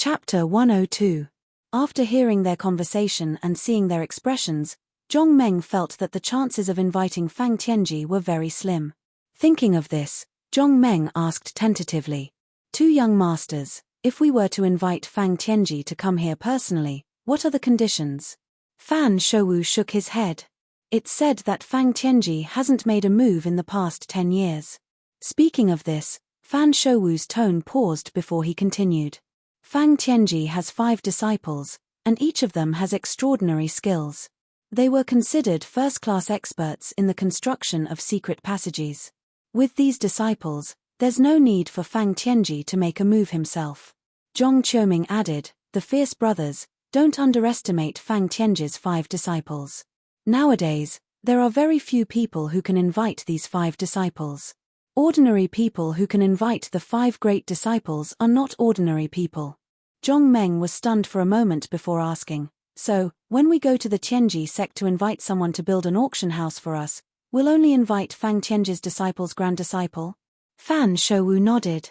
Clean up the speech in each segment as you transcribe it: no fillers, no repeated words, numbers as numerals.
Chapter 102. After hearing their conversation and seeing their expressions, Zhong Meng felt that the chances of inviting Fang Tianji were very slim. Thinking of this, Zhong Meng asked tentatively, "Two young masters, if we were to invite Fang Tianji to come here personally, what are the conditions?" Fan Shouwu shook his head. It's said that Fang Tianji hasn't made a move in the past 10 years. Speaking of this, Fan Shouwu's tone paused before he continued. Fang Tianji has 5 disciples, and each of them has extraordinary skills. They were considered first-class experts in the construction of secret passages. With these disciples, there's no need for Fang Tianji to make a move himself. Zhong Qiuming added, "The fierce brothers, don't underestimate Fang Tianji's 5 disciples. Nowadays, there are very few people who can invite these 5 disciples. Ordinary people who can invite the 5 great disciples are not ordinary people." Zhong Meng was stunned for a moment before asking, "So, when we go to the Tianji sect to invite someone to build an auction house for us, we'll only invite Fang Tianji's disciple's grand disciple?" Fan Shouwu nodded.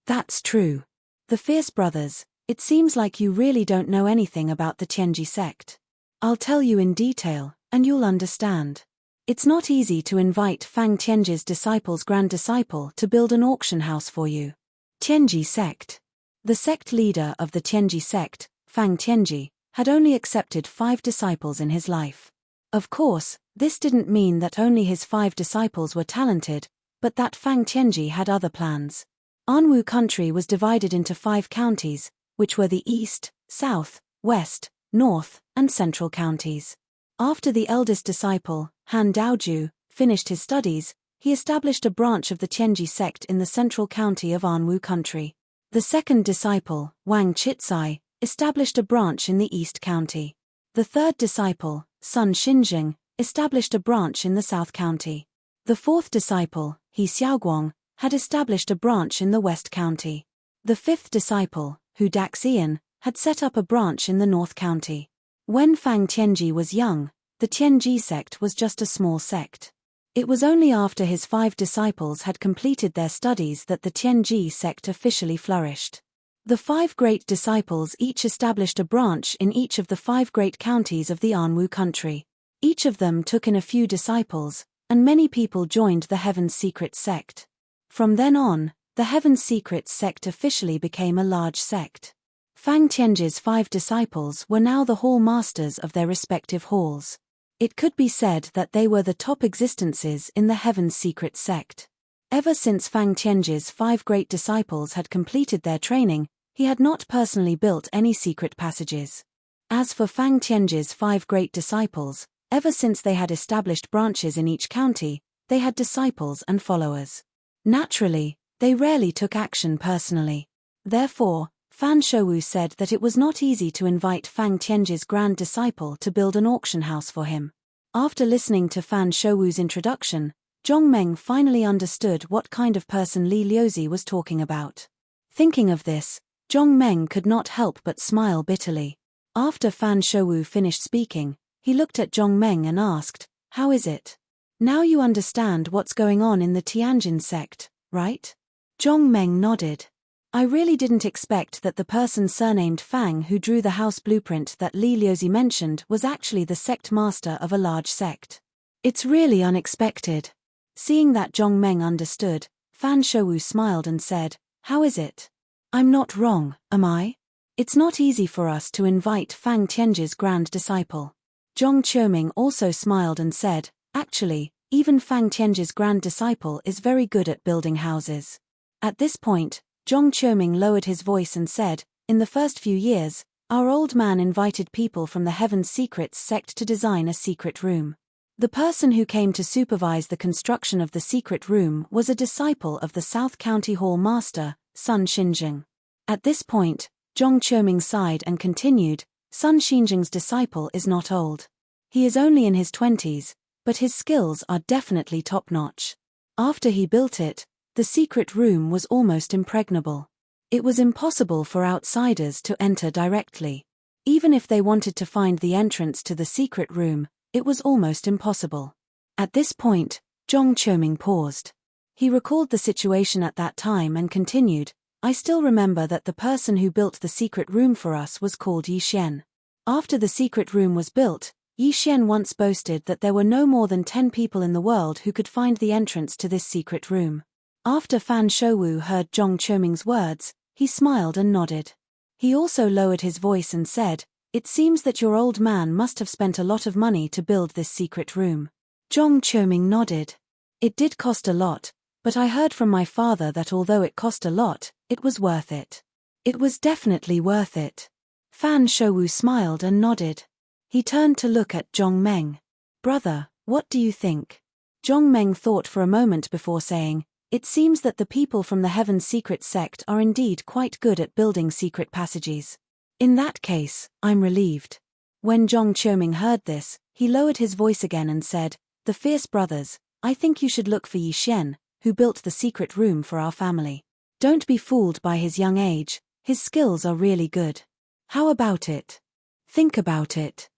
"That's true. The fierce brothers, it seems like you really don't know anything about the Tianji sect. I'll tell you in detail, and you'll understand. It's not easy to invite Fang Tianji's disciple's grand disciple to build an auction house for you." Tianji sect. The sect leader of the Tianji sect, Fang Tianji, had only accepted 5 disciples in his life. Of course, this didn't mean that only his 5 disciples were talented, but that Fang Tianji had other plans. Anwu country was divided into 5 counties, which were the East, South, West, North, and Central counties. After the eldest disciple, Han Daoju, finished his studies, he established a branch of the Tianji sect in the Central county of Anwu country. The second disciple, Wang Chizai, established a branch in the East county. The third disciple, Sun Xinjing, established a branch in the South county. The fourth disciple, He Xiaoguang, had established a branch in the West county. The fifth disciple, Hu Daxian, had set up a branch in the North county. When Fang Tianji was young, the Tianji sect was just a small sect. It was only after his 5 disciples had completed their studies that the Tianji sect officially flourished. The 5 great disciples each established a branch in each of the 5 great counties of the Anwu country. Each of them took in a few disciples, and many people joined the Heaven's Secret sect. From then on, the Heaven's Secret sect officially became a large sect. Fang Tianji's 5 disciples were now the hall masters of their respective halls. It could be said that they were the top existences in the Heaven's Secret sect. Ever since Fang Tianji's 5 great disciples had completed their training, he had not personally built any secret passages. As for Fang Tianji's 5 great disciples, ever since they had established branches in each county, they had disciples and followers. Naturally, they rarely took action personally. Therefore, Fan Shouwu said that it was not easy to invite Fang Tianji's grand disciple to build an auction house for him. After listening to Fan Shouwu's introduction, Zhong Meng finally understood what kind of person Li Liuzi was talking about. Thinking of this, Zhong Meng could not help but smile bitterly. After Fan Shouwu finished speaking, he looked at Zhong Meng and asked, "How is it? Now you understand what's going on in the Tianjin sect, right?" Zhong Meng nodded. "I really didn't expect that the person surnamed Fang who drew the house blueprint that Li Liuzi mentioned was actually the sect master of a large sect. It's really unexpected." Seeing that Zhong Meng understood, Fan Shouwu smiled and said, "How is it? I'm not wrong, am I? It's not easy for us to invite Fang Tianji's grand disciple." Zhong Qiuming also smiled and said, "Actually, even Fang Tianji's grand disciple is very good at building houses." At this point, Zhong Qiuming lowered his voice and said, "In the first few years, our old man invited people from the Heaven's Secrets sect to design a secret room. The person who came to supervise the construction of the secret room was a disciple of the South County Hall Master, Sun Xinjing." At this point, Zhong Qiuming sighed and continued, "Sun Xinjing's disciple is not old. He is only in his 20s, but his skills are definitely top-notch. After he built it, the secret room was almost impregnable. It was impossible for outsiders to enter directly. Even if they wanted to find the entrance to the secret room, it was almost impossible." At this point, Zhong Qiuming paused. He recalled the situation at that time and continued, I still remember that the person who built the secret room for us was called Yi Xian. After the secret room was built, Yi Xian once boasted that there were no more than 10 people in the world who could find the entrance to this secret room. After Fan Shouwu heard Zhong Qiuming's words, he smiled and nodded. He also lowered his voice and said, "It seems that your old man must have spent a lot of money to build this secret room." Zhong Qiuming nodded. "It did cost a lot, but I heard from my father that although it cost a lot, it was worth it." "It was definitely worth it." Fan Shouwu smiled and nodded. He turned to look at Zhong Meng. "Brother, what do you think?" Zhong Meng thought for a moment before saying, "It seems that the people from the Heaven's Secret sect are indeed quite good at building secret passages. In that case, I'm relieved." When Zhong Qiuming heard this, he lowered his voice again and said, "The fierce brothers, I think you should look for Yi Xian, who built the secret room for our family. Don't be fooled by his young age, his skills are really good. How about it? Think about it."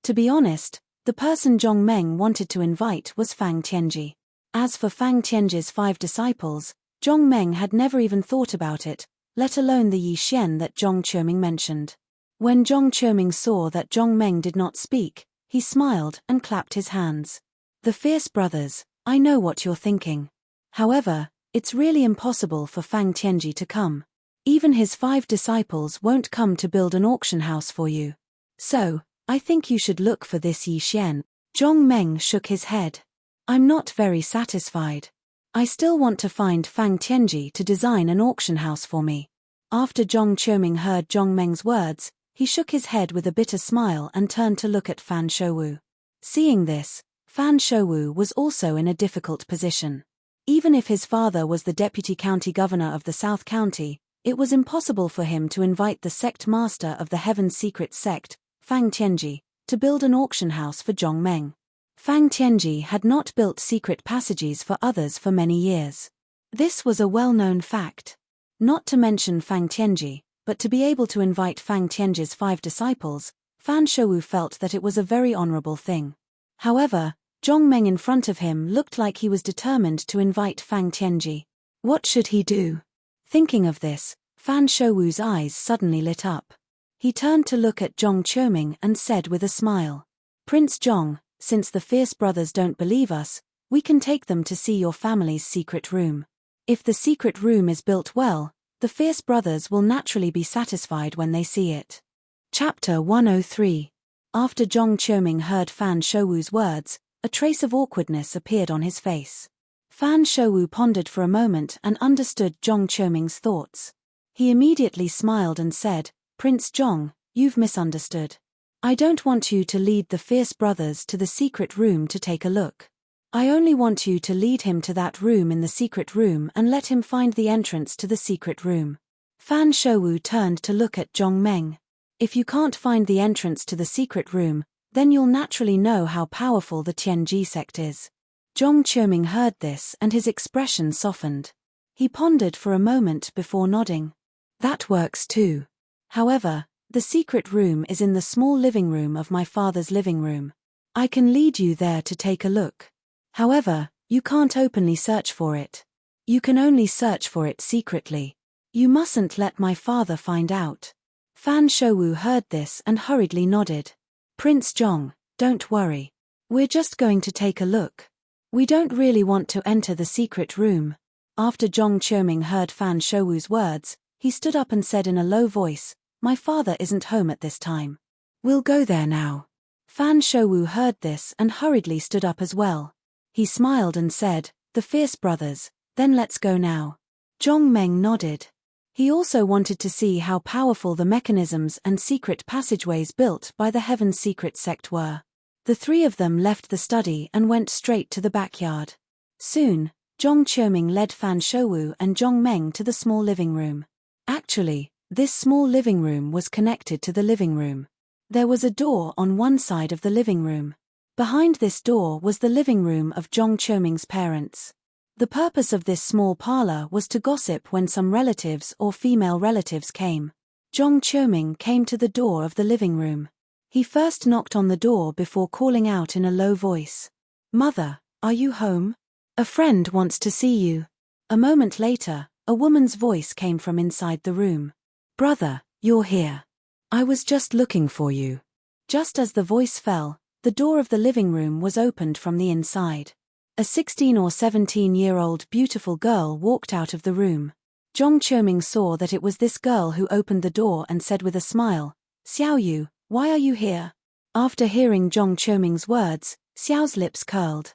To be honest, the person Zhong Meng wanted to invite was Fang Tianji. As for Fang Tianji's 5 disciples, Zhong Meng had never even thought about it, let alone the Yi Xian that Zhong Qiuming mentioned. When Zhong Qiuming saw that Zhong Meng did not speak, he smiled and clapped his hands. "The fierce brothers, I know what you're thinking. However, it's really impossible for Fang Tianji to come. Even his 5 disciples won't come to build an auction house for you. So, I think you should look for this Yi Xian." Zhong Meng shook his head. "I'm not very satisfied. I still want to find Fang Tianji to design an auction house for me." After Zhong Qiuming heard Zhong Meng's words, he shook his head with a bitter smile and turned to look at Fan Shouwu. Seeing this, Fan Shouwu was also in a difficult position. Even if his father was the deputy county governor of the South County, it was impossible for him to invite the sect master of the Heaven's Secret sect, Fang Tianji, to build an auction house for Zhong Meng. Fang Tianji had not built secret passages for others for many years. This was a well-known fact. Not to mention Fang Tianji, but to be able to invite Fang Tianji's 5 disciples, Fan Shouwu felt that it was a very honorable thing. However, Zhong Meng in front of him looked like he was determined to invite Fang Tianji. What should he do? Thinking of this, Fan Shouwu's eyes suddenly lit up. He turned to look at Zhong Qiuming and said with a smile, "Prince Zhong, since the fierce brothers don't believe us, we can take them to see your family's secret room. If the secret room is built well, the fierce brothers will naturally be satisfied when they see it." Chapter 103. After Zhong Qiuming heard Fan Shouwu's words, a trace of awkwardness appeared on his face. Fan Shouwu pondered for a moment and understood Zhong Qiuming's thoughts. He immediately smiled and said, "Prince Zhong, you've misunderstood. I don't want you to lead the fierce brothers to the secret room to take a look. I only want you to lead him to that room in the secret room and let him find the entrance to the secret room." Fan Shouwu turned to look at Zhong Meng. "If you can't find the entrance to the secret room, then you'll naturally know how powerful the Tianji sect is." Zhong Qiuming heard this and his expression softened. He pondered for a moment before nodding. "That works too. However, the secret room is in the small living room of my father's living room. I can lead you there to take a look. However, you can't openly search for it. You can only search for it secretly. You mustn't let my father find out." Fan Shouwu heard this and hurriedly nodded. "Prince Zhong, don't worry. We're just going to take a look. We don't really want to enter the secret room." After Zhong Qiuming heard Fan Shouwu's words, he stood up and said in a low voice, "My father isn't home at this time. We'll go there now." Fan Shouwu heard this and hurriedly stood up as well. He smiled and said, "The fierce brothers, then let's go now." Zhong Meng nodded. He also wanted to see how powerful the mechanisms and secret passageways built by the Heaven's Secret sect were. The 3 of them left the study and went straight to the backyard. Soon, Zhong Qiuming led Fan Shouwu and Zhong Meng to the small living room. Actually, this small living room was connected to the living room. There was a door on one side of the living room. Behind this door was the living room of Zhong Qiuming's parents. The purpose of this small parlor was to gossip when some relatives or female relatives came. Zhong Qiuming came to the door of the living room. He first knocked on the door before calling out in a low voice, "Mother, are you home? A friend wants to see you." A moment later, A woman's voice came from inside the room. "Brother, you're here. I was just looking for you." Just as the voice fell, the door of the living room was opened from the inside. A 16 or 17-year-old beautiful girl walked out of the room. Zhong Qiuming saw that it was this girl who opened the door and said with a smile, "Xiao Yu, why are you here?" After hearing Zhong Qiuming's words, Xiao's lips curled.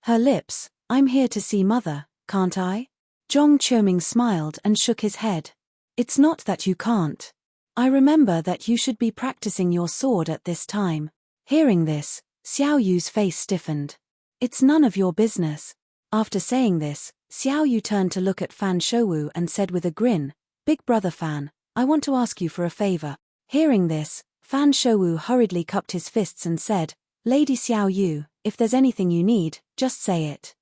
Her lips, "I'm here to see mother, can't I?" Zhong Qiuming smiled and shook his head. "It's not that you can't. I remember that you should be practicing your sword at this time." Hearing this, Xiao Yu's face stiffened. "It's none of your business." After saying this, Xiao Yu turned to look at Fan Shouwu and said with a grin, "Big brother Fan, I want to ask you for a favor." Hearing this, Fan Shouwu hurriedly cupped his fists and said, "Lady Xiao Yu, if there's anything you need, just say it.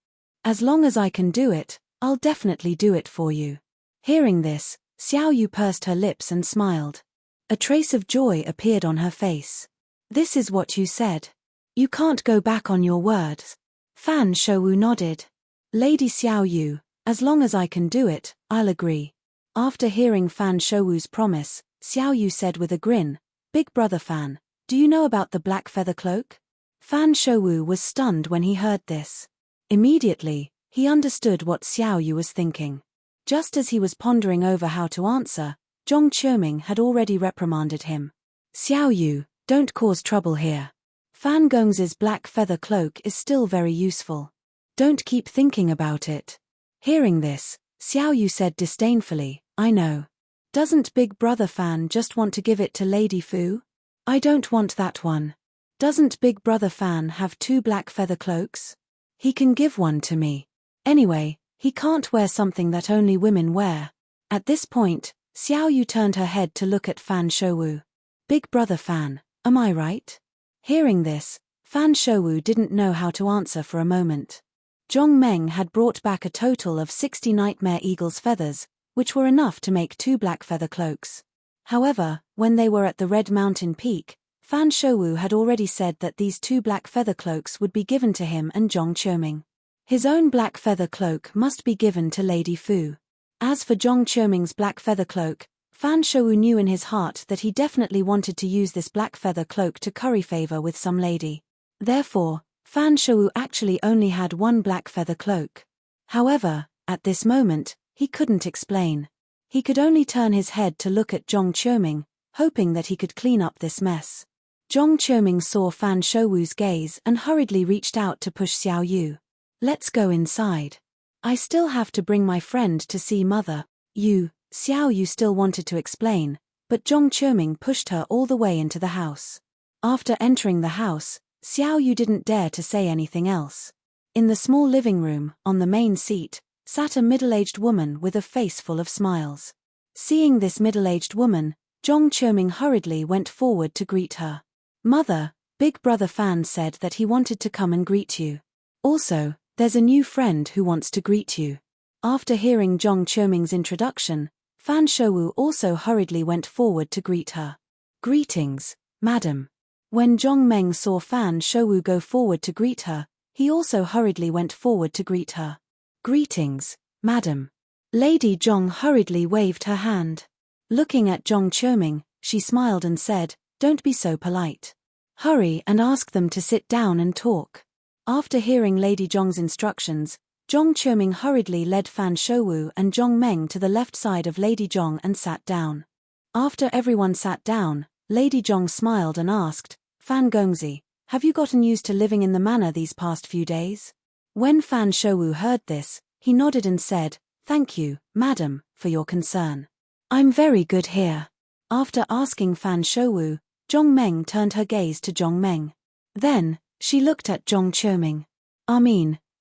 As long as I can do it, I'll definitely do it for you." Hearing this, Xiao Yu pursed her lips and smiled. A trace of joy appeared on her face. "This is what you said. You can't go back on your words." Fan Shouwu nodded. "Lady Xiao Yu, as long as I can do it, I'll agree." After hearing Fan Shouwu's promise, Xiao Yu said with a grin, "Big brother Fan, do you know about the black feather cloak?" Fan Shouwu was stunned when he heard this. Immediately, he understood what Xiao Yu was thinking. Just as he was pondering over how to answer, Zhong Qiuming had already reprimanded him. "Xiao Yu, don't cause trouble here. Fan Gongzi's black feather cloak is still very useful. Don't keep thinking about it." Hearing this, Xiao Yu said disdainfully, "I know. Doesn't Big Brother Fan just want to give it to Lady Fu? I don't want that one. Doesn't Big Brother Fan have 2 black feather cloaks? He can give one to me. Anyway, he can't wear something that only women wear." At this point, Xiao Yu turned her head to look at Fan Shouwu. "Big Brother Fan, am I right?" Hearing this, Fan Shouwu didn't know how to answer for a moment. Zhong Meng had brought back a total of 60 nightmare eagle's feathers, which were enough to make 2 black feather cloaks. However, when they were at the Red Mountain Peak, Fan Shouwu had already said that these 2 black feather cloaks would be given to him and Zhong Qiuming. His own black feather cloak must be given to Lady Fu. As for Zhong Qiuming's black feather cloak, Fan Shouwu knew in his heart that he definitely wanted to use this black feather cloak to curry favor with some lady. Therefore, Fan Shouwu actually only had 1 black feather cloak. However, at this moment, he couldn't explain. He could only turn his head to look at Zhong Qiuming, hoping that he could clean up this mess. Zhong Qiuming saw Fan Shouwu's gaze and hurriedly reached out to push Xiao Yu. "Let's go inside. I still have to bring my friend to see mother." Xiao Yu still wanted to explain, but Zhong Qiuming pushed her all the way into the house. After entering the house, Xiao Yu didn't dare to say anything else. In the small living room, on the main seat, sat a middle-aged woman with a face full of smiles. Seeing this middle-aged woman, Zhong Qiuming hurriedly went forward to greet her. "Mother, Big Brother Fan said that he wanted to come and greet you. Also, there's a new friend who wants to greet you." After hearing Zhong Qiuming's introduction, Fan Shouwu also hurriedly went forward to greet her. "Greetings, madam." When Zhong Meng saw Fan Shouwu go forward to greet her, he also hurriedly went forward to greet her. "Greetings, madam." Lady Zhong hurriedly waved her hand. Looking at Zhong Qiuming, she smiled and said, "Don't be so polite. Hurry and ask them to sit down and talk." After hearing Lady Zhong's instructions, Zhong Qiuming hurriedly led Fan Shouwu and Zhong Meng to the left side of Lady Zhong and sat down. After everyone sat down, Lady Zhong smiled and asked, "Fan Gongzi, have you gotten used to living in the manor these past few days?" When Fan Shouwu heard this, he nodded and said, "Thank you, madam, for your concern. I'm very good here." After asking Fan Shouwu, Zhong Meng turned her gaze to Zhong Meng. Then, she looked at Zhong Qiuming.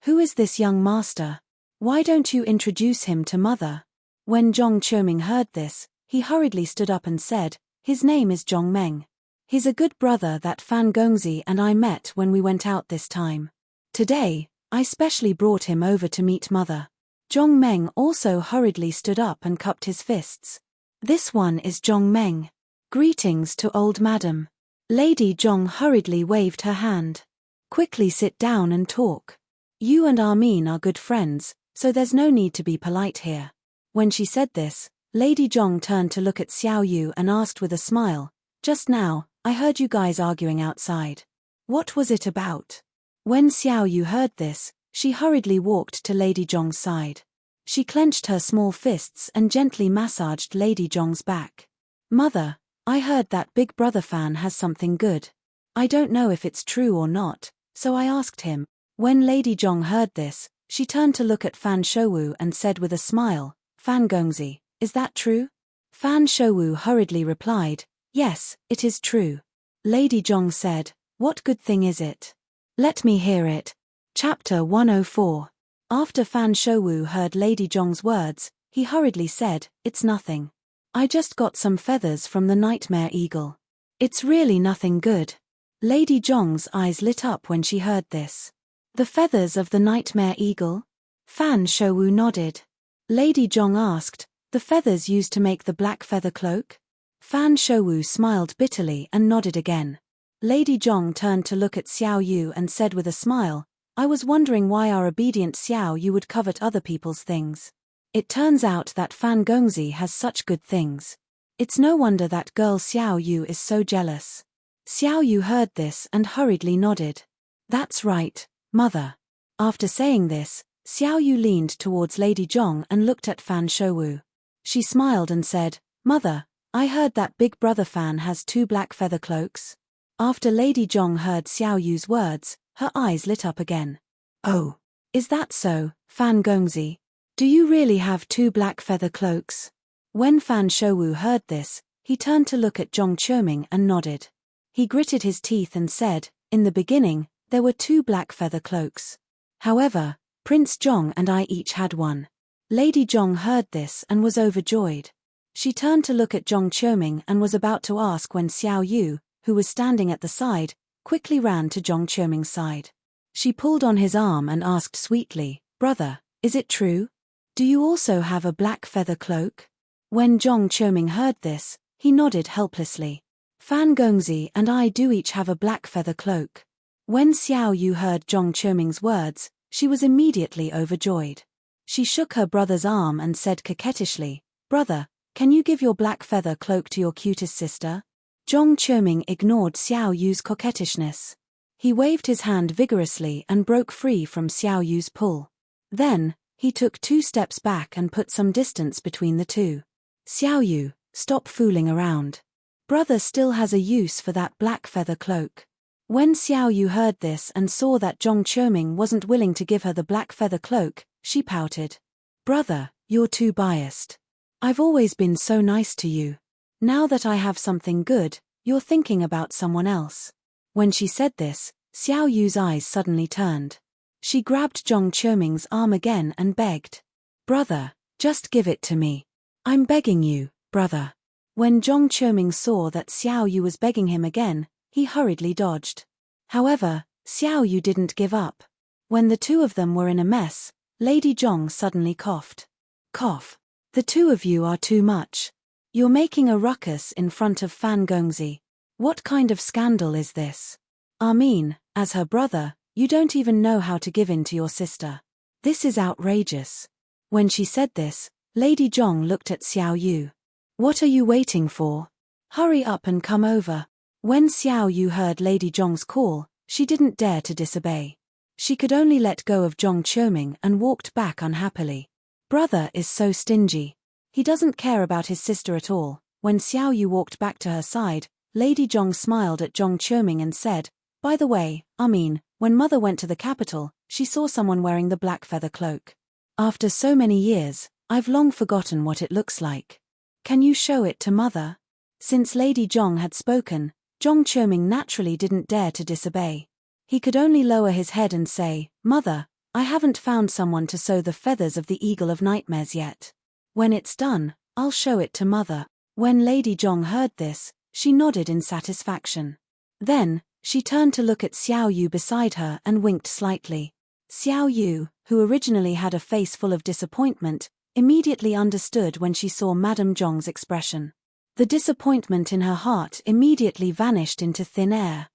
Who is this young master? Why don't you introduce him to mother?" When Zhong Qiuming heard this, he hurriedly stood up and said, "His name is Zhong Meng. He's a good brother that Fan Gongzi and I met when we went out this time. Today, I specially brought him over to meet mother." Zhong Meng also hurriedly stood up and cupped his fists. "This one is Zhong Meng. Greetings to old madam." Lady Zhong hurriedly waved her hand. "Quickly sit down and talk. You and Armin are good friends, so there's no need to be polite here." When she said this, Lady Zhong turned to look at Xiao Yu and asked with a smile, "Just now, I heard you guys arguing outside. What was it about?" When Xiao Yu heard this, she hurriedly walked to Lady Zhong's side. She clenched her small fists and gently massaged Lady Zhong's back. "Mother, I heard that Big Brother Fan has something good. I don't know if it's true or not, so I asked him." When Lady Zhong heard this, she turned to look at Fan Shouwu and said with a smile, "Fan Gongzi, is that true?" Fan Shouwu hurriedly replied, "Yes, it is true." Lady Zhong said, "What good thing is it? Let me hear it." Chapter 104. After Fan Shouwu heard Lady Zhong's words, he hurriedly said, "It's nothing. I just got some feathers from the nightmare eagle. It's really nothing good." Lady Zhong's eyes lit up when she heard this. "The feathers of the nightmare eagle?" Fan Shouwu nodded. Lady Zhong asked, "The feathers used to make the black feather cloak?" Fan Shouwu smiled bitterly and nodded again. Lady Zhong turned to look at Xiao Yu and said with a smile, "I was wondering why our obedient Xiao Yu would covet other people's things. It turns out that Fan Gongzi has such good things. It's no wonder that girl Xiao Yu is so jealous." Xiao Yu heard this and hurriedly nodded. "That's right, Mother." After saying this, Xiao Yu leaned towards Lady Zhong and looked at Fan Shouwu. She smiled and said, "Mother, I heard that Big Brother Fan has 2 black feather cloaks." After Lady Zhong heard Xiao Yu's words, her eyes lit up again. "Oh, is that so, Fan Gongzi? Do you really have 2 black feather cloaks?" When Fan Shouwu heard this, he turned to look at Zhong Qiuming and nodded. He gritted his teeth and said, "In the beginning, there were 2 black feather cloaks. However, Prince Zhong and I each had one." Lady Zhong heard this and was overjoyed. She turned to look at Zhong Qiuming and was about to ask when Xiao Yu, who was standing at the side, quickly ran to Zhong Qiuming's side. She pulled on his arm and asked sweetly, "Brother, is it true? Do you also have a black feather cloak?" When Zhong Qiuming heard this, he nodded helplessly. "Fan Gongzi and I do each have a black feather cloak." When Xiao Yu heard Zhong Qiuming's words, she was immediately overjoyed. She shook her brother's arm and said coquettishly, "Brother, can you give your black feather cloak to your cutest sister?" Zhong Qiuming ignored Xiao Yu's coquettishness. He waved his hand vigorously and broke free from Xiao Yu's pull. Then, he took 2 steps back and put some distance between the two. "Xiao Yu, stop fooling around. Brother still has a use for that black feather cloak." When Xiao Yu heard this and saw that Zhong Qiuming wasn't willing to give her the black feather cloak, she pouted. "Brother, you're too biased. I've always been so nice to you. Now that I have something good, you're thinking about someone else." When she said this, Xiao Yu's eyes suddenly turned. She grabbed Zhong Qiuming's arm again and begged, "Brother, just give it to me. I'm begging you, brother." When Zhong Qiuming saw that Xiao Yu was begging him again, he hurriedly dodged. However, Xiao Yu didn't give up. When the two of them were in a mess, Lady Zhong suddenly coughed. "Cough. The two of you are too much. You're making a ruckus in front of Fan Gongzi. What kind of scandal is this? I mean, as her brother, you don't even know how to give in to your sister. This is outrageous." When she said this, Lady Zhong looked at Xiao Yu. "What are you waiting for? Hurry up and come over." When Xiao Yu heard Lady Zhong's call, she didn't dare to disobey. She could only let go of Zhong Qiuming and walked back unhappily. Brother is so stingy. He doesn't care about his sister at all. When Xiao Yu walked back to her side, Lady Zhong smiled at Zhong Qiuming and said, "By the way, when Mother went to the capital, she saw someone wearing the black feather cloak. After so many years, I've long forgotten what it looks like. Can you show it to Mother?" Since Lady Zhong had spoken, Zhong Qiuming naturally didn't dare to disobey. He could only lower his head and say, "Mother, I haven't found someone to sew the feathers of the Eagle of Nightmares yet. When it's done, I'll show it to Mother." When Lady Zhong heard this, she nodded in satisfaction. Then, she turned to look at Xiao Yu beside her and winked slightly. Xiao Yu, who originally had a face full of disappointment, immediately understood when she saw Madame Zhong's expression. The disappointment in her heart immediately vanished into thin air.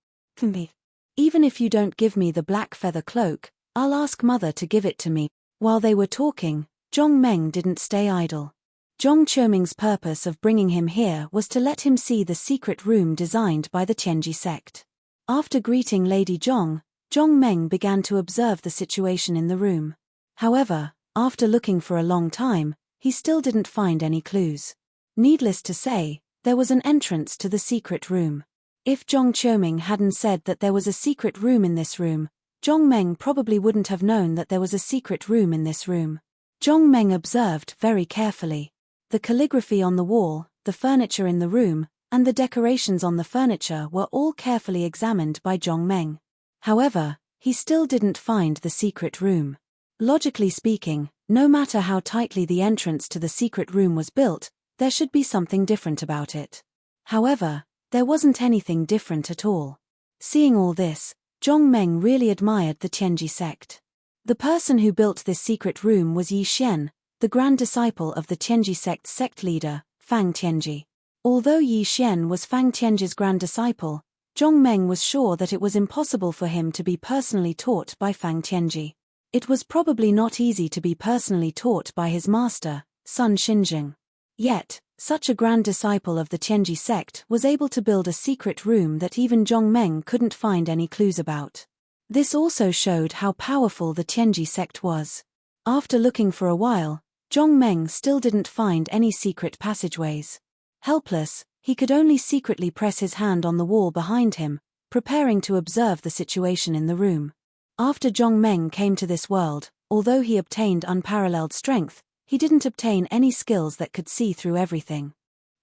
"Even if you don't give me the black feather cloak, I'll ask Mother to give it to me." While they were talking, Zhong Meng didn't stay idle. Zhong Qiuming's purpose of bringing him here was to let him see the secret room designed by the Tianji sect. After greeting Lady Zhong, Zhong Meng began to observe the situation in the room. However, after looking for a long time, he still didn't find any clues. Needless to say, there was an entrance to the secret room. If Zhong Qiuming hadn't said that there was a secret room in this room, Zhong Meng probably wouldn't have known that there was a secret room in this room. Zhong Meng observed very carefully. The calligraphy on the wall, the furniture in the room, and the decorations on the furniture were all carefully examined by Zhong Meng. However, he still didn't find the secret room. Logically speaking, no matter how tightly the entrance to the secret room was built, there should be something different about it. However, there wasn't anything different at all. Seeing all this, Zhong Meng really admired the Tianji sect. The person who built this secret room was Yi Xian, the grand disciple of the Tianji sect's sect leader, Fang Tianji. Although Yi Xian was Fang Tianji's grand disciple, Zhong Meng was sure that it was impossible for him to be personally taught by Fang Tianji. It was probably not easy to be personally taught by his master, Sun Xinjing. Yet, such a grand disciple of the Tianji sect was able to build a secret room that even Zhong Meng couldn't find any clues about. This also showed how powerful the Tianji sect was. After looking for a while, Zhong Meng still didn't find any secret passageways. Helpless, he could only secretly press his hand on the wall behind him, preparing to observe the situation in the room. After Zhong Meng came to this world, although he obtained unparalleled strength, he didn't obtain any skills that could see through everything.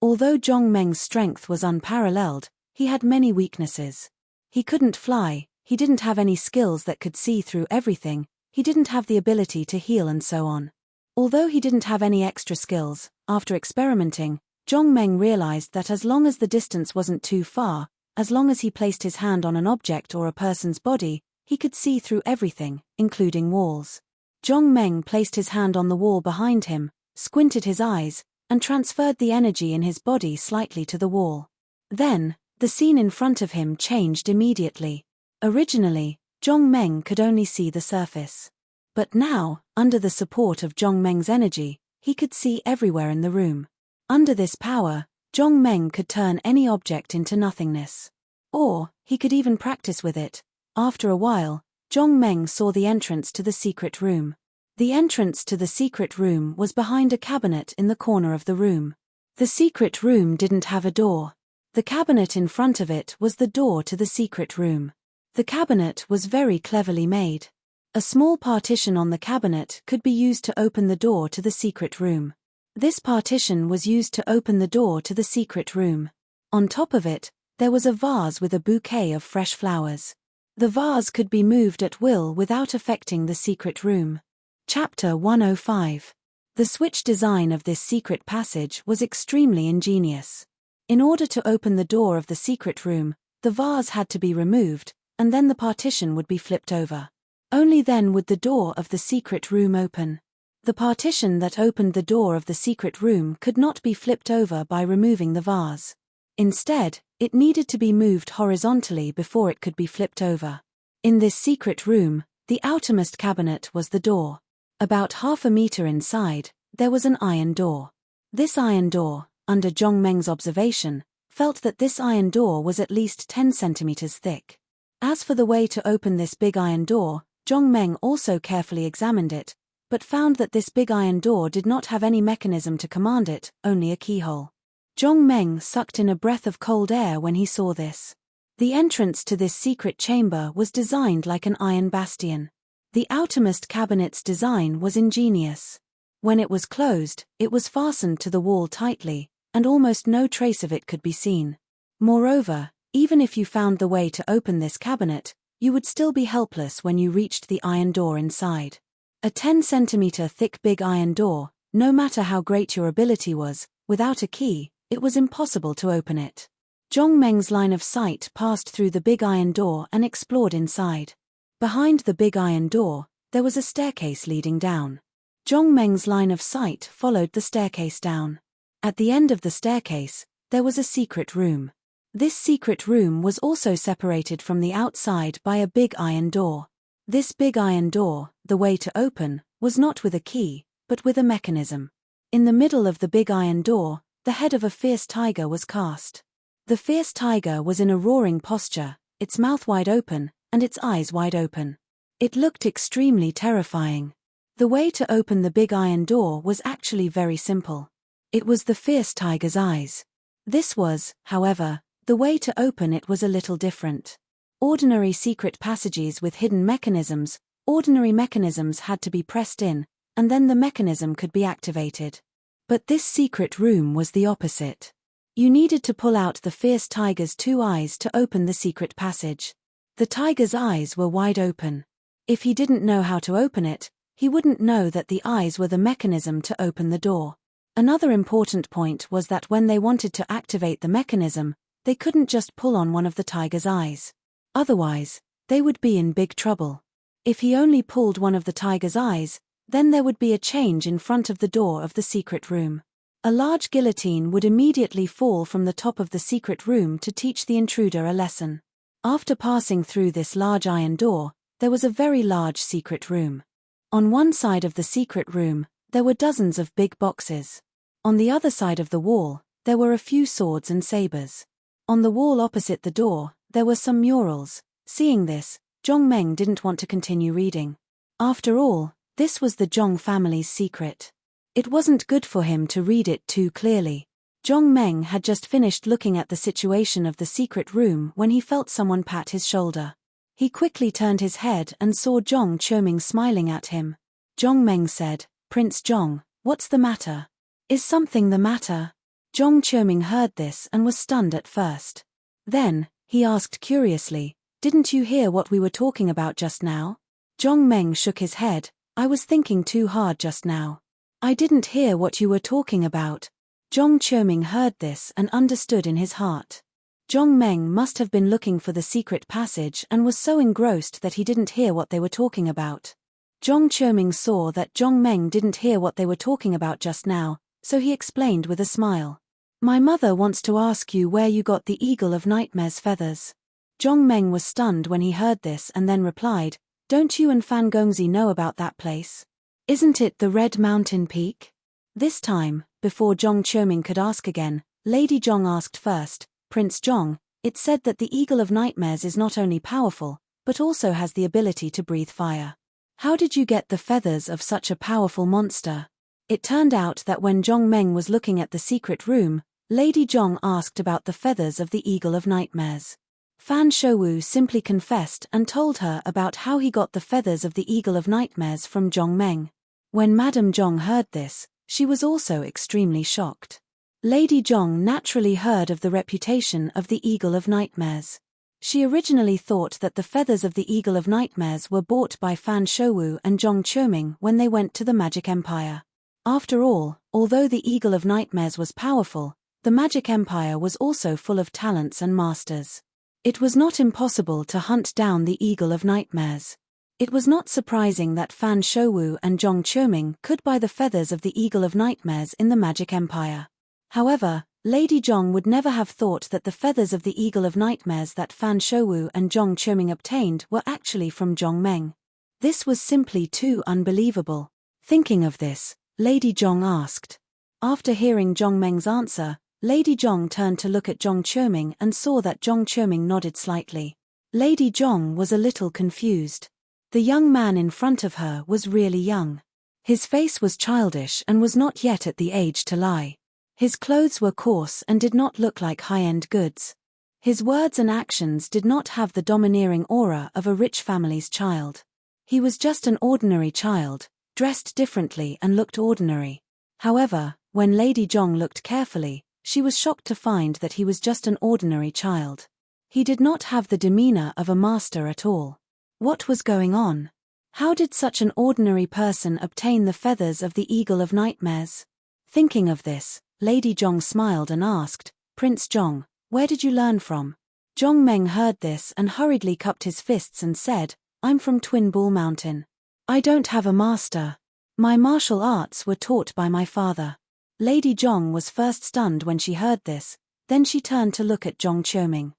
Although Zhong Meng's strength was unparalleled, he had many weaknesses. He couldn't fly, he didn't have any skills that could see through everything, he didn't have the ability to heal and so on. Although he didn't have any extra skills, after experimenting, Zhong Meng realized that as long as the distance wasn't too far, as long as he placed his hand on an object or a person's body, he could see through everything, including walls. Zhong Meng placed his hand on the wall behind him, squinted his eyes, and transferred the energy in his body slightly to the wall. Then, the scene in front of him changed immediately. Originally, Zhong Meng could only see the surface. But now, under the support of Zhong Meng's energy, he could see everywhere in the room. Under this power, Zhong Meng could turn any object into nothingness. Or, he could even practice with it. After a while, Zhong Meng saw the entrance to the secret room. The entrance to the secret room was behind a cabinet in the corner of the room. The secret room didn't have a door. The cabinet in front of it was the door to the secret room. The cabinet was very cleverly made. A small partition on the cabinet could be used to open the door to the secret room. This partition was used to open the door to the secret room. On top of it, there was a vase with a bouquet of fresh flowers. The vase could be moved at will without affecting the secret room. Chapter 105. The switch design of this secret passage was extremely ingenious. In order to open the door of the secret room, the vase had to be removed, and then the partition would be flipped over. Only then would the door of the secret room open. The partition that opened the door of the secret room could not be flipped over by removing the vase. Instead, it needed to be moved horizontally before it could be flipped over. In this secret room, the outermost cabinet was the door. About half a meter inside, there was an iron door. This iron door, under Zhong Meng's observation, felt that this iron door was at least 10 centimeters thick. As for the way to open this big iron door, Zhong Meng also carefully examined it, but found that this big iron door did not have any mechanism to command it, only a keyhole. Zhong Meng sucked in a breath of cold air when he saw this. The entrance to this secret chamber was designed like an iron bastion. The outermost cabinet's design was ingenious. When it was closed, it was fastened to the wall tightly, and almost no trace of it could be seen. Moreover, even if you found the way to open this cabinet, you would still be helpless when you reached the iron door inside. A 10-centimeter thick big iron door, no matter how great your ability was, without a key, it was impossible to open it. Zhong Meng's line of sight passed through the big iron door and explored inside. Behind the big iron door, there was a staircase leading down. Zhong Meng's line of sight followed the staircase down. At the end of the staircase, there was a secret room. This secret room was also separated from the outside by a big iron door. This big iron door, the way to open, was not with a key, but with a mechanism. In the middle of the big iron door, the head of a fierce tiger was cast. The fierce tiger was in a roaring posture, its mouth wide open, and its eyes wide open. It looked extremely terrifying. The way to open the big iron door was actually very simple. It was the fierce tiger's eyes. This was, however, the way to open it was a little different. Ordinary secret passages with hidden mechanisms, ordinary mechanisms had to be pressed in, and then the mechanism could be activated. But this secret room was the opposite. You needed to pull out the fierce tiger's two eyes to open the secret passage. The tiger's eyes were wide open. If he didn't know how to open it, he wouldn't know that the eyes were the mechanism to open the door. Another important point was that when they wanted to activate the mechanism, they couldn't just pull on one of the tiger's eyes. Otherwise, they would be in big trouble. If he only pulled one of the tiger's eyes, then there would be a change in front of the door of the secret room. A large guillotine would immediately fall from the top of the secret room to teach the intruder a lesson. After passing through this large iron door, there was a very large secret room. On one side of the secret room, there were dozens of big boxes. On the other side of the wall, there were a few swords and sabers. On the wall opposite the door, there were some murals. Seeing this, Zhong Meng didn't want to continue reading. After all, this was the Zhong family's secret. It wasn't good for him to read it too clearly. Zhong Meng had just finished looking at the situation of the secret room when he felt someone pat his shoulder. He quickly turned his head and saw Zhong Qiuming smiling at him. Zhong Meng said, "Prince Zhong, what's the matter? Is something the matter?" Zhong Qiuming heard this and was stunned at first. Then, he asked curiously, "Didn't you hear what we were talking about just now?" Zhong Meng shook his head, "I was thinking too hard just now. I didn't hear what you were talking about." Zhong Qiuming heard this and understood in his heart. Zhong Meng must have been looking for the secret passage and was so engrossed that he didn't hear what they were talking about. Zhong Qiuming saw that Zhong Meng didn't hear what they were talking about just now, so he explained with a smile. "My mother wants to ask you where you got the Eagle of Nightmare's feathers." Zhong Meng was stunned when he heard this and then replied, "Don't you and Fan Gongzi know about that place? Isn't it the Red Mountain Peak?" This time, before Zhong Qiuming could ask again, Lady Zhong asked first, "Prince Zhong, it said that the Eagle of Nightmares is not only powerful, but also has the ability to breathe fire. How did you get the feathers of such a powerful monster?" It turned out that when Zhong Meng was looking at the secret room, Lady Zhong asked about the feathers of the Eagle of Nightmares. Fan Shouwu simply confessed and told her about how he got the feathers of the Eagle of Nightmares from Zhong Meng. When Madame Zhong heard this, she was also extremely shocked. Lady Zhong naturally heard of the reputation of the Eagle of Nightmares. She originally thought that the feathers of the Eagle of Nightmares were bought by Fan Shouwu and Zhong Qiuming when they went to the Magic Empire. After all, although the Eagle of Nightmares was powerful, the Magic Empire was also full of talents and masters. It was not impossible to hunt down the Eagle of Nightmares. It was not surprising that Fan Shouwu and Zhong Qiuming could buy the feathers of the Eagle of Nightmares in the Magic Empire. However, Lady Zhong would never have thought that the feathers of the Eagle of Nightmares that Fan Shouwu and Zhong Qiuming obtained were actually from Zhong Meng. This was simply too unbelievable. Thinking of this, Lady Zhong asked. After hearing Zhong Meng's answer, Lady Zhong turned to look at Zhong Qiuming and saw that Zhong Qiuming nodded slightly. Lady Zhong was a little confused. The young man in front of her was really young. His face was childish and was not yet at the age to lie. His clothes were coarse and did not look like high-end goods. His words and actions did not have the domineering aura of a rich family's child. He was just an ordinary child, dressed differently and looked ordinary. However, when Lady Zhong looked carefully, she was shocked to find that he was just an ordinary child. He did not have the demeanor of a master at all. What was going on? How did such an ordinary person obtain the feathers of the Eagle of Nightmares? Thinking of this, Lady Zhong smiled and asked, "Prince Zhong, where did you learn from?" Zhong Meng heard this and hurriedly cupped his fists and said, "I'm from Twin Bull Mountain. I don't have a master. My martial arts were taught by my father." Lady Zhong was first stunned when she heard this, then she turned to look at Zhong Qiuming.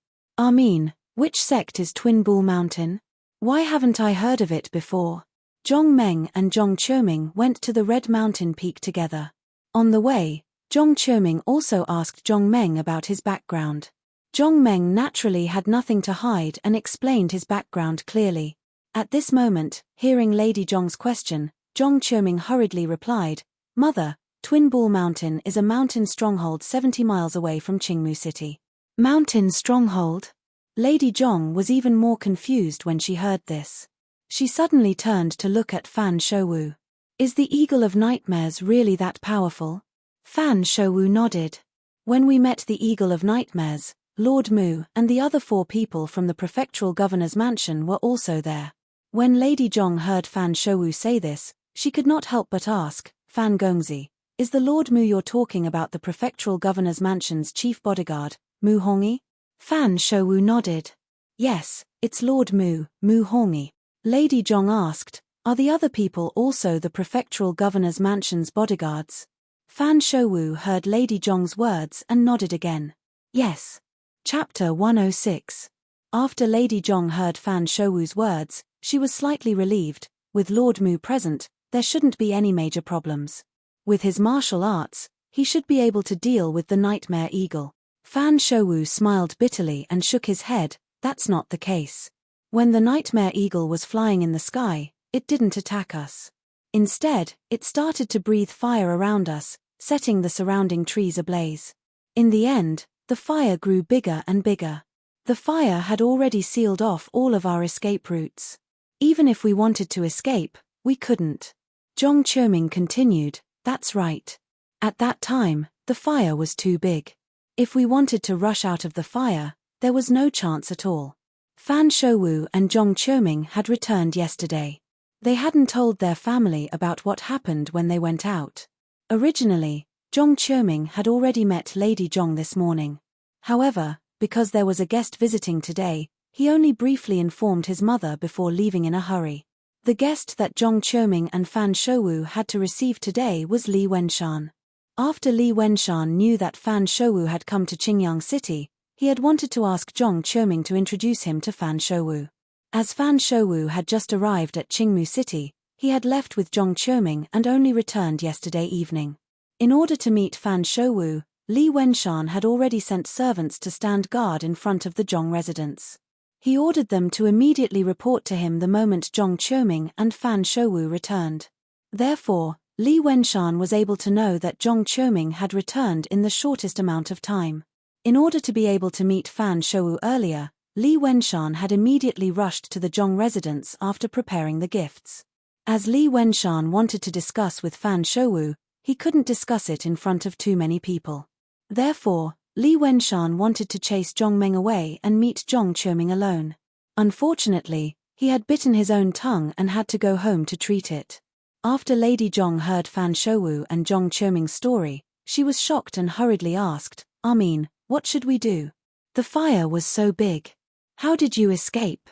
Which sect is Twin Bull Mountain? Why haven't I heard of it before?" Zhong Meng and Zhong Qiuming went to the Red Mountain Peak together. On the way, Zhong Qiuming also asked Zhong Meng about his background. Zhong Meng naturally had nothing to hide and explained his background clearly. At this moment, hearing Lady Zhong's question, Zhong Qiuming hurriedly replied, "Mother, Twin Bull Mountain is a mountain stronghold 70 miles away from Qingmu City." Mountain stronghold? Lady Zhong was even more confused when she heard this. She suddenly turned to look at Fan Shouwu. Is the Eagle of Nightmares really that powerful? Fan Shouwu nodded. When we met the Eagle of Nightmares, Lord Mu and the other 4 people from the prefectural governor's mansion were also there. When Lady Zhong heard Fan Shouwu say this, she could not help but ask, "Fan Gongzi, is the Lord Mu you're talking about the prefectural governor's mansion's chief bodyguard, Mu Hongyi?" Fan Shouwu nodded. "Yes, it's Lord Mu, Mu Hongyi." Lady Zhong asked, "Are the other people also the prefectural governor's mansion's bodyguards?" Fan Shouwu heard Lady Zhong's words and nodded again. "Yes." Chapter 106. After Lady Zhong heard Fan Shouwu's words, she was slightly relieved. With Lord Mu present, there shouldn't be any major problems. With his martial arts, he should be able to deal with the Nightmare Eagle. Fan Shouwu smiled bitterly and shook his head. That's not the case. When the Nightmare Eagle was flying in the sky, it didn't attack us. Instead, it started to breathe fire around us, setting the surrounding trees ablaze. In the end, the fire grew bigger and bigger. The fire had already sealed off all of our escape routes. Even if we wanted to escape, we couldn't. Zhong Qiuming continued, "That's right. At that time, the fire was too big. If we wanted to rush out of the fire, there was no chance at all." Fan Shouwu and Zhong Qiuming had returned yesterday. They hadn't told their family about what happened when they went out. Originally, Zhong Qiuming had already met Lady Zhong this morning. However, because there was a guest visiting today, he only briefly informed his mother before leaving in a hurry. The guest that Zhong Qiuming and Fan Shouwu had to receive today was Li Wenshan. After Li Wenshan knew that Fan Shouwu had come to Qingyang City, he had wanted to ask Zhong Qiuming to introduce him to Fan Shouwu. As Fan Shouwu had just arrived at Qingmu City, he had left with Zhong Qiuming and only returned yesterday evening. In order to meet Fan Shouwu, Li Wenshan had already sent servants to stand guard in front of the Zhong residence. He ordered them to immediately report to him the moment Zhong Qiuming and Fan Shouwu returned. Therefore, Li Wenshan was able to know that Zhong Qiuming had returned in the shortest amount of time. In order to be able to meet Fan Shouwu earlier, Li Wenshan had immediately rushed to the Zhong residence after preparing the gifts. As Li Wenshan wanted to discuss with Fan Shouwu, he couldn't discuss it in front of too many people. Therefore, Li Wenshan wanted to chase Zhong Meng away and meet Zhong Qiuming alone. Unfortunately, he had bitten his own tongue and had to go home to treat it. After Lady Zhong heard Fan Shouwu and Zhong Qiuming's story, she was shocked and hurriedly asked, "Armin, what should we do? The fire was so big. How did you escape?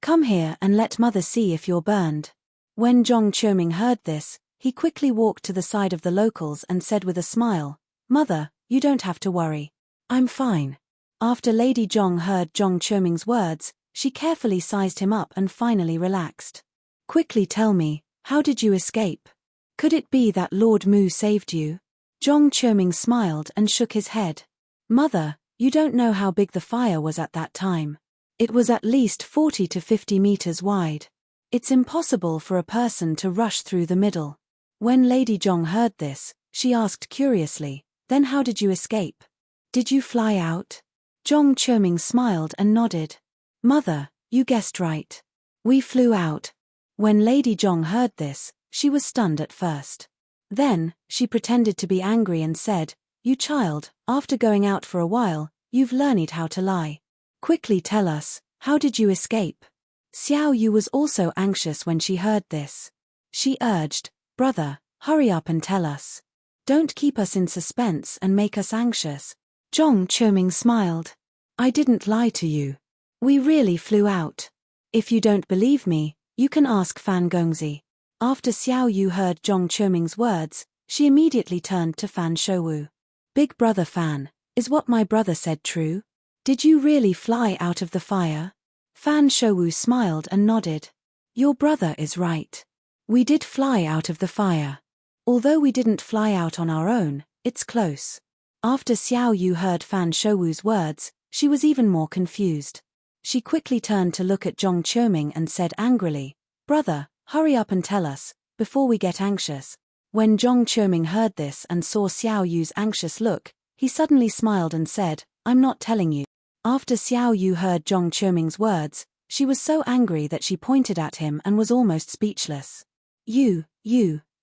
Come here and let mother see if you're burned." When Zhong Qiuming heard this, he quickly walked to the side of the locals and said with a smile, "Mother, you don't have to worry. I'm fine." After Lady Zhong heard Zhong Qiuming's words, she carefully sized him up and finally relaxed. "Quickly tell me, how did you escape? Could it be that Lord Mu saved you?" Zhong Qiuming smiled and shook his head. "Mother, you don't know how big the fire was at that time. It was at least 40 to 50 meters wide. It's impossible for a person to rush through the middle." When Lady Zhong heard this, she asked curiously, "Then how did you escape? Did you fly out?" Zhong Qiuming smiled and nodded. "Mother, you guessed right. We flew out." When Lady Zhong heard this, she was stunned at first. Then, she pretended to be angry and said, "You child, after going out for a while, you've learned how to lie. Quickly tell us, how did you escape?" Xiao Yu was also anxious when she heard this. She urged, "Brother, hurry up and tell us. Don't keep us in suspense and make us anxious." Zhong Qiuming smiled. "I didn't lie to you. We really flew out. If you don't believe me, you can ask Fan Gongzi." After Xiao Yu heard Zhong Qiuming's words, she immediately turned to Fan Shouwu. "Big brother Fan, is what my brother said true? Did you really fly out of the fire?" Fan Shouwu smiled and nodded. "Your brother is right. We did fly out of the fire. Although we didn't fly out on our own, it's close. After Xiao Yu heard Fan Shouwu's words, she was even more confused. She quickly turned to look at Zhong Qiuming and said angrily, "Brother, hurry up and tell us, before we get anxious." When Zhong Qiuming heard this and saw Xiao Yu's anxious look, he suddenly smiled and said, "I'm not telling you." After Xiao Yu heard Zhong Qiuming's words, she was so angry that she pointed at him and was almost speechless. You.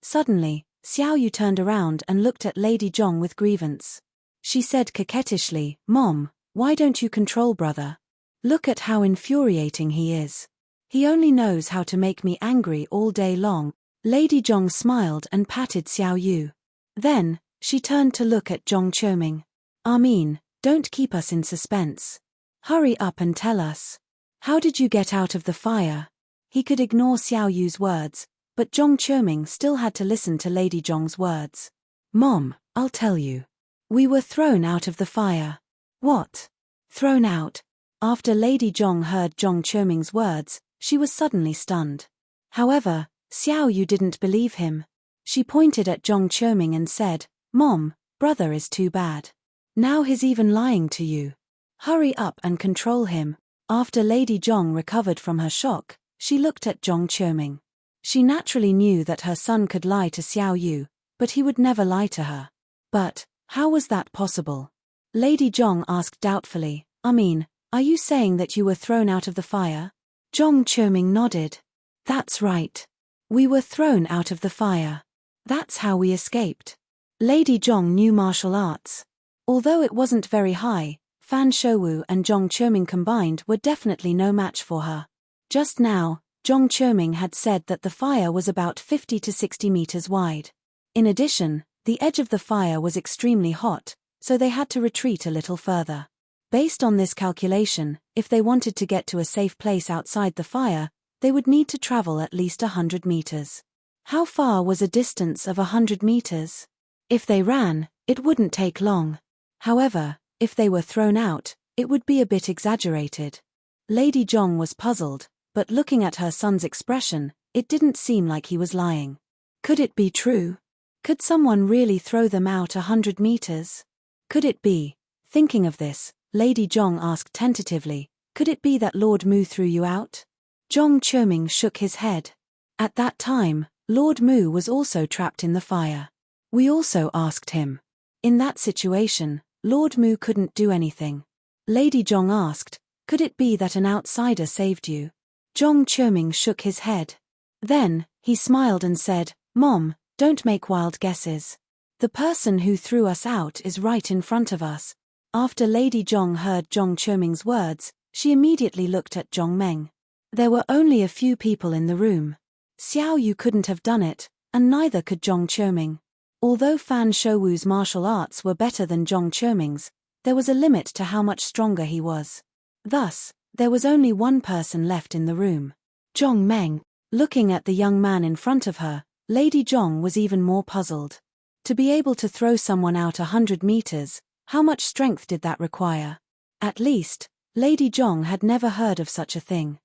Suddenly, Xiao Yu turned around and looked at Lady Zhong with grievance. She said coquettishly, "Mom, why don't you control brother? Look at how infuriating he is. He only knows how to make me angry all day long." Lady Zhong smiled and patted Xiao Yu. Then, she turned to look at Zhong Qiuming. "Armin, don't keep us in suspense. Hurry up and tell us. How did you get out of the fire?" He could ignore Xiao Yu's words, but Zhong Qiuming still had to listen to Lady Zhong's words. "Mom, I'll tell you. We were thrown out of the fire." "What? Thrown out?" After Lady Zhong heard Zhong Qiuming's words, she was suddenly stunned. However, Xiao Yu didn't believe him. She pointed at Zhong Qiuming and said, "Mom, brother is too bad. Now he's even lying to you. Hurry up and control him." After Lady Zhong recovered from her shock, she looked at Zhong Qiuming. She naturally knew that her son could lie to Xiao Yu, but he would never lie to her. But, how was that possible? Lady Zhong asked doubtfully, "Armin, are you saying that you were thrown out of the fire?" Zhong Qiuming nodded. "That's right. We were thrown out of the fire. That's how we escaped." Lady Zhong knew martial arts. Although it wasn't very high, Fan Shouwu and Zhong Qiuming combined were definitely no match for her. Just now, Zhong Qiuming had said that the fire was about 50 to 60 meters wide. In addition, the edge of the fire was extremely hot, so they had to retreat a little further. Based on this calculation, if they wanted to get to a safe place outside the fire, they would need to travel at least 100 meters. How far was a distance of 100 meters? If they ran, it wouldn't take long. However, if they were thrown out, it would be a bit exaggerated. Lady Zhong was puzzled, but looking at her son's expression, it didn't seem like he was lying. Could it be true? Could someone really throw them out 100 meters? Could it be? Thinking of this, Lady Zhong asked tentatively, "Could it be that Lord Mu threw you out?" Zhong Qiuming shook his head. At that time, Lord Mu was also trapped in the fire. We also asked him. In that situation, Lord Mu couldn't do anything. Lady Zhong asked, "Could it be that an outsider saved you?" Zhong Qiuming shook his head. Then, he smiled and said, "Mom, don't make wild guesses. The person who threw us out is right in front of us." After Lady Zhong heard Zhong Qiuming's words, she immediately looked at Zhong Meng. There were only a few people in the room. Xiao Yu couldn't have done it, and neither could Zhong Qiuming. Although Fan Shouwu's martial arts were better than Zhong Qiuming's, there was a limit to how much stronger he was. Thus, there was only one person left in the room. Zhong Meng. Looking at the young man in front of her, Lady Zhong was even more puzzled. To be able to throw someone out 100 meters, how much strength did that require? At least, Lady Zhong had never heard of such a thing.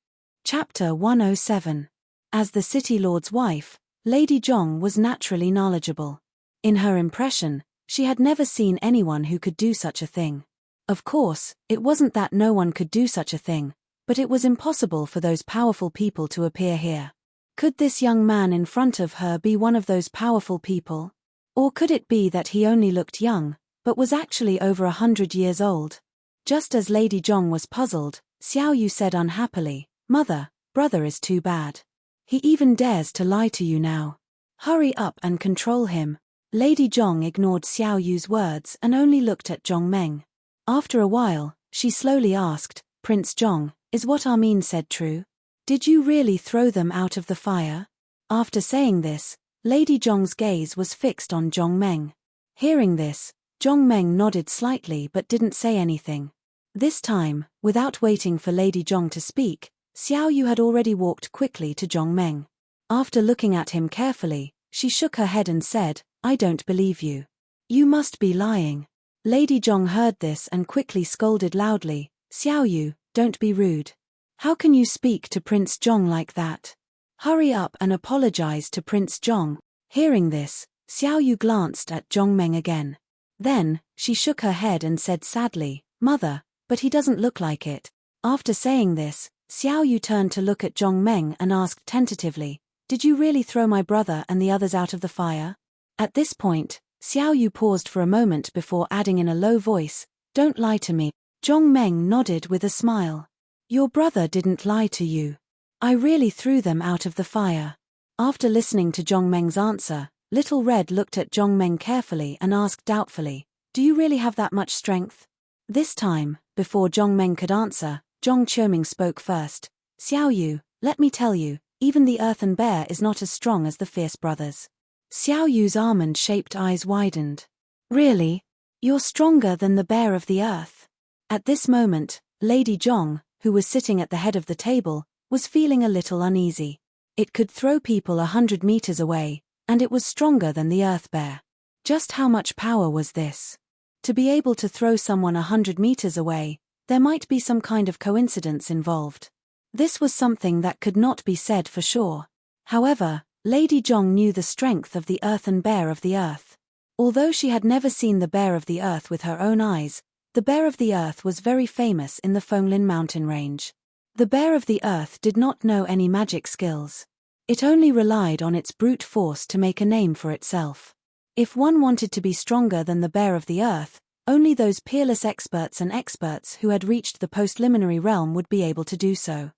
Chapter 107. As the City Lord's wife, Lady Zhong was naturally knowledgeable. In her impression, she had never seen anyone who could do such a thing. Of course, it wasn't that no one could do such a thing, but it was impossible for those powerful people to appear here. Could this young man in front of her be one of those powerful people? Or could it be that he only looked young, but was actually over 100 years old? Just as Lady Zhong was puzzled, Xiao Yu said unhappily, "Mother, brother is too bad. He even dares to lie to you now. Hurry up and control him." Lady Zhong ignored Xiao Yu's words and only looked at Zhong Meng. After a while, she slowly asked, "Prince Zhong, is what Armin said true? Did you really throw them out of the fire?" After saying this, Lady Zhong's gaze was fixed on Zhong Meng. Hearing this, Zhong Meng nodded slightly but didn't say anything. This time, without waiting for Lady Zhong to speak, Xiao Yu had already walked quickly to Zhong Meng. After looking at him carefully, she shook her head and said, "I don't believe you. You must be lying." Lady Zhong heard this and quickly scolded loudly, "Xiao Yu, don't be rude. How can you speak to Prince Zhong like that? Hurry up and apologize to Prince Zhong." Hearing this, Xiao Yu glanced at Zhongmeng again. Then, she shook her head and said sadly, "Mother, but he doesn't look like it." After saying this, Xiao Yu turned to look at Zhongmeng and asked tentatively, "Did you really throw my brother and the others out of the fire?" At this point, Xiao Yu paused for a moment before adding in a low voice, "Don't lie to me." Zhongmeng nodded with a smile. "Your brother didn't lie to you. I really threw them out of the fire." After listening to Zhongmeng's answer, Little Red looked at Zhongmeng carefully and asked doubtfully, "Do you really have that much strength?" This time, before Zhongmeng could answer, Zhong Qiuming spoke first. "Xiao Yu, let me tell you, even the earthen bear is not as strong as the fierce brothers." Xiao Yu's almond-shaped eyes widened. "Really? You're stronger than the bear of the earth?" At this moment, Lady Zhong, who was sitting at the head of the table, was feeling a little uneasy. It could throw people 100 meters away, and it was stronger than the earth bear. Just how much power was this? To be able to throw someone 100 meters away, there might be some kind of coincidence involved. This was something that could not be said for sure. However, Lady Zhong knew the strength of the earthen bear of the earth. Although she had never seen the bear of the earth with her own eyes, the bear of the earth was very famous in the Fenglin mountain range. The bear of the earth did not know any magic skills. It only relied on its brute force to make a name for itself. If one wanted to be stronger than the bear of the earth, only those peerless experts who had reached the postliminary realm would be able to do so.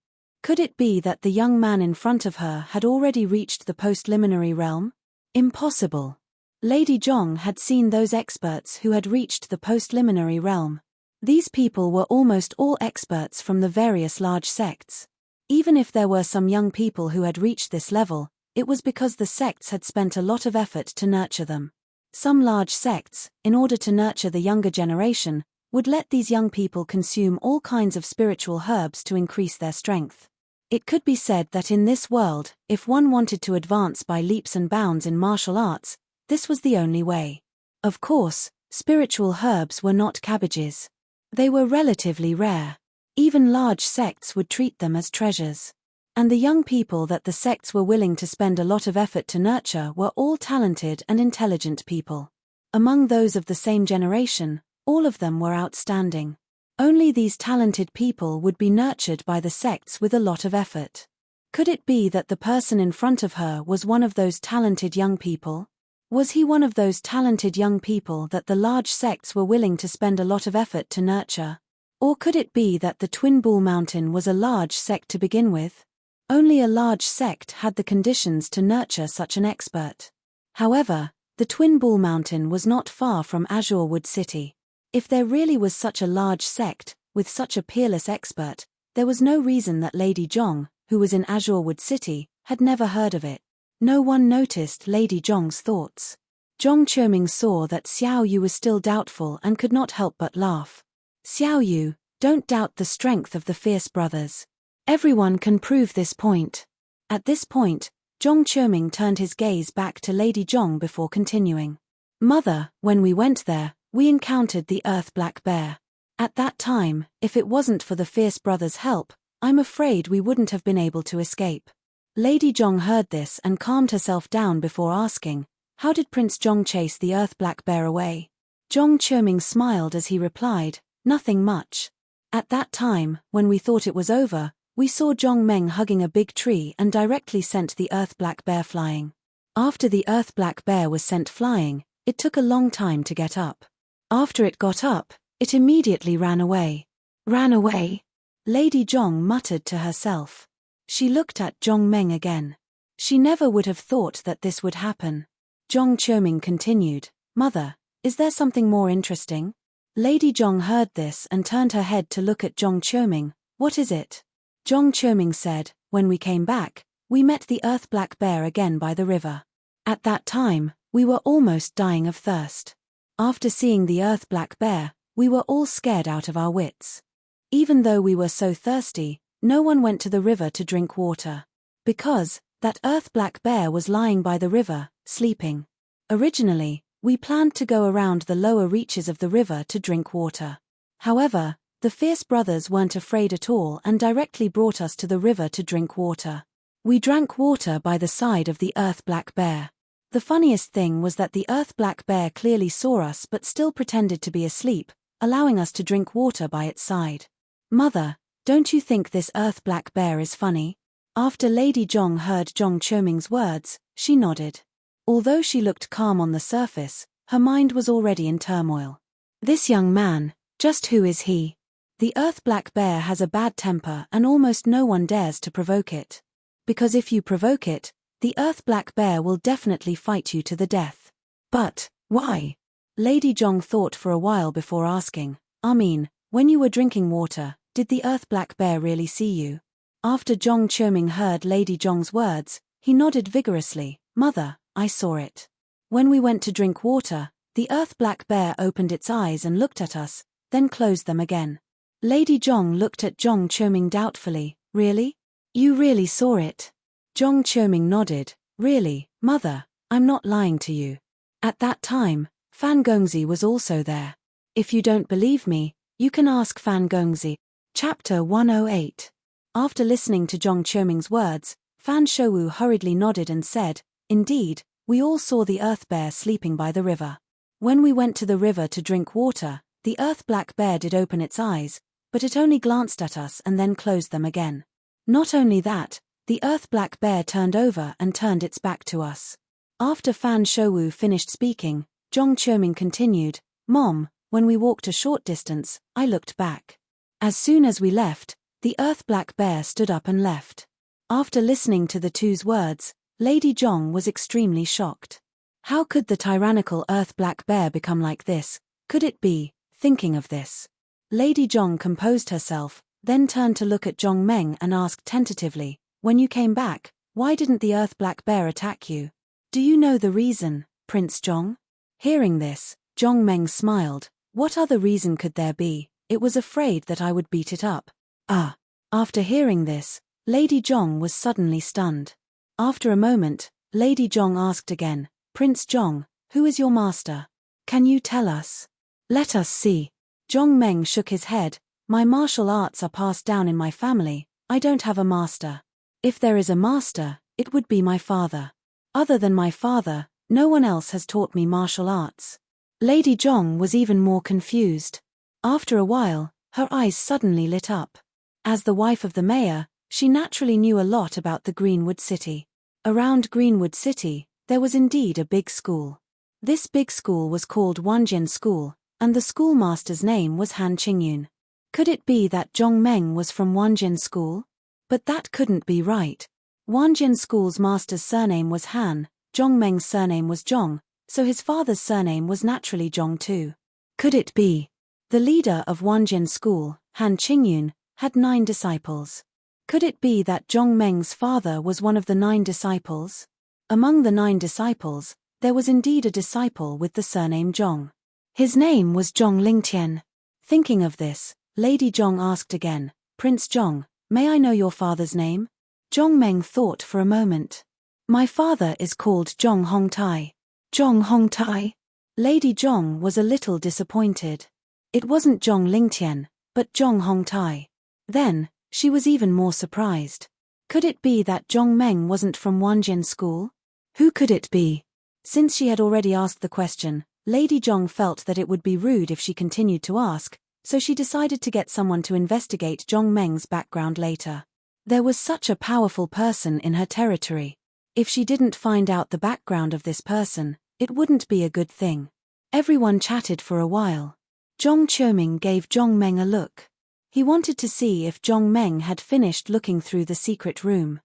Could it be that the young man in front of her had already reached the postliminary realm? Impossible. Lady Zhong had seen those experts who had reached the postliminary realm. These people were almost all experts from the various large sects. Even if there were some young people who had reached this level, it was because the sects had spent a lot of effort to nurture them. Some large sects, in order to nurture the younger generation, would let these young people consume all kinds of spiritual herbs to increase their strength. It could be said that in this world, if one wanted to advance by leaps and bounds in martial arts, this was the only way. Of course, spiritual herbs were not cabbages. They were relatively rare. Even large sects would treat them as treasures. And the young people that the sects were willing to spend a lot of effort to nurture were all talented and intelligent people. Among those of the same generation, all of them were outstanding. Only these talented people would be nurtured by the sects with a lot of effort. Could it be that the person in front of her was one of those talented young people? Was he one of those talented young people that the large sects were willing to spend a lot of effort to nurture? Or could it be that the Twin Bull Mountain was a large sect to begin with? Only a large sect had the conditions to nurture such an expert. However, the Twin Bull Mountain was not far from Azure Wood City. If there really was such a large sect, with such a peerless expert, there was no reason that Lady Zhong, who was in Azure Wood City, had never heard of it. No one noticed Lady Zhong's thoughts. Zhong Qiuming saw that Xiao Yu was still doubtful and could not help but laugh. "Xiao Yu, don't doubt the strength of the fierce brothers. Everyone can prove this point." At this point, Zhong Qiuming turned his gaze back to Lady Zhong before continuing. "Mother, when we went there, we encountered the Earth Black Bear. At that time, if it wasn't for the fierce brothers' help, I'm afraid we wouldn't have been able to escape." Lady Zhong heard this and calmed herself down before asking, "How did Prince Zhong chase the Earth Black Bear away?" Zhong Qiuming smiled as he replied, "Nothing much. At that time, when we thought it was over, we saw Zhongmeng hugging a big tree and directly sent the Earth Black Bear flying. After the Earth Black Bear was sent flying, it took a long time to get up. After it got up, it immediately ran away." "Ran away?" Lady Zhong muttered to herself. She looked at Zhongmeng again. She never would have thought that this would happen. Zhong Qiuming continued, "Mother, is there something more interesting?" Lady Zhong heard this and turned her head to look at Zhong Qiuming. "What is it?" Zhong Qiuming said, "When we came back, we met the Earth Black Bear again by the river. At that time, we were almost dying of thirst. After seeing the Earth Black Bear, we were all scared out of our wits. Even though we were so thirsty, no one went to the river to drink water. Because that Earth Black Bear was lying by the river, sleeping. Originally, we planned to go around the lower reaches of the river to drink water. However, the fierce brothers weren't afraid at all and directly brought us to the river to drink water. We drank water by the side of the Earth Black Bear. The funniest thing was that the earth black bear clearly saw us but still pretended to be asleep, allowing us to drink water by its side. Mother, don't you think this earth black bear is funny? After Lady Zhong heard Zhong Qiuming's words, she nodded. Although she looked calm on the surface, her mind was already in turmoil. This young man, just who is he? The earth black bear has a bad temper and almost no one dares to provoke it. Because if you provoke it, the earth black bear will definitely fight you to the death. But, why? Lady Zhong thought for a while before asking, when you were drinking water, did the earth black bear really see you? After Zhong Qiuming heard Lady Zhong's words, he nodded vigorously. Mother, I saw it. When we went to drink water, the earth black bear opened its eyes and looked at us, then closed them again. Lady Zhong looked at Zhong Qiuming doubtfully. Really? You really saw it? Zhong Qiuming nodded. Really, Mother, I'm not lying to you. At that time, Fan Gongzi was also there. If you don't believe me, you can ask Fan Gongzi. Chapter 108. After listening to Zhong Qiuming's words, Fan Shouwu hurriedly nodded and said, Indeed, we all saw the earth bear sleeping by the river. When we went to the river to drink water, the earth black bear did open its eyes, but it only glanced at us and then closed them again. Not only that, the earth black bear turned over and turned its back to us. After Fan Shouwu finished speaking, Zhong Qiuming continued, Mom, when we walked a short distance, I looked back. As soon as we left, the earth black bear stood up and left. After listening to the two's words, Lady Zhong was extremely shocked. How could the tyrannical earth black bear become like this? Could it be? Thinking of this, Lady Zhong composed herself, then turned to look at Zhong Meng and asked tentatively, When you came back, why didn't the earth black bear attack you? Do you know the reason, Prince Zhong? Hearing this, Zhong Meng smiled. What other reason could there be? It was afraid that I would beat it up. Ah. After hearing this, Lady Zhong was suddenly stunned. After a moment, Lady Zhong asked again, Prince Zhong, who is your master? Can you tell us? Let us see. Zhong Meng shook his head. My martial arts are passed down in my family. I don't have a master. If there is a master, it would be my father. Other than my father, no one else has taught me martial arts. Lady Zhong was even more confused. After a while, her eyes suddenly lit up. As the wife of the mayor, she naturally knew a lot about the Greenwood City. Around Greenwood City, there was indeed a big school. This big school was called Wanjin School, and the schoolmaster's name was Han Qingyun. Could it be that Zhong Meng was from Wanjin School? But that couldn't be right. Wanjin School's master's surname was Han, Zhong Meng's surname was Zhong, so his father's surname was naturally Zhong too. Could it be? The leader of Wanjin School, Han Qingyun, had 9 disciples. Could it be that Zhong Meng's father was one of the 9 disciples? Among the 9 disciples, there was indeed a disciple with the surname Zhong. His name was Zhong Lingtian. Thinking of this, Lady Zhong asked again, Prince Zhong, may I know your father's name? Zhong Meng thought for a moment. My father is called Zhong Hongtai. Zhong Hongtai? Lady Zhong was a little disappointed. It wasn't Zhong Lingtian, but Zhong Hongtai. Then, she was even more surprised. Could it be that Zhong Meng wasn't from Wanjin School? Who could it be? Since she had already asked the question, Lady Zhong felt that it would be rude if she continued to ask, so she decided to get someone to investigate Zhong Meng's background later. There was such a powerful person in her territory. If she didn't find out the background of this person, it wouldn't be a good thing. Everyone chatted for a while. Zhong Qiuming gave Zhong Meng a look. He wanted to see if Zhong Meng had finished looking through the secret room.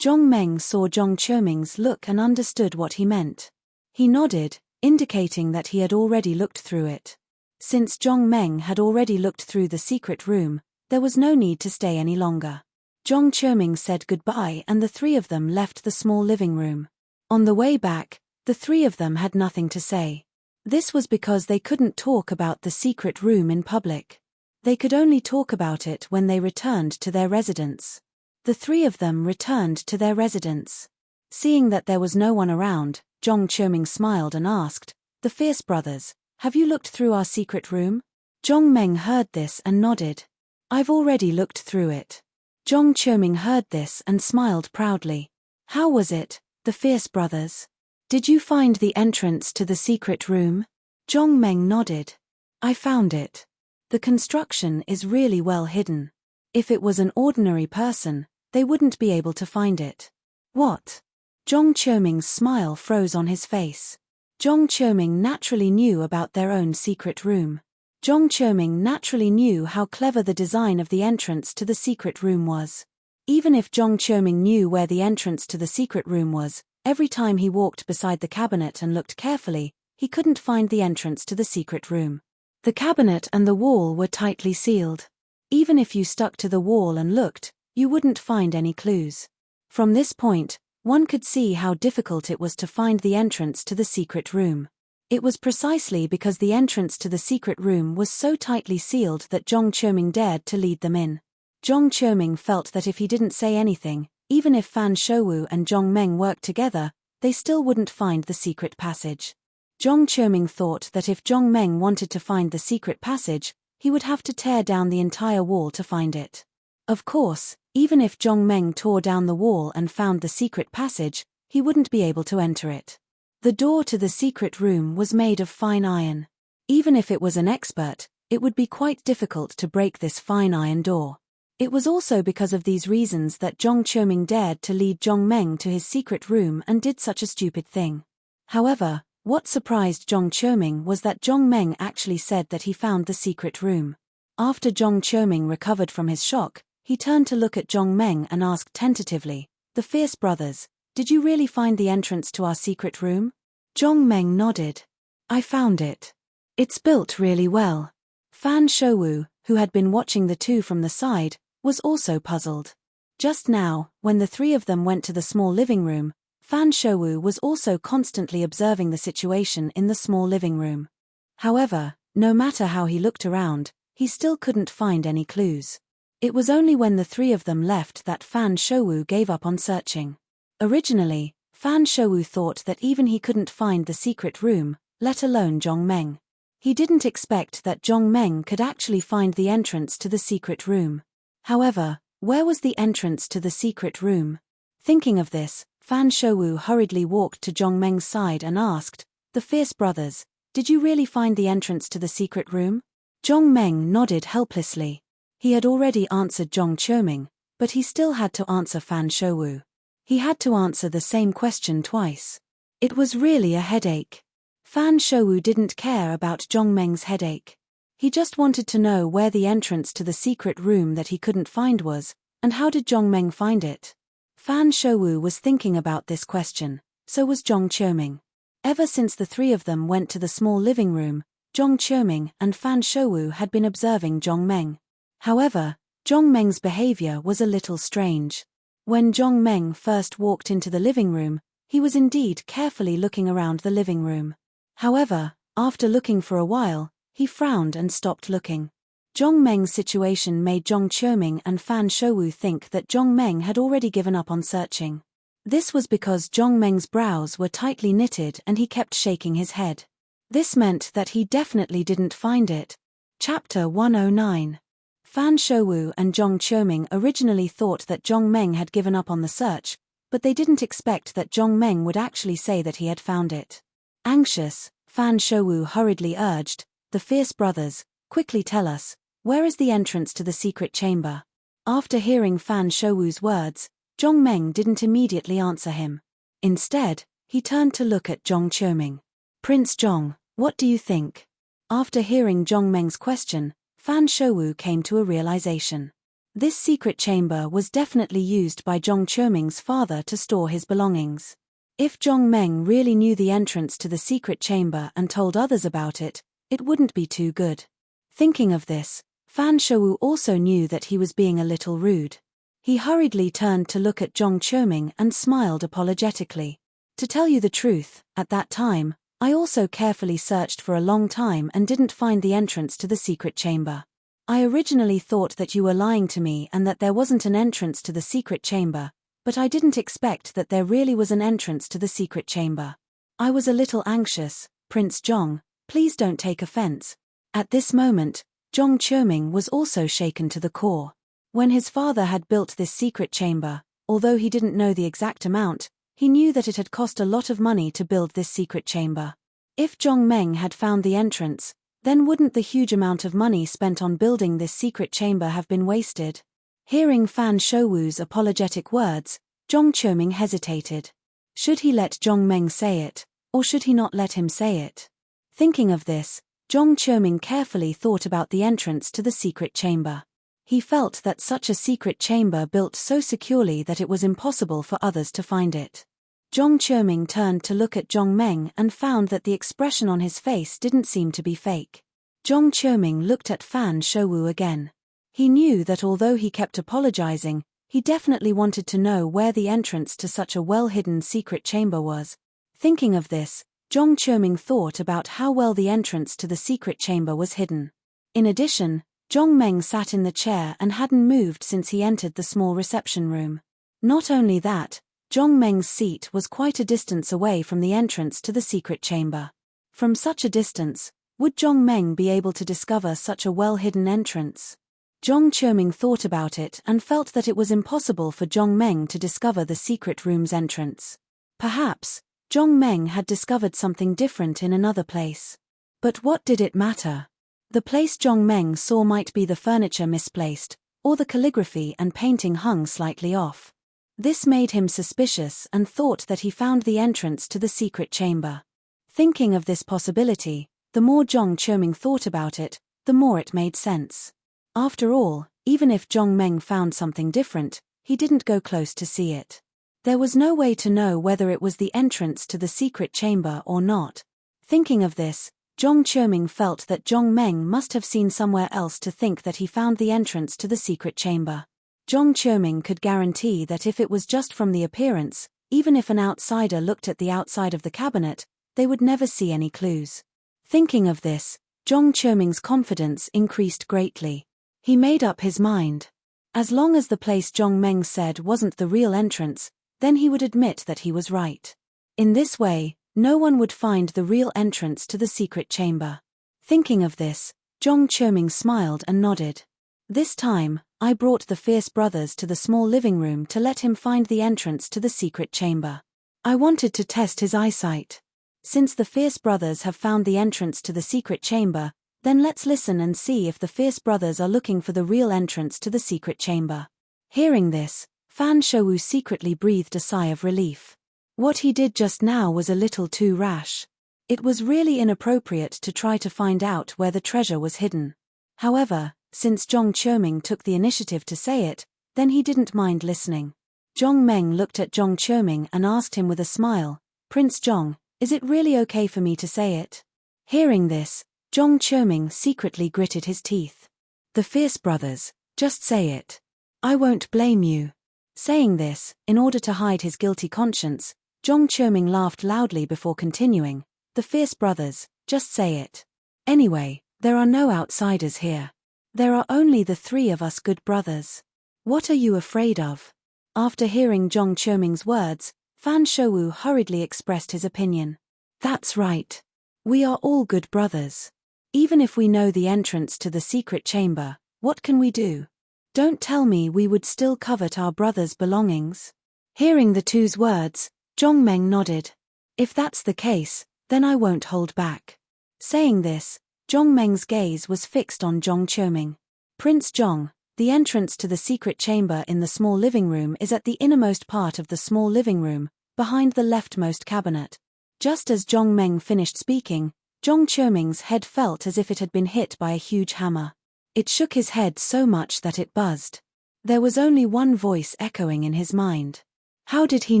Zhong Meng saw Zhong Qiuming's look and understood what he meant. He nodded, indicating that he had already looked through it. Since Zhong Meng had already looked through the secret room, there was no need to stay any longer. Zhong Qiuming said goodbye and the 3 of them left the small living room. On the way back, the 3 of them had nothing to say. This was because they couldn't talk about the secret room in public. They could only talk about it when they returned to their residence. The 3 of them returned to their residence. Seeing that there was no one around, Zhong Qiuming smiled and asked, The Fierce Brothers, have you looked through our secret room? Zhong Meng heard this and nodded. I've already looked through it. Zhong Qiuming heard this and smiled proudly. How was it, the Fierce Brothers? Did you find the entrance to the secret room? Zhong Meng nodded. I found it. The construction is really well hidden. If it was an ordinary person, they wouldn't be able to find it. What? Zhong Qiuming's smile froze on his face. Zhong Qiuming naturally knew about their own secret room. Zhong Qiuming naturally knew how clever the design of the entrance to the secret room was. Even if Zhong Qiuming knew where the entrance to the secret room was, every time he walked beside the cabinet and looked carefully, he couldn't find the entrance to the secret room. The cabinet and the wall were tightly sealed. Even if you stuck to the wall and looked, you wouldn't find any clues. From this point, one could see how difficult it was to find the entrance to the secret room. It was precisely because the entrance to the secret room was so tightly sealed that Zhong Qiuming dared to lead them in. Zhong Qiuming felt that if he didn't say anything, even if Fan Shouwu and Zhong Meng worked together, they still wouldn't find the secret passage. Zhong Qiuming thought that if Zhong Meng wanted to find the secret passage, he would have to tear down the entire wall to find it. Of course, even if Zhong Meng tore down the wall and found the secret passage, he wouldn't be able to enter it. The door to the secret room was made of fine iron. Even if it was an expert, it would be quite difficult to break this fine iron door. It was also because of these reasons that Zhong Qiuming dared to lead Zhong Meng to his secret room and did such a stupid thing. However, what surprised Zhong Qiuming was that Zhong Meng actually said that he found the secret room. After Zhong Qiuming recovered from his shock, he turned to look at Zhong Meng and asked tentatively, "The Fierce brothers, did you really find the entrance to our secret room?" Zhong Meng nodded. "I found it. It's built really well." Fan Shouwu, who had been watching the two from the side, was also puzzled. Just now, when the three of them went to the small living room, Fan Shouwu was also constantly observing the situation in the small living room. However, no matter how he looked around, he still couldn't find any clues. It was only when the three of them left that Fan Shouwu gave up on searching. Originally, Fan Shouwu thought that even he couldn't find the secret room, let alone Zhong Meng. He didn't expect that Zhong Meng could actually find the entrance to the secret room. However, where was the entrance to the secret room? Thinking of this, Fan Shouwu hurriedly walked to Zhong Meng's side and asked, "The Fierce brothers, did you really find the entrance to the secret room?" Zhong Meng nodded helplessly. He had already answered Zhong Qiuming, but he still had to answer Fan Shouwu. He had to answer the same question twice. It was really a headache. Fan Shouwu didn't care about Zhong Meng's headache. He just wanted to know where the entrance to the secret room that he couldn't find was, and how did Zhong Meng find it? Fan Shouwu was thinking about this question, so was Zhong Qiuming. Ever since the three of them went to the small living room, Zhong Qiuming and Fan Shouwu had been observing Zhong Meng. However, Zhong Meng's behavior was a little strange. When Zhong Meng first walked into the living room, he was indeed carefully looking around the living room. However, after looking for a while, he frowned and stopped looking. Zhong Meng's situation made Zhong Qiuming and Fan Shouwu think that Zhong Meng had already given up on searching. This was because Zhong Meng's brows were tightly knitted and he kept shaking his head. This meant that he definitely didn't find it. Chapter 109. Fan Shouwu and Zhong Qiuming originally thought that Zhong Meng had given up on the search, but they didn't expect that Zhong Meng would actually say that he had found it. Anxious, Fan Shouwu hurriedly urged, "The Fierce brothers, quickly tell us, where is the entrance to the secret chamber?" After hearing Fan Shouwu's words, Zhong Meng didn't immediately answer him. Instead, he turned to look at Zhong Qiuming. "Prince Zhong, what do you think?" After hearing Zhong Meng's question, Fan Shouwu came to a realization. This secret chamber was definitely used by Zhong Qiuming's father to store his belongings. If Zhong Meng really knew the entrance to the secret chamber and told others about it, it wouldn't be too good. Thinking of this, Fan Shouwu also knew that he was being a little rude. He hurriedly turned to look at Zhong Qiuming and smiled apologetically. "To tell you the truth, at that time, I also carefully searched for a long time and didn't find the entrance to the secret chamber. I originally thought that you were lying to me and that there wasn't an entrance to the secret chamber, but I didn't expect that there really was an entrance to the secret chamber. I was a little anxious, Prince Zhong, please don't take offense." At this moment, Zhong Qiuming was also shaken to the core. When his father had built this secret chamber, although he didn't know the exact amount, He knew that it had cost a lot of money to build this secret chamber. If Zhong Meng had found the entrance, then wouldn't the huge amount of money spent on building this secret chamber have been wasted? Hearing Fan Shouwu's apologetic words, Zhong Qiuming hesitated. Should he let Zhong Meng say it, or should he not let him say it? Thinking of this, Zhong Qiuming carefully thought about the entrance to the secret chamber. He felt that such a secret chamber built so securely that it was impossible for others to find it. Zhong Qiuming turned to look at Zhong Meng and found that the expression on his face didn't seem to be fake. Zhong Qiuming looked at Fan Shouwu again. He knew that although he kept apologizing, he definitely wanted to know where the entrance to such a well-hidden secret chamber was. Thinking of this, Zhong Qiuming thought about how well the entrance to the secret chamber was hidden. In addition, Zhong Meng sat in the chair and hadn't moved since he entered the small reception room. Not only that, Zhong Meng's seat was quite a distance away from the entrance to the secret chamber. From such a distance, would Zhong Meng be able to discover such a well-hidden entrance? Zhong Qiuming thought about it and felt that it was impossible for Zhong Meng to discover the secret room's entrance. Perhaps, Zhong Meng had discovered something different in another place. But what did it matter? The place Zhong Meng saw might be the furniture misplaced, or the calligraphy and painting hung slightly off. This made him suspicious and thought that he found the entrance to the secret chamber. Thinking of this possibility, the more Zhong Qiuming thought about it, the more it made sense. After all, even if Zhong Meng found something different, he didn't go close to see it. There was no way to know whether it was the entrance to the secret chamber or not. Thinking of this, Zhong Qiuming felt that Zhong Meng must have seen somewhere else to think that he found the entrance to the secret chamber. Zhong Qiuming could guarantee that if it was just from the appearance, even if an outsider looked at the outside of the cabinet, they would never see any clues. Thinking of this, Zhong Qiuming's confidence increased greatly. He made up his mind. As long as the place Zhong Meng said wasn't the real entrance, then he would admit that he was right. In this way, no one would find the real entrance to the secret chamber. Thinking of this, Zhong Qiuming smiled and nodded. This time, I brought the fierce brothers to the small living room to let him find the entrance to the secret chamber. I wanted to test his eyesight. Since the fierce brothers have found the entrance to the secret chamber, then let's listen and see if the fierce brothers are looking for the real entrance to the secret chamber. Hearing this, Fan Shouwu secretly breathed a sigh of relief. What he did just now was a little too rash. It was really inappropriate to try to find out where the treasure was hidden. However, since Zhong Qiuming took the initiative to say it, then he didn't mind listening. Zhong Meng looked at Zhong Qiuming and asked him with a smile, "Prince Zhong, is it really okay for me to say it?" Hearing this, Zhong Qiuming secretly gritted his teeth. "The fierce brothers, just say it. I won't blame you." Saying this, in order to hide his guilty conscience, Zhong Qiuming laughed loudly before continuing, "The fierce brothers, just say it. Anyway, there are no outsiders here. There are only the three of us good brothers. What are you afraid of?" After hearing Zhong Qiuming's words, Fan Shouwu hurriedly expressed his opinion. "That's right. We are all good brothers. Even if we know the entrance to the secret chamber, what can we do? Don't tell me we would still covet our brother's belongings." Hearing the two's words, Zhong Meng nodded. "If that's the case, then I won't hold back." Saying this, Zhong Meng's gaze was fixed on Zhong Qiuming. "Prince Zhong, the entrance to the secret chamber in the small living room is at the innermost part of the small living room, behind the leftmost cabinet." Just as Zhong Meng finished speaking, Zhong Qiuming's head felt as if it had been hit by a huge hammer. It shook his head so much that it buzzed. There was only one voice echoing in his mind. How did he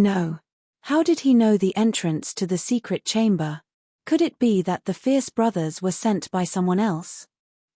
know? How did he know the entrance to the secret chamber? Could it be that the fierce brothers were sent by someone else?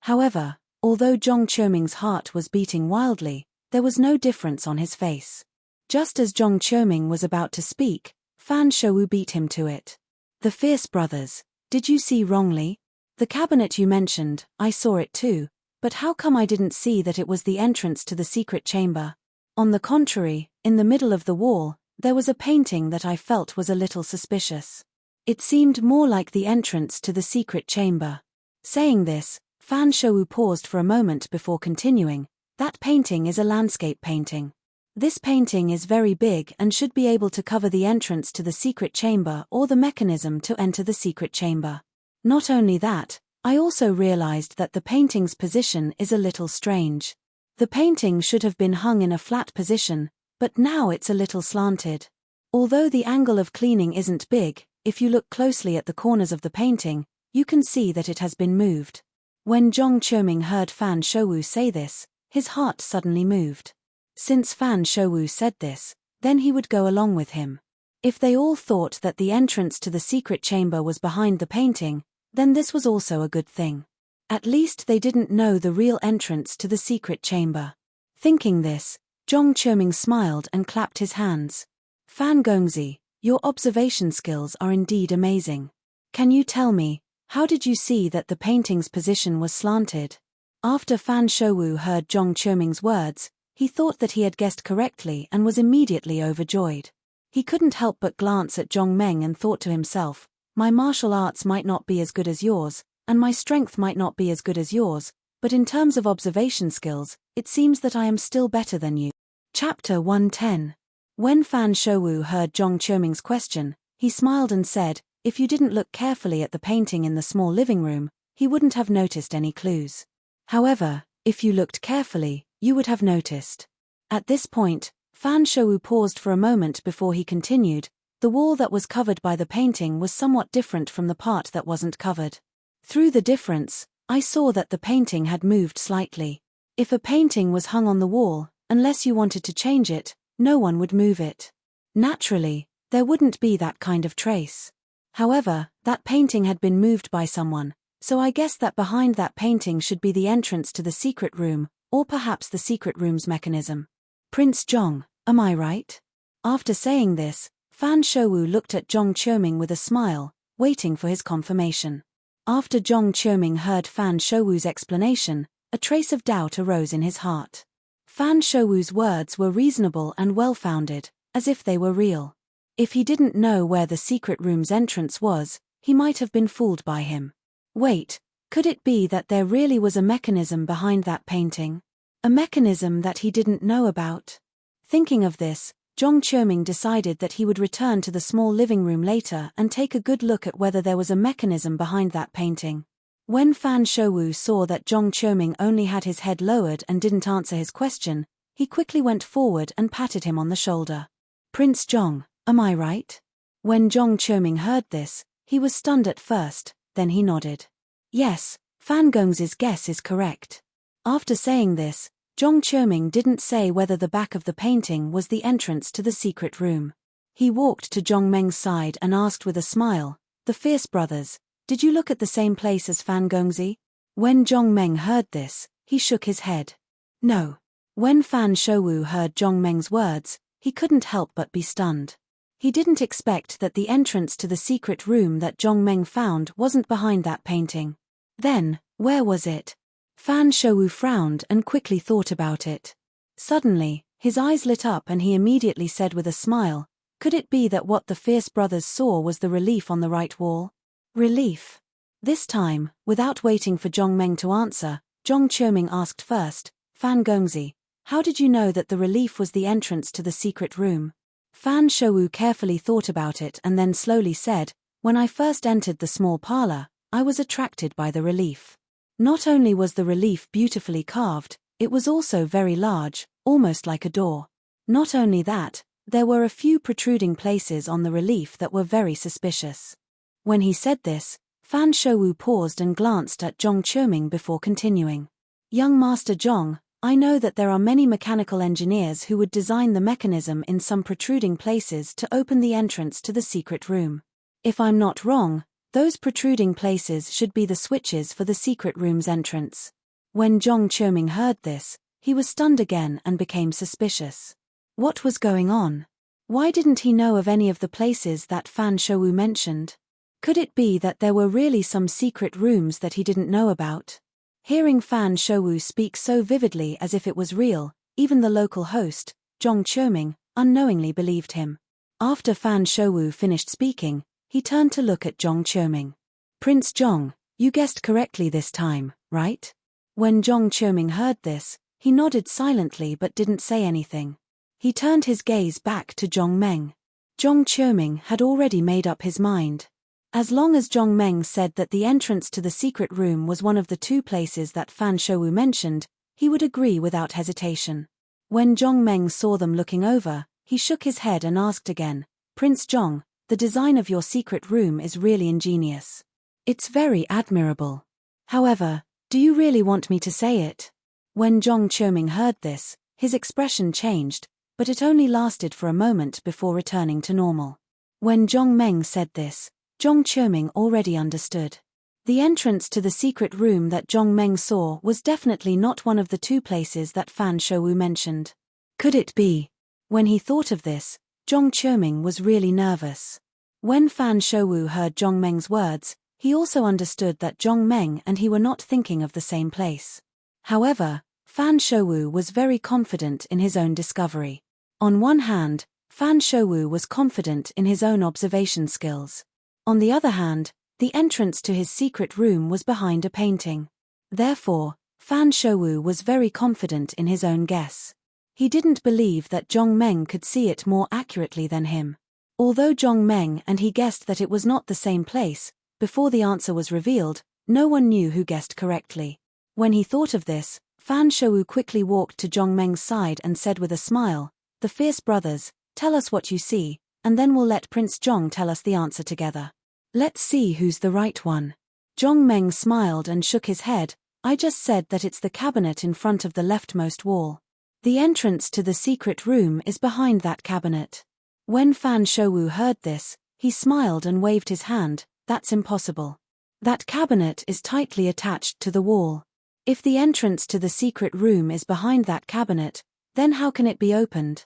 However, although Zhong Qiuming's heart was beating wildly, there was no difference on his face. Just as Zhong Qiuming was about to speak, Fan Shouwu beat him to it. "The fierce brothers, did you see wrongly? The cabinet you mentioned, I saw it too, but how come I didn't see that it was the entrance to the secret chamber? On the contrary, in the middle of the wall, there was a painting that I felt was a little suspicious. It seemed more like the entrance to the secret chamber." Saying this, Fan Shouwu paused for a moment before continuing, "That painting is a landscape painting. This painting is very big and should be able to cover the entrance to the secret chamber or the mechanism to enter the secret chamber. Not only that, I also realized that the painting's position is a little strange. The painting should have been hung in a flat position, but now it's a little slanted. Although the angle of cleaning isn't big, if you look closely at the corners of the painting, you can see that it has been moved. When Zhong Qiuming heard Fan Shouwu say this, his heart suddenly moved. Since Fan Shouwu said this, then he would go along with him. If they all thought that the entrance to the secret chamber was behind the painting, then this was also a good thing. At least they didn't know the real entrance to the secret chamber. Thinking this, Zhong Qiuming smiled and clapped his hands. Fan Gongzi, your observation skills are indeed amazing. Can you tell me, how did you see that the painting's position was slanted? After Fan Shouwu heard Zhong Qiuming's words, he thought that he had guessed correctly and was immediately overjoyed. He couldn't help but glance at Zhong Meng and thought to himself, my martial arts might not be as good as yours, and my strength might not be as good as yours, but in terms of observation skills, it seems that I am still better than you. Chapter 110. When Fan Shouwu heard Zhong Qiuming's question, he smiled and said, if you didn't look carefully at the painting in the small living room, he wouldn't have noticed any clues. However, if you looked carefully, you would have noticed. At this point, Fan Shouwu paused for a moment before he continued, the wall that was covered by the painting was somewhat different from the part that wasn't covered. Through the difference, I saw that the painting had moved slightly. If a painting was hung on the wall, unless you wanted to change it, no one would move it. Naturally, there wouldn't be that kind of trace. However, that painting had been moved by someone, so I guess that behind that painting should be the entrance to the secret room, or perhaps the secret room's mechanism. Prince Zhong, am I right? After saying this, Fan Shouwu looked at Zhong Qiuming with a smile, waiting for his confirmation. After Zhong Qiuming heard Fan Shouwu's explanation, a trace of doubt arose in his heart. Fan Shouwu's words were reasonable and well-founded, as if they were real. If he didn't know where the secret room's entrance was, he might have been fooled by him. Wait, could it be that there really was a mechanism behind that painting? A mechanism that he didn't know about? Thinking of this, Zhong Qiuming decided that he would return to the small living room later and take a good look at whether there was a mechanism behind that painting. When Fan Shouwu saw that Zhong Qiuming only had his head lowered and didn't answer his question, he quickly went forward and patted him on the shoulder. Prince Zhong, am I right? When Zhong Qiuming heard this, he was stunned at first, then he nodded. Yes, Fan Gongzi's guess is correct. After saying this, Zhong Qiuming didn't say whether the back of the painting was the entrance to the secret room. He walked to Zhong Meng's side and asked with a smile, the Fierce brothers, did you look at the same place as Fan Gongzi? When Zhong Meng heard this, he shook his head. No. When Fan Shouwu heard Zhong Meng's words, he couldn't help but be stunned. He didn't expect that the entrance to the secret room that Zhong Meng found wasn't behind that painting. Then, where was it? Fan Shouwu frowned and quickly thought about it. Suddenly, his eyes lit up and he immediately said with a smile, could it be that what the Fierce brothers saw was the relief on the right wall? Relief. This time, without waiting for Zhong Meng to answer, Zhong Qiuming asked first, Fan Gongzi, how did you know that the relief was the entrance to the secret room? Fan Shouwu carefully thought about it and then slowly said, when I first entered the small parlor, I was attracted by the relief. Not only was the relief beautifully carved, it was also very large, almost like a door. Not only that, there were a few protruding places on the relief that were very suspicious. When he said this, Fan Shouwu paused and glanced at Zhong Qiuming before continuing. Young Master Zhong, I know that there are many mechanical engineers who would design the mechanism in some protruding places to open the entrance to the secret room. If I'm not wrong, those protruding places should be the switches for the secret room's entrance. When Zhong Qiuming heard this, he was stunned again and became suspicious. What was going on? Why didn't he know of any of the places that Fan Shouwu mentioned? Could it be that there were really some secret rooms that he didn't know about? Hearing Fan Shouwu speak so vividly as if it was real, even the local host, Zhong Qiuming, unknowingly believed him. After Fan Shouwu finished speaking, he turned to look at Zhong Qiuming. Prince Zhong, you guessed correctly this time, right? When Zhong Qiuming heard this, he nodded silently but didn't say anything. He turned his gaze back to Zhong Meng. Zhong Qiuming had already made up his mind. As long as Zhong Meng said that the entrance to the secret room was one of the two places that Fan Shouwu mentioned, he would agree without hesitation. When Zhong Meng saw them looking over, he shook his head and asked again, "Prince Zhong, the design of your secret room is really ingenious. It's very admirable. However, do you really want me to say it?" When Zhong Qiuming heard this, his expression changed, but it only lasted for a moment before returning to normal. When Zhong Meng said this, Zhong Qiuming already understood. The entrance to the secret room that Zhong Meng saw was definitely not one of the two places that Fan Shouwu mentioned. Could it be? When he thought of this, Zhong Qiuming was really nervous. When Fan Shouwu heard Zhong Meng's words, he also understood that Zhong Meng and he were not thinking of the same place. However, Fan Shouwu was very confident in his own discovery. On one hand, Fan Shouwu was confident in his own observation skills. On the other hand, the entrance to his secret room was behind a painting. Therefore, Fan Shouwu was very confident in his own guess. He didn't believe that Zhong Meng could see it more accurately than him. Although Zhong Meng and he guessed that it was not the same place, before the answer was revealed, no one knew who guessed correctly. When he thought of this, Fan Shouwu quickly walked to Zhong Meng's side and said with a smile, "The fierce brothers, tell us what you see, and then we'll let Prince Zhong tell us the answer together. Let's see who's the right one." Zhong Meng smiled and shook his head. "I just said that it's the cabinet in front of the leftmost wall. The entrance to the secret room is behind that cabinet." When Fan Shouwu heard this, he smiled and waved his hand. "That's impossible. That cabinet is tightly attached to the wall. If the entrance to the secret room is behind that cabinet, then how can it be opened?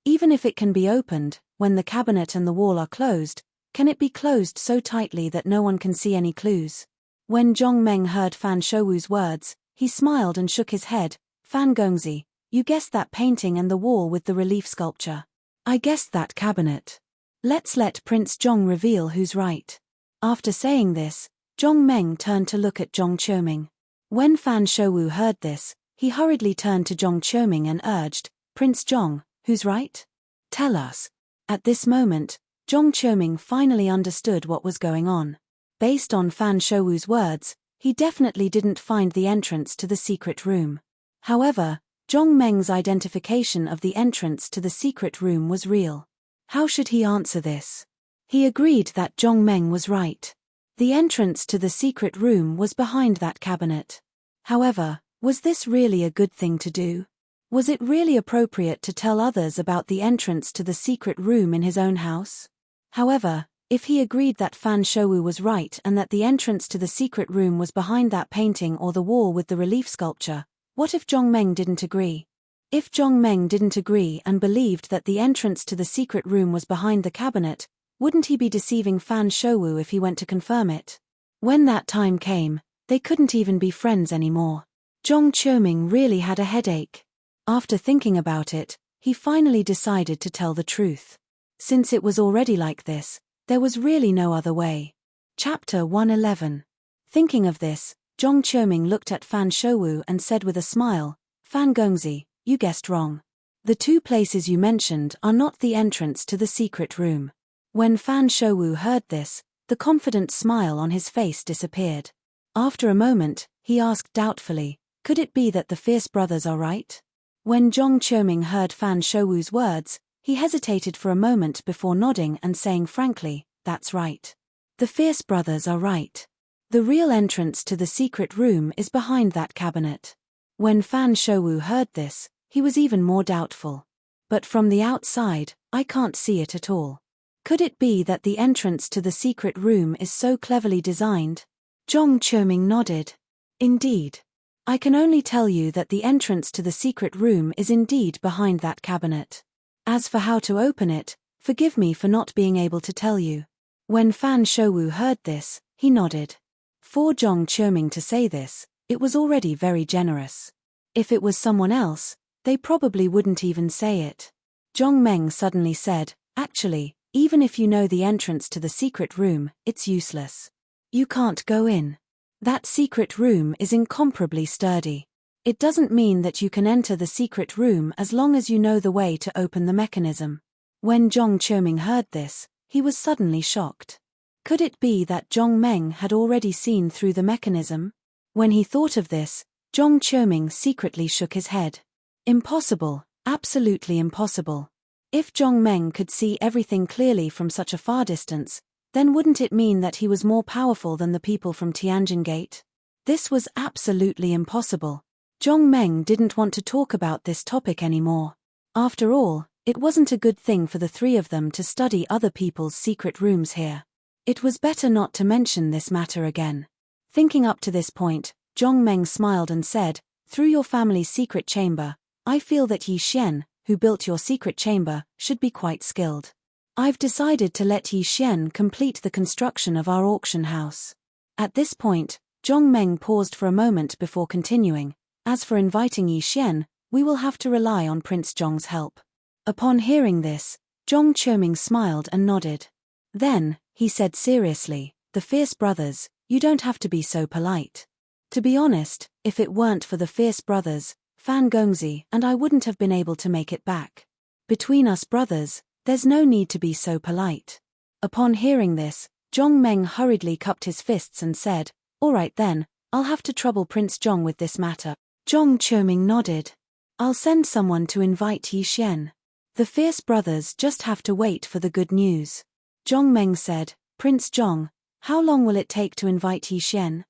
Even if it can be opened, when the cabinet and the wall are closed, can it be closed so tightly that no one can see any clues?" When Zhong Meng heard Fan Shouwu's words, he smiled and shook his head. "Fan Gongzi, you guessed that painting and the wall with the relief sculpture. I guessed that cabinet. Let's let Prince Zhong reveal who's right." After saying this, Zhong Meng turned to look at Zhong Qiuming. When Fan Shouwu heard this, he hurriedly turned to Zhong Qiuming and urged, "Prince Zhong, who's right? Tell us." At this moment, Zhong Qiuming finally understood what was going on. Based on Fan Shouwu's words, he definitely didn't find the entrance to the secret room. However, Zhong Meng's identification of the entrance to the secret room was real. How should he answer this? He agreed that Zhong Meng was right. The entrance to the secret room was behind that cabinet. However, was this really a good thing to do? Was it really appropriate to tell others about the entrance to the secret room in his own house? However, if he agreed that Fan Shouwu was right and that the entrance to the secret room was behind that painting or the wall with the relief sculpture, what if Zhong Meng didn't agree? If Zhong Meng didn't agree and believed that the entrance to the secret room was behind the cabinet, wouldn't he be deceiving Fan Shouwu if he went to confirm it? When that time came, they couldn't even be friends anymore. Zhong Qiuming really had a headache. After thinking about it, he finally decided to tell the truth. Since it was already like this, there was really no other way. Chapter 111. Thinking of this, Zhong Qiuming looked at Fan Shouwu and said with a smile, "Fan Gongzi, you guessed wrong. The two places you mentioned are not the entrance to the secret room." When Fan Shouwu heard this, the confident smile on his face disappeared. After a moment, he asked doubtfully, "Could it be that the fierce brothers are right?" When Zhong Qiuming heard Fan Shouwu's words, he hesitated for a moment before nodding and saying frankly, "That's right. The fierce brothers are right. The real entrance to the secret room is behind that cabinet." When Fan Shouwu heard this, he was even more doubtful. "But from the outside, I can't see it at all. Could it be that the entrance to the secret room is so cleverly designed?" Zhong Qiuming nodded. "Indeed. I can only tell you that the entrance to the secret room is indeed behind that cabinet. As for how to open it, forgive me for not being able to tell you." When Fan Shouwu heard this, he nodded. For Zhong Qiuming to say this, it was already very generous. If it was someone else, they probably wouldn't even say it. Zhong Meng suddenly said, "Actually, even if you know the entrance to the secret room, it's useless. You can't go in. That secret room is incomparably sturdy. It doesn't mean that you can enter the secret room as long as you know the way to open the mechanism. When Zhong Qiuming heard this, he was suddenly shocked. Could it be that Zhong Meng had already seen through the mechanism? When he thought of this, Zhong Qiuming secretly shook his head. Impossible, absolutely impossible. If Zhong Meng could see everything clearly from such a far distance, then wouldn't it mean that he was more powerful than the people from Tianjin Gate? This was absolutely impossible. Zhong Meng didn't want to talk about this topic anymore. After all, it wasn't a good thing for the three of them to study other people's secret rooms here. It was better not to mention this matter again. Thinking up to this point, Zhong Meng smiled and said, "Through your family's secret chamber, I feel that Yi Xian, who built your secret chamber, should be quite skilled. I've decided to let Yi Xian complete the construction of our auction house." At this point, Zhong Meng paused for a moment before continuing. "As for inviting Yi Xian, we will have to rely on Prince Zhong's help." Upon hearing this, Zhong Qiuming smiled and nodded. Then, he said seriously, "The Fierce Brothers, you don't have to be so polite. To be honest, if it weren't for the Fierce Brothers, Fan Gongzi and I wouldn't have been able to make it back. Between us brothers, there's no need to be so polite." Upon hearing this, Zhong Meng hurriedly cupped his fists and said, "All right then, I'll have to trouble Prince Zhong with this matter." Zhong Qiuming nodded. "I'll send someone to invite Yi Xian. The Fierce Brothers just have to wait for the good news." Zhong Meng said, "Prince Zhong, how long will it take to invite Yi Xian?"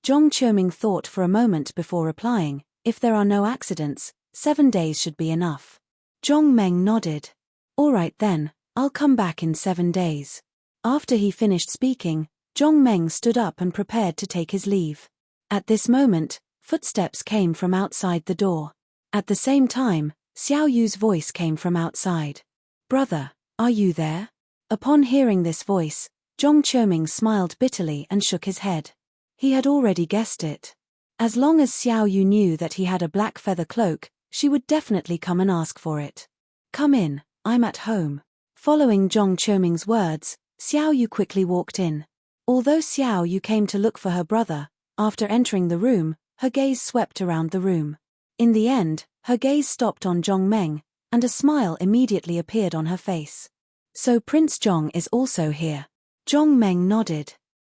Zhong Qiuming thought for a moment before replying, "If there are no accidents, 7 days should be enough." Zhong Meng nodded. "All right then, I'll come back in 7 days." After he finished speaking, Zhong Meng stood up and prepared to take his leave. At this moment, footsteps came from outside the door. At the same time, Xiao Yu's voice came from outside. "Brother, are you there?" Upon hearing this voice, Zhong Qiuming smiled bitterly and shook his head. He had already guessed it. As long as Xiao Yu knew that he had a black feather cloak, she would definitely come and ask for it. "Come in, I'm at home." Following Zhong Qiuming's words, Xiao Yu quickly walked in. Although Xiao Yu came to look for her brother, after entering the room, her gaze swept around the room. In the end, her gaze stopped on Zhong Meng, and a smile immediately appeared on her face. "So Prince Zhong is also here." Zhong Meng nodded.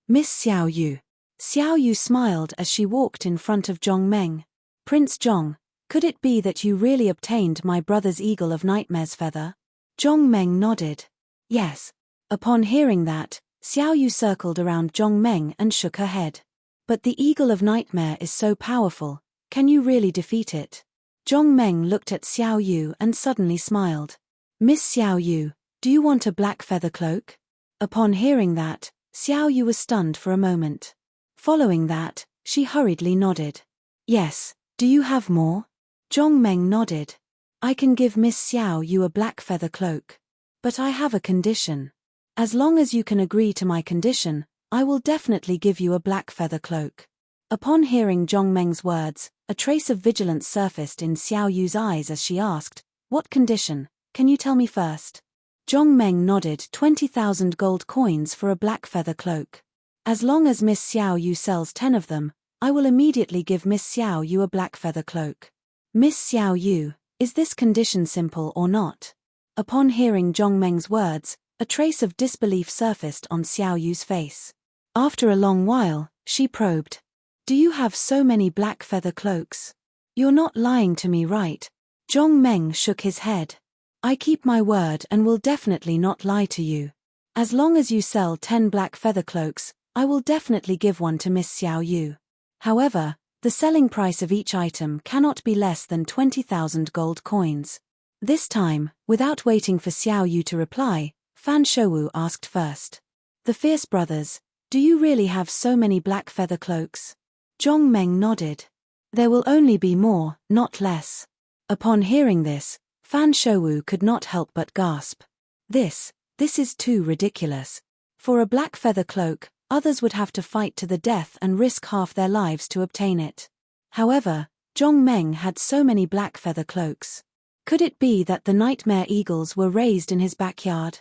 "Miss Xiao Yu." Xiao Yu smiled as she walked in front of Zhong Meng. "Prince Zhong, could it be that you really obtained my brother's Eagle of Nightmare's feather?" Zhong Meng nodded. "Yes." Upon hearing that, Xiao Yu circled around Zhong Meng and shook her head. "But the Eagle of Nightmare is so powerful, can you really defeat it?" Zhong Meng looked at Xiao Yu and suddenly smiled. "Miss Xiao Yu, do you want a black feather cloak?" Upon hearing that, Xiao Yu was stunned for a moment. Following that, she hurriedly nodded. "Yes, do you have more?" Zhong Meng nodded. "I can give Miss Xiao Yu a black feather cloak. But I have a condition. As long as you can agree to my condition, I will definitely give you a black feather cloak." Upon hearing Zhong Meng's words, a trace of vigilance surfaced in Xiao Yu's eyes as she asked, "What condition? Can you tell me first?" Zhong Meng nodded. 20,000 gold coins for a black feather cloak. "As long as Miss Xiao Yu sells 10 of them, I will immediately give Miss Xiao Yu a black feather cloak." "Miss Xiao Yu, is this condition simple or not?" Upon hearing Zhong Meng's words, a trace of disbelief surfaced on Xiao Yu's face. After a long while, she probed. "Do you have so many black feather cloaks? You're not lying to me, right?" Zhong Meng shook his head. "I keep my word and will definitely not lie to you. As long as you sell 10 black feather cloaks, I will definitely give one to Miss Xiao Yu. However, the selling price of each item cannot be less than 20,000 gold coins." This time, without waiting for Xiao Yu to reply, Fan Shouwu asked first. "The Fierce Brothers, do you really have so many black feather cloaks?" Zhong Meng nodded. "There will only be more, not less." Upon hearing this, Fan Shouwu could not help but gasp. This is too ridiculous. For a black feather cloak, others would have to fight to the death and risk half their lives to obtain it. However, Zhong Meng had so many black feather cloaks. Could it be that the nightmare eagles were raised in his backyard?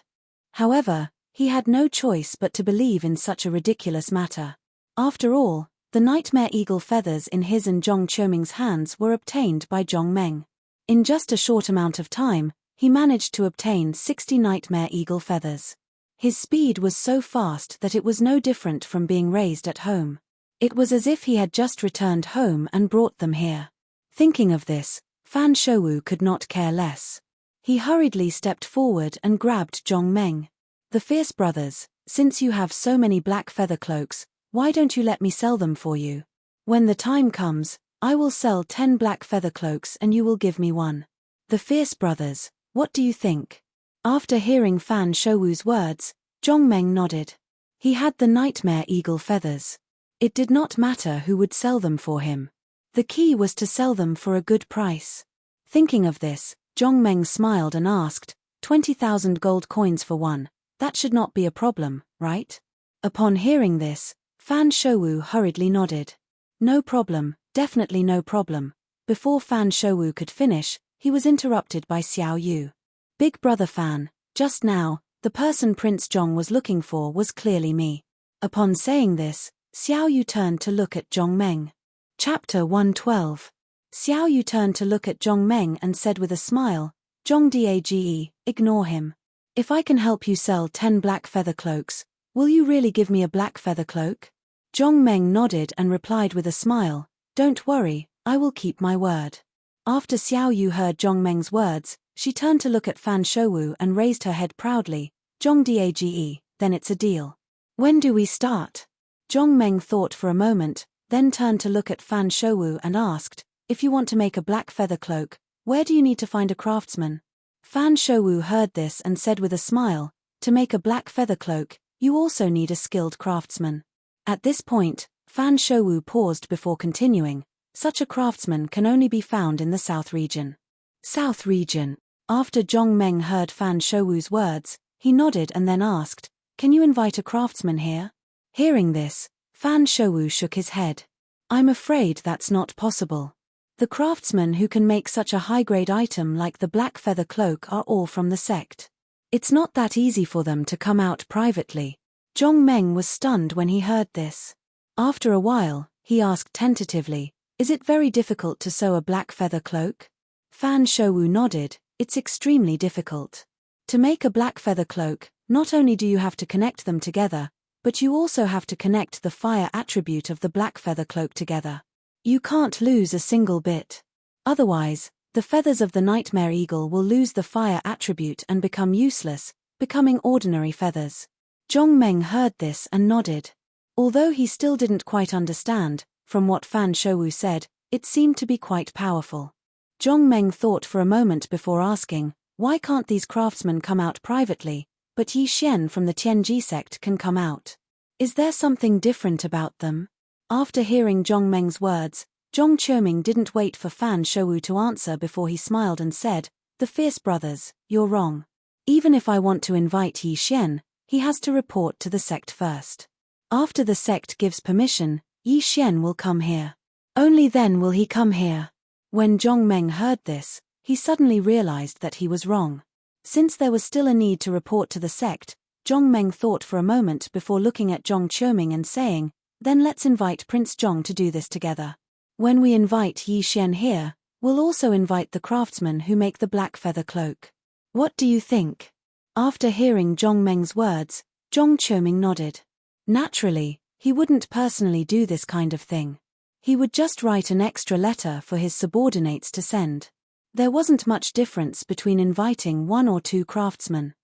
However, he had no choice but to believe in such a ridiculous matter. After all, The nightmare eagle feathers in his and Zhong Qiuming's hands were obtained by Zhong Meng. In just a short amount of time, he managed to obtain 60 nightmare eagle feathers. His speed was so fast that it was no different from being raised at home. It was as if he had just returned home and brought them here. Thinking of this, Fan Shouwu could not care less. He hurriedly stepped forward and grabbed Zhong Meng. "The fierce brothers, since you have so many black feather cloaks, why don't you let me sell them for you? When the time comes, I will sell 10 black feather cloaks and you will give me one." The fierce brothers, what do you think? After hearing Fan Shouwu's words, Zhong Meng nodded. He had the nightmare eagle feathers. It did not matter who would sell them for him. The key was to sell them for a good price. Thinking of this, Zhong Meng smiled and asked, 20,000 gold coins for one, that should not be a problem, right? Upon hearing this, Fan Shouwu hurriedly nodded. No problem, definitely no problem. Before Fan Shouwu could finish, he was interrupted by Xiao Yu. "Big brother Fan, just now, the person Prince Zhong was looking for was clearly me." Upon saying this, Xiao Yu turned to look at Zhong Meng. Chapter 112. Xiao Yu turned to look at Zhong Meng and said with a smile, "Zhong Dage, ignore him. If I can help you sell 10 black feather cloaks, will you really give me a black feather cloak?" Zhong Meng nodded and replied with a smile, "Don't worry, I will keep my word." After Xiao Yu heard Zhong Meng's words, she turned to look at Fan Shouwu and raised her head proudly. "Zhong Dage, then it's a deal. When do we start?" Zhong Meng thought for a moment, then turned to look at Fan Shouwu and asked, "If you want to make a black feather cloak, where do you need to find a craftsman?" Fan Shouwu heard this and said with a smile, "To make a black feather cloak, you also need a skilled craftsman." At this point, Fan Shouwu paused before continuing, "Such a craftsman can only be found in the South region." South region. After Zhong Meng heard Fan Shouwu's words, he nodded and then asked, "Can you invite a craftsman here?" Hearing this, Fan Shouwu shook his head. "I'm afraid that's not possible. The craftsmen who can make such a high-grade item like the black feather cloak are all from the sect. It's not that easy for them to come out privately." Zhong Meng was stunned when he heard this. After a while, he asked tentatively, "Is it very difficult to sew a black feather cloak?" Fan Shouwu nodded, "It's extremely difficult. To make a black feather cloak, not only do you have to connect them together, but you also have to connect the fire attribute of the black feather cloak together. You can't lose a single bit. Otherwise, the feathers of the nightmare eagle will lose the fire attribute and become useless, becoming ordinary feathers." Zhong Meng heard this and nodded. Although he still didn't quite understand, from what Fan Shouwu said, it seemed to be quite powerful. Zhong Meng thought for a moment before asking, "Why can't these craftsmen come out privately, but Yi Xian from the Tianji sect can come out? Is there something different about them?" After hearing Zhong Meng's words, Zhong Qiuming didn't wait for Fan Shouwu to answer before he smiled and said, "The fierce brothers, you're wrong. Even if I want to invite Yi Xian, he has to report to the sect first. After the sect gives permission, Yi Xian will come here. Only then will he come here." When Zhong Meng heard this, he suddenly realized that he was wrong. Since there was still a need to report to the sect, Zhong Meng thought for a moment before looking at Zhong Qiuming and saying, "Then let's invite Prince Zhong to do this together. When we invite Yi Xian here, we'll also invite the craftsmen who make the black feather cloak. What do you think?" After hearing Zhong Meng's words, Zhong Qiuming nodded. Naturally, he wouldn't personally do this kind of thing. He would just write an extra letter for his subordinates to send. There wasn't much difference between inviting 1 or 2 craftsmen.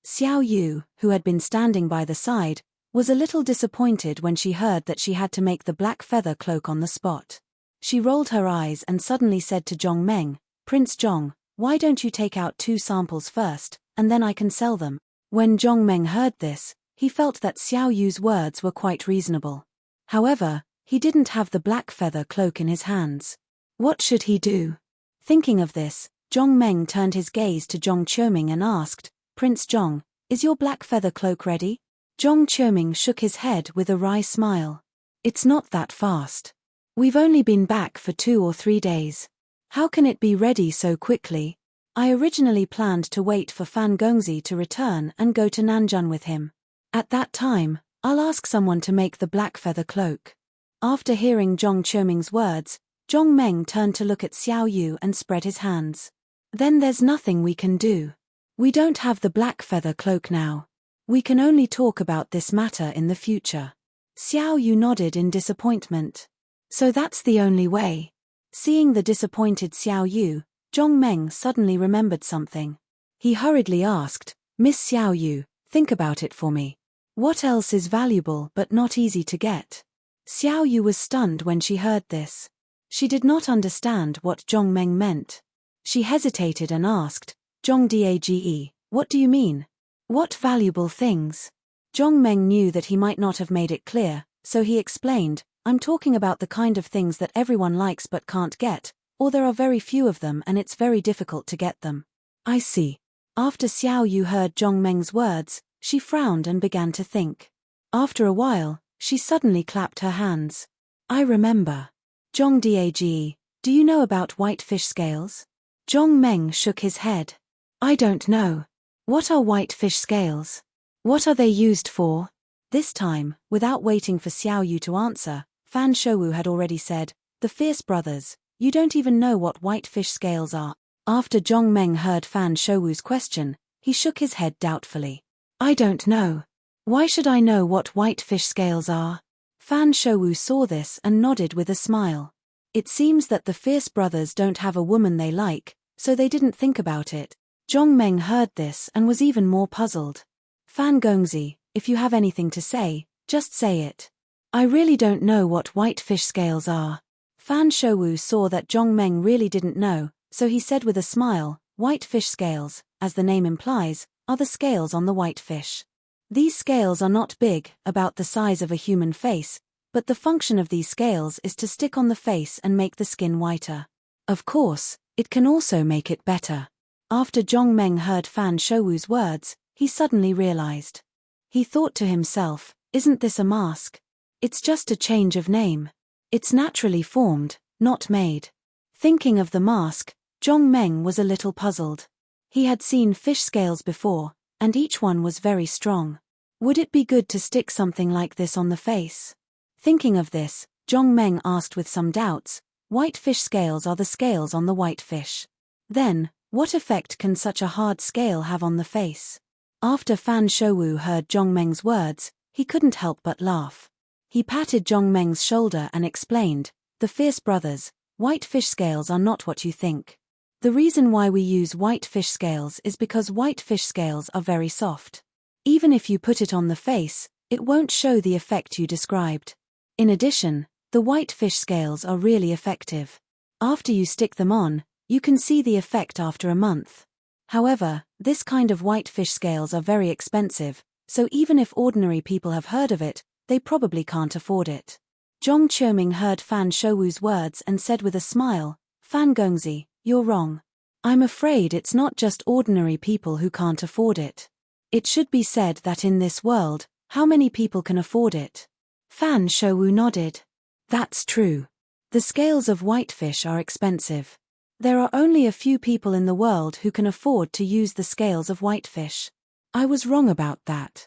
Xiao Yu, who had been standing by the side, was a little disappointed when she heard that she had to make the black feather cloak on the spot. She rolled her eyes and suddenly said to Zhong Meng, "Prince Zhong, why don't you take out 2 samples first, and then I can sell them?" When Zhong Meng heard this, he felt that Xiao Yu's words were quite reasonable. However, he didn't have the black feather cloak in his hands. What should he do? Thinking of this, Zhong Meng turned his gaze to Zhong Qiuming and asked, "Prince Zhong, is your black feather cloak ready?" Zhong Qiuming shook his head with a wry smile. "It's not that fast. We've only been back for 2 or 3 days. How can it be ready so quickly? I originally planned to wait for Fan Gongzi to return and go to Nanjun with him. At that time, I'll ask someone to make the black feather cloak." After hearing Zhong Qiuming's words, Zhong Meng turned to look at Xiao Yu and spread his hands. Then there's nothing we can do. We don't have the black feather cloak now. We can only talk about this matter in the future. Xiao Yu nodded in disappointment. So that's the only way. Seeing the disappointed Xiao Yu, Zhong Meng suddenly remembered something. He hurriedly asked, Miss Xiao Yu, think about it for me. What else is valuable but not easy to get? Xiao Yu was stunned when she heard this. She did not understand what Zhong Meng meant. She hesitated and asked, Zhong Dage, what do you mean? What valuable things? Zhong Meng knew that he might not have made it clear, so he explained, I'm talking about the kind of things that everyone likes but can't get, or there are very few of them and it's very difficult to get them. I see. After Xiao Yu heard Zhong Meng's words, she frowned and began to think. After a while, she suddenly clapped her hands. I remember. Zhong Dage, do you know about white fish scales? Zhong Meng shook his head. I don't know. What are white fish scales? What are they used for? This time, without waiting for Xiao Yu to answer, Fan Shouwu had already said, the fierce brothers, you don't even know what white fish scales are. After Zhong Meng heard Fan Shouwu's question, he shook his head doubtfully. I don't know. Why should I know what white fish scales are? Fan Shouwu saw this and nodded with a smile. It seems that the fierce brothers don't have a woman they like, so they didn't think about it. Zhong Meng heard this and was even more puzzled. Fan Gongzi, if you have anything to say, just say it. I really don't know what white fish scales are. Fan Shouwu saw that Zhong Meng really didn't know, so he said with a smile, white fish scales, as the name implies, are the scales on the white fish. These scales are not big, about the size of a human face, but the function of these scales is to stick on the face and make the skin whiter. Of course, it can also make it better. After Zhong Meng heard Fan Shouwu's words, he suddenly realized. He thought to himself, isn't this a mask? It's just a change of name. It's naturally formed, not made. Thinking of the mask, Zhong Meng was a little puzzled. He had seen fish scales before, and each one was very strong. Would it be good to stick something like this on the face? Thinking of this, Zhong Meng asked with some doubts, white fish scales are the scales on the white fish. Then, what effect can such a hard scale have on the face? After Fan Shouwu heard Zhong Meng's words, he couldn't help but laugh. He patted Zhong Meng's shoulder and explained, the fierce brothers, white fish scales are not what you think. The reason why we use white fish scales is because white fish scales are very soft. Even if you put it on the face, it won't show the effect you described. In addition, the white fish scales are really effective. After you stick them on, you can see the effect after a month. However, this kind of white fish scales are very expensive, so even if ordinary people have heard of it, they probably can't afford it. Zhong Qiuming heard Fan Shouwu's words and said with a smile, Fan Gongzi, you're wrong. I'm afraid it's not just ordinary people who can't afford it. It should be said that in this world, how many people can afford it? Fan Shouwu nodded. That's true. The scales of whitefish are expensive. There are only a few people in the world who can afford to use the scales of whitefish. I was wrong about that.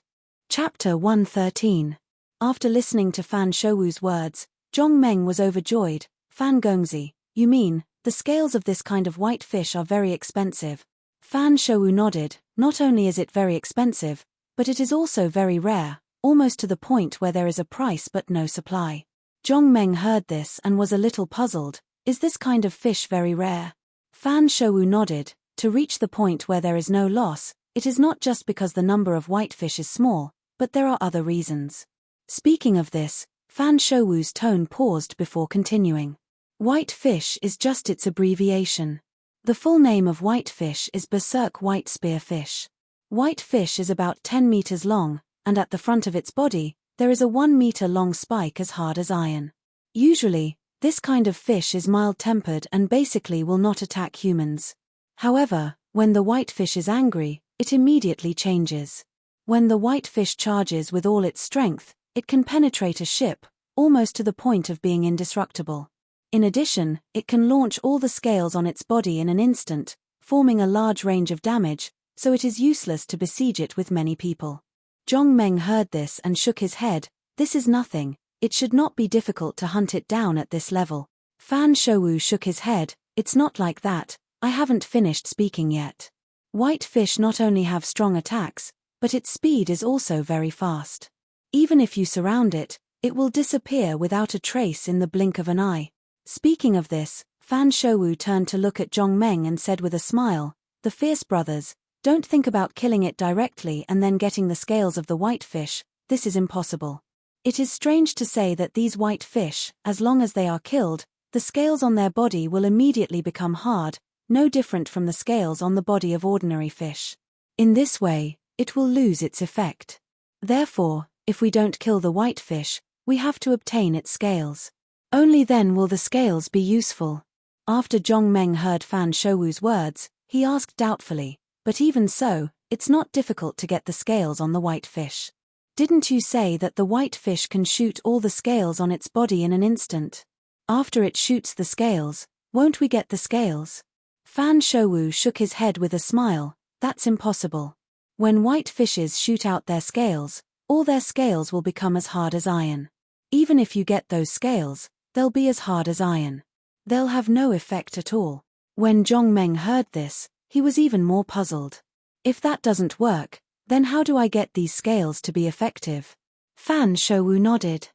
Chapter 113. After listening to Fan Shouwu's words, Zhong Meng was overjoyed. Fan Gongzi, you mean, the scales of this kind of white fish are very expensive. Fan Shouwu nodded. Not only is it very expensive, but it is also very rare, almost to the point where there is a price but no supply. Zhong Meng heard this and was a little puzzled. Is this kind of fish very rare? Fan Shouwu nodded. To reach the point where there is no loss, it is not just because the number of whitefish is small, but there are other reasons. Speaking of this, Fan Shouwu's tone paused before continuing. Whitefish is just its abbreviation. The full name of whitefish is berserk white spearfish. Whitefish is about 10 meters long, and at the front of its body, there is a 1 meter long spike as hard as iron. Usually, this kind of fish is mild-tempered and basically will not attack humans. However, when the whitefish is angry, it immediately changes. When the whitefish charges with all its strength, it can penetrate a ship, almost to the point of being indestructible. In addition, it can launch all the scales on its body in an instant, forming a large range of damage, so it is useless to besiege it with many people. Zhong Meng heard this and shook his head. This is nothing. It should not be difficult to hunt it down at this level. Fan Shouwu shook his head. It's not like that, I haven't finished speaking yet. White fish not only have strong attacks, but its speed is also very fast. Even if you surround it, it will disappear without a trace in the blink of an eye. Speaking of this, Fan Shouwu turned to look at Zhong Meng and said with a smile, "The fierce brothers, don't think about killing it directly and then getting the scales of the white fish, this is impossible. It is strange to say that these white fish, as long as they are killed, the scales on their body will immediately become hard, no different from the scales on the body of ordinary fish. In this way, it will lose its effect. Therefore, if we don't kill the white fish, we have to obtain its scales. Only then will the scales be useful." After Zhong Meng heard Fan Shouwu's words, he asked doubtfully, "But even so, it's not difficult to get the scales on the white fish. Didn't you say that the white fish can shoot all the scales on its body in an instant? After it shoots the scales, won't we get the scales?" Fan Shouwu shook his head with a smile. "That's impossible. When white fishes shoot out their scales, all their scales will become as hard as iron. Even if you get those scales, they'll be as hard as iron. They'll have no effect at all." When Zhong Meng heard this, he was even more puzzled. "If that doesn't work, then how do I get these scales to be effective?" Fan Shouwu nodded.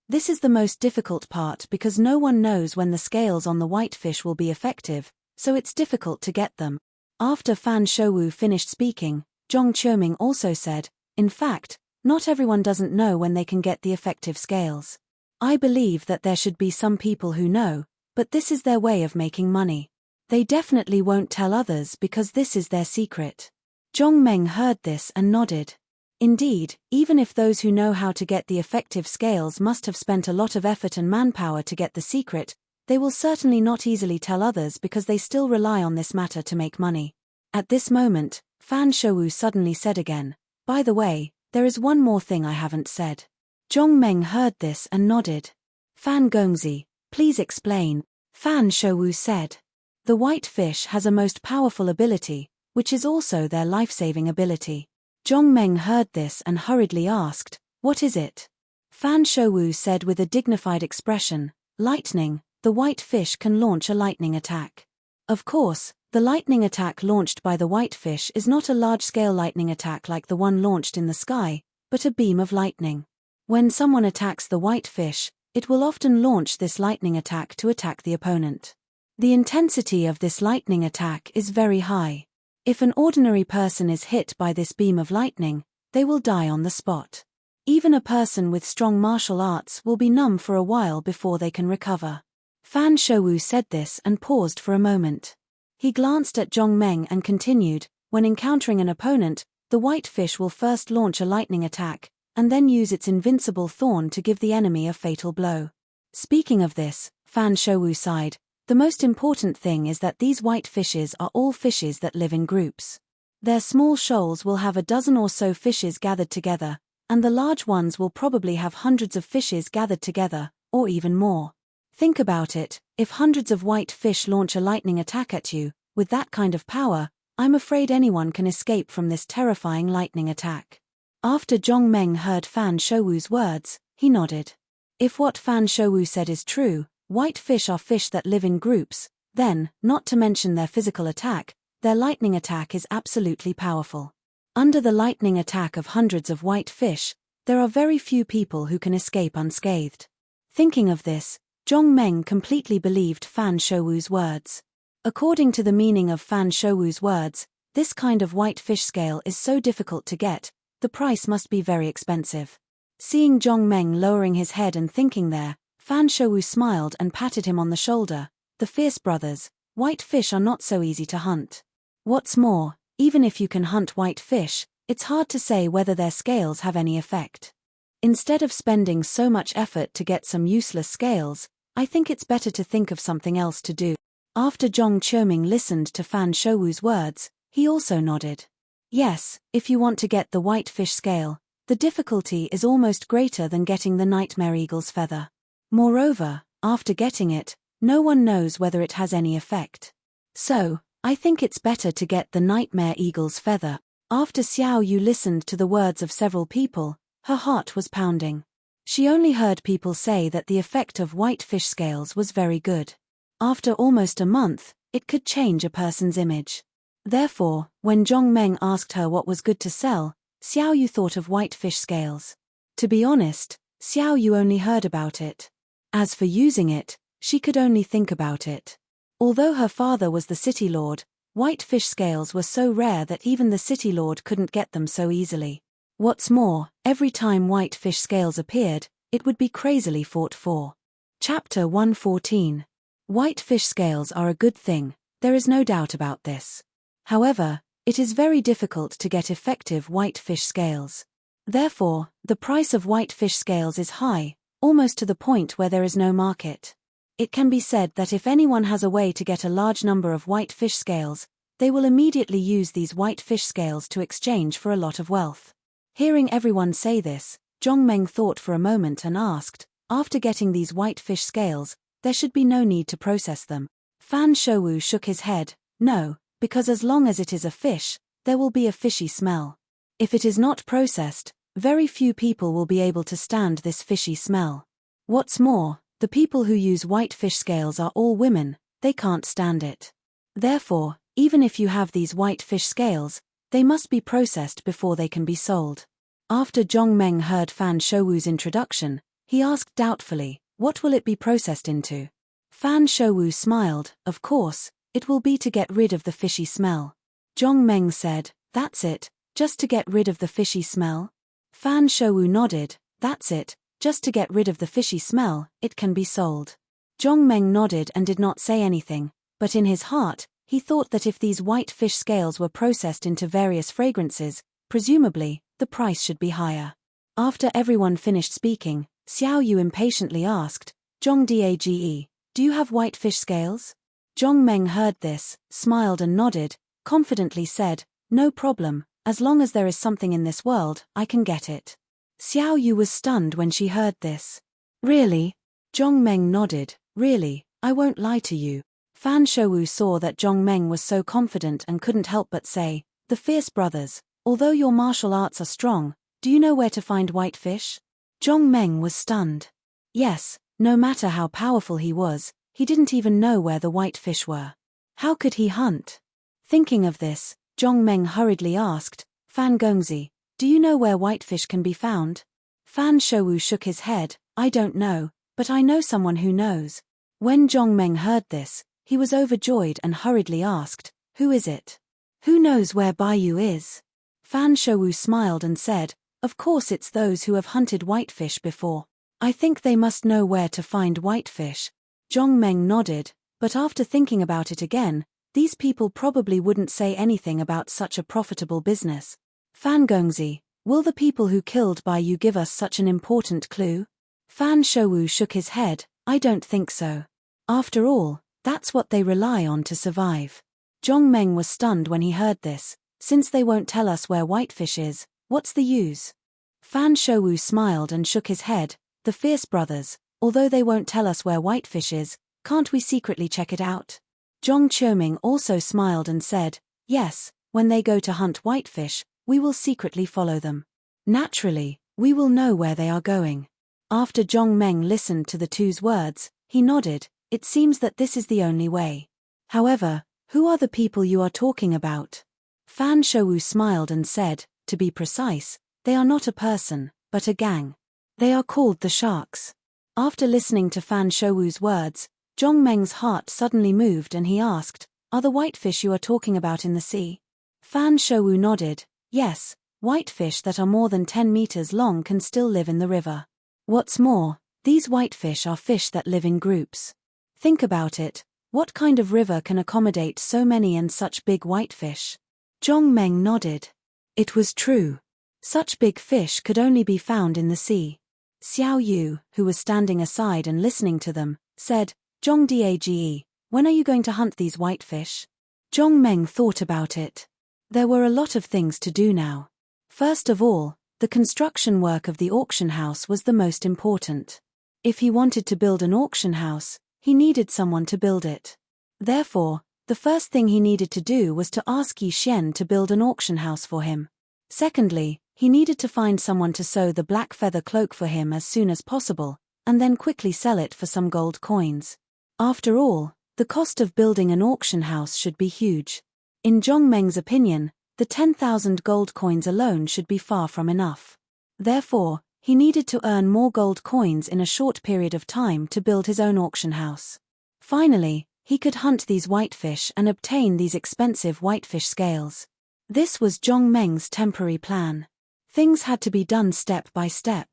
"This is the most difficult part because no one knows when the scales on the white fish will be effective, so it's difficult to get them." After Fan Shouwu finished speaking, Zhong Qiuming also said, "In fact, not everyone doesn't know when they can get the effective scales. I believe that there should be some people who know, but this is their way of making money. They definitely won't tell others because this is their secret." Zhong Meng heard this and nodded. Indeed, even if those who know how to get the effective scales must have spent a lot of effort and manpower to get the secret, they will certainly not easily tell others because they still rely on this matter to make money. At this moment, Fan Shouwu suddenly said again, "By the way, there is one more thing I haven't said." Zhong Meng heard this and nodded. "Fan Gongzi, please explain." Fan Shouwu said, "The white fish has a most powerful ability, which is also their life-saving ability." Zhong Meng heard this and hurriedly asked, "What is it?" Fan Shouwu said with a dignified expression, "Lightning, the white fish can launch a lightning attack." Of course, the lightning attack launched by the white fish is not a large-scale lightning attack like the one launched in the sky, but a beam of lightning. When someone attacks the white fish, it will often launch this lightning attack to attack the opponent. The intensity of this lightning attack is very high. If an ordinary person is hit by this beam of lightning, they will die on the spot. Even a person with strong martial arts will be numb for a while before they can recover. Fan Shouwu said this and paused for a moment. He glanced at Zhong Meng and continued, "When encountering an opponent, the white fish will first launch a lightning attack, and then use its invincible thorn to give the enemy a fatal blow." Speaking of this, Fan Shouwu sighed, "The most important thing is that these white fishes are all fishes that live in groups. Their small shoals will have a dozen or so fishes gathered together, and the large ones will probably have hundreds of fishes gathered together, or even more. Think about it, if hundreds of white fish launch a lightning attack at you, with that kind of power, I'm afraid anyone can escape from this terrifying lightning attack." After Zhong Meng heard Fan Shouwu's words, he nodded. If what Fan Shouwu said is true, white fish are fish that live in groups, then, not to mention their physical attack, their lightning attack is absolutely powerful. Under the lightning attack of hundreds of white fish, there are very few people who can escape unscathed. Thinking of this, Zhong Meng completely believed Fan Shouwu's words. According to the meaning of Fan Shouwu's words, this kind of white fish scale is so difficult to get, the price must be very expensive. Seeing Zhong Meng lowering his head and thinking there, Fan Shouwu smiled and patted him on the shoulder. "The fierce brothers, white fish are not so easy to hunt. What's more, even if you can hunt white fish, it's hard to say whether their scales have any effect. Instead of spending so much effort to get some useless scales, I think it's better to think of something else to do." After Zhong Qiuming listened to Fan Shouwu's words, he also nodded. "Yes, if you want to get the white fish scale, the difficulty is almost greater than getting the nightmare eagle's feather. Moreover, after getting it, no one knows whether it has any effect. So, I think it's better to get the nightmare eagle's feather." After Xiao Yu listened to the words of several people, her heart was pounding. She only heard people say that the effect of white fish scales was very good. After almost a month, it could change a person's image. Therefore, when Zhong Meng asked her what was good to sell, Xiao Yu thought of white fish scales. To be honest, Xiao Yu only heard about it. As for using it, she could only think about it. Although her father was the city lord, white fish scales were so rare that even the city lord couldn't get them so easily. What's more, every time white fish scales appeared, it would be crazily fought for. Chapter 114. White fish scales are a good thing, there is no doubt about this. However, it is very difficult to get effective white fish scales. Therefore, the price of white fish scales is high, almost to the point where there is no market. It can be said that if anyone has a way to get a large number of white fish scales, they will immediately use these white fish scales to exchange for a lot of wealth. Hearing everyone say this, Zhong Meng thought for a moment and asked, after getting these white fish scales, there should be no need to process them. Fan Shouwu shook his head, no, because as long as it is a fish, there will be a fishy smell. If it is not processed, very few people will be able to stand this fishy smell. What's more, the people who use white fish scales are all women, they can't stand it. Therefore, even if you have these white fish scales, they must be processed before they can be sold. After Zhong Meng heard Fan Shouwu's introduction, he asked doubtfully, what will it be processed into? Fan Shouwu smiled, of course, it will be to get rid of the fishy smell. Zhong Meng said, that's it, just to get rid of the fishy smell? Fan Shouwu nodded, that's it, just to get rid of the fishy smell, it can be sold. Zhong Meng nodded and did not say anything, but in his heart, he thought that if these white fish scales were processed into various fragrances, presumably, the price should be higher. After everyone finished speaking, Xiao Yu impatiently asked, Zhong Dazhai, do you have white fish scales? Zhong Meng heard this, smiled and nodded, confidently said, no problem, as long as there is something in this world, I can get it. Xiao Yu was stunned when she heard this. Really? Zhong Meng nodded, really, I won't lie to you. Fan Shouwu saw that Zhong Meng was so confident and couldn't help but say, the fierce brothers, although your martial arts are strong, do you know where to find white fish? Zhong Meng was stunned. Yes, no matter how powerful he was, he didn't even know where the white fish were. How could he hunt? Thinking of this, Zhong Meng hurriedly asked, Fan Gongzi, do you know where whitefish can be found? Fan Shouwu shook his head, I don't know, but I know someone who knows. When Zhong Meng heard this, he was overjoyed and hurriedly asked, who is it? Who knows where Baiyu is? Fan Shouwu smiled and said, of course it's those who have hunted whitefish before. I think they must know where to find whitefish. Zhong Meng nodded, but after thinking about it again, these people probably wouldn't say anything about such a profitable business. Fan Gongzi, will the people who killed Baiyu give us such an important clue? Fan Shouwu shook his head, I don't think so. After all, that's what they rely on to survive. Zhong Meng was stunned when he heard this, since they won't tell us where whitefish is, what's the use? Fan Shouwu smiled and shook his head, the fierce brothers, although they won't tell us where whitefish is, can't we secretly check it out? Zhong Qiuming also smiled and said, yes, when they go to hunt whitefish, we will secretly follow them. Naturally, we will know where they are going. After Zhong Meng listened to the two's words, he nodded, it seems that this is the only way. However, who are the people you are talking about? Fan Shouwu smiled and said, to be precise, they are not a person, but a gang. They are called the Sharks. After listening to Fan Shouwu's words, Zhong Meng's heart suddenly moved and he asked, are the whitefish you are talking about in the sea? Fan Shouwu nodded, yes, whitefish that are more than 10 meters long can still live in the river. What's more, these whitefish are fish that live in groups. Think about it, what kind of river can accommodate so many and such big whitefish? Zhong Meng nodded. It was true. Such big fish could only be found in the sea. Xiao Yu, who was standing aside and listening to them, said, Zhong Dazhai, when are you going to hunt these whitefish? Zhong Meng thought about it. There were a lot of things to do now. First of all, the construction work of the auction house was the most important. If he wanted to build an auction house, he needed someone to build it. Therefore, the first thing he needed to do was to ask Yi Xian to build an auction house for him. Secondly, He needed to find someone to sew the black feather cloak for him as soon as possible, and then quickly sell it for some gold coins. After all, the cost of building an auction house should be huge. In Zhong Meng's opinion, the 10,000 gold coins alone should be far from enough. Therefore, he needed to earn more gold coins in a short period of time to build his own auction house. Finally, he could hunt these whitefish and obtain these expensive whitefish scales. This was Zhong Meng's temporary plan. Things had to be done step by step.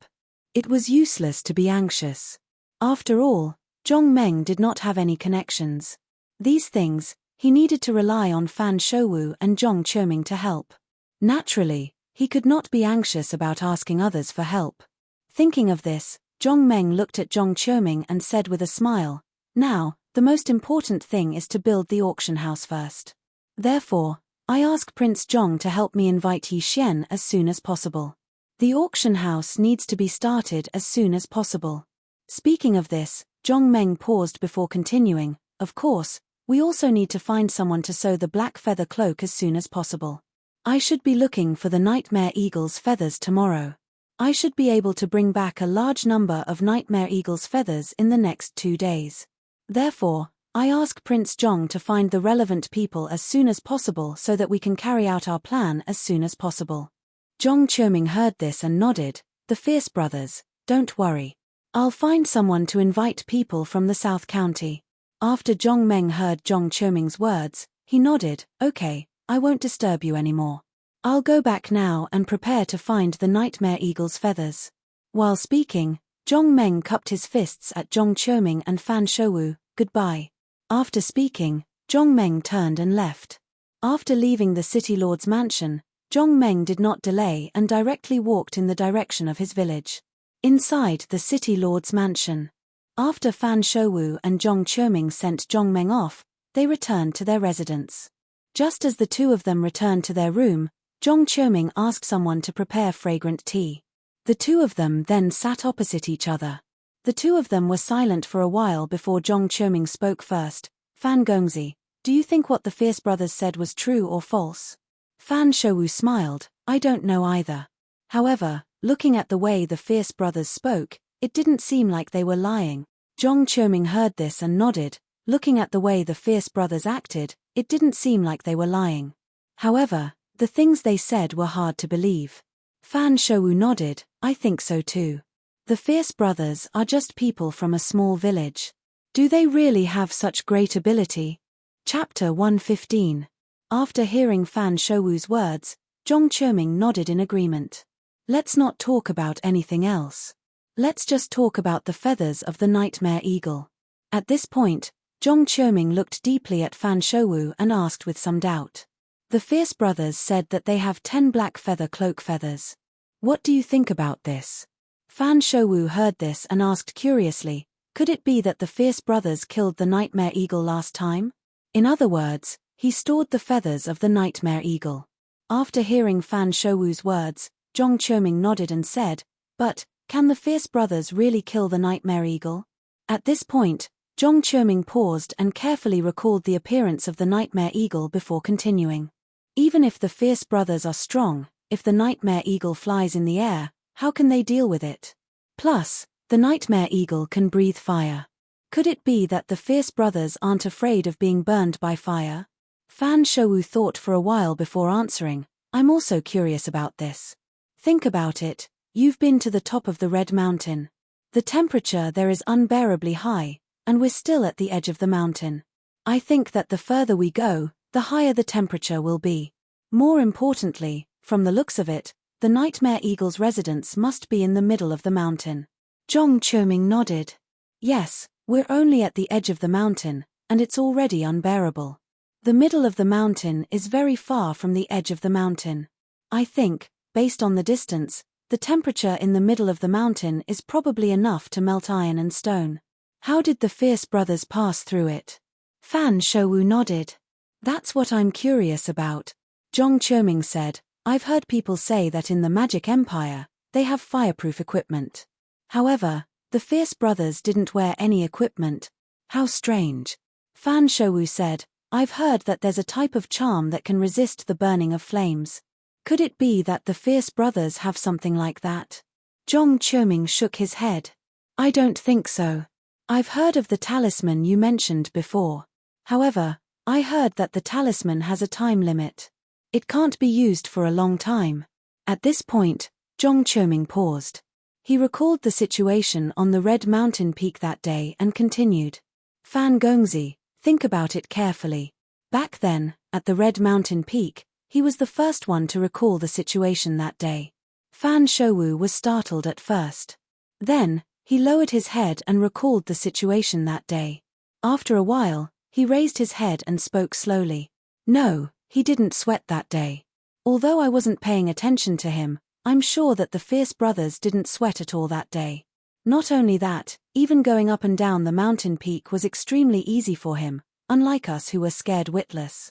It was useless to be anxious. After all, Zhong Meng did not have any connections. These things, he needed to rely on Fan Shouwu and Zhong Qiuming to help. Naturally, he could not be anxious about asking others for help. Thinking of this, Zhong Meng looked at Zhong Qiuming and said with a smile, "Now, the most important thing is to build the auction house first. Therefore, I ask Prince Zhong to help me invite Yi Xian as soon as possible. The auction house needs to be started as soon as possible." Speaking of this, Zhong Meng paused before continuing, "Of course, we also need to find someone to sew the black feather cloak as soon as possible. I should be looking for the nightmare eagle's feathers tomorrow. I should be able to bring back a large number of nightmare eagle's feathers in the next 2 days. Therefore, I ask Prince Zhong to find the relevant people as soon as possible so that we can carry out our plan as soon as possible." Zhong Qiuming heard this and nodded. "The Fierce brothers, don't worry. I'll find someone to invite people from the South County." After Zhong Meng heard Zhong Qiuming's words, he nodded. "Okay, I won't disturb you anymore. I'll go back now and prepare to find the nightmare eagle's feathers." While speaking, Zhong Meng cupped his fists at Zhong Qiuming and Fan Shouwu. "Goodbye." After speaking, Zhong Meng turned and left. After leaving the city lord's mansion, Zhong Meng did not delay and directly walked in the direction of his village. Inside the city lord's mansion, after Fan Shouwu and Zhong Qiuming sent Zhong Meng off, they returned to their residence. Just as the two of them returned to their room, Zhong Qiuming asked someone to prepare fragrant tea. The two of them then sat opposite each other. The two of them were silent for a while before Zhong Qiuming spoke first. "Fan Gongzi, do you think what the Fierce brothers said was true or false?" Fan Shouwu smiled. "I don't know either. However, looking at the way the Fierce brothers spoke, it didn't seem like they were lying." Zhong Qiuming heard this and nodded. Looking at the way the Fierce brothers acted, it didn't seem like they were lying. However, the things they said were hard to believe. Fan Shouwu nodded. "I think so too. The Fierce brothers are just people from a small village. Do they really have such great ability?" Chapter 115. After hearing Fan Shouwu's words, Zhong Qiuming nodded in agreement. "Let's not talk about anything else. Let's just talk about the feathers of the nightmare eagle." At this point, Zhong Qiuming looked deeply at Fan Shouwu and asked with some doubt. "The Fierce brothers said that they have 10 black feather cloak feathers. What do you think about this?" Fan Shouwu heard this and asked curiously, "Could it be that the Fierce brothers killed the nightmare eagle last time? In other words, he stored the feathers of the nightmare eagle." After hearing Fan Shouwu's words, Zhong Qiuming nodded and said, "But, can the Fierce brothers really kill the nightmare eagle?" At this point, Zhong Qiuming paused and carefully recalled the appearance of the nightmare eagle before continuing. "Even if the Fierce brothers are strong, if the nightmare eagle flies in the air, how can they deal with it? Plus, the nightmare eagle can breathe fire. Could it be that the Fierce brothers aren't afraid of being burned by fire?" Fan Shouwu thought for a while before answering, "I'm also curious about this. Think about it, you've been to the top of the Red Mountain. The temperature there is unbearably high, and we're still at the edge of the mountain. I think that the further we go, the higher the temperature will be. More importantly, from the looks of it, the nightmare eagle's residence must be in the middle of the mountain." Zhong Qiuming nodded. "Yes, we're only at the edge of the mountain, and it's already unbearable. The middle of the mountain is very far from the edge of the mountain. I think, based on the distance, the temperature in the middle of the mountain is probably enough to melt iron and stone. How did the Fierce brothers pass through it?" Fan Shouwu nodded. "That's what I'm curious about," Zhong Qiuming said. "I've heard people say that in the Magic Empire, they have fireproof equipment. However, the Fierce brothers didn't wear any equipment. How strange." Fan Shouwu said, "I've heard that there's a type of charm that can resist the burning of flames. Could it be that the Fierce brothers have something like that? Zhong Qiuming shook his head. I don't think so. I've heard of the talisman you mentioned before. However, I heard that the talisman has a time limit. It can't be used for a long time. At this point, Zhong Qiuming paused. He recalled the situation on the Red Mountain peak that day and continued. Fan Gongzi, think about it carefully. Back then, at the Red Mountain peak, he was the first one to recall the situation that day. Fan Shouwu was startled at first. Then, he lowered his head and recalled the situation that day. After a while, he raised his head and spoke slowly. No, he didn't sweat that day. Although I wasn't paying attention to him, I'm sure that the Fierce brothers didn't sweat at all that day. Not only that, even going up and down the mountain peak was extremely easy for him, unlike us who were scared witless.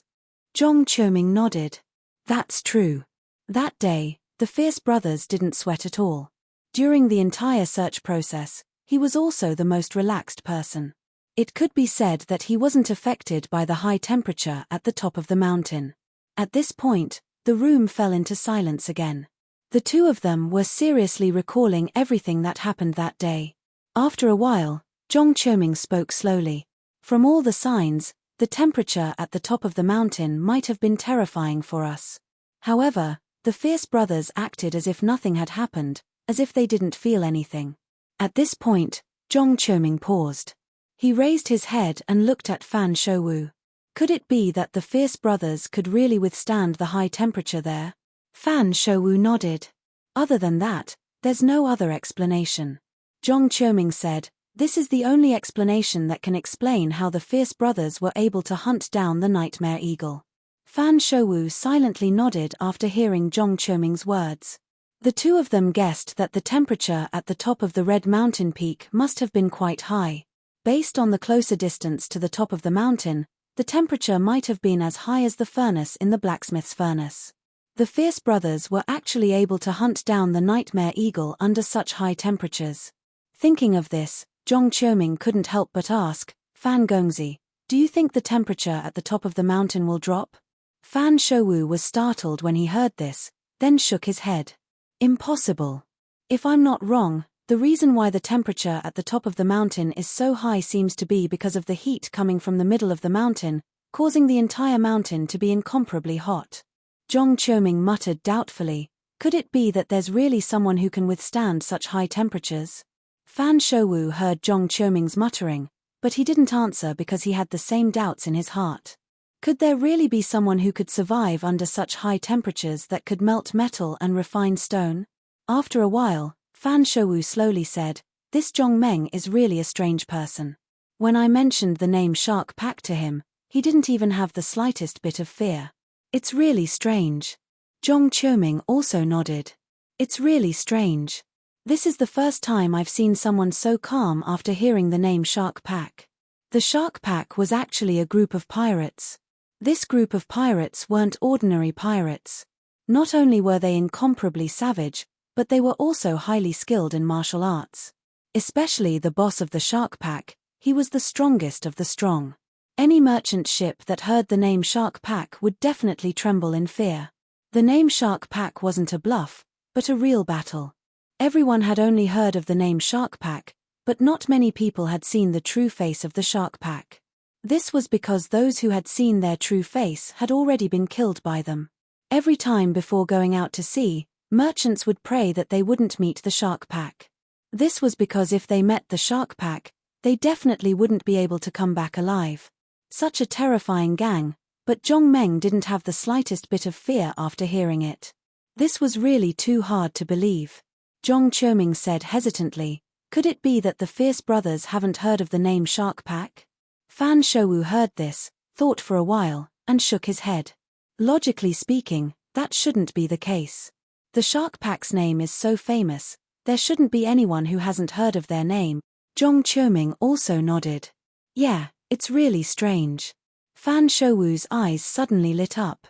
Zhong Qiuming nodded. That's true. That day, the Fierce brothers didn't sweat at all. During the entire search process, he was also the most relaxed person. It could be said that he wasn't affected by the high temperature at the top of the mountain. At this point, the room fell into silence again. The two of them were seriously recalling everything that happened that day. After a while, Zhong Qiuming spoke slowly. From all the signs, the temperature at the top of the mountain might have been terrifying for us. However, the Fierce brothers acted as if nothing had happened, as if they didn't feel anything. At this point, Zhong Qiuming paused. He raised his head and looked at Fan Shouwu. Could it be that the Fierce brothers could really withstand the high temperature there? Fan Shouwu nodded. Other than that, there's no other explanation. Zhong Qiuming said, this is the only explanation that can explain how the Fierce brothers were able to hunt down the nightmare eagle. Fan Shouwu silently nodded after hearing Zhong Qiuming's words. The two of them guessed that the temperature at the top of the Red Mountain peak must have been quite high. Based on the closer distance to the top of the mountain, the temperature might have been as high as the furnace in the blacksmith's furnace. The Fierce brothers were actually able to hunt down the nightmare eagle under such high temperatures. Thinking of this, Zhong Qiuming couldn't help but ask, Fan Gongzi, do you think the temperature at the top of the mountain will drop? Fan Shouwu was startled when he heard this, then shook his head. Impossible. If I'm not wrong, the reason why the temperature at the top of the mountain is so high seems to be because of the heat coming from the middle of the mountain, causing the entire mountain to be incomparably hot. Zhong Qiuming muttered doubtfully, could it be that there's really someone who can withstand such high temperatures? Fan Shouwu heard Zhong Qiuming's muttering, but he didn't answer because he had the same doubts in his heart. Could there really be someone who could survive under such high temperatures that could melt metal and refine stone? After a while, Fan Shouwu slowly said, this Zhong Meng is really a strange person. When I mentioned the name Shark Pack to him, he didn't even have the slightest bit of fear. It's really strange. Zhong Qiuming also nodded. It's really strange. This is the first time I've seen someone so calm after hearing the name Shark Pack. The Shark Pack was actually a group of pirates. This group of pirates weren't ordinary pirates. Not only were they incomparably savage, but they were also highly skilled in martial arts. Especially the boss of the Shark Pack, he was the strongest of the strong. Any merchant ship that heard the name Shark Pack would definitely tremble in fear. The name Shark Pack wasn't a bluff, but a real battle. Everyone had only heard of the name Shark Pack, but not many people had seen the true face of the Shark Pack. This was because those who had seen their true face had already been killed by them. Every time before going out to sea, merchants would pray that they wouldn't meet the Shark Pack. This was because if they met the Shark Pack, they definitely wouldn't be able to come back alive. Such a terrifying gang, but Zhong Meng didn't have the slightest bit of fear after hearing it. This was really too hard to believe. Zhong Qiuming said hesitantly, could it be that the Fierce brothers haven't heard of the name Shark Pack? Fan Shouwu heard this, thought for a while, and shook his head. Logically speaking, that shouldn't be the case. The Shark Pack's name is so famous, there shouldn't be anyone who hasn't heard of their name. Zhong Qiuming also nodded. Yeah, it's really strange. Fan Shouwu's eyes suddenly lit up.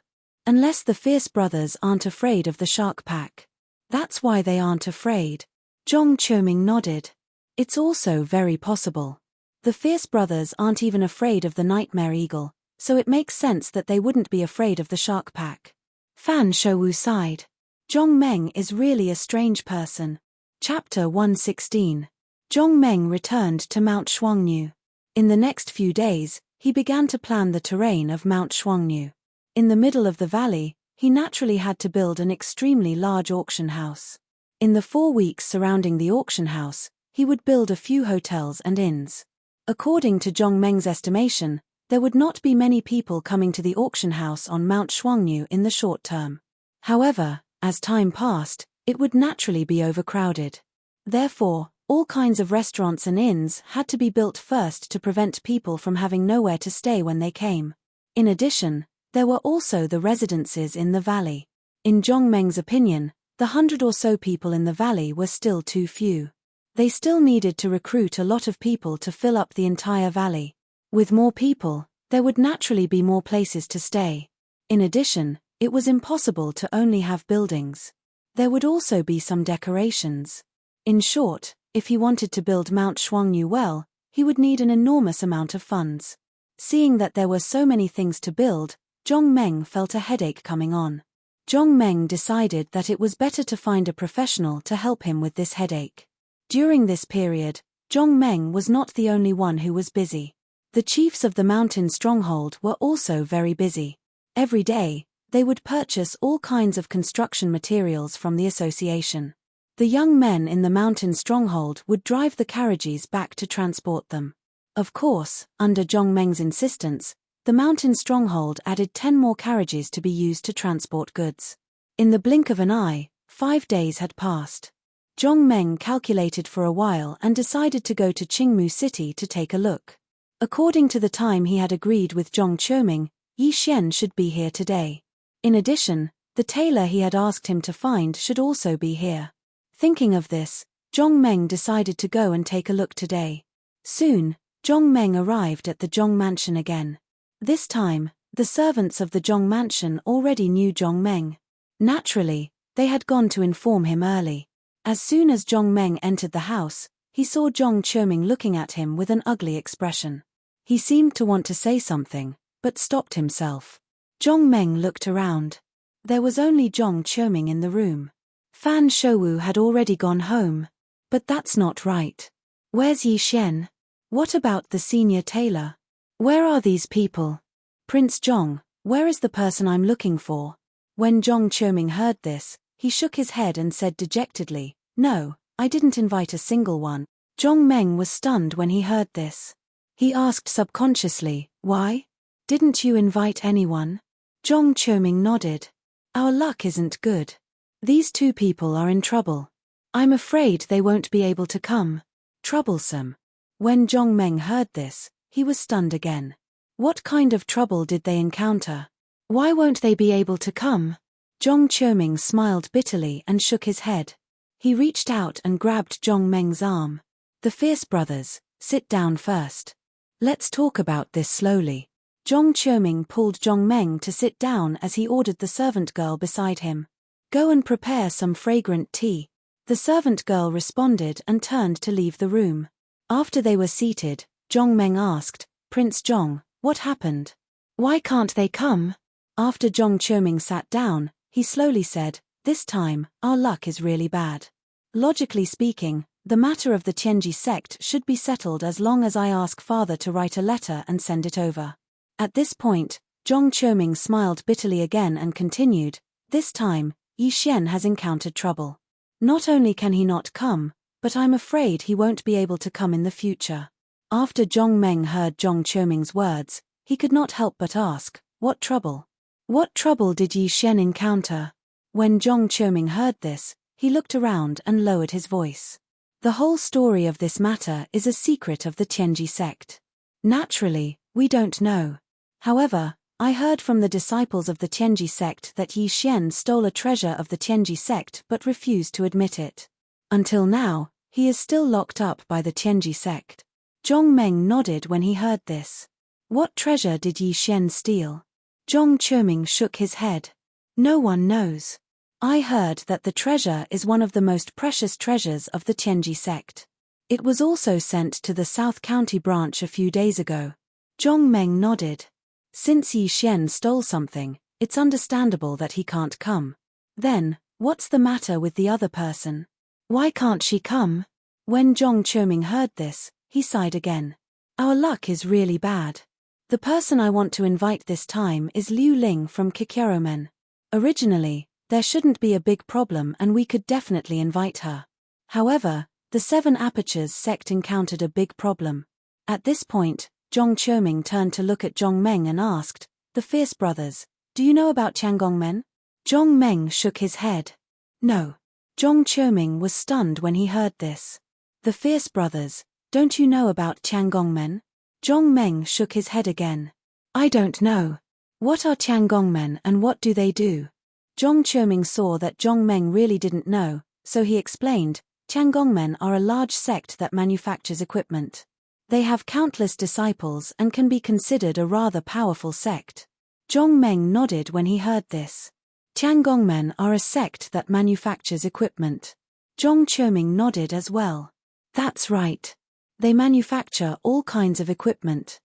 Unless the Fierce brothers aren't afraid of the Shark Pack. That's why they aren't afraid. Zhong Qiuming nodded. It's also very possible. The Fierce brothers aren't even afraid of the nightmare eagle, so it makes sense that they wouldn't be afraid of the Shark Pack. Fan Shouwu sighed. Zhong Meng is really a strange person. Chapter 116. Zhong Meng returned to Mount Shuangnu. In the next few days, he began to plan the terrain of Mount Shuangnu. In the middle of the valley, he naturally had to build an extremely large auction house. In the 4 weeks surrounding the auction house, he would build a few hotels and inns. According to Zhong Meng's estimation, there would not be many people coming to the auction house on Mount Shuangnu in the short term. However, as time passed, it would naturally be overcrowded. Therefore, all kinds of restaurants and inns had to be built first to prevent people from having nowhere to stay when they came. In addition, there were also the residences in the valley. In Zhong Meng's opinion, the 100 or so people in the valley were still too few. They still needed to recruit a lot of people to fill up the entire valley. With more people, there would naturally be more places to stay. In addition, it was impossible to only have buildings. There would also be some decorations. In short, if he wanted to build Mount Shuangnu well, he would need an enormous amount of funds. Seeing that there were so many things to build, Zhong Meng felt a headache coming on. Zhong Meng decided that it was better to find a professional to help him with this headache. During this period, Zhong Meng was not the only one who was busy. The chiefs of the mountain stronghold were also very busy. Every day, they would purchase all kinds of construction materials from the association. The young men in the mountain stronghold would drive the carriages back to transport them. Of course, under Zhong Meng's insistence, the mountain stronghold added 10 more carriages to be used to transport goods. In the blink of an eye, 5 days had passed. Zhong Meng calculated for a while and decided to go to Qingmu City to take a look. According to the time he had agreed with Zhong Qiuming, Yi Xian should be here today. In addition, the tailor he had asked him to find should also be here. Thinking of this, Zhong Meng decided to go and take a look today. Soon, Zhong Meng arrived at the Zhong mansion again. This time, the servants of the Zhong mansion already knew Zhong Meng. Naturally, they had gone to inform him early. As soon as Zhong Meng entered the house, he saw Zhong Qiuming looking at him with an ugly expression. He seemed to want to say something, but stopped himself. Zhong Meng looked around. There was only Zhong Qiuming in the room. Fan Shouwu had already gone home. But that's not right. Where's Yi Xian? What about the senior tailor? Where are these people? Prince Zhong, where is the person I'm looking for? When Zhong Qiuming heard this, he shook his head and said dejectedly, "No, I didn't invite a single one." Zhong Meng was stunned when he heard this. He asked subconsciously, "Why? Didn't you invite anyone?" Zhong Qiuming nodded. "Our luck isn't good. These 2 people are in trouble. I'm afraid they won't be able to come." Troublesome. When Zhong Meng heard this, he was stunned again. What kind of trouble did they encounter? Why won't they be able to come? Zhong Qiuming smiled bitterly and shook his head. He reached out and grabbed Zhong Meng's arm. "The Fierce brothers, sit down first. Let's talk about this slowly." Zhong Qiuming pulled Zhong Meng to sit down as he ordered the servant girl beside him. "Go and prepare some fragrant tea." The servant girl responded and turned to leave the room. After they were seated, Zhong Meng asked, "Prince Zhong, what happened? Why can't they come?" After Zhong Qiuming sat down, he slowly said, "This time, our luck is really bad. Logically speaking, the matter of the Tianji sect should be settled as long as I ask father to write a letter and send it over." At this point, Zhong Qiuming smiled bitterly again and continued, "This time, Yi Xian has encountered trouble. Not only can he not come, but I'm afraid he won't be able to come in the future." After Zhong Meng heard Zhong Qiuming's words, he could not help but ask, "What trouble? What trouble did Yi Xian encounter?" When Zhong Qiuming heard this, he looked around and lowered his voice. "The whole story of this matter is a secret of the Tianji sect. Naturally, we don't know. However, I heard from the disciples of the Tianji sect that Yi Xian stole a treasure of the Tianji sect but refused to admit it. Until now, he is still locked up by the Tianji sect." Zhong Meng nodded when he heard this. "What treasure did Yi Xian steal?" Zhong Qiuming shook his head. "No one knows. I heard that the treasure is one of the most precious treasures of the Tianji sect. It was also sent to the South County branch a few days ago." Zhong Meng nodded. Since Yi Xian stole something, It's understandable that he can't come. Then, what's the matter with the other person? Why can't she come? When Zhong Qiuming heard this, he sighed again. Our luck is really bad. The person I want to invite this time is Liu Ling from Kikyaromen. Originally, there shouldn't be a big problem and we could definitely invite her. However, the Seven Apertures sect encountered a big problem. At this point, Zhong Qiuming turned to look at Zhong Meng and asked, "The Fierce Brothers, do you know about Tiangongmen?" Zhong Meng shook his head. No. Zhong Qiuming was stunned when he heard this. The Fierce Brothers, don't you know about Tiangongmen? Zhong Meng shook his head again. I don't know. What are Tiangongmen and what do they do? Zhong Qiuming saw that Zhong Meng really didn't know, so he explained, Tiangongmen are a large sect that manufactures equipment. They have countless disciples and can be considered a rather powerful sect. Zhong Meng nodded when he heard this. Tiangongmen are a sect that manufactures equipment. Zhong Qiuming nodded as well. That's right. They manufacture all kinds of equipment.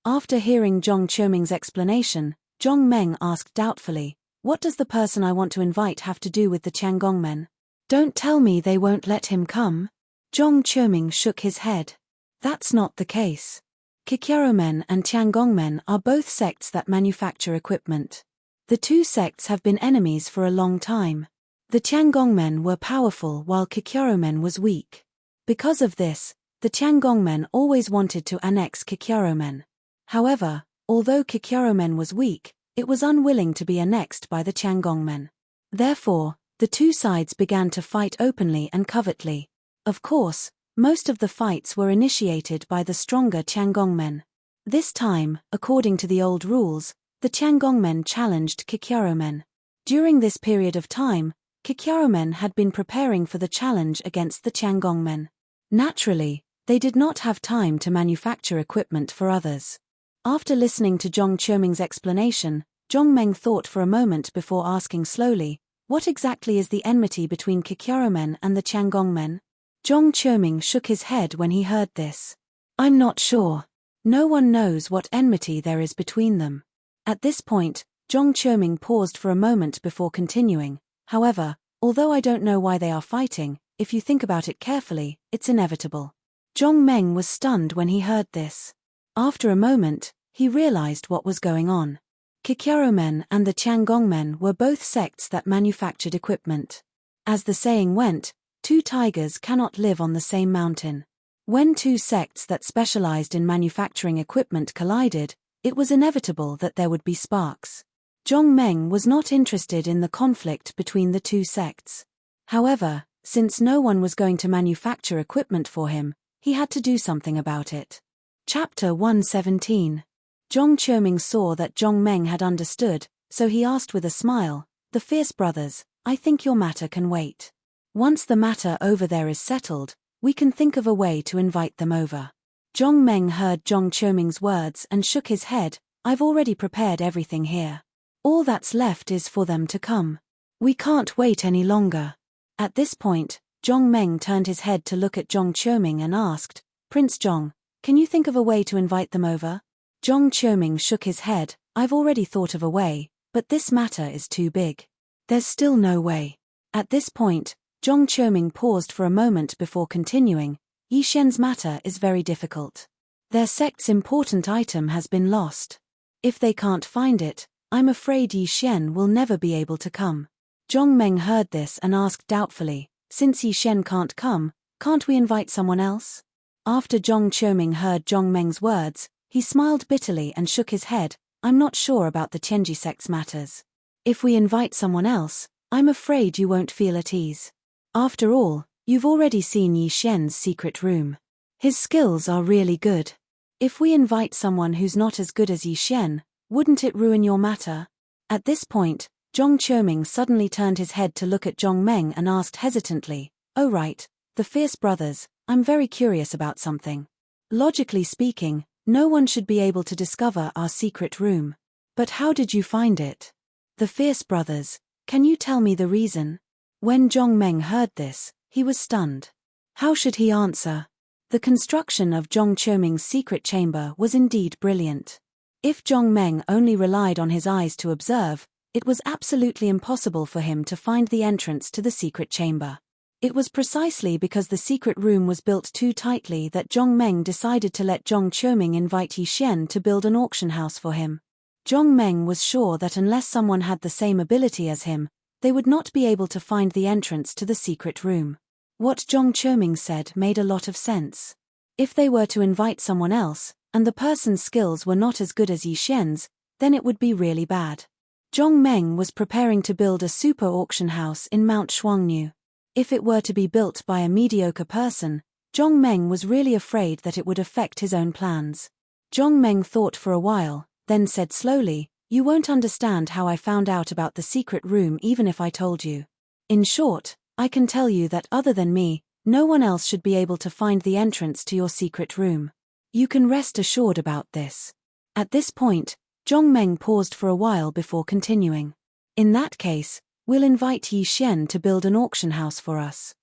After hearing Zhong Qiuming's explanation, Zhong Meng asked doubtfully, what does the person I want to invite have to do with the Tiangongmen? Don't tell me they won't let him come? Zhong Qiuming shook his head. That's not the case. Kikyaromen and Tiangongmen are both sects that manufacture equipment. The two sects have been enemies for a long time. The Tiangongmen were powerful while Kikyaromen was weak. Because of this, the Tiangongmen always wanted to annex Kikyaromen. However, although Kikyaromen was weak, it was unwilling to be annexed by the Tiangongmen. Therefore, the two sides began to fight openly and covertly. Of course, most of the fights were initiated by the stronger Tiangongmen. This time, according to the old rules, the Tiangongmen challenged Kikyaromen. During this period of time, Kikyaromen had been preparing for the challenge against the Tiangongmen. Naturally, they did not have time to manufacture equipment for others. After listening to Zhong Qiuming's explanation, Zhong Meng thought for a moment before asking slowly, what exactly is the enmity between Kikyaromen and the Tiangongmen? Zhong Qiuming shook his head when he heard this. I'm not sure. No one knows what enmity there is between them. At this point, Zhong Qiuming paused for a moment before continuing. However, although I don't know why they are fighting, if you think about it carefully, it's inevitable. Zhong Meng was stunned when he heard this. After a moment, he realized what was going on. Kikyaromen and the Tiangongmen were both sects that manufactured equipment. As the saying went, two tigers cannot live on the same mountain. When two sects that specialized in manufacturing equipment collided, it was inevitable that there would be sparks. Zhong Meng was not interested in the conflict between the two sects. However, since no one was going to manufacture equipment for him, he had to do something about it. Chapter 117. Zhong Qiuming saw that Zhong Meng had understood, so he asked with a smile, "The Fierce Brothers, I think your matter can wait. Once the matter over there is settled, we can think of a way to invite them over." Zhong Meng heard Zhong Qiuming's words and shook his head. I've already prepared everything here. All that's left is for them to come. We can't wait any longer. At this point, Zhong Meng turned his head to look at Zhong Qiuming and asked, Prince Zhong, can you think of a way to invite them over? Zhong Qiuming shook his head. I've already thought of a way, but this matter is too big. There's still no way. At this point, Zhong Qiuming paused for a moment before continuing. Yi Xian's matter is very difficult. Their sect's important item has been lost. If they can't find it, I'm afraid Yi Xian will never be able to come. Zhong Meng heard this and asked doubtfully, since Yi Xian can't come, can't we invite someone else? After Zhong Qiuming heard Zhong Meng's words, he smiled bitterly and shook his head. I'm not sure about the Tianji sect's matters. If we invite someone else, I'm afraid you won't feel at ease. After all, you've already seen Yi Xian's secret room. His skills are really good. If we invite someone who's not as good as Yi Xian, wouldn't it ruin your matter? At this point, Zhong Qiuming suddenly turned his head to look at Zhong Meng and asked hesitantly, Oh right, the Fierce Brothers, I'm very curious about something. Logically speaking, no one should be able to discover our secret room. But how did you find it? The Fierce Brothers, can you tell me the reason? When Zhong Meng heard this, he was stunned. How should he answer? The construction of Zhong Qiuming's secret chamber was indeed brilliant. If Zhong Meng only relied on his eyes to observe, It was absolutely impossible for him to find the entrance to the secret chamber. It was precisely because the secret room was built too tightly that Zhong Meng decided to let Zhong Qiuming invite Yi Xian to build an auction house for him. Zhong Meng was sure that unless someone had the same ability as him, they would not be able to find the entrance to the secret room. What Zhong Qiuming said made a lot of sense. If they were to invite someone else, and the person's skills were not as good as Yi Xian's, then it would be really bad. Zhong Meng was preparing to build a super auction house in Mount Shuangnu. If it were to be built by a mediocre person, Zhong Meng was really afraid that it would affect his own plans. Zhong Meng thought for a while, then said slowly, "You won't understand how I found out about the secret room even if I told you. In short, I can tell you that other than me, no one else should be able to find the entrance to your secret room. You can rest assured about this." At this point, Zhong Meng paused for a while before continuing. "In that case, we'll invite Yi Xian to build an auction house for us."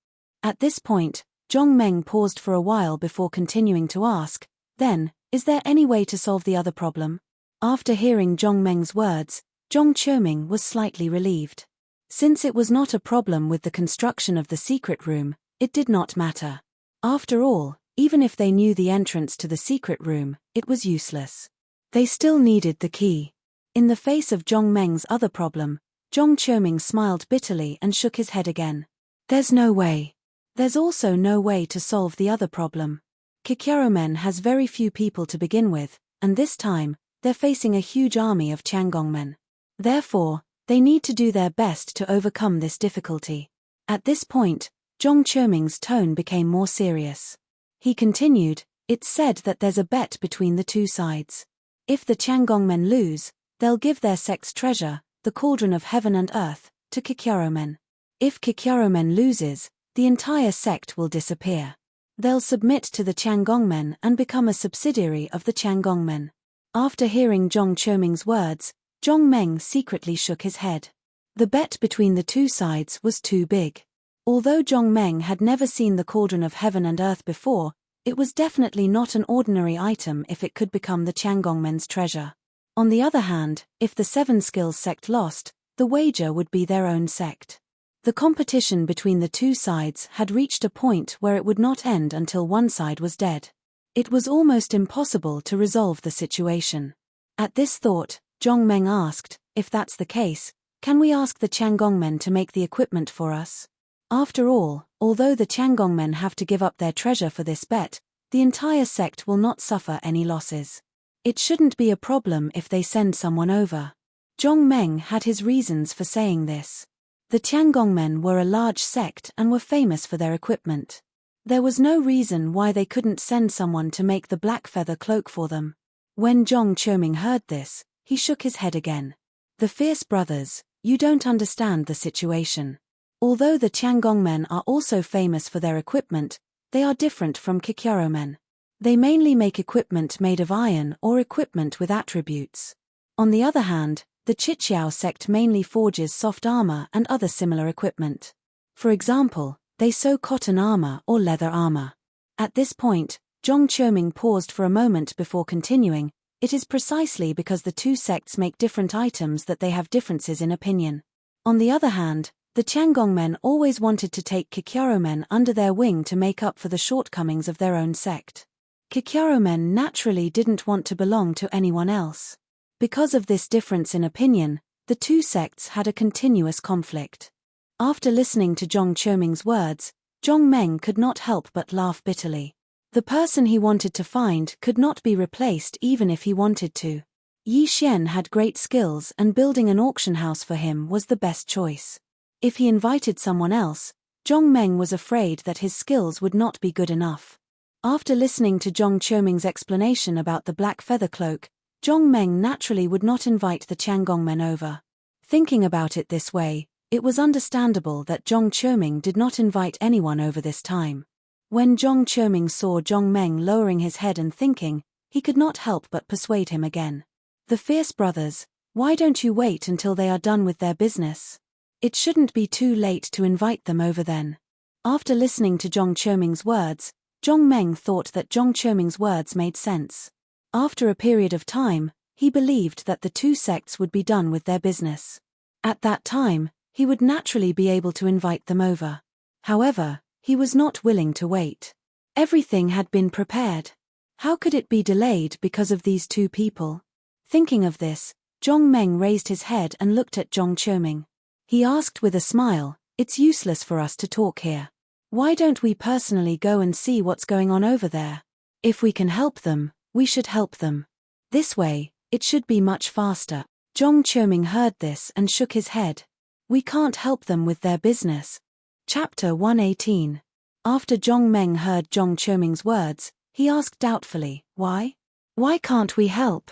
At this point, Zhong Meng paused for a while before continuing to ask, "Then, is there any way to solve the other problem?" After hearing Zhong Meng's words, Zhong Qiuming was slightly relieved. Since it was not a problem with the construction of the secret room, it did not matter. After all, even if they knew the entrance to the secret room, it was useless. They still needed the key. In the face of Zhong Meng's other problem, Zhong Qiuming smiled bitterly and shook his head again. "There's no way. There's also no way to solve the other problem. Qiqiaomen has very few people to begin with, and this time, they're facing a huge army of Tiangongmen. Therefore, they need to do their best to overcome this difficulty." At this point, Zhong Qiuming's tone became more serious. He continued, "It's said that there's a bet between the two sides. If the Tiangongmen lose, they'll give their sect's treasure, the cauldron of heaven and earth, to Qiqiaomen. If Qiqiaomen loses, the entire sect will disappear. They'll submit to the Tiangongmen and become a subsidiary of the Tiangongmen." After hearing Zhong Qiuming's words, Zhong Meng secretly shook his head. The bet between the two sides was too big. Although Zhong Meng had never seen the cauldron of heaven and earth before, it was definitely not an ordinary item if it could become the Tiangongmen's treasure. On the other hand, if the Seven Skills sect lost, the wager would be their own sect. The competition between the two sides had reached a point where it would not end until one side was dead. It was almost impossible to resolve the situation. At this thought, Zhong Meng asked, "If that's the case, can we ask the Tiangongmen to make the equipment for us? After all, although the Tiangongmen have to give up their treasure for this bet, the entire sect will not suffer any losses. It shouldn't be a problem if they send someone over." Zhong Meng had his reasons for saying this. The Tiangongmen were a large sect and were famous for their equipment. There was no reason why they couldn't send someone to make the black feather cloak for them. When Zhong Qiuming heard this, he shook his head again. "The fierce brothers, you don't understand the situation. Although the Tiangongmen are also famous for their equipment, they are different from Qiqiaomen. They mainly make equipment made of iron or equipment with attributes. On the other hand, the Qiqiao sect mainly forges soft armor and other similar equipment. For example, they sew cotton armor or leather armor." At this point, Zhong Qiuming paused for a moment before continuing, "It is precisely because the two sects make different items that they have differences in opinion. On the other hand, the Tiangongmen always wanted to take Qiqiaomen under their wing to make up for the shortcomings of their own sect. Qiqiaomen naturally didn't want to belong to anyone else. Because of this difference in opinion, the two sects had a continuous conflict." After listening to Zhong Qiuming's words, Zhong Meng could not help but laugh bitterly. The person he wanted to find could not be replaced even if he wanted to. Yi Xian had great skills and building an auction house for him was the best choice. If he invited someone else, Zhong Meng was afraid that his skills would not be good enough. After listening to Zhong Qiuming's explanation about the black feather cloak, Zhong Meng naturally would not invite the Tiangongmen over. Thinking about it this way, it was understandable that Zhong Qiuming did not invite anyone over this time. When Zhong Qiuming saw Zhong Meng lowering his head and thinking, he could not help but persuade him again. "The fierce brothers, why don't you wait until they are done with their business? It shouldn't be too late to invite them over then." After listening to Zhong Qiuming's words, Zhong Meng thought that Zhong Qiuming's words made sense. After a period of time, he believed that the two sects would be done with their business. At that time, he would naturally be able to invite them over. However, he was not willing to wait. Everything had been prepared. How could it be delayed because of these two people? Thinking of this, Zhong Meng raised his head and looked at Zhong Qiuming. He asked with a smile, "It's useless for us to talk here. Why don't we personally go and see what's going on over there? If we can help them, we should help them. This way, it should be much faster." Zhong Qiuming heard this and shook his head. "We can't help them with their business." Chapter 118. After Zhong Meng heard Zhong Qiuming's words, he asked doubtfully, "Why? Why can't we help?"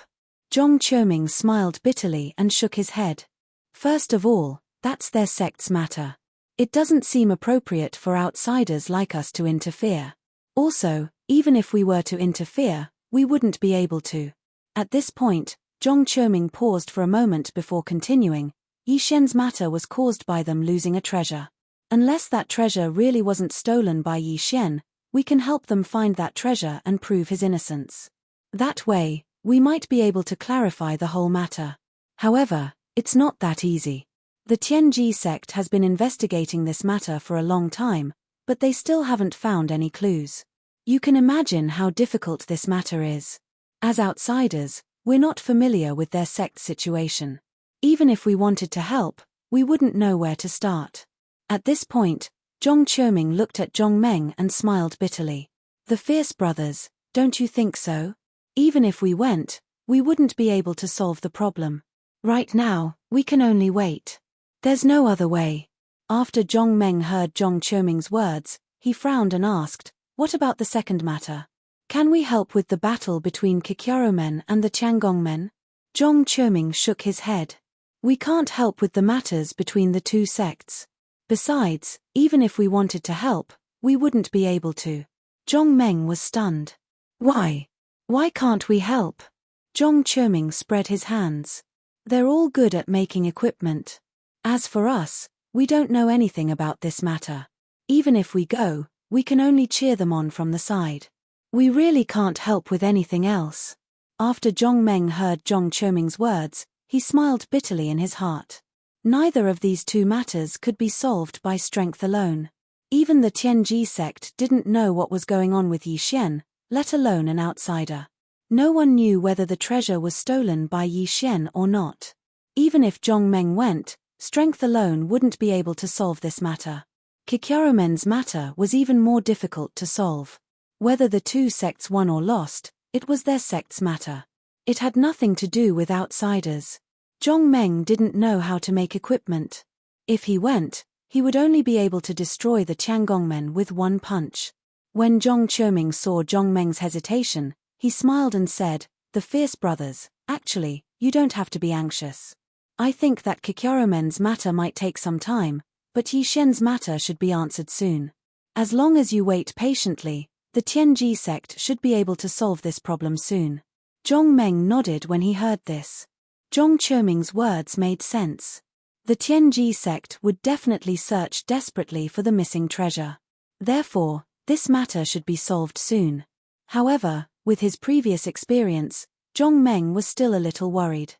Zhong Qiuming smiled bitterly and shook his head. "First of all, that's their sect's matter. It doesn't seem appropriate for outsiders like us to interfere. Also, even if we were to interfere, we wouldn't be able to." At this point, Zhong Qiuming paused for a moment before continuing. Yi Xian's matter was caused by them losing a treasure. Unless that treasure really wasn't stolen by Yi Xian, we can help them find that treasure and prove his innocence. That way, we might be able to clarify the whole matter. However, it's not that easy. The Tianji sect has been investigating this matter for a long time, but they still haven't found any clues. You can imagine how difficult this matter is. As outsiders, we're not familiar with their sect's situation. Even if we wanted to help, we wouldn't know where to start. At this point, Zhong Qiuming looked at Zhong Meng and smiled bitterly. "The fierce brothers, don't you think so? Even if we went, we wouldn't be able to solve the problem. Right now, we can only wait. There's no other way." After Zhong Meng heard Zhong Qiuming's words, he frowned and asked, "What about the second matter? Can we help with the battle between Qiqiaro men and the Tiangong men?" Zhong Qiuming shook his head. "We can't help with the matters between the two sects. Besides, even if we wanted to help, we wouldn't be able to." Zhong Meng was stunned. "Why? Why can't we help?" Zhong Qiuming spread his hands. "They're all good at making equipment. As for us, we don't know anything about this matter. Even if we go, we can only cheer them on from the side. We really can't help with anything else." After Zhong Meng heard Zhong Qiuming's words, he smiled bitterly in his heart. Neither of these two matters could be solved by strength alone. Even the Tianji sect didn't know what was going on with Yi Xian, let alone an outsider. No one knew whether the treasure was stolen by Yi Xian or not. Even if Zhong Meng went, strength alone wouldn't be able to solve this matter. Qiqiaro men's matter was even more difficult to solve. Whether the two sects won or lost, it was their sect's matter. It had nothing to do with outsiders. Zhong Meng didn't know how to make equipment. If he went, he would only be able to destroy the Tiangong men with one punch. When Zhong Qiuming saw Zhong Meng's hesitation, he smiled and said, "The fierce brothers, actually, you don't have to be anxious. I think that Qiqiaro men's matter might take some time, but Yi Xian's matter should be answered soon. As long as you wait patiently, the Tianji sect should be able to solve this problem soon." Zhong Meng nodded when he heard this. Zhong Qiuming's words made sense. The Tianji sect would definitely search desperately for the missing treasure. Therefore, this matter should be solved soon. However, with his previous experience, Zhong Meng was still a little worried.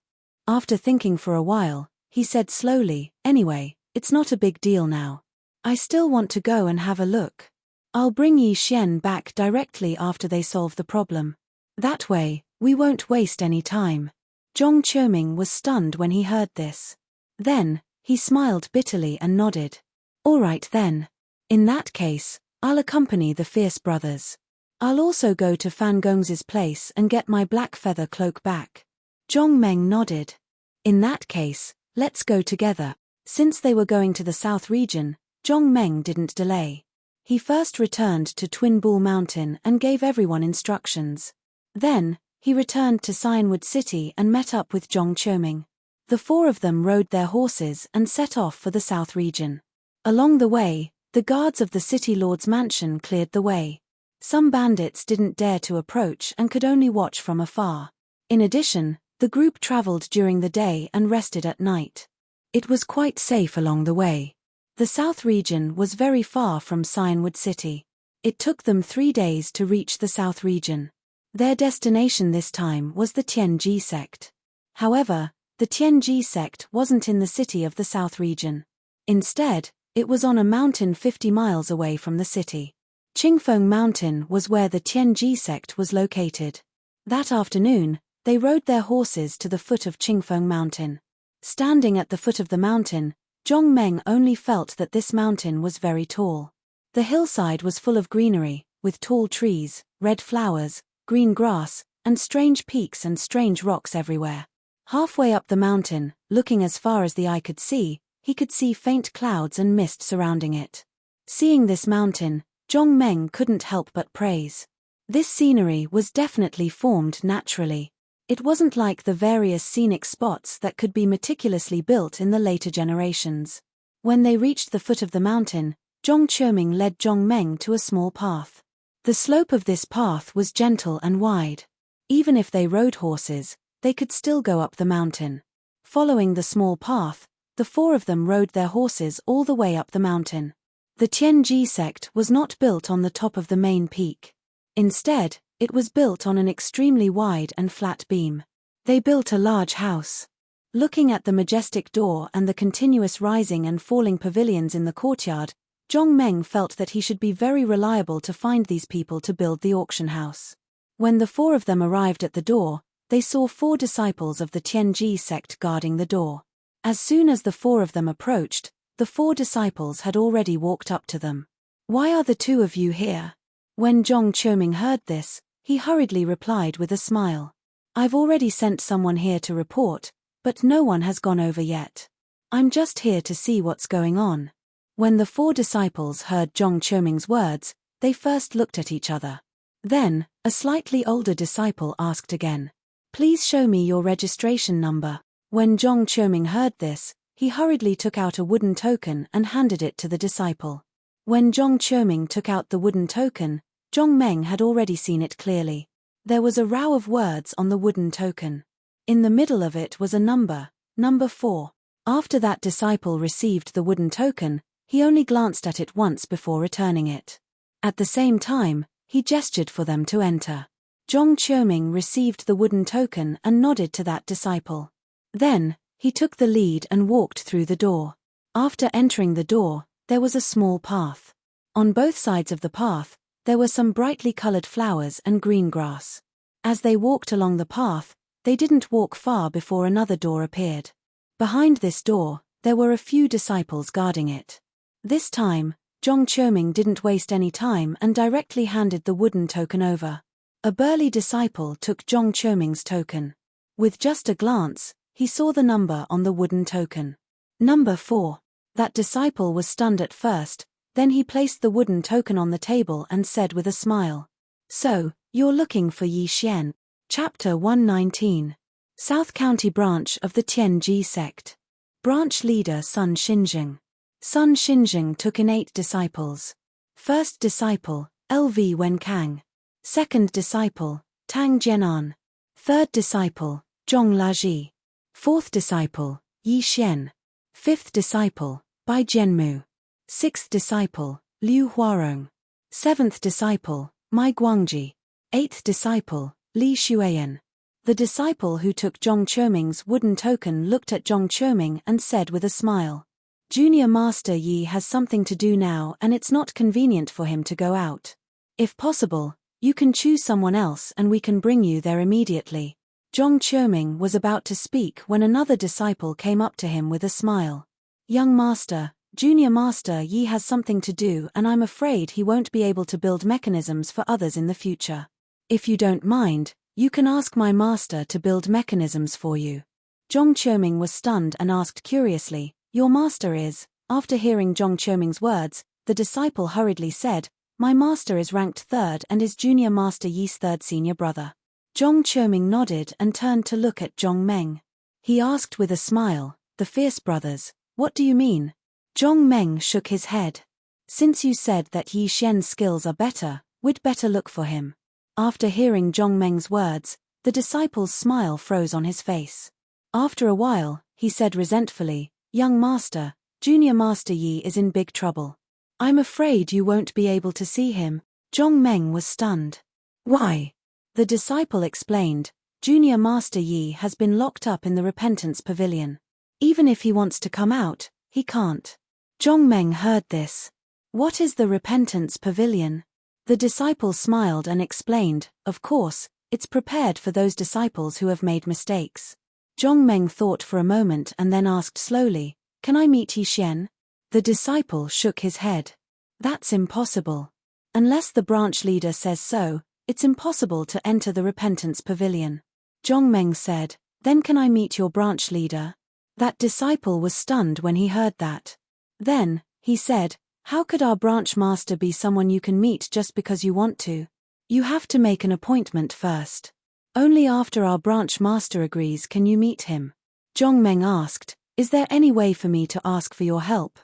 After thinking for a while, he said slowly, "Anyway, it's not a big deal now. I still want to go and have a look. I'll bring Yi Xian back directly after they solve the problem. That way, we won't waste any time." Zhong Qiuming was stunned when he heard this. Then, he smiled bitterly and nodded. "All right then. In that case, I'll accompany the fierce brothers. I'll also go to Fan Gong's place and get my black feather cloak back." Zhong Meng nodded. "In that case, let's go together." Since they were going to the south region, Zhong Meng didn't delay. He first returned to Twin Bull Mountain and gave everyone instructions. Then, he returned to Cyanwood City and met up with Zhong Qiuming. The four of them rode their horses and set off for the south region. Along the way, the guards of the city lord's mansion cleared the way. Some bandits didn't dare to approach and could only watch from afar. In addition, the group traveled during the day and rested at night. It was quite safe along the way. The south region was very far from Cyanwood City. It took them 3 days to reach the south region. Their destination this time was the Tianji sect. However, The Tianji sect wasn't in the city of the South region. Instead, it was on a mountain 50 miles away from the city. Qingfeng Mountain was where the Tianji sect was located. That afternoon, they rode their horses to the foot of Qingfeng Mountain. Standing at the foot of the mountain, Zhong Meng only felt that this mountain was very tall. The hillside was full of greenery, with tall trees, red flowers, green grass, and strange peaks and strange rocks everywhere. Halfway up the mountain, looking as far as the eye could see, he could see faint clouds and mist surrounding it. Seeing this mountain, Zhong Meng couldn't help but praise. This scenery was definitely formed naturally. It wasn't like the various scenic spots that could be meticulously built in the later generations. When they reached the foot of the mountain, Zhong Qiuming led Zhong Meng to a small path. The slope of this path was gentle and wide. Even if they rode horses, they could still go up the mountain. Following the small path, the four of them rode their horses all the way up the mountain. The Tianji sect was not built on the top of the main peak. Instead, it was built on an extremely wide and flat beam. They built a large house. Looking at the majestic door and the continuous rising and falling pavilions in the courtyard, Zhong Meng felt that he should be very reliable to find these people to build the auction house. When the four of them arrived at the door, they saw 4 disciples of the Tianji sect guarding the door. As soon as the 4 of them approached, the 4 disciples had already walked up to them. "Why are the 2 of you here?" When Zhong Qiuming heard this, he hurriedly replied with a smile. "I've already sent someone here to report, but no one has gone over yet. I'm just here to see what's going on." When the 4 disciples heard Zhong Qiuming's words, they first looked at each other. Then, a slightly older disciple asked again, "Please show me your registration number." When Zhong Qiuming heard this, he hurriedly took out a wooden token and handed it to the disciple. When Zhong Qiuming took out the wooden token, Zhong Meng had already seen it clearly. There was a row of words on the wooden token. In the middle of it was a number 4. After that disciple received the wooden token, he only glanced at it once before returning it. At the same time, he gestured for them to enter. Zhong Qiuming received the wooden token and nodded to that disciple. Then, he took the lead and walked through the door. After entering the door, there was a small path. On both sides of the path, there were some brightly colored flowers and green grass. As they walked along the path, they didn't walk far before another door appeared. Behind this door, there were a few disciples guarding it. This time, Zhong Qiuming didn't waste any time and directly handed the wooden token over. A burly disciple took Zhong Qiuming's token. With just a glance, he saw the number on the wooden token. Number 4. That disciple was stunned at first, then he placed the wooden token on the table and said with a smile, "So, you're looking for Yi Xian." Chapter 119. South County Branch of the Tianji Sect. Branch Leader Sun Xinjing. Sun Xinjing took in 8 disciples. First disciple, LV Wenkang. Second disciple, Tang Jianan. Third disciple, Zhong Laji. Fourth disciple, Yi Xian. Fifth disciple, Bai Jianmu. Sixth disciple, Liu Huarong. Seventh disciple, Mai Guangji. Eighth disciple, Li Xueyan. The disciple who took Zhong Qiuming's wooden token looked at Zhong Qiuming and said with a smile, "Junior Master Yi has something to do now and it's not convenient for him to go out. If possible, you can choose someone else and we can bring you there immediately." Zhong Qiuming was about to speak when another disciple came up to him with a smile. "Young Master, Junior Master Yi has something to do and I'm afraid he won't be able to build mechanisms for others in the future. If you don't mind, you can ask my master to build mechanisms for you." Zhong Qiuming was stunned and asked curiously, "Your master is?" After hearing Zhong Qiuming's words, the disciple hurriedly said, "My master is ranked 3rd and is Junior Master Yi's 3rd senior brother." Zhong Qiuming nodded and turned to look at Zhong Meng. He asked with a smile, "The Fierce Brothers, what do you mean?" Zhong Meng shook his head. "Since you said that Yi Xian's skills are better, we'd better look for him." After hearing Zhong Meng's words, the disciple's smile froze on his face. After a while, he said resentfully, "Young Master, Junior Master Yi is in big trouble. I'm afraid you won't be able to see him." Zhong Meng was stunned. "Why?" The disciple explained, Junior Master Yi has been locked up in the Repentance Pavilion. Even if he wants to come out, he can't. Zhong Meng heard this. What is the Repentance Pavilion? The disciple smiled and explained, of course, it's prepared for those disciples who have made mistakes. Zhong Meng thought for a moment and then asked slowly, can I meet Yi Xian? The disciple shook his head. That's impossible. Unless the branch leader says so, it's impossible to enter the Repentance Pavilion. Zhong Meng said, then can I meet your branch leader? That disciple was stunned when he heard that. Then, he said, how could our branch master be someone you can meet just because you want to? You have to make an appointment first. Only after our branch master agrees can you meet him. Zhong Meng asked, is there any way for me to ask for your help?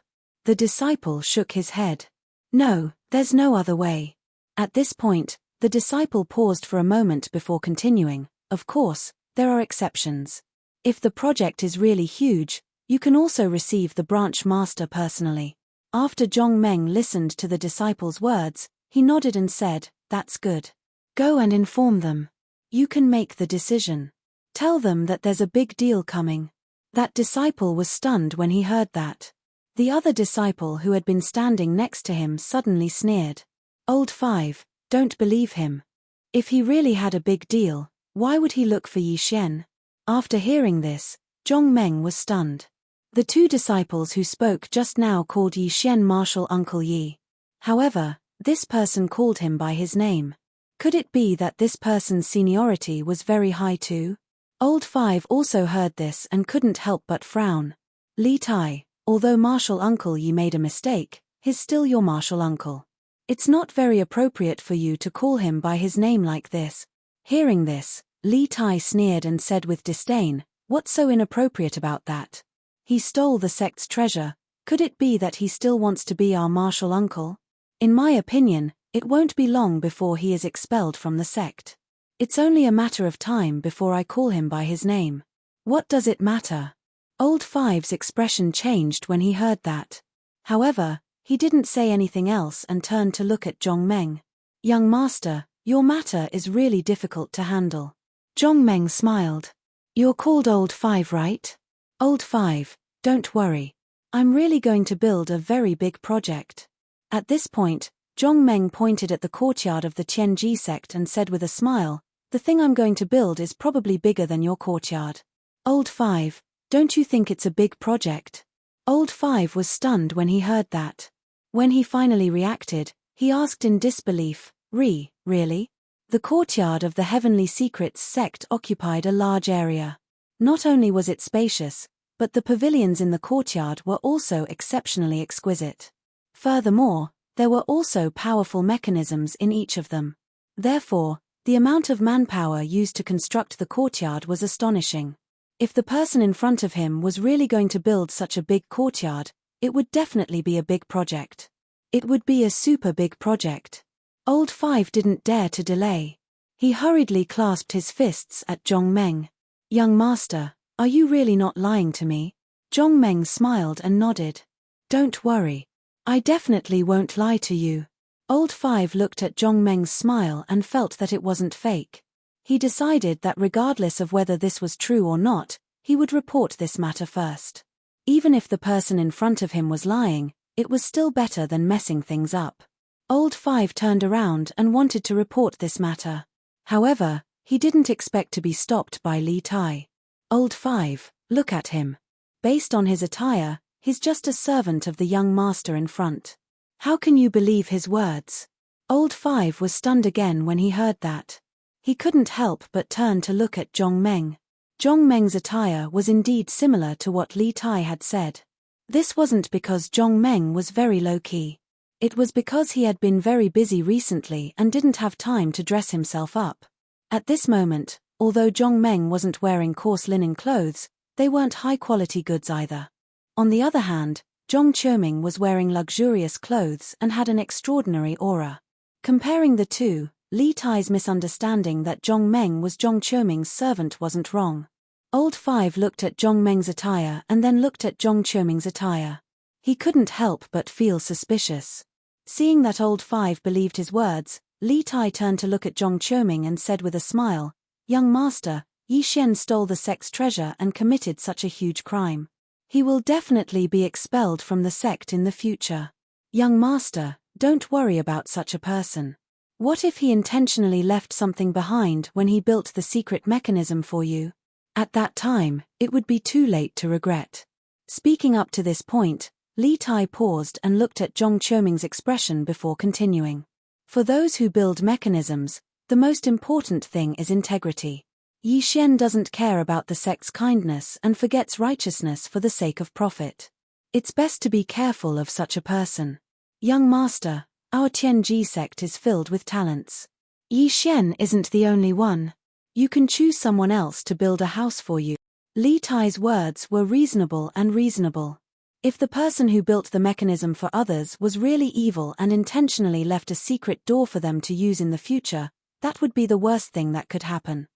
The disciple shook his head. No, there's no other way. At this point, the disciple paused for a moment before continuing. Of course, there are exceptions. If the project is really huge, you can also receive the branch master personally. After Zhong Meng listened to the disciple's words, he nodded and said, that's good. Go and inform them. You can make the decision. Tell them that there's a big deal coming. That disciple was stunned when he heard that. The other disciple who had been standing next to him suddenly sneered. Old 5, don't believe him. If he really had a big deal, why would he look for Yi Xian? After hearing this, Zhong Meng was stunned. The two disciples who spoke just now called Yi Xian Martial Uncle Yi. However, this person called him by his name. Could it be that this person's seniority was very high too? Old 5 also heard this and couldn't help but frown. Li Tai, although Martial Uncle Yi made a mistake, he's still your martial uncle. It's not very appropriate for you to call him by his name like this. Hearing this, Li Tai sneered and said with disdain, what's so inappropriate about that? He stole the sect's treasure, could it be that he still wants to be our martial uncle? In my opinion, it won't be long before he is expelled from the sect. It's only a matter of time before I call him by his name. What does it matter? Old 5's expression changed when he heard that. However, he didn't say anything else and turned to look at Zhong Meng. Young master, your matter is really difficult to handle. Zhong Meng smiled. You're called Old 5, right? Old 5, don't worry. I'm really going to build a very big project. At this point, Zhong Meng pointed at the courtyard of the Tianji sect and said with a smile, the thing I'm going to build is probably bigger than your courtyard. Old 5, don't you think it's a big project? Old 5 was stunned when he heard that. When he finally reacted, he asked in disbelief, really? The courtyard of the Heavenly Secrets sect occupied a large area. Not only was it spacious, but the pavilions in the courtyard were also exceptionally exquisite. Furthermore, there were also powerful mechanisms in each of them. Therefore, the amount of manpower used to construct the courtyard was astonishing. If the person in front of him was really going to build such a big courtyard, it would definitely be a big project. It would be a super big project. Old 5 didn't dare to delay. He hurriedly clasped his fists at Zhong Meng. Young master, are you really not lying to me? Zhong Meng smiled and nodded. Don't worry. I definitely won't lie to you. Old 5 looked at Zhong Meng's smile and felt that it wasn't fake. He decided that regardless of whether this was true or not, he would report this matter first. Even if the person in front of him was lying, it was still better than messing things up. Old 5 turned around and wanted to report this matter. However, he didn't expect to be stopped by Li Tai. Old 5, look at him. Based on his attire, he's just a servant of the young master in front. How can you believe his words? Old 5 was stunned again when he heard that. He couldn't help but turn to look at Zhong Meng. Zhong Meng's attire was indeed similar to what Li Tai had said. This wasn't because Zhong Meng was very low-key. It was because he had been very busy recently and didn't have time to dress himself up. At this moment, although Zhong Meng wasn't wearing coarse linen clothes, they weren't high-quality goods either. On the other hand, Zhong Qiuming was wearing luxurious clothes and had an extraordinary aura. Comparing the two, Li Tai's misunderstanding that Zhong Meng was Zhong Qiuming's servant wasn't wrong. Old 5 looked at Zhong Meng's attire and then looked at Zhong Qiuming's attire. He couldn't help but feel suspicious. Seeing that Old 5 believed his words, Li Tai turned to look at Zhong Qiuming and said with a smile, "Young master, Yi Xian stole the sect's treasure and committed such a huge crime. He will definitely be expelled from the sect in the future. Young master, don't worry about such a person. What if he intentionally left something behind when he built the secret mechanism for you? At that time, it would be too late to regret." Speaking up to this point, Li Tai paused and looked at Zhong Qiuming's expression before continuing. "For those who build mechanisms, the most important thing is integrity. Yi Xian doesn't care about the sect's kindness and forgets righteousness for the sake of profit. It's best to be careful of such a person. Young master, our Tianji sect is filled with talents. Yi Xian isn't the only one. You can choose someone else to build a house for you." Li Tai's words were reasonable. If the person who built the mechanism for others was really evil and intentionally left a secret door for them to use in the future, that would be the worst thing that could happen.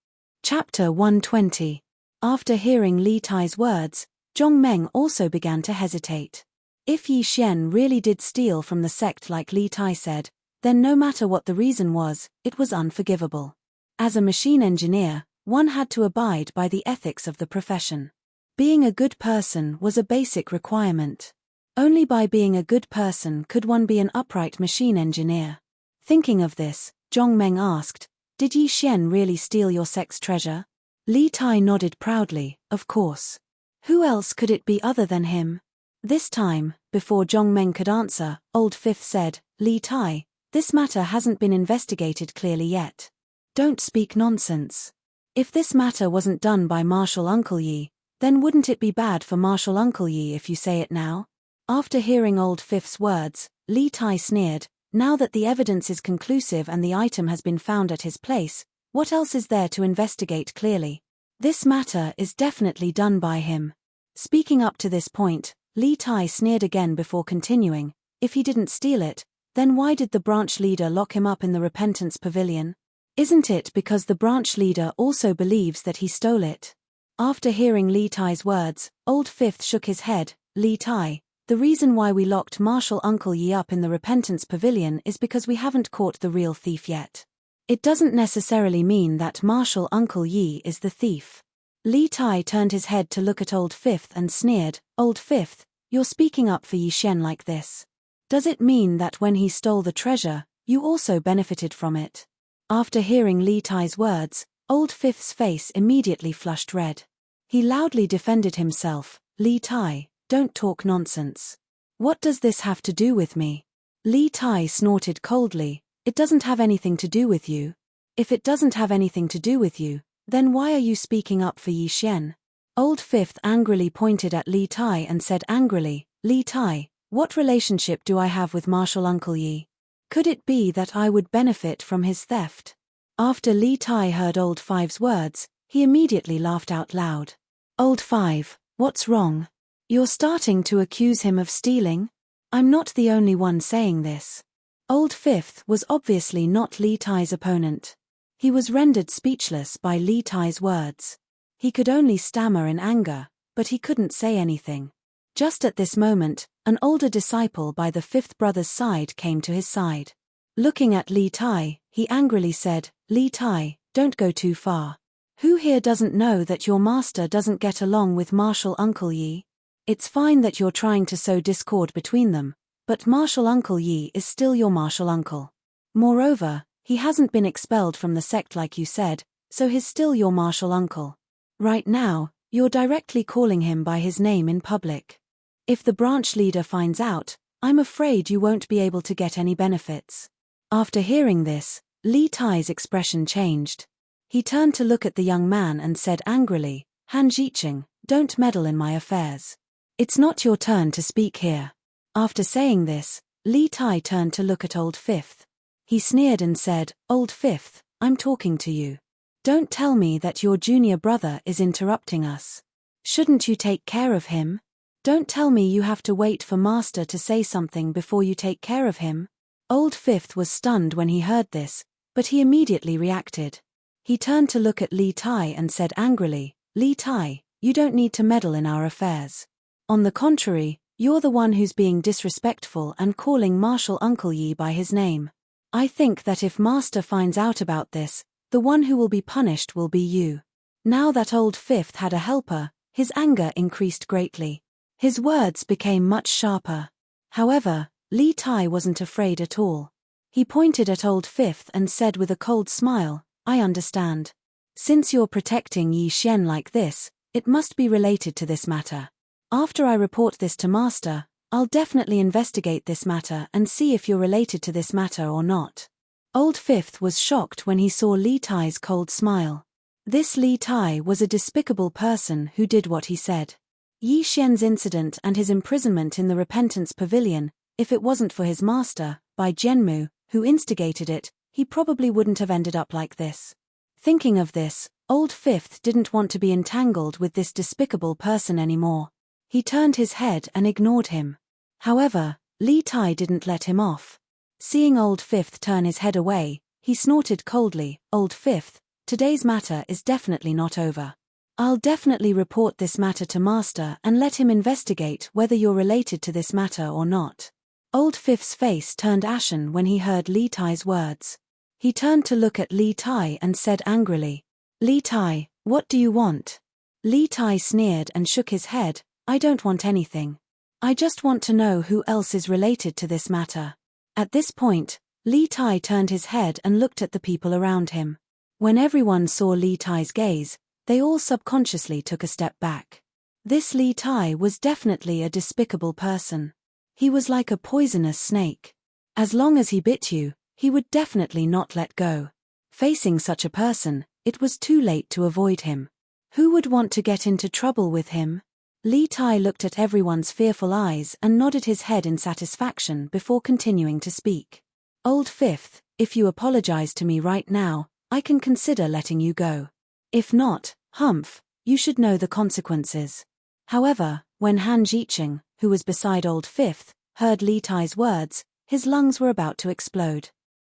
Chapter 120. After hearing Li Tai's words, Zhong Meng also began to hesitate. If Yi Xian really did steal from the sect like Li Tai said, then no matter what the reason was, it was unforgivable. As a machine engineer, one had to abide by the ethics of the profession. Being a good person was a basic requirement. Only by being a good person could one be an upright machine engineer. Thinking of this, Zhong Meng asked, "Did Yi Xian really steal your sect's treasure?" Li Tai nodded proudly, "Of course. Who else could it be other than him?" This time, before Zhong Meng could answer, Old Fifth said, "Li Tai, this matter hasn't been investigated clearly yet. Don't speak nonsense. If this matter wasn't done by Marshal Uncle Yi, then wouldn't it be bad for Marshal Uncle Yi if you say it now?" After hearing Old Fifth's words, Li Tai sneered, "Now that the evidence is conclusive and the item has been found at his place, what else is there to investigate clearly? This matter is definitely done by him." Speaking up to this point, Li Tai sneered again before continuing, "If he didn't steal it, then why did the branch leader lock him up in the Repentance Pavilion? Isn't it because the branch leader also believes that he stole it?" After hearing Li Tai's words, Old Fifth shook his head, "Li Tai, the reason why we locked Marshal Uncle Yi up in the Repentance Pavilion is because we haven't caught the real thief yet. It doesn't necessarily mean that Marshal Uncle Yi is the thief." Li Tai turned his head to look at Old Fifth and sneered, "Old Fifth, you're speaking up for Yi Xian like this. Does it mean that when he stole the treasure, you also benefited from it?" After hearing Li Tai's words, Old Fifth's face immediately flushed red. He loudly defended himself, "Li Tai, don't talk nonsense. What does this have to do with me?" Li Tai snorted coldly, "It doesn't have anything to do with you. If it doesn't have anything to do with you, then why are you speaking up for Yi Xian?" Old Fifth angrily pointed at Li Tai and said angrily, "Li Tai, what relationship do I have with Marshal Uncle Yi? Could it be that I would benefit from his theft?" After Li Tai heard Old Five's words, he immediately laughed out loud. "Old Five, what's wrong? You're starting to accuse him of stealing? I'm not the only one saying this." Old Fifth was obviously not Li Tai's opponent. He was rendered speechless by Li Tai's words. He could only stammer in anger, but he couldn't say anything. Just at this moment, an older disciple by the fifth brother's side came to his side. Looking at Li Tai, he angrily said, "Li Tai, don't go too far. Who here doesn't know that your master doesn't get along with Marshal Uncle Yi? It's fine that you're trying to sow discord between them, but Marshal Uncle Yi is still your martial uncle. Moreover, he hasn't been expelled from the sect like you said, so he's still your martial uncle. Right now, you're directly calling him by his name in public. If the branch leader finds out, I'm afraid you won't be able to get any benefits." After hearing this, Li Tai's expression changed. He turned to look at the young man and said angrily, "Han Jiqing, don't meddle in my affairs. It's not your turn to speak here." After saying this, Li Tai turned to look at Old Fifth. He sneered and said, "Old Fifth, I'm talking to you. Don't tell me that your junior brother is interrupting us. Shouldn't you take care of him? Don't tell me you have to wait for Master to say something before you take care of him." Old Fifth was stunned when he heard this, but he immediately reacted. He turned to look at Li Tai and said angrily, "Li Tai, you don't need to meddle in our affairs. On the contrary, you're the one who's being disrespectful and calling Marshal Uncle Yi by his name. I think that if Master finds out about this, The one who will be punished will be you. Now that old fifth had a helper, his anger increased greatly. His words became much sharper. However, Li Tai wasn't afraid at all. He pointed at old fifth and said with a cold smile, I understand. Since you're protecting Yi Xian like this, it must be related to this matter. After I report this to Master, I'll definitely investigate this matter and see if you're related to this matter or not. Old fifth was shocked when he saw Li Tai's cold smile. This Li Tai was a despicable person who did what he said. Yi Xian's incident and his imprisonment in the Repentance Pavilion, if it wasn't for his master, Bai Jianmu, who instigated it, he probably wouldn't have ended up like this. Thinking of this, old fifth didn't want to be entangled with this despicable person anymore. He turned his head and ignored him. However, Li Tai didn't let him off. Seeing old fifth turn his head away, he snorted coldly, Old fifth, today's matter is definitely not over. I'll definitely report this matter to Master and let him investigate whether you're related to this matter or not. Old fifth's face turned ashen when he heard Li Tai's words. He turned to look at Li Tai and said angrily, Li Tai, what do you want? Li Tai sneered and shook his head, I don't want anything. I just want to know who else is related to this matter. At this point, Li Tai turned his head and looked at the people around him. When everyone saw Li Tai's gaze, they all subconsciously took a step back. This Li Tai was definitely a despicable person. He was like a poisonous snake. As long as he bit you, he would definitely not let go. Facing such a person, it was too late to avoid him. Who would want to get into trouble with him? Li Tai looked at everyone's fearful eyes and nodded his head in satisfaction before continuing to speak. Old fifth, if you apologize to me right now, I can consider letting you go. If not, humph, you should know the consequences. However, when Han Jiqing, who was beside old fifth, heard Li Tai's words, his lungs were about to explode.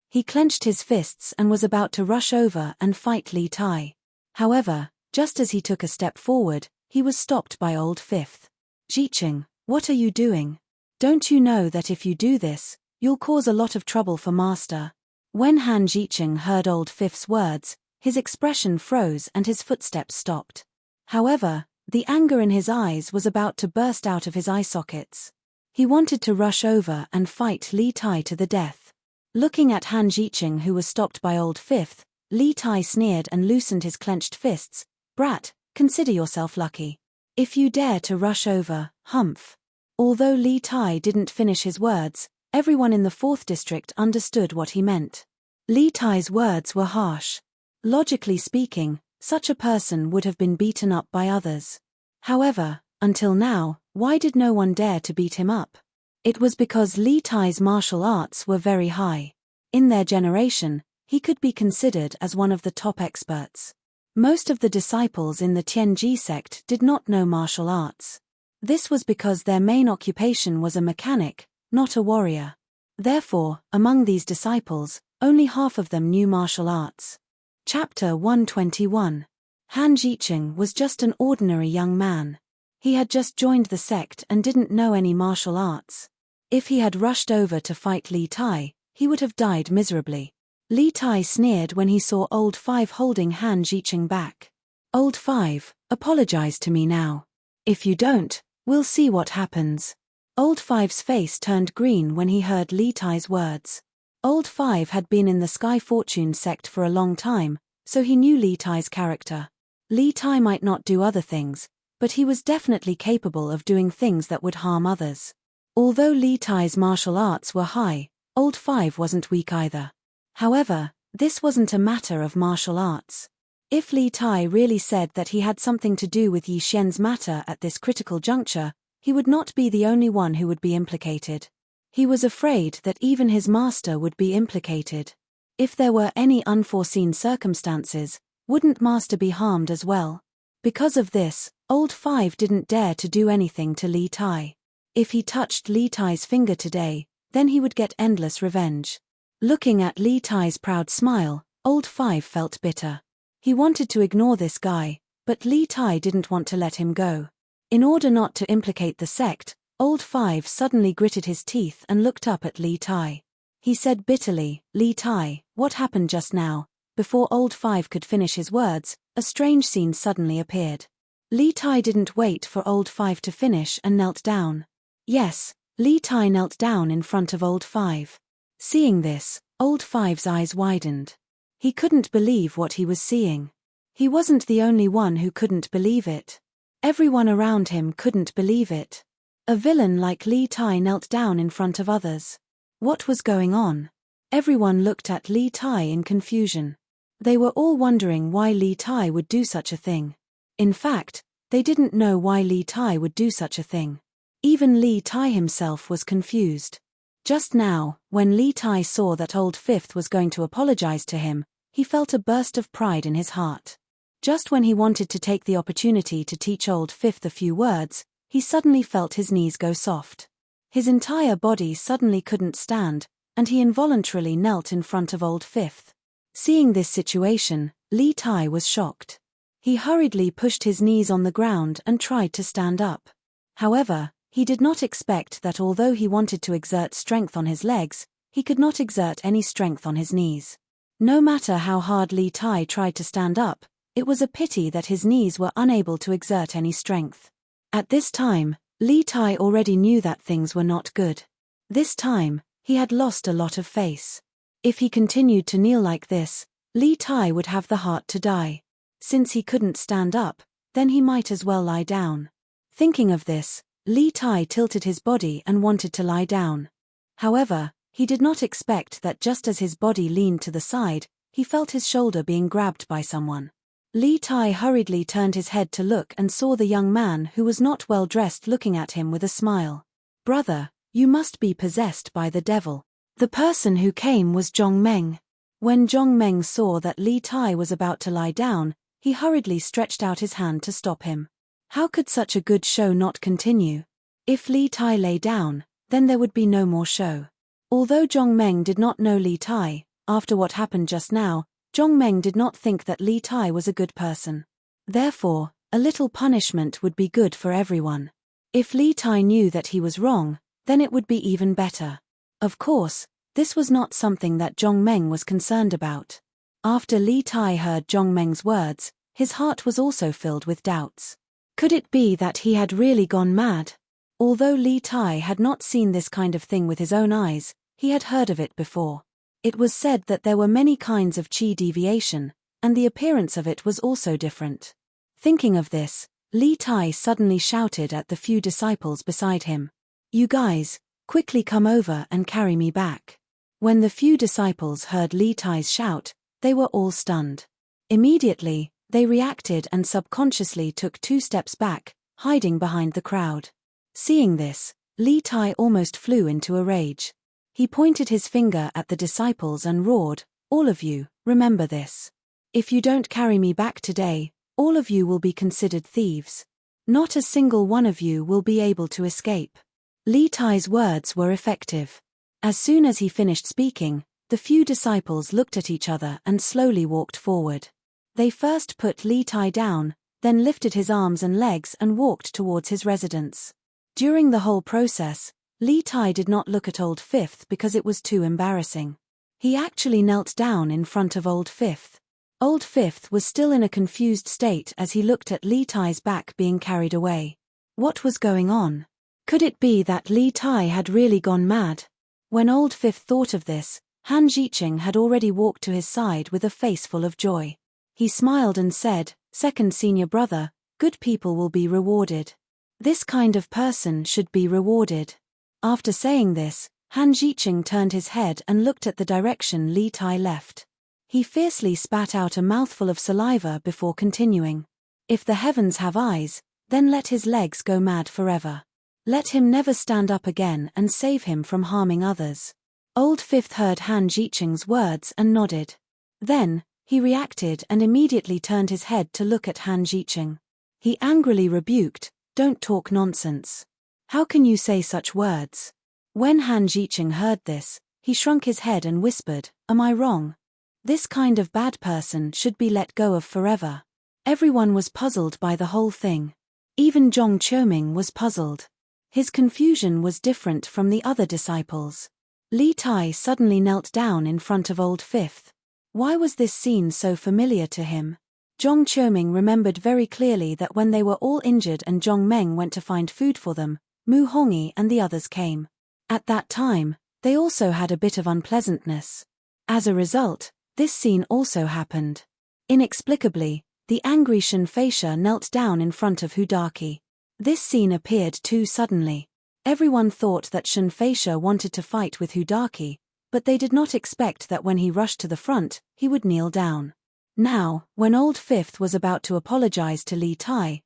He clenched his fists and was about to rush over and fight Li Tai. However, just as he took a step forward, he was stopped by old fifth. Jiqing, what are you doing? Don't you know that if you do this, you'll cause a lot of trouble for Master? When Han Jiqing heard old fifth's words, his expression froze and his footsteps stopped. However, the anger in his eyes was about to burst out of his eye sockets. He wanted to rush over and fight Li Tai to the death. Looking at Han Jiqing, who was stopped by old fifth, Li Tai sneered and loosened his clenched fists. Brat, consider yourself lucky. If you dare to rush over, humph. Although Li Tai didn't finish his words, everyone in the 4th district understood what he meant. Li Tai's words were harsh. Logically speaking, such a person would have been beaten up by others. However, until now, why did no one dare to beat him up? It was because Li Tai's martial arts were very high. In their generation, he could be considered as one of the top experts. Most of the disciples in the Tianji sect did not know martial arts. This was because their main occupation was a mechanic, not a warrior. Therefore, among these disciples, only half of them knew martial arts. Chapter 121. Han Jiqing was just an ordinary young man. He had just joined the sect and didn't know any martial arts. If he had rushed over to fight Li Tai, he would have died miserably. Li Tai sneered when he saw Old Five holding Han Jiqing back. Old Five, apologize to me now. If you don't, we'll see what happens. Old Five's face turned green when he heard Li Tai's words. Old Five had been in the Sky Fortune sect for a long time, so he knew Li Tai's character. Li Tai might not do other things, but he was definitely capable of doing things that would harm others. Although Li Tai's martial arts were high, Old Five wasn't weak either. However, this wasn't a matter of martial arts. If Li Tai really said that he had something to do with Yi Xian's matter at this critical juncture, he would not be the only one who would be implicated. He was afraid that even his master would be implicated. If there were any unforeseen circumstances, wouldn't Master be harmed as well? Because of this, Old Five didn't dare to do anything to Li Tai. If he touched Li Tai's finger today, then he would get endless revenge. Looking at Li Tai's proud smile, Old Five felt bitter. He wanted to ignore this guy, but Li Tai didn't want to let him go. In order not to implicate the sect, Old Five suddenly gritted his teeth and looked up at Li Tai. He said bitterly, Li Tai, what happened just now? Before old Five could finish his words, a strange scene suddenly appeared. Li Tai didn't wait for old Five to finish and knelt down. Yes, Li Tai knelt down in front of old Five. Seeing this, old Five's eyes widened. He couldn't believe what he was seeing. He wasn't the only one who couldn't believe it. Everyone around him couldn't believe it. A villain like Li Tai knelt down in front of others. What was going on? Everyone looked at Li Tai in confusion. They were all wondering why Li Tai would do such a thing. In fact, they didn't know why Li Tai would do such a thing. Even Li Tai himself was confused. Just now, when Li Tai saw that old Fifth was going to apologize to him, he felt a burst of pride in his heart. Just when he wanted to take the opportunity to teach old Fifth a few words, he suddenly felt his knees go soft. His entire body suddenly couldn't stand, and he involuntarily knelt in front of old Fifth. Seeing this situation, Li Tai was shocked. He hurriedly pushed his knees on the ground and tried to stand up. However, he did not expect that although he wanted to exert strength on his legs, he could not exert any strength on his knees. No matter how hard Li Tai tried to stand up, it was a pity that his knees were unable to exert any strength. At this time, Li Tai already knew that things were not good. This time, he had lost a lot of face. If he continued to kneel like this, Li Tai would have the heart to die. Since he couldn't stand up, then he might as well lie down. Thinking of this, Li Tai tilted his body and wanted to lie down. However, he did not expect that just as his body leaned to the side, he felt his shoulder being grabbed by someone. Li Tai hurriedly turned his head to look and saw the young man who was not well dressed looking at him with a smile. "Brother, you must be possessed by the devil." The person who came was Zhong Meng. When Zhong Meng saw that Li Tai was about to lie down, he hurriedly stretched out his hand to stop him. How could such a good show not continue? If Li Tai lay down, then there would be no more show. Although Zhong Meng did not know Li Tai, after what happened just now, Zhong Meng did not think that Li Tai was a good person. Therefore, a little punishment would be good for everyone. If Li Tai knew that he was wrong, then it would be even better. Of course, this was not something that Zhong Meng was concerned about. After Li Tai heard Zhong Meng's words, his heart was also filled with doubts. Could it be that he had really gone mad? Although Li Tai had not seen this kind of thing with his own eyes, he had heard of it before. It was said that there were many kinds of qi deviation, and the appearance of it was also different. Thinking of this, Li Tai suddenly shouted at the few disciples beside him, "You guys, quickly come over and carry me back." When the few disciples heard Li Tai's shout, they were all stunned. Immediately, they reacted and subconsciously took 2 steps back, hiding behind the crowd. Seeing this, Li Tai almost flew into a rage. He pointed his finger at the disciples and roared, "All of you, remember this. If you don't carry me back today, all of you will be considered thieves. Not a single one of you will be able to escape." Li Tai's words were effective. As soon as he finished speaking, the few disciples looked at each other and slowly walked forward. They first put Li Tai down, then lifted his arms and legs and walked towards his residence. During the whole process, Li Tai did not look at Old Fifth because it was too embarrassing. He actually knelt down in front of Old Fifth. Old Fifth was still in a confused state as he looked at Li Tai's back being carried away. What was going on? Could it be that Li Tai had really gone mad? When Old Fifth thought of this, Han Jiqing had already walked to his side with a face full of joy. He smiled and said, "Second senior brother, good people will be rewarded. This kind of person should be rewarded." After saying this, Han Jiqing turned his head and looked at the direction Li Tai left. He fiercely spat out a mouthful of saliva before continuing. "If the heavens have eyes, then let his legs go mad forever. Let him never stand up again and save him from harming others." Old Fifth heard Han Jiqing's words and nodded. Then, he reacted and immediately turned his head to look at Han Jiqing. He angrily rebuked, "Don't talk nonsense. How can you say such words?" When Han Jiqing heard this, he shrunk his head and whispered, "Am I wrong? This kind of bad person should be let go of forever." Everyone was puzzled by the whole thing. Even Zhong Qiuming was puzzled. His confusion was different from the other disciples. Li Tai suddenly knelt down in front of Old Fifth. Why was this scene so familiar to him? Zhong Qiuming remembered very clearly that when they were all injured and Zhong Meng went to find food for them, Mu Hongyi and the others came. At that time, they also had a bit of unpleasantness. As a result, this scene also happened. Inexplicably, the angry Shen Feisha knelt down in front of Hudaki. This scene appeared too suddenly. Everyone thought that Shen Feisha wanted to fight with Hudaki, but they did not expect that when he rushed to the front, he would kneel down. Now, when Old Fifth was about to apologize to Li Tai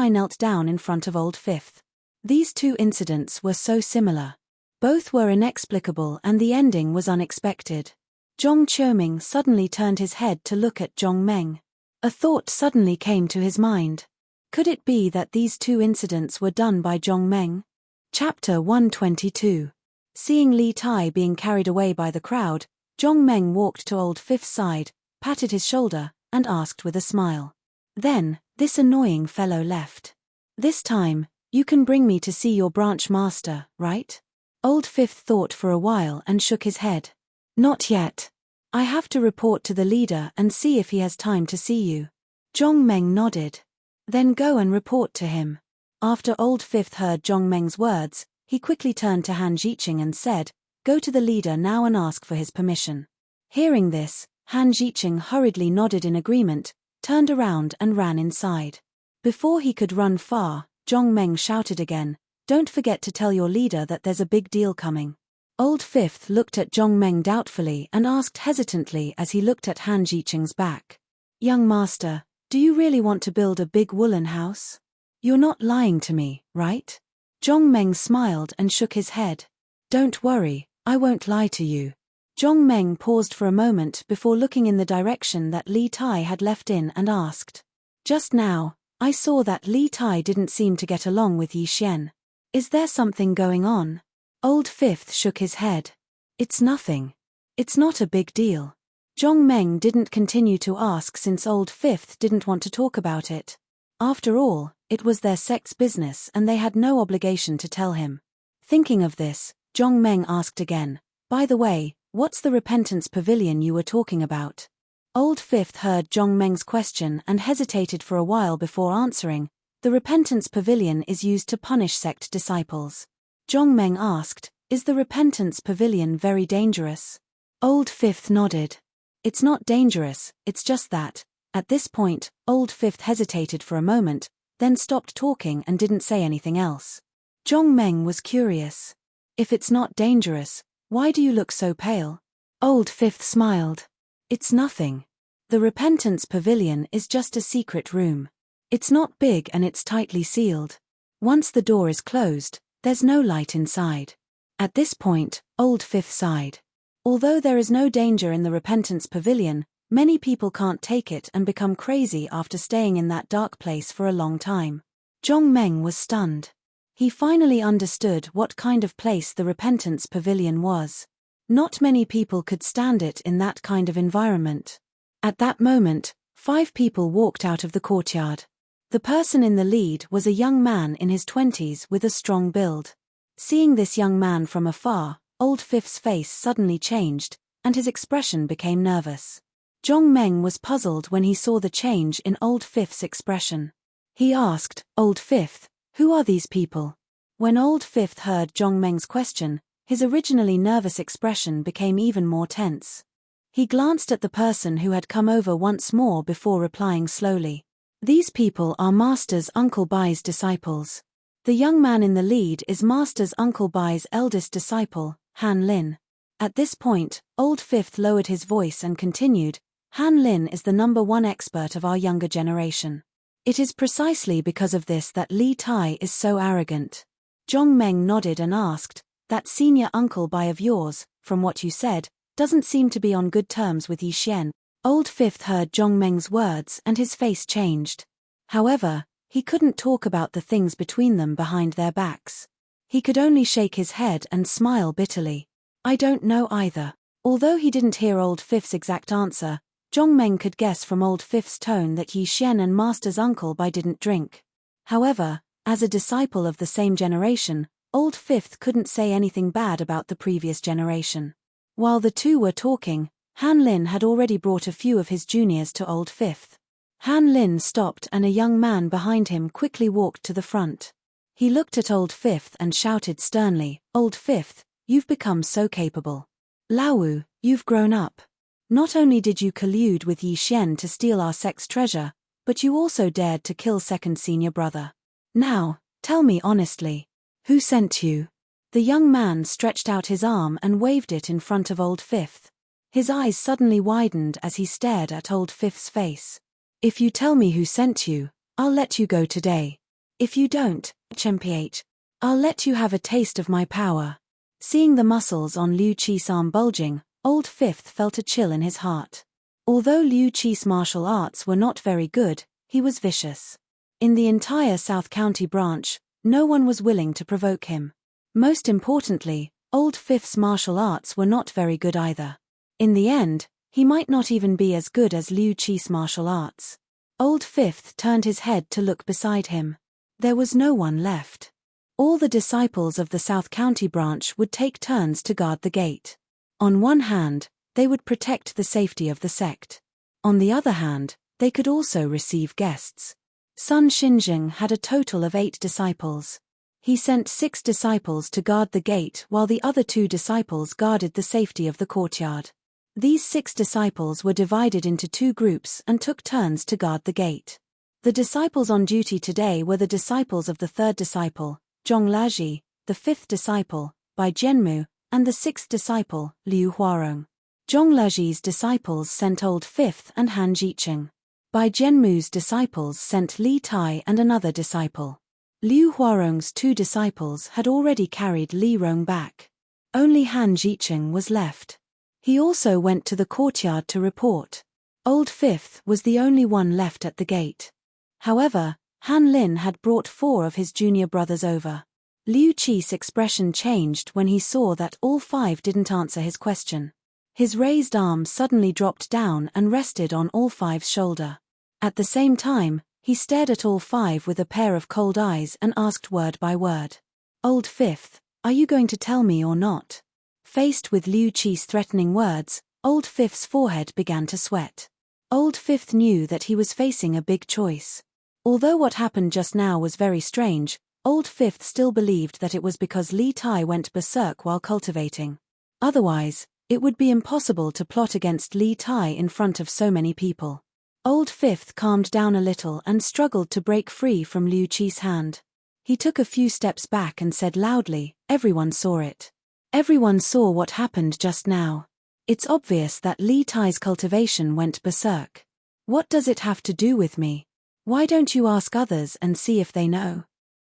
knelt down in front of Old Fifth. These two incidents were so similar. Both were inexplicable and the ending was unexpected. Zhong Qiuming suddenly turned his head to look at Zhong Meng. A thought suddenly came to his mind. Could it be that these two incidents were done by Zhong Meng? Chapter 122. Seeing Li Tai being carried away by the crowd, Zhong Meng walked to Old Fifth's side, patted his shoulder, and asked with a smile. Then, this annoying fellow left. This time, you can bring me to see your branch master, right? Old Fifth thought for a while and shook his head. Not yet. I have to report to the leader and see if he has time to see you. Zhong Meng nodded. Then go and report to him. After Old Fifth heard Zhong Meng's words, he quickly turned to Han Jiqing and said, Go to the leader now and ask for his permission. Hearing this, Han Jiqing hurriedly nodded in agreement, turned around and ran inside. Before he could run far, Zhong Meng shouted again, Don't forget to tell your leader that there's a big deal coming. Old Fifth looked at Zhong Meng doubtfully and asked hesitantly as he looked at Han Jiqing's back. Young master, do you really want to build a big woolen house? You're not lying to me, right? Zhong Meng smiled and shook his head. Don't worry, I won't lie to you. Zhong Meng paused for a moment before looking in the direction that Li Tai had left in and asked. Just now, I saw that Li Tai didn't seem to get along with Yi Xian. Is there something going on? Old Fifth shook his head. It's nothing. It's not a big deal. Zhong Meng didn't continue to ask since Old Fifth didn't want to talk about it. After all, it was their sect's business and they had no obligation to tell him. Thinking of this, Zhong Meng asked again, By the way, what's the repentance pavilion you were talking about? Old Fifth heard Zhong Meng's question and hesitated for a while before answering. The repentance pavilion is used to punish sect disciples. Zhong Meng asked, Is the repentance pavilion very dangerous? Old Fifth nodded. It's not dangerous, it's just that. At this point, Old Fifth hesitated for a moment, then stopped talking and didn't say anything else. Zhong Meng was curious. If it's not dangerous, why do you look so pale? Old Fifth smiled. It's nothing. The repentance pavilion is just a secret room. It's not big and it's tightly sealed. Once the door is closed, there's no light inside. At this point, Old Fifth sighed. Although there is no danger in the repentance pavilion, many people can't take it and become crazy after staying in that dark place for a long time. Zhong Meng was stunned. He finally understood what kind of place the repentance pavilion was. Not many people could stand it in that kind of environment. At that moment, 5 people walked out of the courtyard. The person in the lead was a young man in his 20s with a strong build. Seeing this young man from afar, Old Fifth's face suddenly changed, and his expression became nervous. Zhong Meng was puzzled when he saw the change in Old Fifth's expression. He asked, Old Fifth, who are these people? When Old Fifth heard Zhong Meng's question, his originally nervous expression became even more tense. He glanced at the person who had come over once more before replying slowly. These people are Master's Uncle Bai's disciples. The young man in the lead is Master's Uncle Bai's eldest disciple, Han Lin. At this point, Old Fifth lowered his voice and continued, Han Lin is the #1 expert of our younger generation. It is precisely because of this that Li Tai is so arrogant. Zhong Meng nodded and asked, That senior Uncle Bai of yours, from what you said, doesn't seem to be on good terms with Yi Xian. Old Fifth heard Zhong Meng's words and his face changed. However, he couldn't talk about the things between them behind their backs. He could only shake his head and smile bitterly. I don't know either. Although he didn't hear Old Fifth's exact answer, Zhong Meng could guess from Old Fifth's tone that Yi Xian and Master's Uncle Bai didn't drink. However, as a disciple of the same generation, Old Fifth couldn't say anything bad about the previous generation. While the two were talking, Han Lin had already brought a few of his juniors to Old Fifth. Han Lin stopped and a young man behind him quickly walked to the front. He looked at Old Fifth and shouted sternly, "Old Fifth, you've become so capable. Laowu, you've grown up. Not only did you collude with Yi Xian to steal our sect's treasure, but you also dared to kill second senior brother. Now, tell me honestly, who sent you?" The young man stretched out his arm and waved it in front of Old Fifth. His eyes suddenly widened as he stared at Old Fifth's face. "If you tell me who sent you, I'll let you go today. If you don't, Chemph, I'll let you have a taste of my power." Seeing the muscles on Liu Qi's arm bulging, Old Fifth felt a chill in his heart. Although Liu Qi's martial arts were not very good, he was vicious. In the entire South County branch, no one was willing to provoke him. Most importantly, Old Fifth's martial arts were not very good either. In the end, he might not even be as good as Liu Qi's martial arts. Old Fifth turned his head to look beside him. There was no one left. All the disciples of the South County branch would take turns to guard the gate. On one hand, they would protect the safety of the sect. On the other hand, they could also receive guests. Sun Xinjing had a total of 8 disciples. He sent 6 disciples to guard the gate while the other 2 disciples guarded the safety of the courtyard. These 6 disciples were divided into 2 groups and took turns to guard the gate. The disciples on duty today were the disciples of the 3rd disciple, Zhong Laji, the 5th disciple, Bai Jianmu, and the 6th disciple, Liu Huarong. Zhong Laji's disciples sent Old Fifth and Han Jicheng. Bai Jianmu's disciples sent Li Tai and another disciple. Liu Huarong's 2 disciples had already carried Li Rong back. Only Han Jicheng was left. He also went to the courtyard to report. Old Fifth was the only one left at the gate. However, Han Lin had brought 4 of his junior brothers over. Liu Qi's expression changed when he saw that all 5 didn't answer his question. His raised arm suddenly dropped down and rested on all 5's shoulder. At the same time, he stared at all 5 with a pair of cold eyes and asked word by word, "Old Fifth, are you going to tell me or not?" Faced with Liu Qi's threatening words, Old Fifth's forehead began to sweat. Old Fifth knew that he was facing a big choice. Although what happened just now was very strange, Old Fifth still believed that it was because Li Tai went berserk while cultivating. Otherwise, it would be impossible to plot against Li Tai in front of so many people. Old Fifth calmed down a little and struggled to break free from Liu Qi's hand. He took a few steps back and said loudly, "Everyone saw it. Everyone saw what happened just now. It's obvious that Li Tai's cultivation went berserk. What does it have to do with me? Why don't you ask others and see if they know?"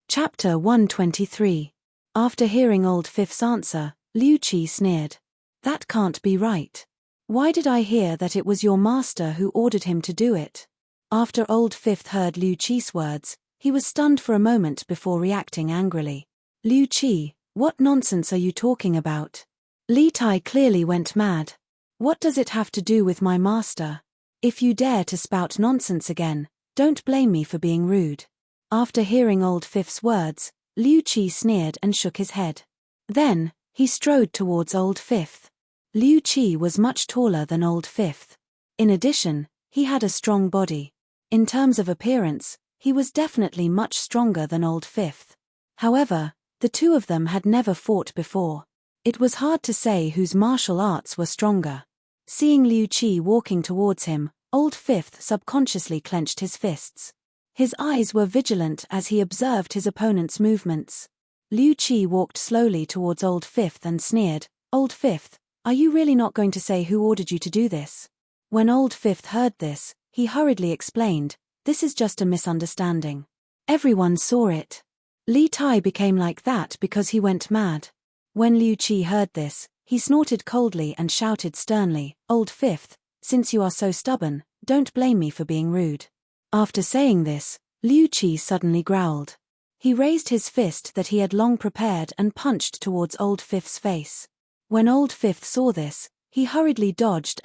Chapter 123. After hearing Old Fifth's answer, Liu Qi sneered. "That can't be right. Why did I hear that it was your master who ordered him to do it?" After Old Fifth heard Liu Qi's words, he was stunned for a moment before reacting angrily. "Liu Qi, what nonsense are you talking about? Li Tai clearly went mad. What does it have to do with my master? If you dare to spout nonsense again, don't blame me for being rude." After hearing Old Fifth's words, Liu Qi sneered and shook his head. Then, he strode towards Old Fifth. Liu Qi was much taller than Old Fifth. In addition, he had a strong body. In terms of appearance, he was definitely much stronger than Old Fifth. However, the 2 of them had never fought before. It was hard to say whose martial arts were stronger. Seeing Liu Qi walking towards him, Old Fifth subconsciously clenched his fists. His eyes were vigilant as he observed his opponent's movements. Liu Qi walked slowly towards Old Fifth and sneered, "Old Fifth, are you really not going to say who ordered you to do this?" When Old Fifth heard this, he hurriedly explained, "This is just a misunderstanding. Everyone saw it. Li Tai became like that because he went mad." When Liu Qi heard this, he snorted coldly and shouted sternly, "Old Fifth, since you are so stubborn, don't blame me for being rude." After saying this, Liu Qi suddenly growled. He raised his fist that he had long prepared and punched towards Old Fifth's face. When Old Fifth saw this, he hurriedly dodged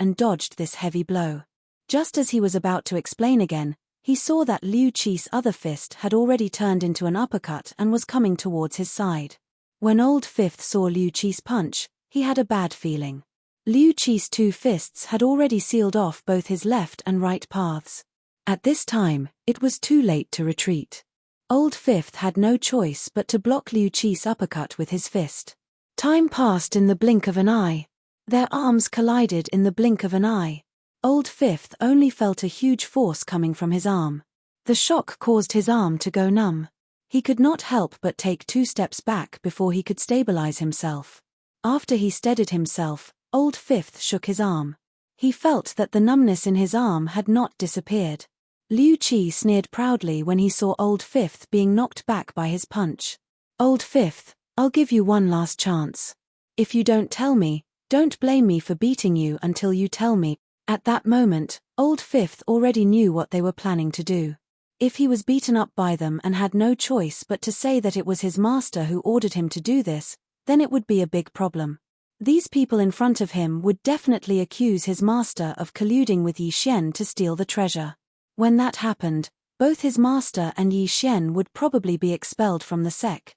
this heavy blow. Just as he was about to explain again, he saw that Liu Qi's other fist had already turned into an uppercut and was coming towards his side. When Old Fifth saw Liu Qi's punch, he had a bad feeling. Liu Qi's two fists had already sealed off both his left and right paths. At this time, it was too late to retreat. Old Fifth had no choice but to block Liu Qi's uppercut with his fist. Time passed in the blink of an eye. Their arms collided in the blink of an eye. Old Fifth only felt a huge force coming from his arm. The shock caused his arm to go numb. He could not help but take 2 steps back before he could stabilize himself. After he steadied himself, Old Fifth shook his arm. He felt that the numbness in his arm had not disappeared. Liu Qi sneered proudly when he saw Old Fifth being knocked back by his punch. "Old Fifth, I'll give you one last chance. If you don't tell me, don't blame me for beating you until you tell me." At that moment, Old Fifth already knew what they were planning to do. If he was beaten up by them and had no choice but to say that it was his master who ordered him to do this, then it would be a big problem. These people in front of him would definitely accuse his master of colluding with Yi Xian to steal the treasure. When that happened, both his master and Yi Xian would probably be expelled from the sect.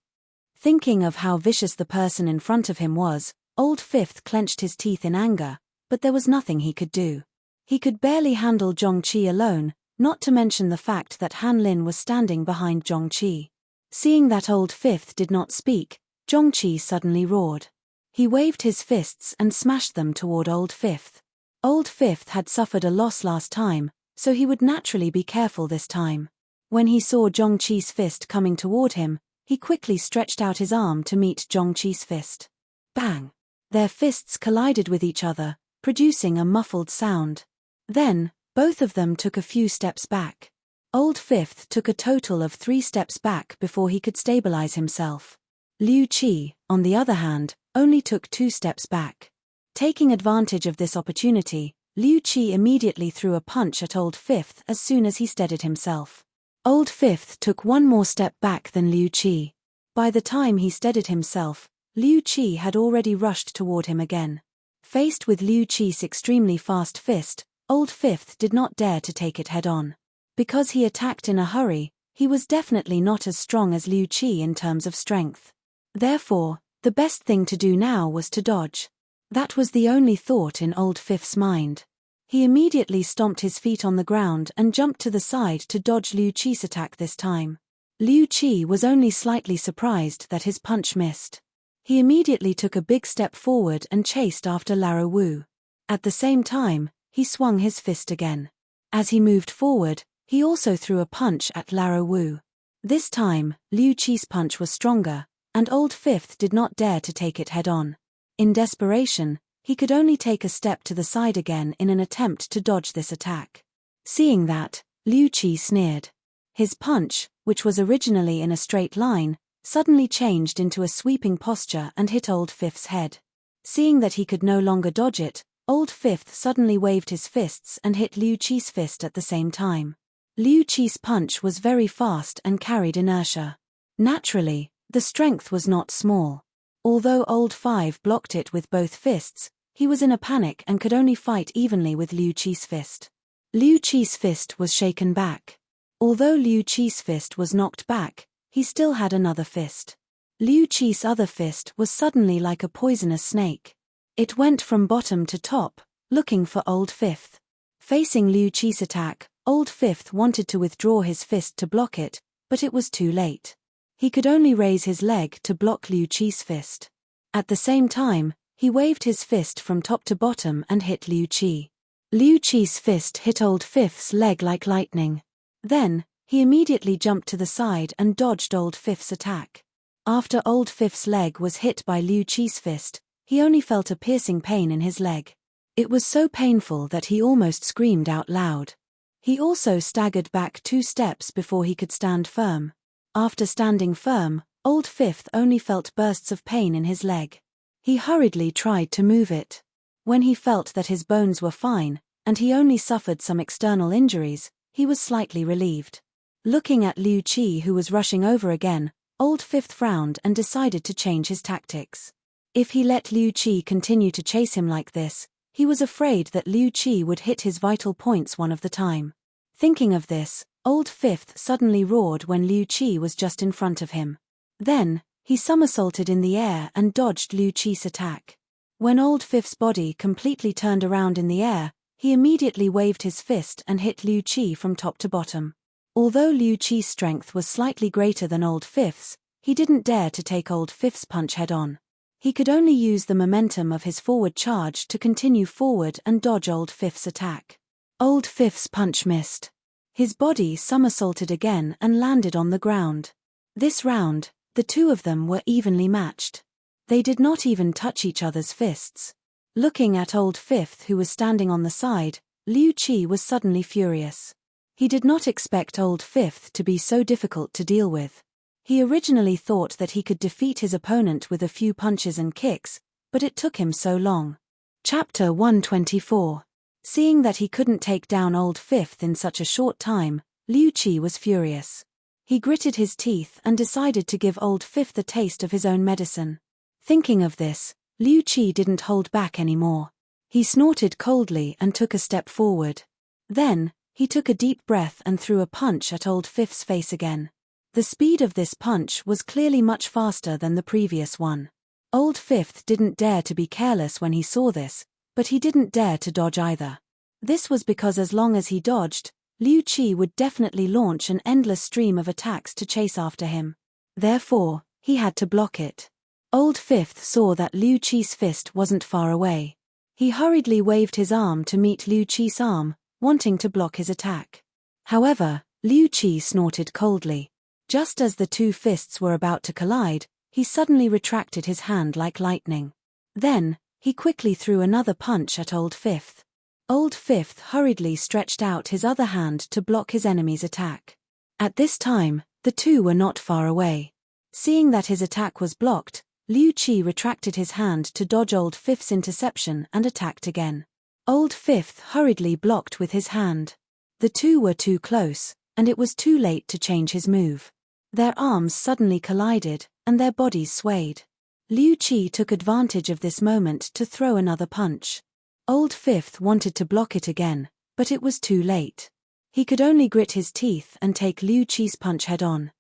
Thinking of how vicious the person in front of him was, Old Fifth clenched his teeth in anger, but there was nothing he could do. He could barely handle Zhongqi alone, not to mention the fact that Han Lin was standing behind Zhongqi. Seeing that Old Fifth did not speak, Zhongqi suddenly roared. He waved his fists and smashed them toward Old Fifth. Old Fifth had suffered a loss last time, so he would naturally be careful this time. When he saw Zhongqi's fist coming toward him, he quickly stretched out his arm to meet Zhongqi's fist. Bang! Their fists collided with each other, producing a muffled sound. Then, both of them took a few steps back. Old Fifth took a total of 3 steps back before he could stabilize himself. Liu Qi, on the other hand, only took 2 steps back. Taking advantage of this opportunity, Liu Qi immediately threw a punch at Old Fifth as soon as he steadied himself. Old Fifth took 1 more step back than Liu Qi. By the time he steadied himself, Liu Qi had already rushed toward him again. Faced with Liu Qi's extremely fast fist, Old Fifth did not dare to take it head-on. Because he attacked in a hurry, he was definitely not as strong as Liu Qi in terms of strength. Therefore, the best thing to do now was to dodge. That was the only thought in Old Fifth's mind. He immediately stomped his feet on the ground and jumped to the side to dodge Liu Qi's attack this time. Liu Qi was only slightly surprised that his punch missed. He immediately took a big step forward and chased after Laro Wu. At the same time, he swung his fist again. As he moved forward, he also threw a punch at Laro Wu. This time, Liu Qi's punch was stronger, and Old Fifth did not dare to take it head-on. In desperation, he could only take a step to the side again in an attempt to dodge this attack. Seeing that, Liu Qi sneered. His punch, which was originally in a straight line, suddenly changed into a sweeping posture and hit Old Fifth's head. Seeing that he could no longer dodge it, Old Fifth suddenly waved his fists and hit Liu Qi's fist at the same time. Liu Qi's punch was very fast and carried inertia. Naturally, the strength was not small. Although Old Five blocked it with both fists, he was in a panic and could only fight evenly with Liu Qi's fist. Liu Qi's fist was shaken back. Although Liu Qi's fist was knocked back, he still had another fist. Liu Qi's other fist was suddenly like a poisonous snake. It went from bottom to top, looking for Old Fifth. Facing Liu Qi's attack, Old Fifth wanted to withdraw his fist to block it, but it was too late. He could only raise his leg to block Liu Qi's fist. At the same time, he waved his fist from top to bottom and hit Liu Qi. Liu Qi's fist hit Old Fifth's leg like lightning. Then, he immediately jumped to the side and dodged Old Fifth's attack. After Old Fifth's leg was hit by Liu Qi's fist, he only felt a piercing pain in his leg. It was so painful that he almost screamed out loud. He also staggered back 2 steps before he could stand firm. After standing firm, Old Fifth only felt bursts of pain in his leg. He hurriedly tried to move it. When he felt that his bones were fine, and he only suffered some external injuries, he was slightly relieved. Looking at Liu Qi, who was rushing over again, Old Fifth frowned and decided to change his tactics. If he let Liu Qi continue to chase him like this, he was afraid that Liu Qi would hit his vital points one of the time. Thinking of this, Old Fifth suddenly roared when Liu Qi was just in front of him. Then, he somersaulted in the air and dodged Liu Qi's attack. When Old Fifth's body completely turned around in the air, he immediately waved his fist and hit Liu Qi from top to bottom. Although Liu Qi's strength was slightly greater than Old Fifth's, he didn't dare to take Old Fifth's punch head-on. He could only use the momentum of his forward charge to continue forward and dodge Old Fifth's attack. Old Fifth's punch missed. His body somersaulted again and landed on the ground. This round, the two of them were evenly matched. They did not even touch each other's fists. Looking at Old Fifth, who was standing on the side, Liu Qi was suddenly furious. He did not expect Old Fifth to be so difficult to deal with. He originally thought that he could defeat his opponent with a few punches and kicks, but it took him so long. Chapter 124. Seeing that he couldn't take down Old Fifth in such a short time, Liu Qi was furious. He gritted his teeth and decided to give Old Fifth a taste of his own medicine. Thinking of this, Liu Qi didn't hold back anymore. He snorted coldly and took a step forward. Then, he took a deep breath and threw a punch at Old Fifth's face again. The speed of this punch was clearly much faster than the previous one. Old Fifth didn't dare to be careless when he saw this, but he didn't dare to dodge either. This was because as long as he dodged, Liu Qi would definitely launch an endless stream of attacks to chase after him. Therefore, he had to block it. Old Fifth saw that Liu Qi's fist wasn't far away. He hurriedly waved his arm to meet Liu Qi's arm, wanting to block his attack. However, Liu Qi snorted coldly. Just as the two fists were about to collide, he suddenly retracted his hand like lightning. Then, he quickly threw another punch at Old Fifth. Old Fifth hurriedly stretched out his other hand to block his enemy's attack. At this time, the two were not far away. Seeing that his attack was blocked, Liu Qi retracted his hand to dodge Old Fifth's interception and attacked again. Old Fifth hurriedly blocked with his hand. The two were too close, and it was too late to change his move. Their arms suddenly collided, and their bodies swayed. Liu Qi took advantage of this moment to throw another punch. Old Fifth wanted to block it again, but it was too late. He could only grit his teeth and take Liu Qi's punch head-on.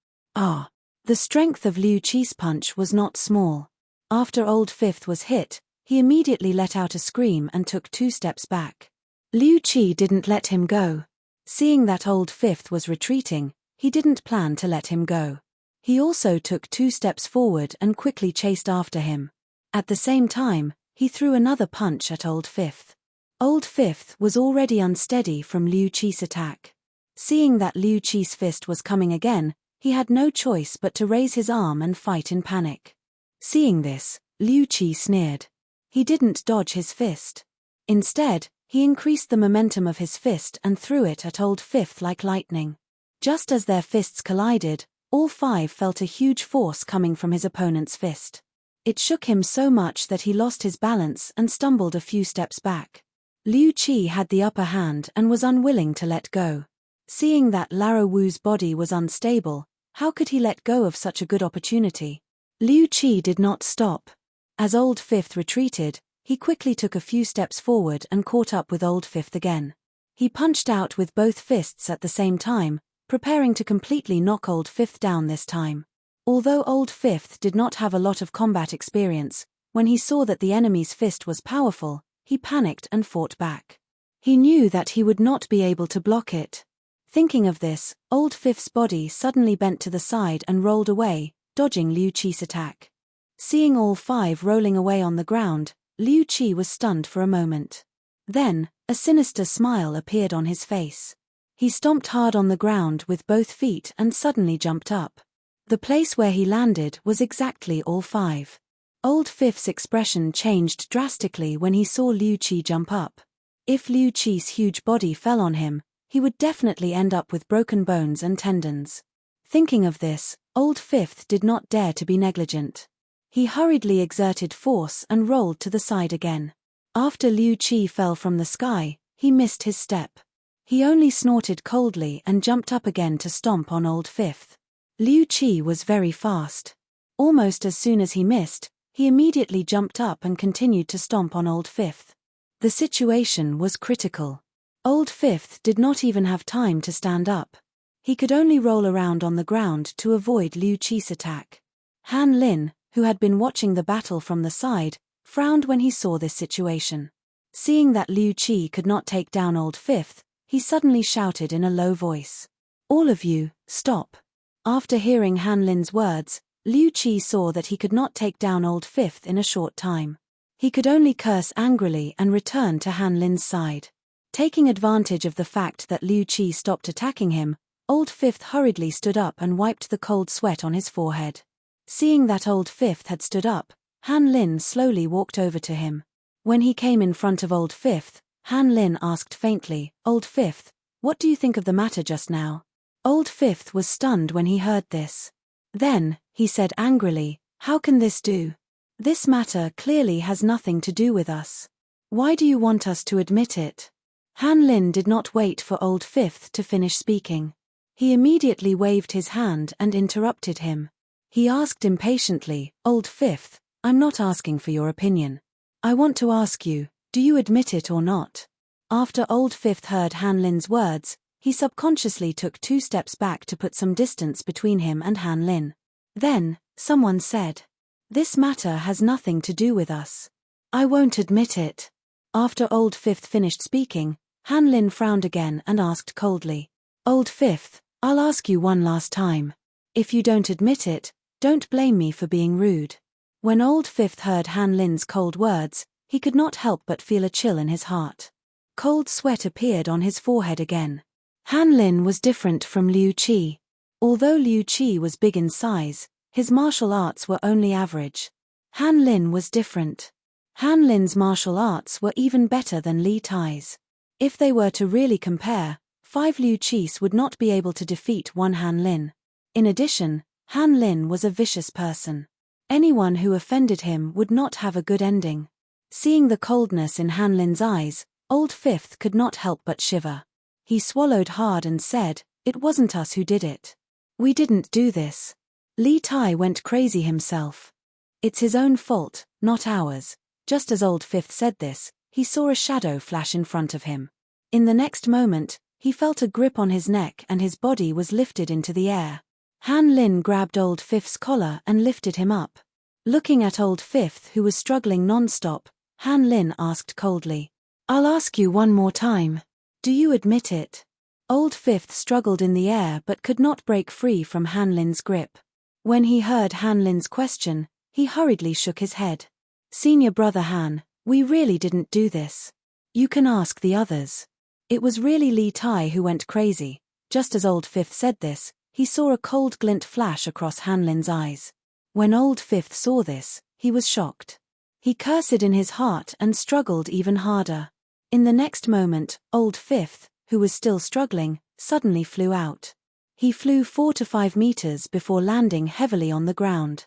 The strength of Liu Qi's punch was not small. After Old Fifth was hit, he immediately let out a scream and took 2 steps back. Liu Qi didn't let him go. Seeing that Old Fifth was retreating, he didn't plan to let him go. He also took 2 steps forward and quickly chased after him. At the same time, he threw another punch at Old Fifth. Old Fifth was already unsteady from Liu Qi's attack. Seeing that Liu Qi's fist was coming again, he had no choice but to raise his arm and fight in panic. Seeing this, Liu Qi sneered. He didn't dodge his fist. Instead, he increased the momentum of his fist and threw it at Old Fifth like lightning. Just as their fists collided, all 5 felt a huge force coming from his opponent's fist. It shook him so much that he lost his balance and stumbled a few steps back. Liu Qi had the upper hand and was unwilling to let go. Seeing that Lara Wu's body was unstable, how could he let go of such a good opportunity? Liu Qi did not stop. As Old Fifth retreated, he quickly took a few steps forward and caught up with Old Fifth again. He punched out with both fists at the same time, preparing to completely knock Old Fifth down this time. Although Old Fifth did not have a lot of combat experience, when he saw that the enemy's fist was powerful, he panicked and fought back. He knew that he would not be able to block it. Thinking of this, Old Fifth's body suddenly bent to the side and rolled away, dodging Liu Qi's attack. Seeing all 5 rolling away on the ground, Liu Qi was stunned for a moment. Then, a sinister smile appeared on his face. He stomped hard on the ground with both feet and suddenly jumped up. The place where he landed was exactly all 5. Old Fifth's expression changed drastically when he saw Liu Qi jump up. If Liu Qi's huge body fell on him, he would definitely end up with broken bones and tendons. Thinking of this, Old Fifth did not dare to be negligent. He hurriedly exerted force and rolled to the side again. After Liu Qi fell from the sky, he missed his step. He only snorted coldly and jumped up again to stomp on Old Fifth. Liu Qi was very fast. Almost as soon as he missed, he immediately jumped up and continued to stomp on Old Fifth. The situation was critical. Old Fifth did not even have time to stand up. He could only roll around on the ground to avoid Liu Qi's attack. Han Lin, who had been watching the battle from the side, frowned when he saw this situation. Seeing that Liu Qi could not take down Old Fifth, he suddenly shouted in a low voice. "All of you, stop." After hearing Han Lin's words, Liu Qi saw that he could not take down Old Fifth in a short time. He could only curse angrily and return to Han Lin's side. Taking advantage of the fact that Liu Qi stopped attacking him, Old Fifth hurriedly stood up and wiped the cold sweat on his forehead. Seeing that Old Fifth had stood up, Han Lin slowly walked over to him. When he came in front of Old Fifth, Han Lin asked faintly, "Old Fifth, what do you think of the matter just now?" Old Fifth was stunned when he heard this. Then, he said angrily, "How can this do? This matter clearly has nothing to do with us. Why do you want us to admit it?" Han Lin did not wait for Old Fifth to finish speaking. He immediately waved his hand and interrupted him. He asked impatiently, "Old Fifth, I'm not asking for your opinion. I want to ask you, do you admit it or not?" After Old Fifth heard Han Lin's words, he subconsciously took 2 steps back to put some distance between him and Han Lin. Then, someone said, "This matter has nothing to do with us. I won't admit it." After Old Fifth finished speaking, Han Lin frowned again and asked coldly, "Old Fifth, I'll ask you one last time. If you don't admit it, don't blame me for being rude." When Old Fifth heard Han Lin's cold words, he could not help but feel a chill in his heart. Cold sweat appeared on his forehead again. Han Lin was different from Liu Qi. Although Liu Qi was big in size, his martial arts were only average. Han Lin was different. Han Lin's martial arts were even better than Li Tai's. If they were to really compare, 5 Liu Qis would not be able to defeat 1 Han Lin. In addition, Han Lin was a vicious person. Anyone who offended him would not have a good ending. Seeing the coldness in Han Lin's eyes, Old Fifth could not help but shiver. He swallowed hard and said, "It wasn't us who did it. We didn't do this. Li Tai went crazy himself. It's his own fault, not ours." Just as Old Fifth said this, he saw a shadow flash in front of him. In the next moment, he felt a grip on his neck and his body was lifted into the air. Han Lin grabbed Old Fifth's collar and lifted him up. Looking at Old Fifth who was struggling non-stop, Han Lin asked coldly, "I'll ask you one more time. Do you admit it?" Old Fifth struggled in the air but could not break free from Han Lin's grip. When he heard Han Lin's question, he hurriedly shook his head. "Senior brother Han, we really didn't do this. You can ask the others. It was really Li Tai who went crazy." Just as Old Fifth said this, he saw a cold glint flash across Han Lin's eyes. When Old Fifth saw this, he was shocked. He cursed in his heart and struggled even harder. In the next moment, Old Fifth, who was still struggling, suddenly flew out. He flew 4 to 5 meters before landing heavily on the ground.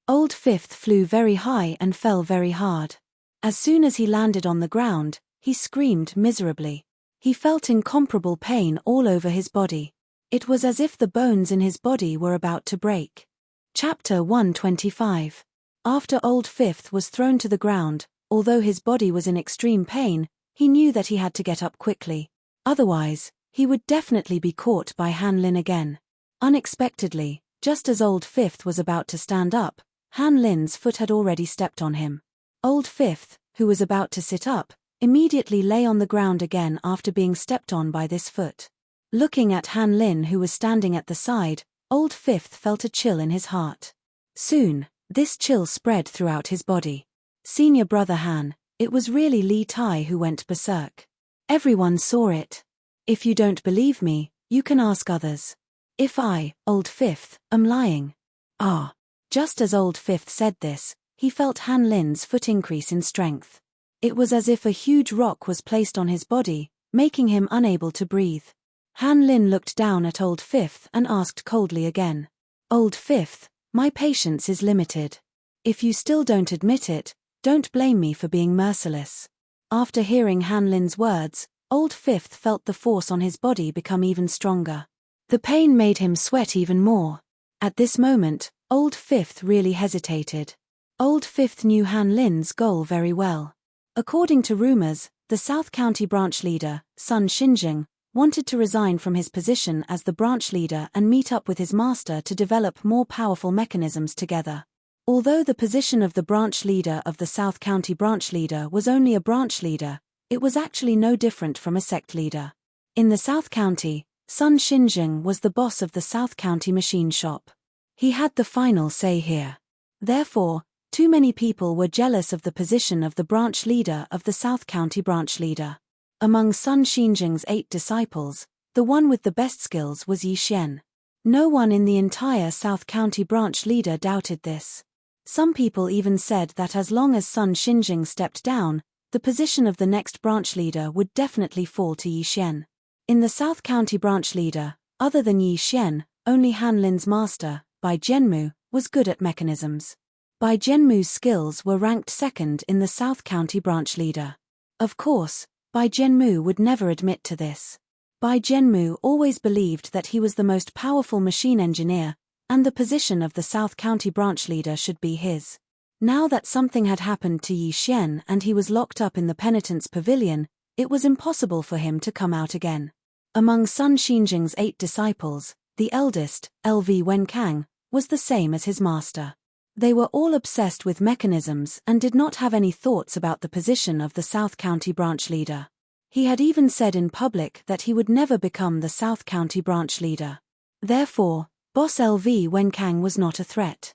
Old Fifth flew very high and fell very hard. As soon as he landed on the ground, he screamed miserably. He felt incomparable pain all over his body. It was as if the bones in his body were about to break. Chapter 125. After Old Fifth was thrown to the ground, although his body was in extreme pain, he knew that he had to get up quickly. Otherwise, he would definitely be caught by Han Lin again. Unexpectedly, just as Old Fifth was about to stand up, Han Lin's foot had already stepped on him. Old Fifth, who was about to sit up, immediately lay on the ground again after being stepped on by this foot. Looking at Han Lin who was standing at the side, Old Fifth felt a chill in his heart. Soon, this chill spread throughout his body. "Senior brother Han, it was really Li Tai who went berserk. Everyone saw it. If you don't believe me, you can ask others. If I, Old Fifth, am lying." Just as Old Fifth said this, he felt Han Lin's foot increase in strength. It was as if a huge rock was placed on his body, making him unable to breathe. Han Lin looked down at Old Fifth and asked coldly again, "Old Fifth, my patience is limited. If you still don't admit it, don't blame me for being merciless." After hearing Han Lin's words, Old Fifth felt the force on his body become even stronger. The pain made him sweat even more. At this moment, Old Fifth really hesitated. Old Fifth knew Han Lin's goal very well. According to rumors, the South County branch leader, Sun Xinjing, wanted to resign from his position as the branch leader and meet up with his master to develop more powerful mechanisms together. Although the position of the branch leader of the South County branch leader was only a branch leader, it was actually no different from a sect leader. In the South County, Sun Xinjing was the boss of the South County machine shop. He had the final say here. Therefore, too many people were jealous of the position of the branch leader of the South County branch leader. Among Sun Xinjing's 8 disciples, the one with the best skills was Yi Xian. No one in the entire South County branch leader doubted this. Some people even said that as long as Sun Xinjing stepped down, the position of the next branch leader would definitely fall to Yi Xian. In the South County branch leader, other than Yi Xian, only Han Lin's master, Bai Jianmu, was good at mechanisms. Bai Jianmu's skills were ranked second in the South County branch leader. Of course, Bai Jianmu would never admit to this. Bai Jianmu always believed that he was the most powerful machine engineer, and the position of the South County branch leader should be his. Now that something had happened to Yi Xian and he was locked up in the penitence pavilion, it was impossible for him to come out again. Among Sun Xinjing's 8 disciples, the eldest, LV Wenkang, was the same as his master. They were all obsessed with mechanisms and did not have any thoughts about the position of the South County branch leader. He had even said in public that he would never become the South County branch leader. Therefore, boss LV Wenkang was not a threat.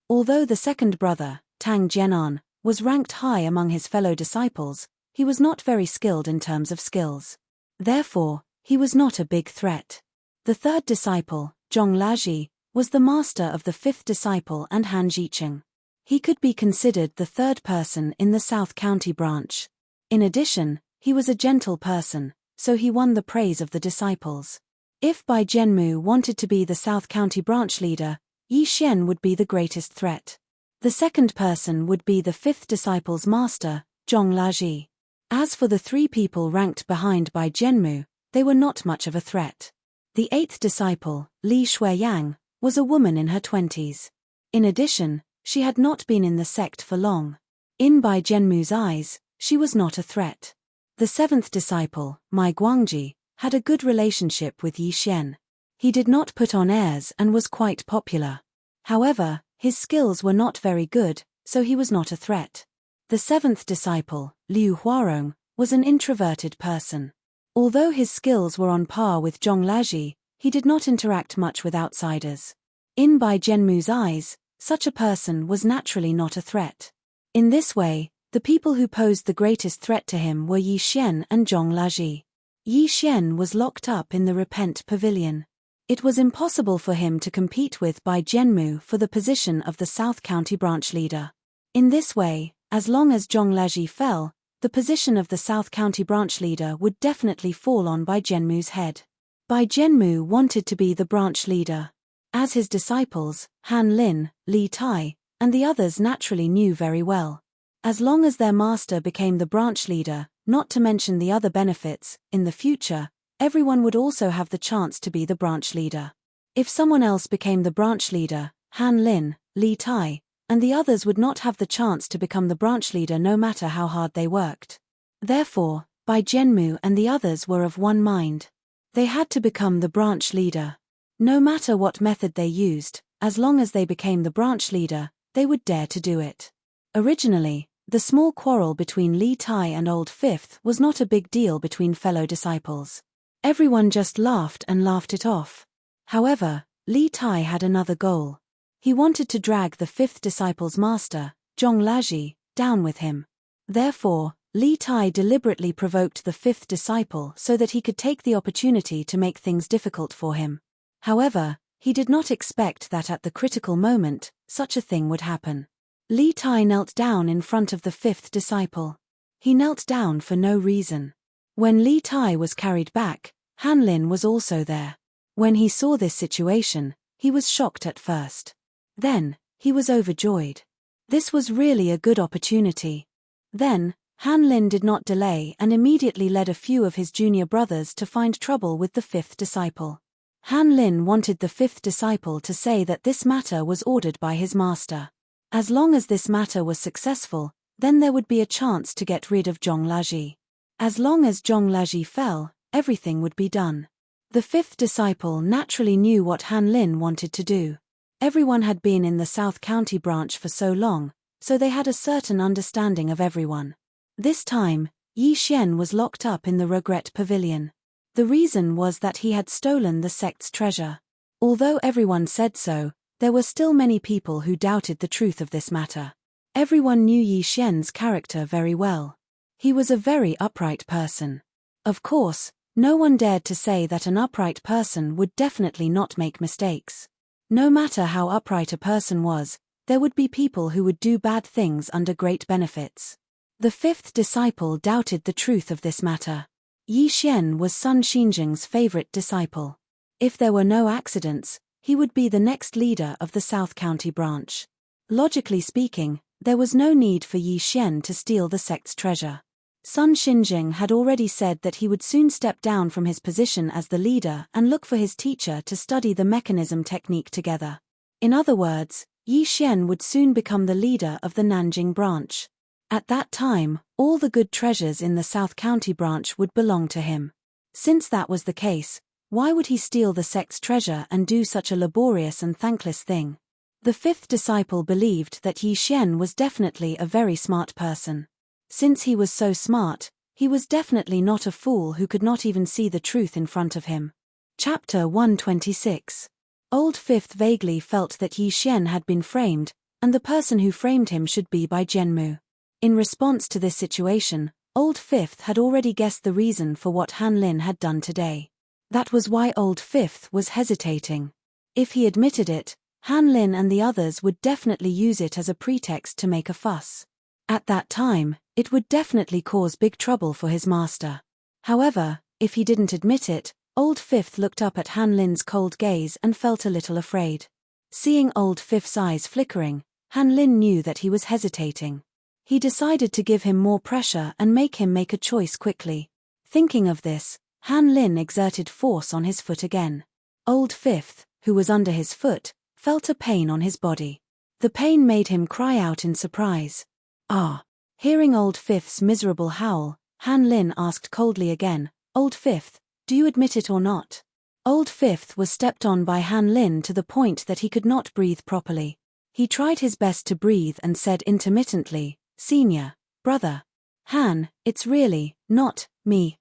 Although the second brother, Tang Jianan, was ranked high among his fellow disciples, he was not very skilled in terms of skills. Therefore, he was not a big threat. The third disciple, Zhong Laji, was the master of the 5th disciple and Han Jicheng. He could be considered the third person in the South County branch. In addition, he was a gentle person, so he won the praise of the disciples. If Bai Jianmu wanted to be the South County branch leader, Yi Xian would be the greatest threat. The second person would be the 5th disciple's master, Zhong Laji. As for the 3 people ranked behind Bai Jianmu, they were not much of a threat. The 8th disciple, Li Shuiyang, was a woman in her 20s. In addition, she had not been in the sect for long. In Bai Jianmu's eyes, she was not a threat. The 7th disciple, Mai Guangji, had a good relationship with Yi Xian. He did not put on airs and was quite popular. However, his skills were not very good, so he was not a threat. The 7th disciple, Liu Huarong, was an introverted person. Although his skills were on par with Zhong Laji, he did not interact much with outsiders. In Bai Jianmu's eyes, such a person was naturally not a threat. In this way, the people who posed the greatest threat to him were Yi Xian and Zhong Laji. Yi Xian was locked up in the Repent Pavilion. It was impossible for him to compete with Bai Jianmu for the position of the South County branch leader. In this way, as long as Zhong Laji fell, the position of the South County branch leader would definitely fall on Bai Jianmu's head. Bai Jianmu wanted to be the branch leader. As his disciples, Han Lin, Li Tai, and the others naturally knew very well. As long as their master became the branch leader, not to mention the other benefits, in the future, everyone would also have the chance to be the branch leader. If someone else became the branch leader, Han Lin, Li Tai, and the others would not have the chance to become the branch leader no matter how hard they worked. Therefore, Bai Jianmu and the others were of one mind. They had to become the branch leader. No matter what method they used, as long as they became the branch leader, they would dare to do it. Originally, the small quarrel between Li Tai and Old Fifth was not a big deal between fellow disciples. Everyone just laughed and laughed it off. However, Li Tai had another goal. He wanted to drag the 5th disciple's master, Zhong Laji, down with him. Therefore, Li Tai deliberately provoked the 5th disciple so that he could take the opportunity to make things difficult for him. However, he did not expect that at the critical moment, such a thing would happen. Li Tai knelt down in front of the 5th disciple. He knelt down for no reason. When Li Tai was carried back, Han Lin was also there. When he saw this situation, he was shocked at first. Then, he was overjoyed. This was really a good opportunity. Then, Han Lin did not delay and immediately led a few of his junior brothers to find trouble with the 5th disciple. Han Lin wanted the 5th disciple to say that this matter was ordered by his master. As long as this matter was successful, then there would be a chance to get rid of Zhong Laji. As long as Zhong Laji fell, everything would be done. The 5th disciple naturally knew what Han Lin wanted to do. Everyone had been in the South County branch for so long, so they had a certain understanding of everyone. This time, Yi Xian was locked up in the Regret Pavilion. The reason was that he had stolen the sect's treasure. Although everyone said so, there were still many people who doubted the truth of this matter. Everyone knew Yi Xian's character very well. He was a very upright person. Of course, no one dared to say that an upright person would definitely not make mistakes. No matter how upright a person was, there would be people who would do bad things under great benefits. The fifth disciple doubted the truth of this matter. Yi Xian was Sun Xinjing's favorite disciple. If there were no accidents, he would be the next leader of the South County branch. Logically speaking, there was no need for Yi Xian to steal the sect's treasure. Sun Xinjing had already said that he would soon step down from his position as the leader and look for his teacher to study the mechanism technique together. In other words, Yi Xian would soon become the leader of the Nanjing branch. At that time, all the good treasures in the South County branch would belong to him. Since that was the case, why would he steal the sect's treasure and do such a laborious and thankless thing? The fifth disciple believed that Yi Xian was definitely a very smart person. Since he was so smart, he was definitely not a fool who could not even see the truth in front of him. Chapter 126. Old Fifth vaguely felt that Yi Xian had been framed, and the person who framed him should be Bai Jianmu. In response to this situation, Old Fifth had already guessed the reason for what Han Lin had done today. That was why Old Fifth was hesitating. If he admitted it, Han Lin and the others would definitely use it as a pretext to make a fuss. At that time, it would definitely cause big trouble for his master. However, if he didn't admit it, Old Fifth looked up at Han Lin's cold gaze and felt a little afraid. Seeing Old Fifth's eyes flickering, Han Lin knew that he was hesitating. He decided to give him more pressure and make him make a choice quickly. Thinking of this, Han Lin exerted force on his foot again. Old Fifth, who was under his foot, felt a pain on his body. The pain made him cry out in surprise. Ah! Hearing Old Fifth's miserable howl, Han Lin asked coldly again, "Old Fifth, do you admit it or not?" Old Fifth was stepped on by Han Lin to the point that he could not breathe properly. He tried his best to breathe and said intermittently, "Senior, brother. Han, it's really not me."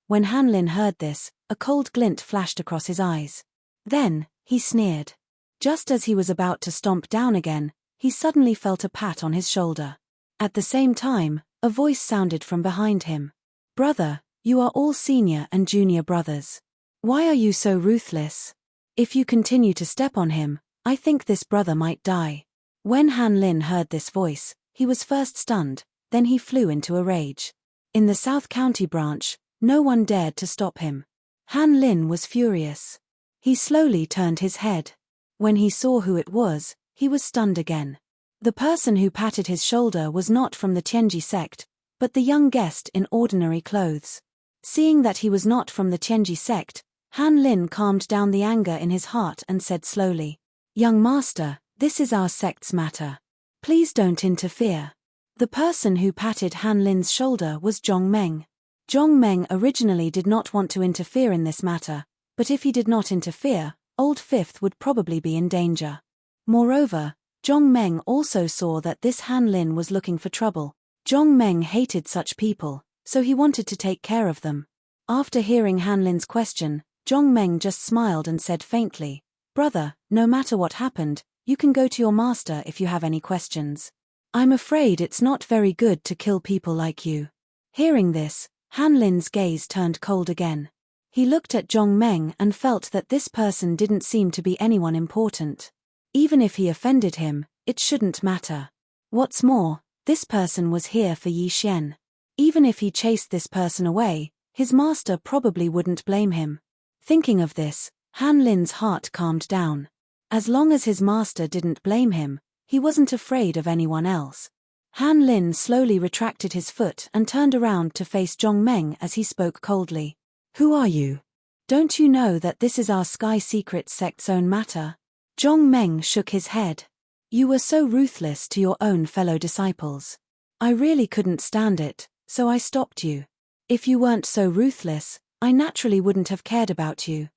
When Han Lin heard this, a cold glint flashed across his eyes. Then, he sneered. Just as he was about to stomp down again, he suddenly felt a pat on his shoulder. At the same time, a voice sounded from behind him. "Brother, you are all senior and junior brothers. Why are you so ruthless? If you continue to step on him, I think this brother might die." When Han Lin heard this voice, he was first stunned, then he flew into a rage. In the South County branch, no one dared to stop him. Han Lin was furious. He slowly turned his head. When he saw who it was, he was stunned again. The person who patted his shoulder was not from the Tianji sect, but the young guest in ordinary clothes. Seeing that he was not from the Tianji sect, Han Lin calmed down the anger in his heart and said slowly, "Young master, this is our sect's matter. Please don't interfere." The person who patted Han Lin's shoulder was Zhong Meng. Zhong Meng originally did not want to interfere in this matter, but if he did not interfere, Old Fifth would probably be in danger. Moreover, Zhong Meng also saw that this Han Lin was looking for trouble. Zhong Meng hated such people, so he wanted to take care of them. After hearing Han Lin's question, Zhong Meng just smiled and said faintly, "Brother, no matter what happened, you can go to your master if you have any questions. I'm afraid it's not very good to kill people like you." Hearing this, Han Lin's gaze turned cold again. He looked at Zhong Meng and felt that this person didn't seem to be anyone important. Even if he offended him, it shouldn't matter. What's more, this person was here for Yi Xian. Even if he chased this person away, his master probably wouldn't blame him. Thinking of this, Han Lin's heart calmed down. As long as his master didn't blame him, he wasn't afraid of anyone else. Han Lin slowly retracted his foot and turned around to face Zhong Meng as he spoke coldly. "Who are you? Don't you know that this is our Sky Secret sect's own matter?" Zhong Meng shook his head. "You were so ruthless to your own fellow disciples. I really couldn't stand it, so I stopped you. If you weren't so ruthless, I naturally wouldn't have cared about you."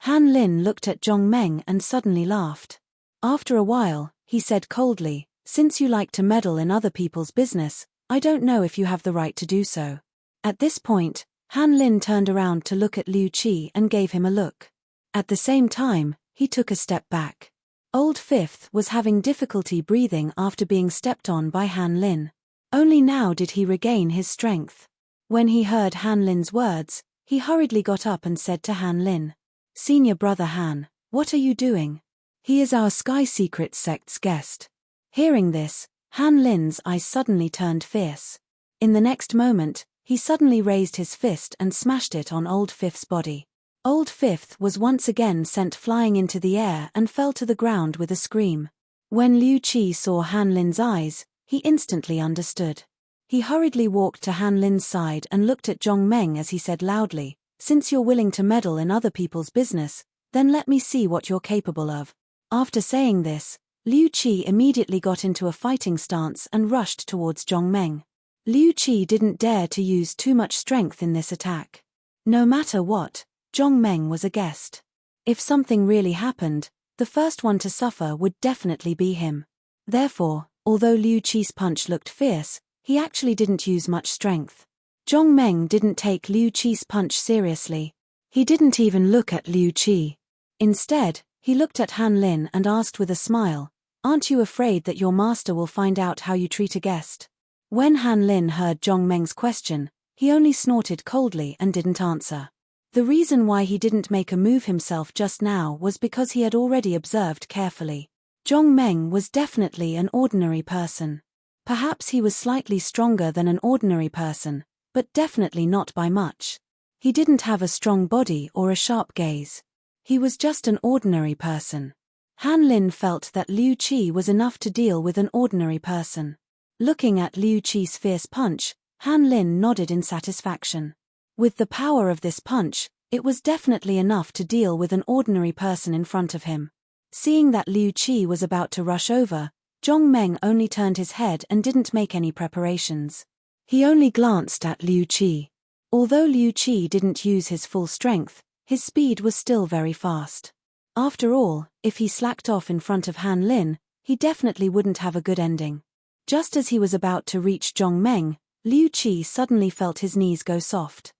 Han Lin looked at Zhong Meng and suddenly laughed. After a while, he said coldly, "Since you like to meddle in other people's business, I don't know if you have the right to do so." At this point, Han Lin turned around to look at Liu Qi and gave him a look. At the same time, he took a step back. Old Fifth was having difficulty breathing after being stepped on by Han Lin. Only now did he regain his strength. When he heard Han Lin's words, he hurriedly got up and said to Han Lin, "Senior brother Han, what are you doing? He is our Sky Secret sect's guest." Hearing this, Han Lin's eyes suddenly turned fierce. In the next moment, he suddenly raised his fist and smashed it on Old Fifth's body. Old Fifth was once again sent flying into the air and fell to the ground with a scream. When Liu Qi saw Han Lin's eyes, he instantly understood. He hurriedly walked to Han Lin's side and looked at Zhong Meng as he said loudly, "Since you're willing to meddle in other people's business, then let me see what you're capable of." After saying this, Liu Qi immediately got into a fighting stance and rushed towards Zhong Meng. Liu Qi didn't dare to use too much strength in this attack. No matter what, Zhong Meng was a guest. If something really happened, the first one to suffer would definitely be him. Therefore, although Liu Qi's punch looked fierce, he actually didn't use much strength. Zhong Meng didn't take Liu Qi's punch seriously. He didn't even look at Liu Qi. Instead, he looked at Han Lin and asked with a smile, "Aren't you afraid that your master will find out how you treat a guest?" When Han Lin heard Zhong Meng's question, he only snorted coldly and didn't answer. The reason why he didn't make a move himself just now was because he had already observed carefully. Zhong Meng was definitely an ordinary person. Perhaps he was slightly stronger than an ordinary person, but definitely not by much. He didn't have a strong body or a sharp gaze. He was just an ordinary person. Han Lin felt that Liu Qi was enough to deal with an ordinary person. Looking at Liu Qi's fierce punch, Han Lin nodded in satisfaction. With the power of this punch, it was definitely enough to deal with an ordinary person in front of him. Seeing that Liu Qi was about to rush over, Zhong Meng only turned his head and didn't make any preparations. He only glanced at Liu Qi. Although Liu Qi didn't use his full strength, his speed was still very fast. After all, if he slacked off in front of Han Lin, he definitely wouldn't have a good ending. Just as he was about to reach Zhong Meng, Liu Qi suddenly felt his knees go soft.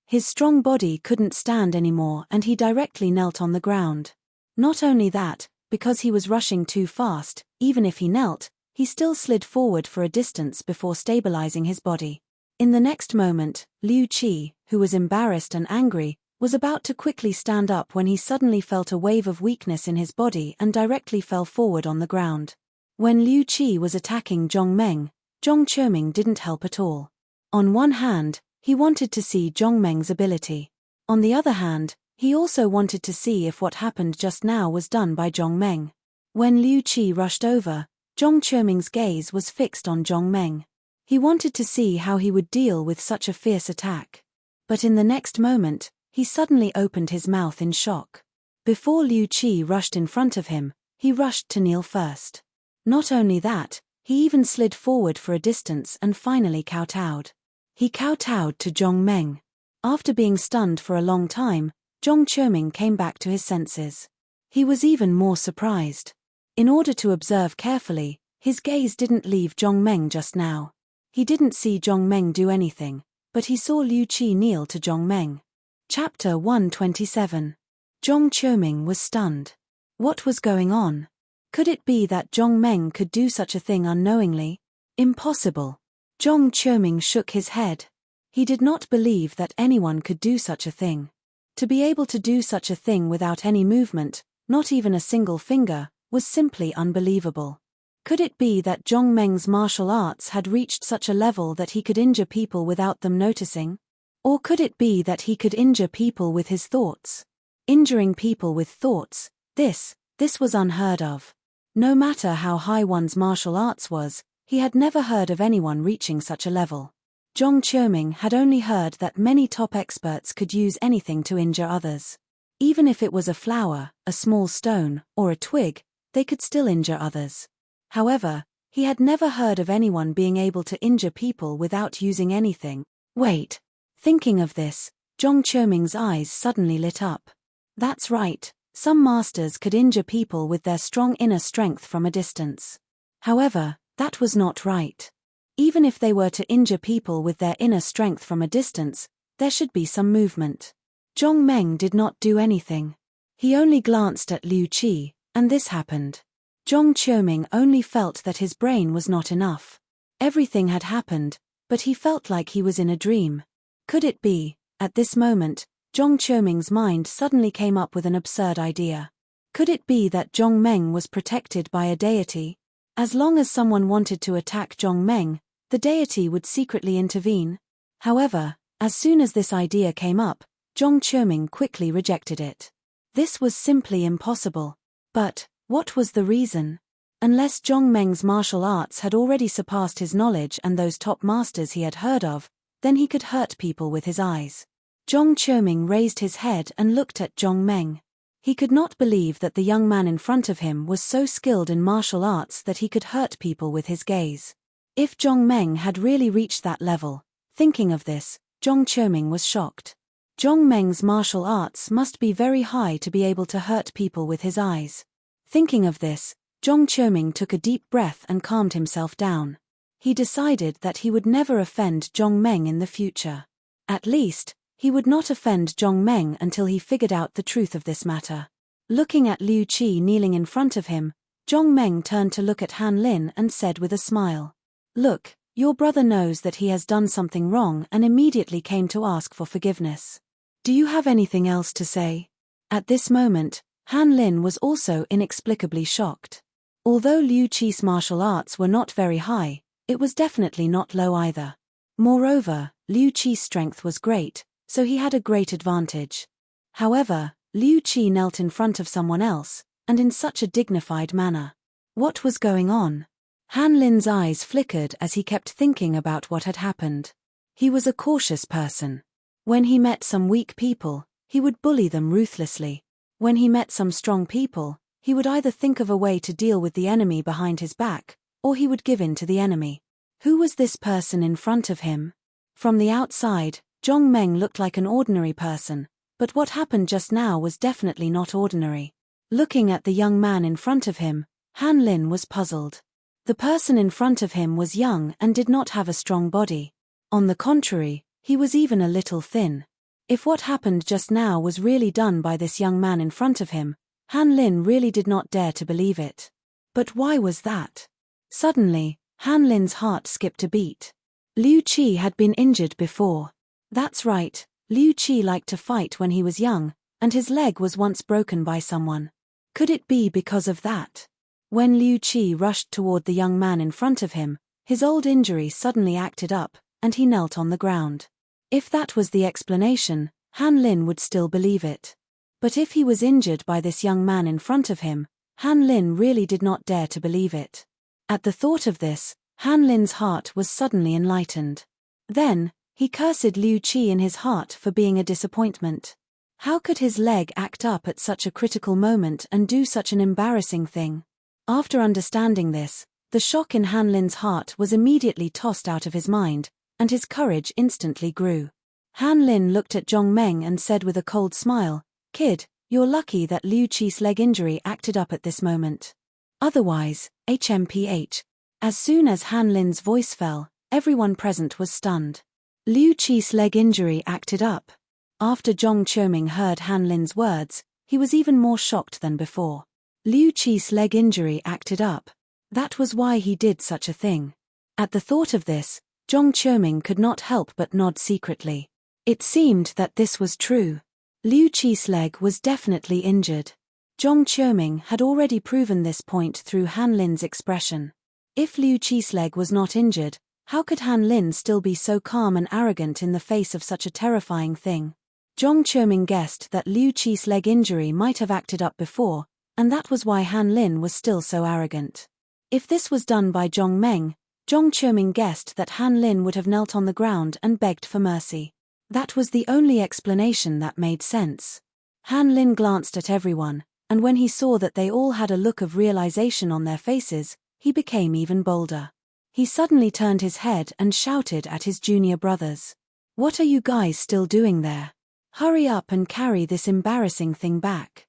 His strong body couldn't stand anymore and he directly knelt on the ground. Not only that, because he was rushing too fast, even if he knelt, he still slid forward for a distance before stabilizing his body. In the next moment, Liu Qi, who was embarrassed and angry, was about to quickly stand up when he suddenly felt a wave of weakness in his body and directly fell forward on the ground. When Liu Qi was attacking Zhong Meng, Zhong Qiuming didn't help at all. On one hand, he wanted to see Zhong Meng's ability. On the other hand, he also wanted to see if what happened just now was done by Zhong Meng. When Liu Qi rushed over, Zhong Qiuming's gaze was fixed on Zhong Meng. He wanted to see how he would deal with such a fierce attack. But in the next moment, he suddenly opened his mouth in shock. Before Liu Qi rushed in front of him, he rushed to kneel first. Not only that, he even slid forward for a distance and finally kowtowed. He kowtowed to Zhong Meng. After being stunned for a long time, Zhong Qiuming came back to his senses. He was even more surprised. In order to observe carefully, his gaze didn't leave Zhong Meng just now. He didn't see Zhong Meng do anything, but he saw Liu Qi kneel to Zhong Meng. Chapter 127. Zhong Qiuming was stunned. What was going on? Could it be that Zhong Meng could do such a thing unknowingly? Impossible. Zhong Qiuming shook his head. He did not believe that anyone could do such a thing. To be able to do such a thing without any movement, not even a single finger, was simply unbelievable. Could it be that Zhong Meng's martial arts had reached such a level that he could injure people without them noticing? Or could it be that he could injure people with his thoughts? Injuring people with thoughts, this was unheard of. No matter how high one's martial arts was, he had never heard of anyone reaching such a level. Zhong Qiuming had only heard that many top experts could use anything to injure others. Even if it was a flower, a small stone, or a twig, they could still injure others. However, he had never heard of anyone being able to injure people without using anything. Wait. Thinking of this, Zhong Qiuming's eyes suddenly lit up. That's right, Some masters could injure people with their strong inner strength from a distance. However, that was not right. Even if they were to injure people with their inner strength from a distance, there should be some movement. Zhong Meng did not do anything. He only glanced at Liu Qi, and this happened. Zhong Qiuming only felt that his brain was not enough. Everything had happened, but he felt like he was in a dream. Could it be? At this moment, Zhong Qiuming's mind suddenly came up with an absurd idea. Could it be that Zhong Meng was protected by a deity? As long as someone wanted to attack Zhong Meng, the deity would secretly intervene. However, as soon as this idea came up, Zhong Qiuming quickly rejected it. This was simply impossible. But what was the reason? Unless Zhong Meng's martial arts had already surpassed his knowledge and those top masters he had heard of, then he could hurt people with his eyes. Zhong Qiuming raised his head and looked at Zhong Meng. He could not believe that the young man in front of him was so skilled in martial arts that he could hurt people with his gaze. If Zhong Meng had really reached that level, thinking of this, Zhong Qiuming was shocked. Zhong Meng's martial arts must be very high to be able to hurt people with his eyes. Thinking of this, Zhong Qiuming took a deep breath and calmed himself down. He decided that he would never offend Zhong Meng in the future. At least, he would not offend Zhong Meng until he figured out the truth of this matter. Looking at Liu Qi kneeling in front of him, Zhong Meng turned to look at Han Lin and said with a smile, "Look, your brother knows that he has done something wrong and immediately came to ask for forgiveness. Do you have anything else to say?" At this moment, Han Lin was also inexplicably shocked. Although Liu Qi's martial arts were not very high, it was definitely not low either. Moreover, Liu Qi's strength was great, so he had a great advantage. However, Liu Qi knelt in front of someone else, and in such a dignified manner. What was going on? Han Lin's eyes flickered as he kept thinking about what had happened. He was a cautious person. When he met some weak people, he would bully them ruthlessly. When he met some strong people, he would either think of a way to deal with the enemy behind his back, or he would give in to the enemy. Who was this person in front of him? From the outside, Zhong Meng looked like an ordinary person, but what happened just now was definitely not ordinary. Looking at the young man in front of him, Han Lin was puzzled. The person in front of him was young and did not have a strong body. On the contrary, he was even a little thin. If what happened just now was really done by this young man in front of him, Han Lin really did not dare to believe it. But why was that? Suddenly, Han Lin's heart skipped a beat. Liu Qi had been injured before. That's right, Liu Qi liked to fight when he was young, and his leg was once broken by someone. Could it be because of that? When Liu Qi rushed toward the young man in front of him, his old injury suddenly acted up, and he knelt on the ground. If that was the explanation, Han Lin would still believe it. But if he was injured by this young man in front of him, Han Lin really did not dare to believe it. At the thought of this, Han Lin's heart was suddenly enlightened. Then, he cursed Liu Qi in his heart for being a disappointment. How could his leg act up at such a critical moment and do such an embarrassing thing? After understanding this, the shock in Han Lin's heart was immediately tossed out of his mind, and his courage instantly grew. Han Lin looked at Zhong Meng and said with a cold smile, "Kid, you're lucky that Liu Qi's leg injury acted up at this moment. Otherwise, HMPH. As soon as Han Lin's voice fell, everyone present was stunned. Liu Qi's leg injury acted up. After Zhong Qiuming heard Han Lin's words, he was even more shocked than before. Liu Qi's leg injury acted up. That was why he did such a thing. At the thought of this, Zhong Qiuming could not help but nod secretly. It seemed that this was true. Liu Qi's leg was definitely injured. Zhong Qiuming had already proven this point through Han Lin's expression. If Liu Qi's leg was not injured, how could Han Lin still be so calm and arrogant in the face of such a terrifying thing? Zhong Qiuming guessed that Liu Qi's leg injury might have acted up before, and that was why Han Lin was still so arrogant. If this was done by Zhong Meng, Zhong Qiuming guessed that Han Lin would have knelt on the ground and begged for mercy. That was the only explanation that made sense. Han Lin glanced at everyone, and when he saw that they all had a look of realization on their faces, he became even bolder. He suddenly turned his head and shouted at his junior brothers. "What are you guys still doing there? Hurry up and carry this embarrassing thing back."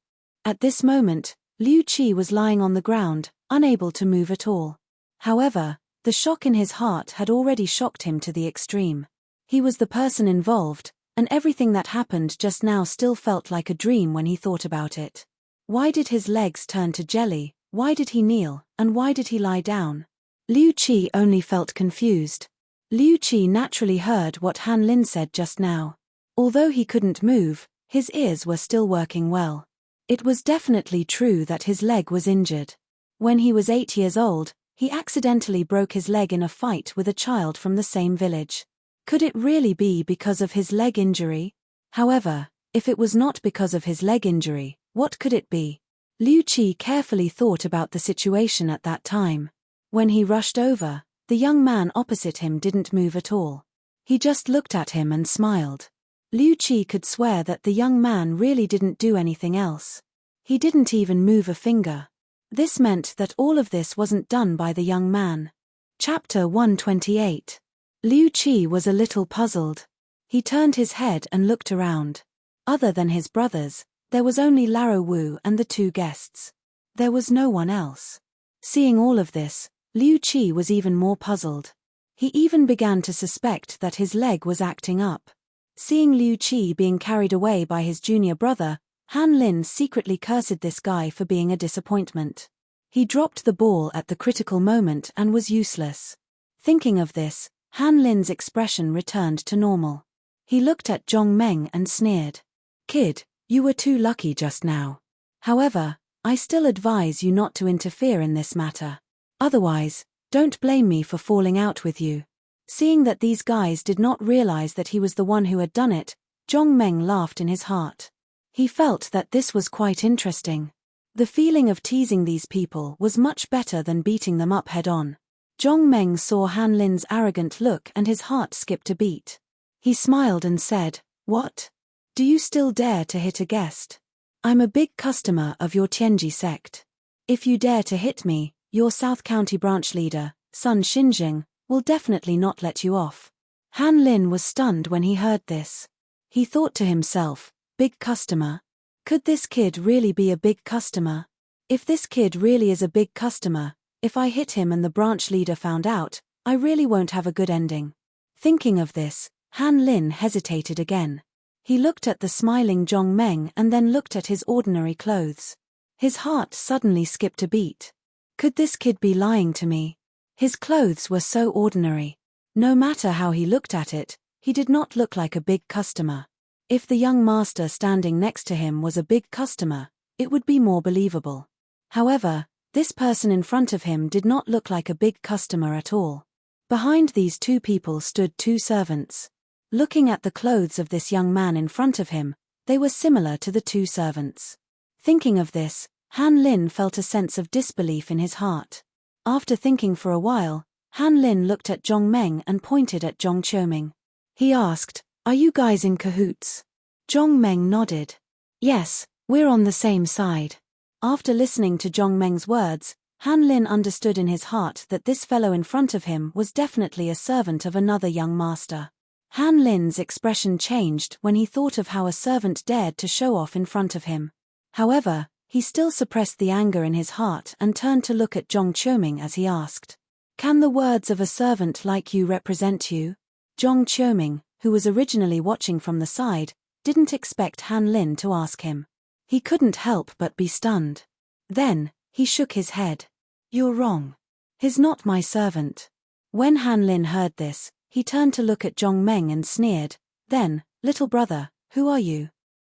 At this moment, Liu Qi was lying on the ground, unable to move at all. However, the shock in his heart had already shocked him to the extreme. He was the person involved, and everything that happened just now still felt like a dream when he thought about it. Why did his legs turn to jelly? Why did he kneel, and why did he lie down? Liu Qi only felt confused. Liu Qi naturally heard what Han Lin said just now. Although he couldn't move, his ears were still working well. It was definitely true that his leg was injured. When he was 8 years old, he accidentally broke his leg in a fight with a child from the same village. Could it really be because of his leg injury? However, if it was not because of his leg injury, what could it be? Liu Qi carefully thought about the situation at that time. When he rushed over, the young man opposite him didn't move at all. He just looked at him and smiled. Liu Qi could swear that the young man really didn't do anything else. He didn't even move a finger. This meant that all of this wasn't done by the young man. Chapter 128. Liu Qi was a little puzzled. He turned his head and looked around. Other than his brothers, there was only Laro Wu and the 2 guests. There was no one else. Seeing all of this, Liu Qi was even more puzzled. He even began to suspect that his leg was acting up. Seeing Liu Qi being carried away by his junior brother, Han Lin secretly cursed this guy for being a disappointment. He dropped the ball at the critical moment and was useless. Thinking of this, Han Lin's expression returned to normal. He looked at Zhong Meng and sneered. "Kid, you were too lucky just now. However, I still advise you not to interfere in this matter. Otherwise, don't blame me for falling out with you." Seeing that these guys did not realize that he was the one who had done it, Zhong Meng laughed in his heart. He felt that this was quite interesting. The feeling of teasing these people was much better than beating them up head-on. Zhong Meng saw Han Lin's arrogant look and his heart skipped a beat. He smiled and said, "What? Do you still dare to hit a guest? I'm a big customer of your Tianji sect. If you dare to hit me, your South County branch leader, Sun Xinjing, will definitely not let you off." Han Lin was stunned when he heard this. He thought to himself, big customer? Could this kid really be a big customer? If this kid really is a big customer, if I hit him and the branch leader found out, I really won't have a good ending. Thinking of this, Han Lin hesitated again. He looked at the smiling Zhong Meng and then looked at his ordinary clothes. His heart suddenly skipped a beat. Could this kid be lying to me? His clothes were so ordinary. No matter how he looked at it, he did not look like a big customer. If the young master standing next to him was a big customer, it would be more believable. However, this person in front of him did not look like a big customer at all. Behind these 2 people stood 2 servants. Looking at the clothes of this young man in front of him, they were similar to the 2 servants. Thinking of this, Han Lin felt a sense of disbelief in his heart. After thinking for a while, Han Lin looked at Zhong Meng and pointed at Zhong Qiuming. He asked, "Are you guys in cahoots?" Zhong Meng nodded. "Yes, we're on the same side." After listening to Zhong Meng's words, Han Lin understood in his heart that this fellow in front of him was definitely a servant of another young master. Han Lin's expression changed when he thought of how a servant dared to show off in front of him. However, he still suppressed the anger in his heart and turned to look at Zhong Qiuming as he asked, "Can the words of a servant like you represent you?" Zhong Qiuming, who was originally watching from the side, didn't expect Han Lin to ask him. He couldn't help but be stunned. Then, he shook his head. "You're wrong. He's not my servant." When Han Lin heard this, he turned to look at Zhong Meng and sneered, "Then, little brother, who are you?"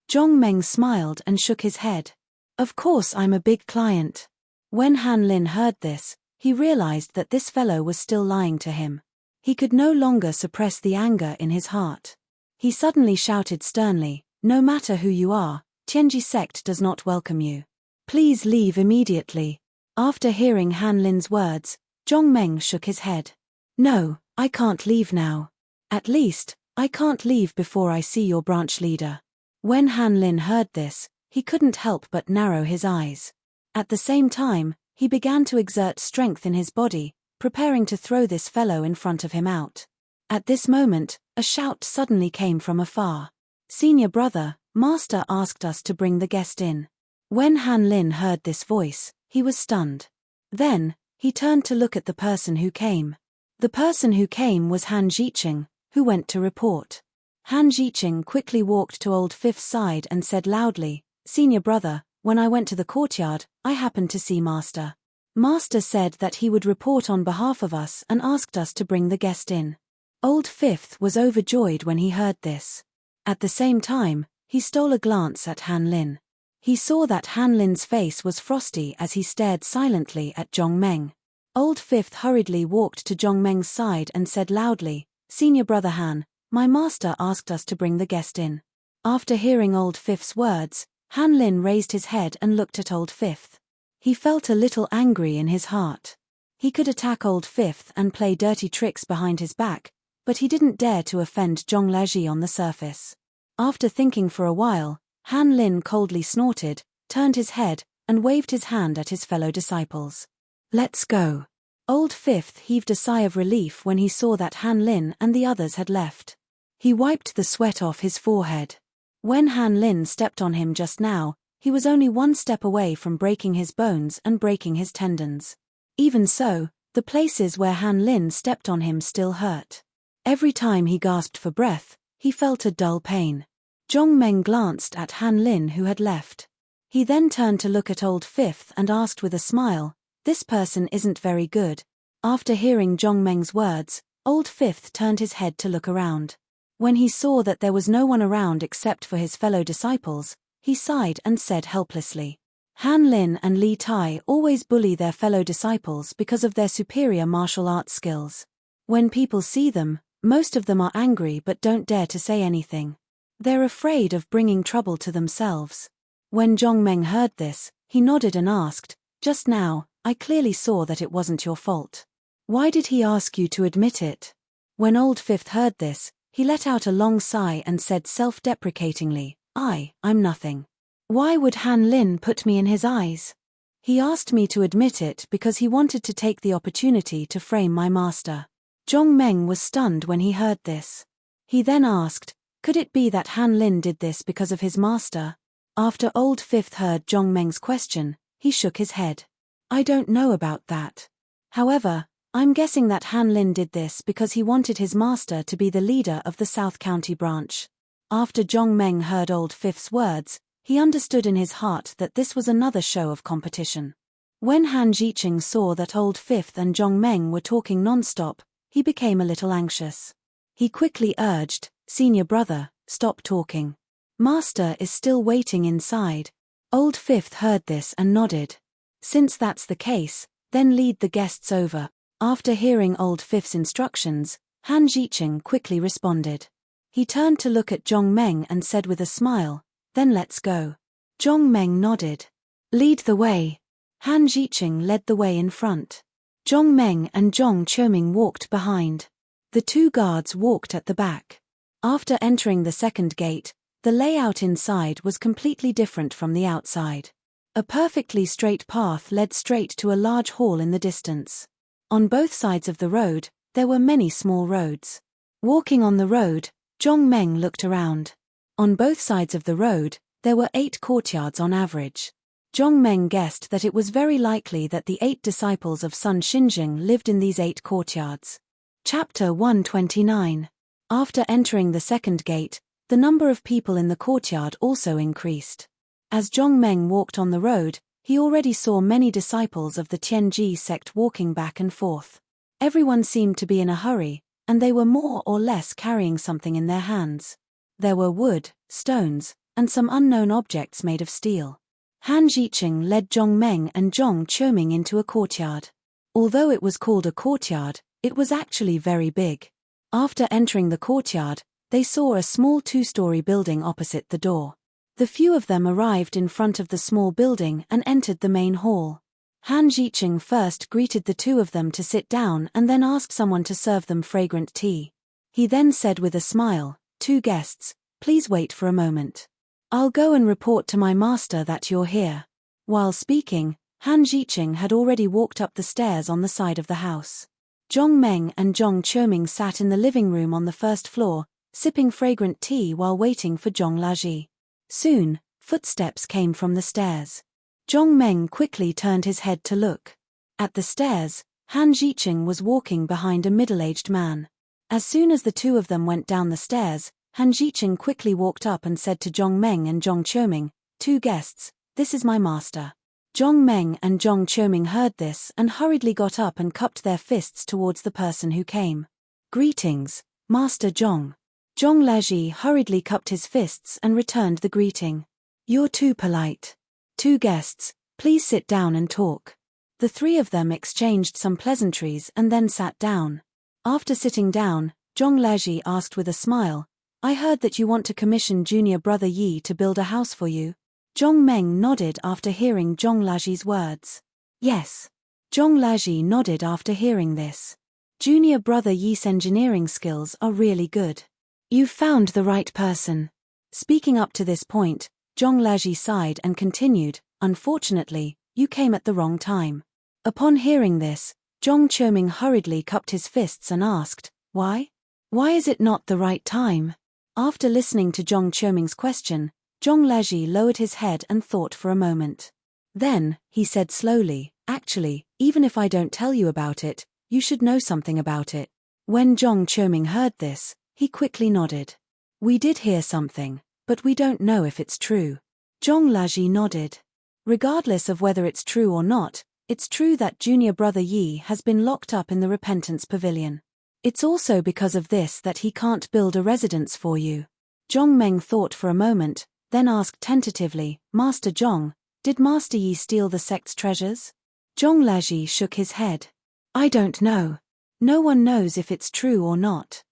Zhong Meng smiled and shook his head. "Of course I'm a big client." When Han Lin heard this, he realized that this fellow was still lying to him. He could no longer suppress the anger in his heart. He suddenly shouted sternly, "No matter who you are, Tianji sect does not welcome you. Please leave immediately." After hearing Han Lin's words, Zhong Meng shook his head. "No, I can't leave now. At least, I can't leave before I see your branch leader." When Han Lin heard this, he couldn't help but narrow his eyes. At the same time, he began to exert strength in his body, preparing to throw this fellow in front of him out. At this moment, a shout suddenly came from afar. "Senior brother, master asked us to bring the guest in." When Han Lin heard this voice, he was stunned. Then, he turned to look at the person who came. The person who came was Han Jiqing, who went to report. Han Jiqing quickly walked to Old Fifth's side and said loudly, "Senior brother, when I went to the courtyard, I happened to see Master. Master said that he would report on behalf of us and asked us to bring the guest in." Old Fifth was overjoyed when he heard this. At the same time, he stole a glance at Han Lin. He saw that Han Lin's face was frosty as he stared silently at Zhong Meng. Old Fifth hurriedly walked to Zhong Meng's side and said loudly, "Senior brother Han, my master asked us to bring the guest in." After hearing Old Fifth's words, Han Lin raised his head and looked at Old Fifth. He felt a little angry in his heart. He could attack Old Fifth and play dirty tricks behind his back, but he didn't dare to offend Zhong Laji on the surface. After thinking for a while, Han Lin coldly snorted, turned his head, and waved his hand at his fellow disciples. "Let's go." Old Fifth heaved a sigh of relief when he saw that Han Lin and the others had left. He wiped the sweat off his forehead. When Han Lin stepped on him just now, he was only one step away from breaking his bones and breaking his tendons. Even so, the places where Han Lin stepped on him still hurt. Every time he gasped for breath, he felt a dull pain. Zhong Meng glanced at Han Lin who had left. He then turned to look at Old Fifth and asked with a smile, "This person isn't very good." After hearing Zhong Meng's words, Old Fifth turned his head to look around. When he saw that there was no one around except for his fellow disciples, he sighed and said helplessly, "Han Lin and Li Tai always bully their fellow disciples because of their superior martial arts skills. When people see them, most of them are angry but don't dare to say anything. They're afraid of bringing trouble to themselves." When Zhong Meng heard this, he nodded and asked, "Just now, I clearly saw that it wasn't your fault. Why did he ask you to admit it?" When Old Fifth heard this, he let out a long sigh and said self-deprecatingly, I'm nothing. Why would Han Lin put me in his eyes? He asked me to admit it because he wanted to take the opportunity to frame my master." Zhong Meng was stunned when he heard this. He then asked, could it be that Han Lin did this because of his master? After Old Fifth heard Zhong Meng's question, he shook his head. "I don't know about that. However, I'm guessing that Han Lin did this because he wanted his master to be the leader of the South County branch." After Zhong Meng heard Old Fifth's words, he understood in his heart that this was another show of competition. When Han Jiqing saw that Old Fifth and Zhong Meng were talking non-stop, he became a little anxious. He quickly urged, "Senior brother, stop talking. Master is still waiting inside." Old Fifth heard this and nodded. "Since that's the case, then lead the guests over." After hearing Old Fifth's instructions, Han Jiqing quickly responded. He turned to look at Zhong Meng and said with a smile, "Then let's go." Zhong Meng nodded. "Lead the way." Han Jiqing led the way in front. Zhong Meng and Zhong Qiuming walked behind. The two guards walked at the back. After entering the second gate, the layout inside was completely different from the outside. A perfectly straight path led straight to a large hall in the distance. On both sides of the road, there were many small roads. Walking on the road, Zhong Meng looked around. On both sides of the road, there were 8 courtyards on average. Zhong Meng guessed that it was very likely that the 8 disciples of Sun Xinjing lived in these 8 courtyards. Chapter 129. After entering the second gate, the number of people in the courtyard also increased. As Zhong Meng walked on the road, he already saw many disciples of the Tianji sect walking back and forth. Everyone seemed to be in a hurry, and they were more or less carrying something in their hands. There were wood, stones, and some unknown objects made of steel. Han Jiqing led Zhong Meng and Zhong Qiuming into a courtyard. Although it was called a courtyard, it was actually very big. After entering the courtyard, they saw a small 2-story building opposite the door. The few of them arrived in front of the small building and entered the main hall. Han Jiqing first greeted the 2 of them to sit down and then asked someone to serve them fragrant tea. He then said with a smile, "2 guests, please wait for a moment. I'll go and report to my master that you're here." While speaking, Han Jiqing had already walked up the stairs on the side of the house. Zhong Meng and Zhong Qiuming sat in the living room on the first floor, sipping fragrant tea while waiting for Zhong Laji. Soon, Footsteps came from the stairs. Zhong Meng quickly turned his head to look. At the stairs, Han Zhiqing was walking behind a middle-aged man. As soon as the two of them went down the stairs, Han Zhiqing quickly walked up and said to Zhong Meng and Zhong Qiuming, "Two guests, this is my master." Zhong Meng and Zhong Qiuming heard this and hurriedly got up and cupped their fists towards the person who came. "Greetings, Master Zhong." Zhong Laji hurriedly cupped his fists and returned the greeting. "You're too polite. Two guests, please sit down and talk." The three of them exchanged some pleasantries and then sat down. After sitting down, Zhong Laji asked with a smile, "I heard that you want to commission junior brother Yi to build a house for you." Zhong Meng nodded after hearing Zhong Laji's words. "Yes." Zhong Laji nodded after hearing this. "Junior brother Yi's engineering skills are really good. You've found the right person." Speaking up to this point, Zhong Laji sighed and continued, "Unfortunately, you came at the wrong time." Upon hearing this, Zhong Qiuming hurriedly cupped his fists and asked, "Why? Why is it not the right time?" After listening to Zhong Qiuming's question, Zhong Laji lowered his head and thought for a moment. Then, he said slowly, "Actually, even if I don't tell you about it, you should know something about it." When Zhong Qiuming heard this, he quickly nodded. "We did hear something, but we don't know if it's true." Zhong Laji nodded. "Regardless of whether it's true or not, it's true that junior brother Yi has been locked up in the Repentance Pavilion. It's also because of this that he can't build a residence for you." Zhong Meng thought for a moment, then asked tentatively, "Master Zhong, did Master Yi steal the sect's treasures?" Zhong Laji shook his head. "I don't know. No one knows if it's true or not.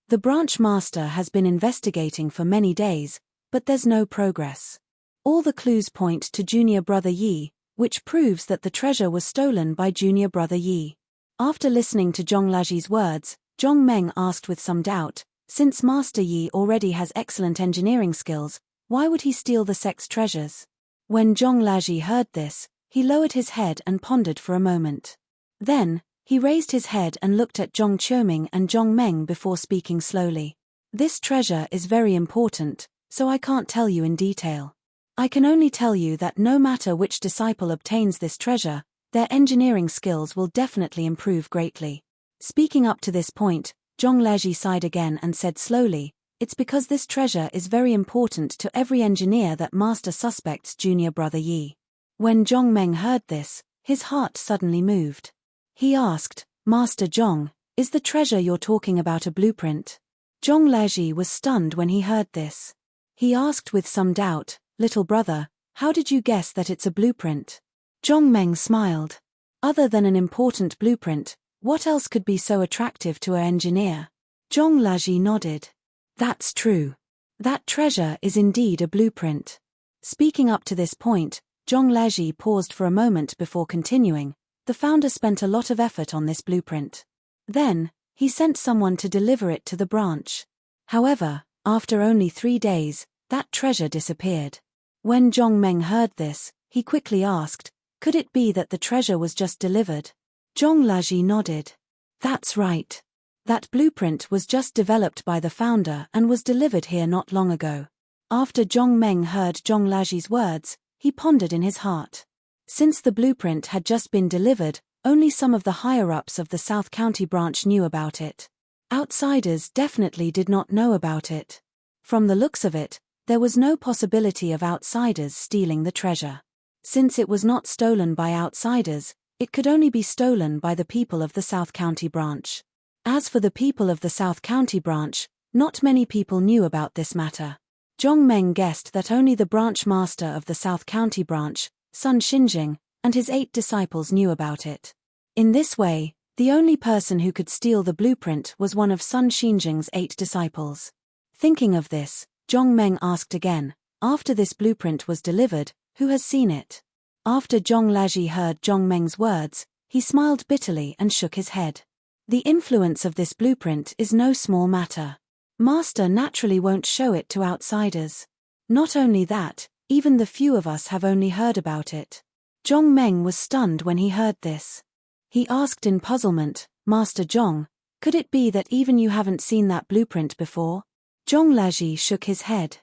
The branch master has been investigating for many days, but there's no progress. All the clues point to junior brother Yi, which proves that the treasure was stolen by junior brother Yi." After listening to Zhong Laji's words, Zhong Meng asked with some doubt, "Since Master Yi already has excellent engineering skills, why would he steal the sect's treasures?" When Zhong Laji heard this, he lowered his head and pondered for a moment. Then, he raised his head and looked at Zhong Qiuming and Zhong Meng before speaking slowly. "This treasure is very important, so I can't tell you in detail. I can only tell you that no matter which disciple obtains this treasure, their engineering skills will definitely improve greatly." Speaking up to this point, Zhong Laji sighed again and said slowly, "It's because this treasure is very important to every engineer that Master suspects junior brother Yi." When Zhong Meng heard this, his heart suddenly moved. He asked, "Master Zhong, is the treasure you're talking about a blueprint?" Zhong Laji was stunned when he heard this. He asked with some doubt, "Little brother, how did you guess that it's a blueprint?" Zhong Meng smiled. "Other than an important blueprint, what else could be so attractive to an engineer?" Zhong Laji nodded. "That's true. That treasure is indeed a blueprint." Speaking up to this point, Zhong Laji paused for a moment before continuing, "The founder spent a lot of effort on this blueprint. Then, he sent someone to deliver it to the branch. However, after only 3 days, that treasure disappeared." When Zhong Meng heard this, he quickly asked, "Could it be that the treasure was just delivered?" Zhong Laji nodded. "That's right. That blueprint was just developed by the founder and was delivered here not long ago." After Zhong Meng heard Zhong Laji's words, he pondered in his heart. Since the blueprint had just been delivered, only some of the higher-ups of the South County branch knew about it. Outsiders definitely did not know about it. From the looks of it, there was no possibility of outsiders stealing the treasure. Since it was not stolen by outsiders, it could only be stolen by the people of the South County branch. As for the people of the South County branch, not many people knew about this matter. Zhong Meng guessed that only the branch master of the South County branch, Sun Xinjing, and his 8 disciples knew about it. In this way, the only person who could steal the blueprint was one of Sun Xinjing's 8 disciples. Thinking of this, Zhong Meng asked again, "After this blueprint was delivered, who has seen it?" After Zhong Laji heard Zhong Meng's words, he smiled bitterly and shook his head. "The influence of this blueprint is no small matter. Master naturally won't show it to outsiders. Not only that, even the few of us have only heard about it." Zhong Meng was stunned when he heard this. He asked in puzzlement, "Master Zhong, could it be that even you haven't seen that blueprint before?" Zhong Laji shook his head.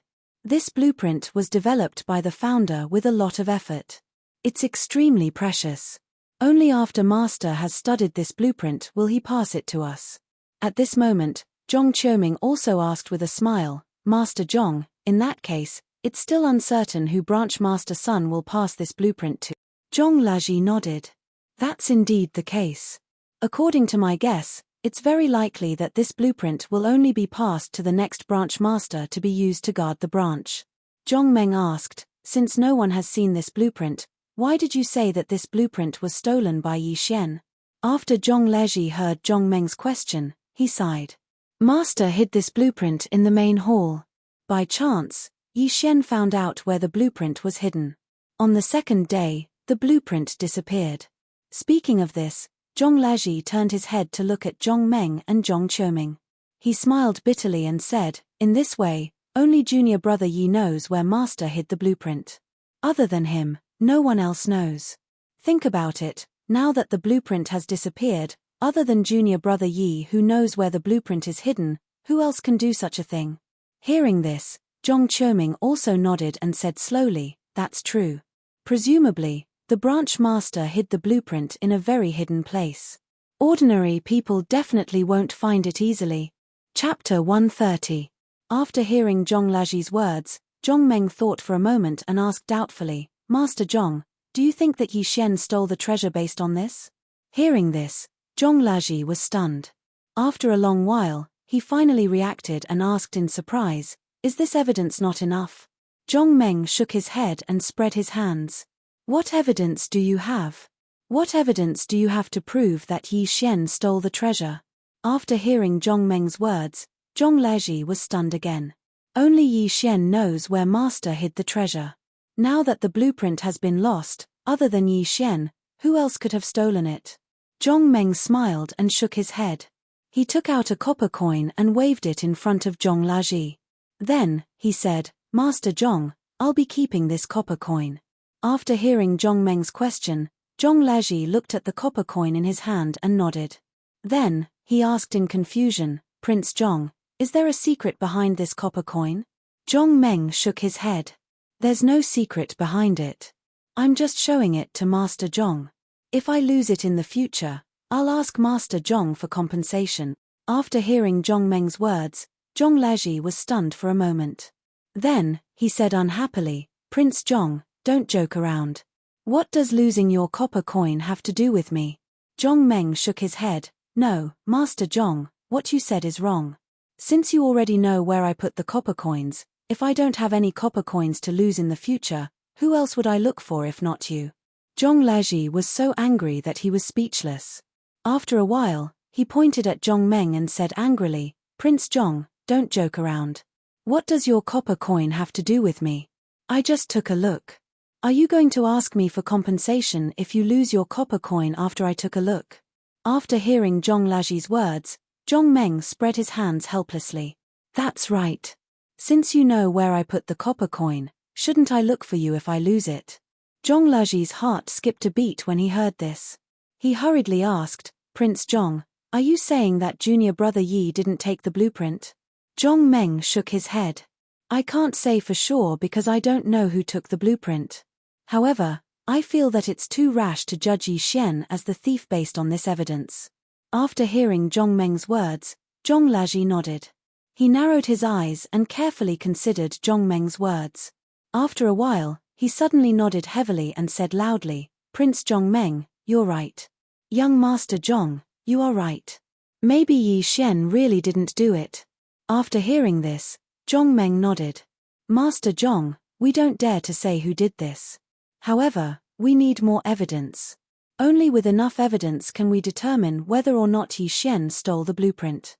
This blueprint was developed by the founder with a lot of effort. It's extremely precious. Only after Master has studied this blueprint will he pass it to us. At this moment, Zhong Qiuming also asked with a smile, Master Zhong, in that case, it's still uncertain who branch Master Sun will pass this blueprint to. Zhong Laji nodded. That's indeed the case. According to my guess, it's very likely that this blueprint will only be passed to the next branch master to be used to guard the branch. Zhong Meng asked, since no one has seen this blueprint, why did you say that this blueprint was stolen by Yi Xian? After Zhong Leji heard Zhong Meng's question, he sighed. Master hid this blueprint in the main hall. By chance, Yi Xian found out where the blueprint was hidden. On the second day, the blueprint disappeared. Speaking of this, Zhong Laji turned his head to look at Zhong Meng and Zhong Qiuming. He smiled bitterly and said, in this way, only junior brother Yi knows where Master hid the blueprint. Other than him, no one else knows. Think about it, now that the blueprint has disappeared, other than junior brother Yi who knows where the blueprint is hidden, who else can do such a thing? Hearing this, Zhong Qiuming also nodded and said slowly, that's true. Presumably, the branch master hid the blueprint in a very hidden place. Ordinary people definitely won't find it easily. Chapter 130. After hearing Zhong Laji's words, Zhong Meng thought for a moment and asked doubtfully, Master Zhong, do you think that Yi Xian stole the treasure based on this? Hearing this, Zhong Laji was stunned. After a long while, he finally reacted and asked in surprise, is this evidence not enough? Zhong Meng shook his head and spread his hands. What evidence do you have? What evidence do you have to prove that Yi Xian stole the treasure? After hearing Zhong Meng's words, Zhong Laji was stunned again. Only Yi Xian knows where Master hid the treasure. Now that the blueprint has been lost, other than Yi Xian, who else could have stolen it? Zhong Meng smiled and shook his head. He took out a copper coin and waved it in front of Zhong Laji. Then, he said, Master Zhong, I'll be keeping this copper coin. After hearing Zhong Meng's question, Zhong Laji looked at the copper coin in his hand and nodded. Then, he asked in confusion, Prince Zhong, is there a secret behind this copper coin? Zhong Meng shook his head. There's no secret behind it. I'm just showing it to Master Zhong. If I lose it in the future, I'll ask Master Zhong for compensation. After hearing Zhong Meng's words, Zhong Laji was stunned for a moment. Then, he said unhappily, Prince Zhong, don't joke around. What does losing your copper coin have to do with me? Zhong Meng shook his head. No, Master Zhong, what you said is wrong. Since you already know where I put the copper coins, if I don't have any copper coins to lose in the future, who else would I look for if not you? Zhong Laji was so angry that he was speechless. After a while, he pointed at Zhong Meng and said angrily, Prince Zhong, don't joke around. What does your copper coin have to do with me? I just took a look. Are you going to ask me for compensation if you lose your copper coin after I took a look? After hearing Zhong Laji's words, Zhong Meng spread his hands helplessly. That's right. Since you know where I put the copper coin, shouldn't I look for you if I lose it? Zhong Laji's heart skipped a beat when he heard this. He hurriedly asked, Prince Zhong, are you saying that junior brother Yi didn't take the blueprint? Zhong Meng shook his head. I can't say for sure because I don't know who took the blueprint. However, I feel that it's too rash to judge Yi Xian as the thief based on this evidence. After hearing Zhong Meng's words, Zhong Laji nodded. He narrowed his eyes and carefully considered Zhong Meng's words. After a while, he suddenly nodded heavily and said loudly, Prince Zhong Meng, you're right. Young Master Zhong, you are right. Maybe Yi Xian really didn't do it. After hearing this, Zhong Meng nodded. Master Zhong, we don't dare to say who did this. However, we need more evidence. Only with enough evidence can we determine whether or not Yi Xian stole the blueprint.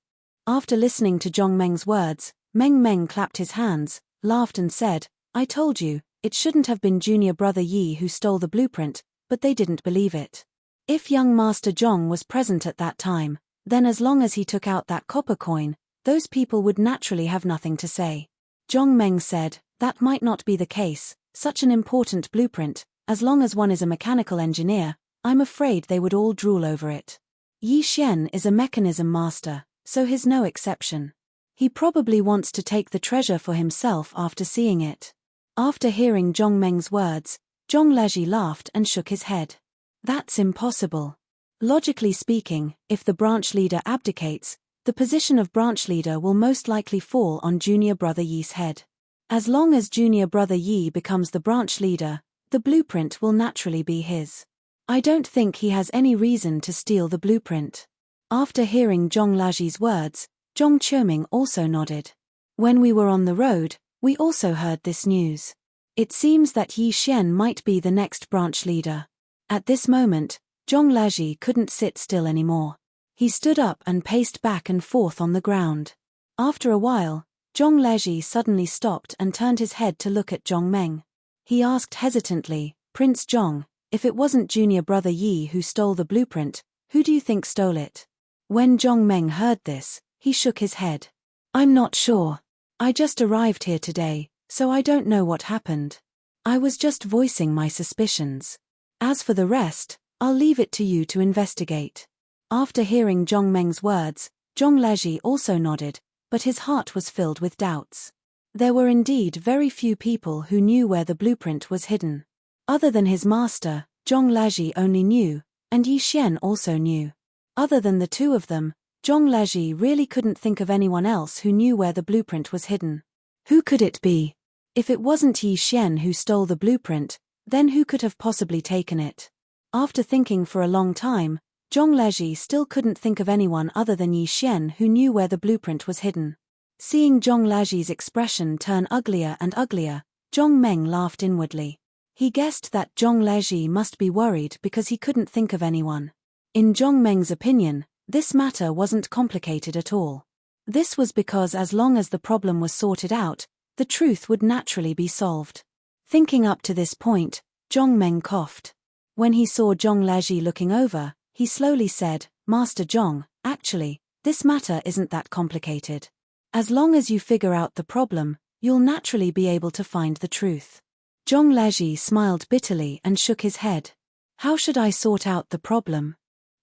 After listening to Zhong Meng's words, Meng clapped his hands, laughed and said, I told you, it shouldn't have been junior brother Yi who stole the blueprint, but they didn't believe it. If young Master Zhong was present at that time, then as long as he took out that copper coin, those people would naturally have nothing to say. Zhong Meng said, that might not be the case, such an important blueprint, as long as one is a mechanical engineer, I'm afraid they would all drool over it. Yi Xian is a mechanism master, so he's no exception. He probably wants to take the treasure for himself after seeing it. After hearing Zhong Meng's words, Zhong Laji laughed and shook his head. That's impossible. Logically speaking, if the branch leader abdicates, the position of branch leader will most likely fall on junior brother Yi's head. As long as junior brother Yi becomes the branch leader, the blueprint will naturally be his. I don't think he has any reason to steal the blueprint. After hearing Zhong Laji's words, Zhong Qiuming also nodded. When we were on the road, we also heard this news. It seems that Yi Xian might be the next branch leader. At this moment, Zhong Laji couldn't sit still anymore. He stood up and paced back and forth on the ground. After a while, Zhong Laji suddenly stopped and turned his head to look at Zhong Meng. He asked hesitantly, "Prince Zhong, if it wasn't junior brother Yi who stole the blueprint, who do you think stole it?" When Zhong Meng heard this, he shook his head. "I'm not sure. I just arrived here today, so I don't know what happened. I was just voicing my suspicions. As for the rest, I'll leave it to you to investigate." After hearing Zhong Meng's words, Zhong Laji also nodded, but his heart was filled with doubts. There were indeed very few people who knew where the blueprint was hidden. Other than his master, Zhong Laji only knew, and Yi Xian also knew. Other than the two of them, Zhong Laji really couldn't think of anyone else who knew where the blueprint was hidden. Who could it be? If it wasn't Yi Xian who stole the blueprint, then who could have possibly taken it? After thinking for a long time, Zhong Laji still couldn't think of anyone other than Yi Xian who knew where the blueprint was hidden. Seeing Zhong Laji's expression turn uglier and uglier, Zhong Meng laughed inwardly. He guessed that Zhong Laji must be worried because he couldn't think of anyone. In Zhong Meng's opinion, this matter wasn't complicated at all. This was because as long as the problem was sorted out, the truth would naturally be solved. Thinking up to this point, Zhong Meng coughed. When he saw Zhong Laji looking over, he slowly said, "Master Zhong, actually, this matter isn't that complicated. As long as you figure out the problem, you'll naturally be able to find the truth." Zhong Laji smiled bitterly and shook his head. "How should I sort out the problem?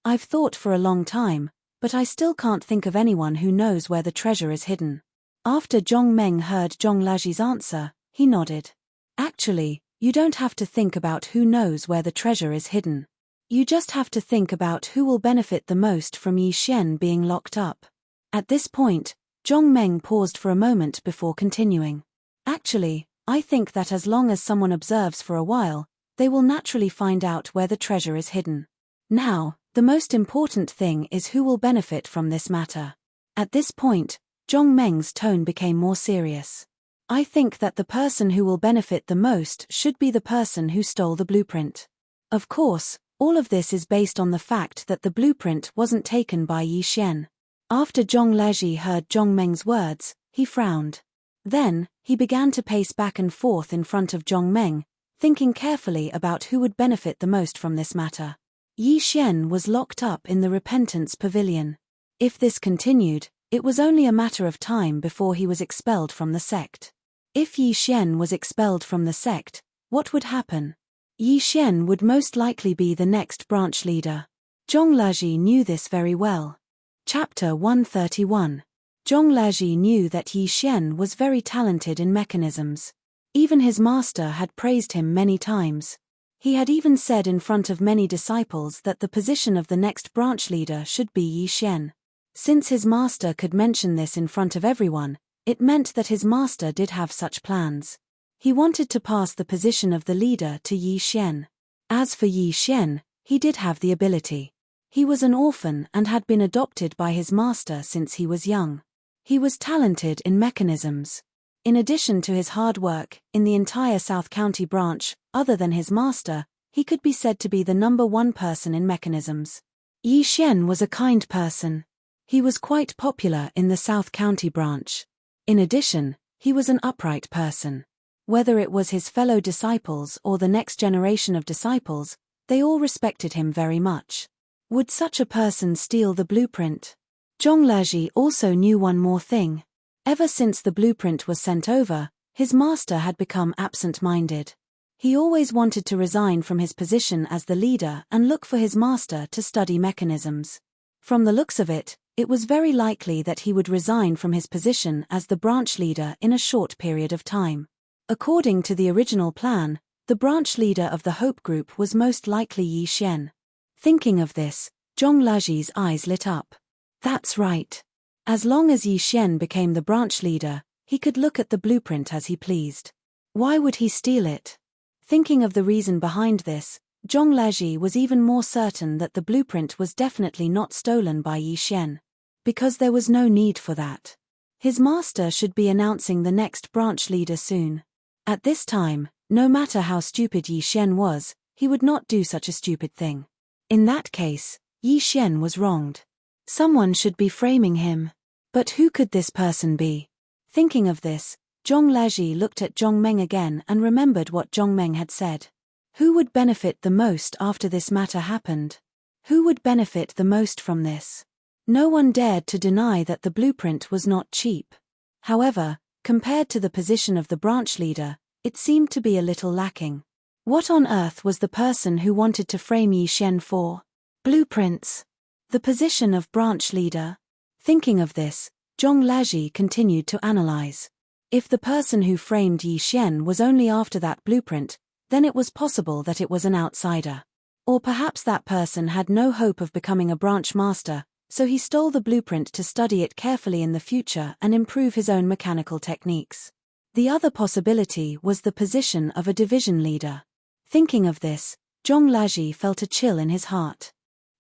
I've thought for a long time, but I still can't think of anyone who knows where the treasure is hidden." After Zhong Meng heard Zhong Laji's answer, he nodded. "Actually, you don't have to think about who knows where the treasure is hidden. You just have to think about who will benefit the most from Yi Xian being locked up." At this point, Zhong Meng paused for a moment before continuing. "Actually, I think that as long as someone observes for a while, they will naturally find out where the treasure is hidden. Now, the most important thing is who will benefit from this matter." At this point, Zhong Meng's tone became more serious. "I think that the person who will benefit the most should be the person who stole the blueprint. Of course, all of this is based on the fact that the blueprint wasn't taken by Yi Xian." After Zhong Laji heard Zhong Meng's words, he frowned. Then, he began to pace back and forth in front of Zhong Meng, thinking carefully about who would benefit the most from this matter. Yi Xian was locked up in the Repentance Pavilion. If this continued, it was only a matter of time before he was expelled from the sect. If Yi Xian was expelled from the sect, what would happen? Yi Xian would most likely be the next branch leader. Zhong Laji knew this very well. Chapter 131. Zhong Laji knew that Yi Xian was very talented in mechanisms. Even his master had praised him many times. He had even said in front of many disciples that the position of the next branch leader should be Yi Xian. Since his master could mention this in front of everyone, it meant that his master did have such plans. He wanted to pass the position of the leader to Yi Xian. As for Yi Xian, he did have the ability. He was an orphan and had been adopted by his master since he was young. He was talented in mechanisms. In addition to his hard work, in the entire South County branch, other than his master, he could be said to be the #1 person in mechanisms. Yi Xian was a kind person. He was quite popular in the South County branch. In addition, he was an upright person. Whether it was his fellow disciples or the next generation of disciples, they all respected him very much. Would such a person steal the blueprint? Zhong Laji also knew one more thing. Ever since the blueprint was sent over, his master had become absent-minded. He always wanted to resign from his position as the leader and look for his master to study mechanisms. From the looks of it, It was very likely that he would resign from his position as the branch leader in a short period of time. According to the original plan, the branch leader of the Hope Group was most likely Yi Xian. Thinking of this, Zhong Laji's eyes lit up. That's right. As long as Yi Xian became the branch leader, he could look at the blueprint as he pleased. Why would he steal it? Thinking of the reason behind this, Zhong Laji was even more certain that the blueprint was definitely not stolen by Yi Xian. Because there was no need for that. His master should be announcing the next branch leader soon. At this time, no matter how stupid Yi Xian was, he would not do such a stupid thing. In that case, Yi Xian was wronged. Someone should be framing him. But who could this person be? Thinking of this, Zhong Laji looked at Zhong Meng again and remembered what Zhong Meng had said. Who would benefit the most after this matter happened? Who would benefit the most from this? No one dared to deny that the blueprint was not cheap. However, compared to the position of the branch leader, it seemed to be a little lacking. What on earth was the person who wanted to frame Yi Xian for? Blueprints. The position of branch leader. Thinking of this, Zhong Laji continued to analyze. If the person who framed Yi Xian was only after that blueprint, then it was possible that it was an outsider. Or perhaps that person had no hope of becoming a branch master, so he stole the blueprint to study it carefully in the future and improve his own mechanical techniques. The other possibility was the position of a division leader. Thinking of this, Zhong Laji felt a chill in his heart.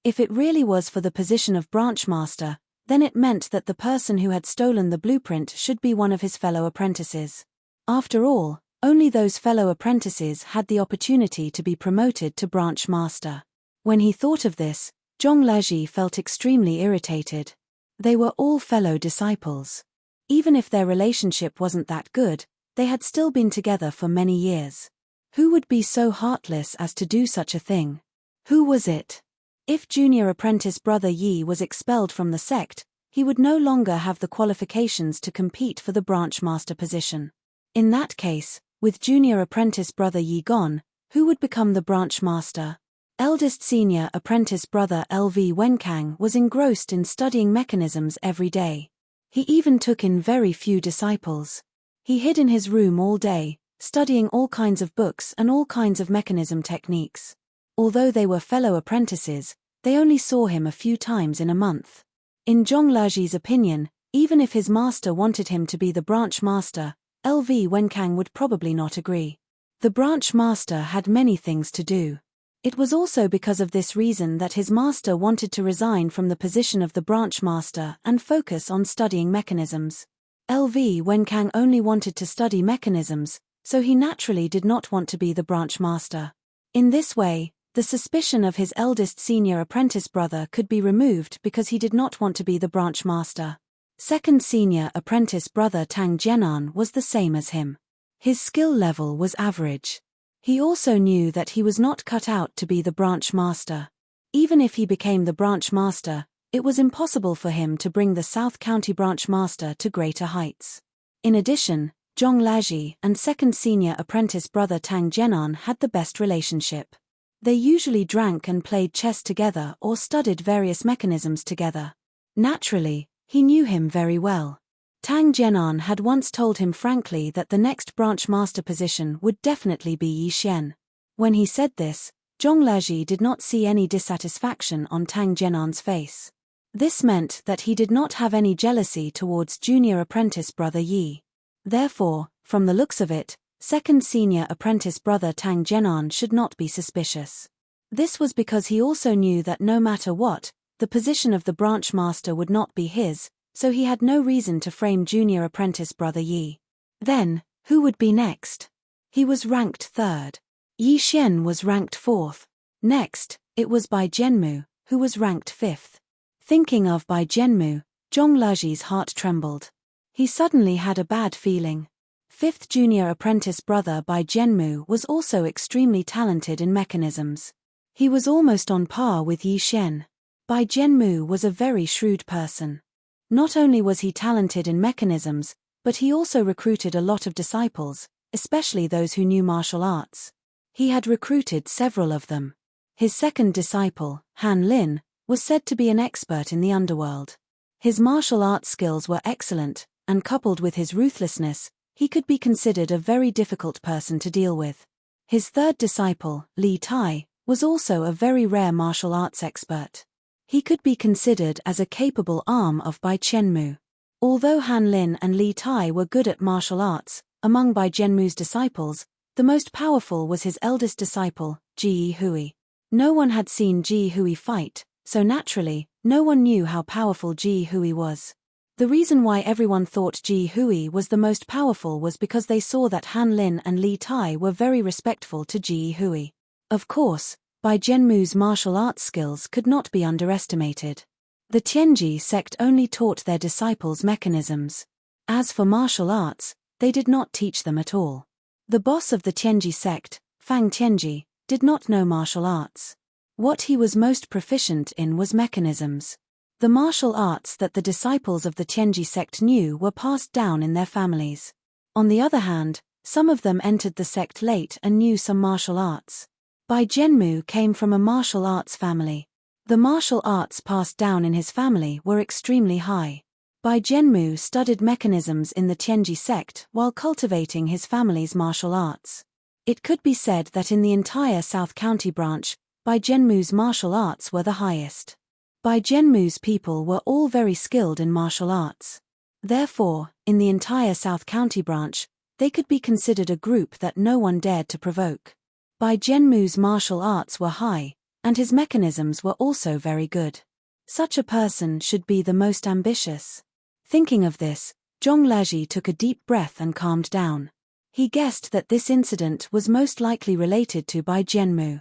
If it really was for the position of branch master, then it meant that the person who had stolen the blueprint should be one of his fellow apprentices. After all, only those fellow apprentices had the opportunity to be promoted to branch master. When he thought of this, Zhong Laji felt extremely irritated. They were all fellow disciples. Even if their relationship wasn't that good, they had still been together for many years. Who would be so heartless as to do such a thing? Who was it? If junior apprentice brother Yi was expelled from the sect, he would no longer have the qualifications to compete for the branch master position. In that case, with junior apprentice brother Yi gone, who would become the branch master? Eldest senior apprentice brother LV Wenkang was engrossed in studying mechanisms every day. He even took in very few disciples. He hid in his room all day, studying all kinds of books and all kinds of mechanism techniques. Although they were fellow apprentices, they only saw him a few times in a month. In Zhong Laji's opinion, even if his master wanted him to be the branch master, LV Wenkang would probably not agree. The branch master had many things to do. It was also because of this reason that his master wanted to resign from the position of the branch master and focus on studying mechanisms. LV Wenkang only wanted to study mechanisms, so he naturally did not want to be the branch master. In this way, the suspicion of his eldest senior apprentice brother could be removed because he did not want to be the branch master. Second senior apprentice brother Tang Jianan was the same as him. His skill level was average. He also knew that he was not cut out to be the branch master. Even if he became the branch master, it was impossible for him to bring the South County branch master to greater heights. In addition, Zhong Laji and second senior apprentice brother Tang Jianan had the best relationship. They usually drank and played chess together or studied various mechanisms together. Naturally, he knew him very well. Tang Jianan had once told him frankly that the next branch master position would definitely be Yi Xian. When he said this, Zhong Laji did not see any dissatisfaction on Tang Jianan's face. This meant that he did not have any jealousy towards junior apprentice brother Yi. Therefore, from the looks of it, second senior apprentice brother Tang Jianan should not be suspicious. This was because he also knew that no matter what, the position of the branch master would not be his, so he had no reason to frame junior apprentice brother Yi. Then, who would be next? He was ranked third. Yi Xian was ranked fourth. Next, it was Bai Jianmu, who was ranked fifth. Thinking of Bai Jianmu, Zhong Laji's heart trembled. He suddenly had a bad feeling. Fifth junior apprentice brother Bai Jianmu was also extremely talented in mechanisms. He was almost on par with Yi Xian. Bai Jianmu was a very shrewd person. Not only was he talented in mechanisms, but he also recruited a lot of disciples, especially those who knew martial arts. He had recruited several of them. His second disciple, Han Lin, was said to be an expert in the underworld. His martial arts skills were excellent, and coupled with his ruthlessness, he could be considered a very difficult person to deal with. His third disciple, Li Tai, was also a very rare martial arts expert. He could be considered as a capable arm of Bai Qianmu. Although Han Lin and Li Tai were good at martial arts, among Bai Jianmu's disciples, the most powerful was his eldest disciple, Ji Hui. No one had seen Ji Hui fight, so naturally, no one knew how powerful Ji Hui was. The reason why everyone thought Ji Hui was the most powerful was because they saw that Han Lin and Li Tai were very respectful to Ji Hui. Of course, Bai Jianmu's martial arts skills could not be underestimated. The Tianji sect only taught their disciples mechanisms. As for martial arts, they did not teach them at all. The boss of the Tianji sect, Fang Tianji, did not know martial arts. What he was most proficient in was mechanisms. The martial arts that the disciples of the Tianji sect knew were passed down in their families. On the other hand, some of them entered the sect late and knew some martial arts. Bai Jianmu came from a martial arts family. The martial arts passed down in his family were extremely high. Bai Jianmu studied mechanisms in the Tianji sect while cultivating his family's martial arts. It could be said that in the entire South County branch, Bai Jianmu's martial arts were the highest. Bai Jianmu's people were all very skilled in martial arts. Therefore, in the entire South County branch, they could be considered a group that no one dared to provoke. Bai Jianmu's martial arts were high, and his mechanisms were also very good. Such a person should be the most ambitious. Thinking of this, Zhong Laji took a deep breath and calmed down. He guessed that this incident was most likely related to Bai Jianmu.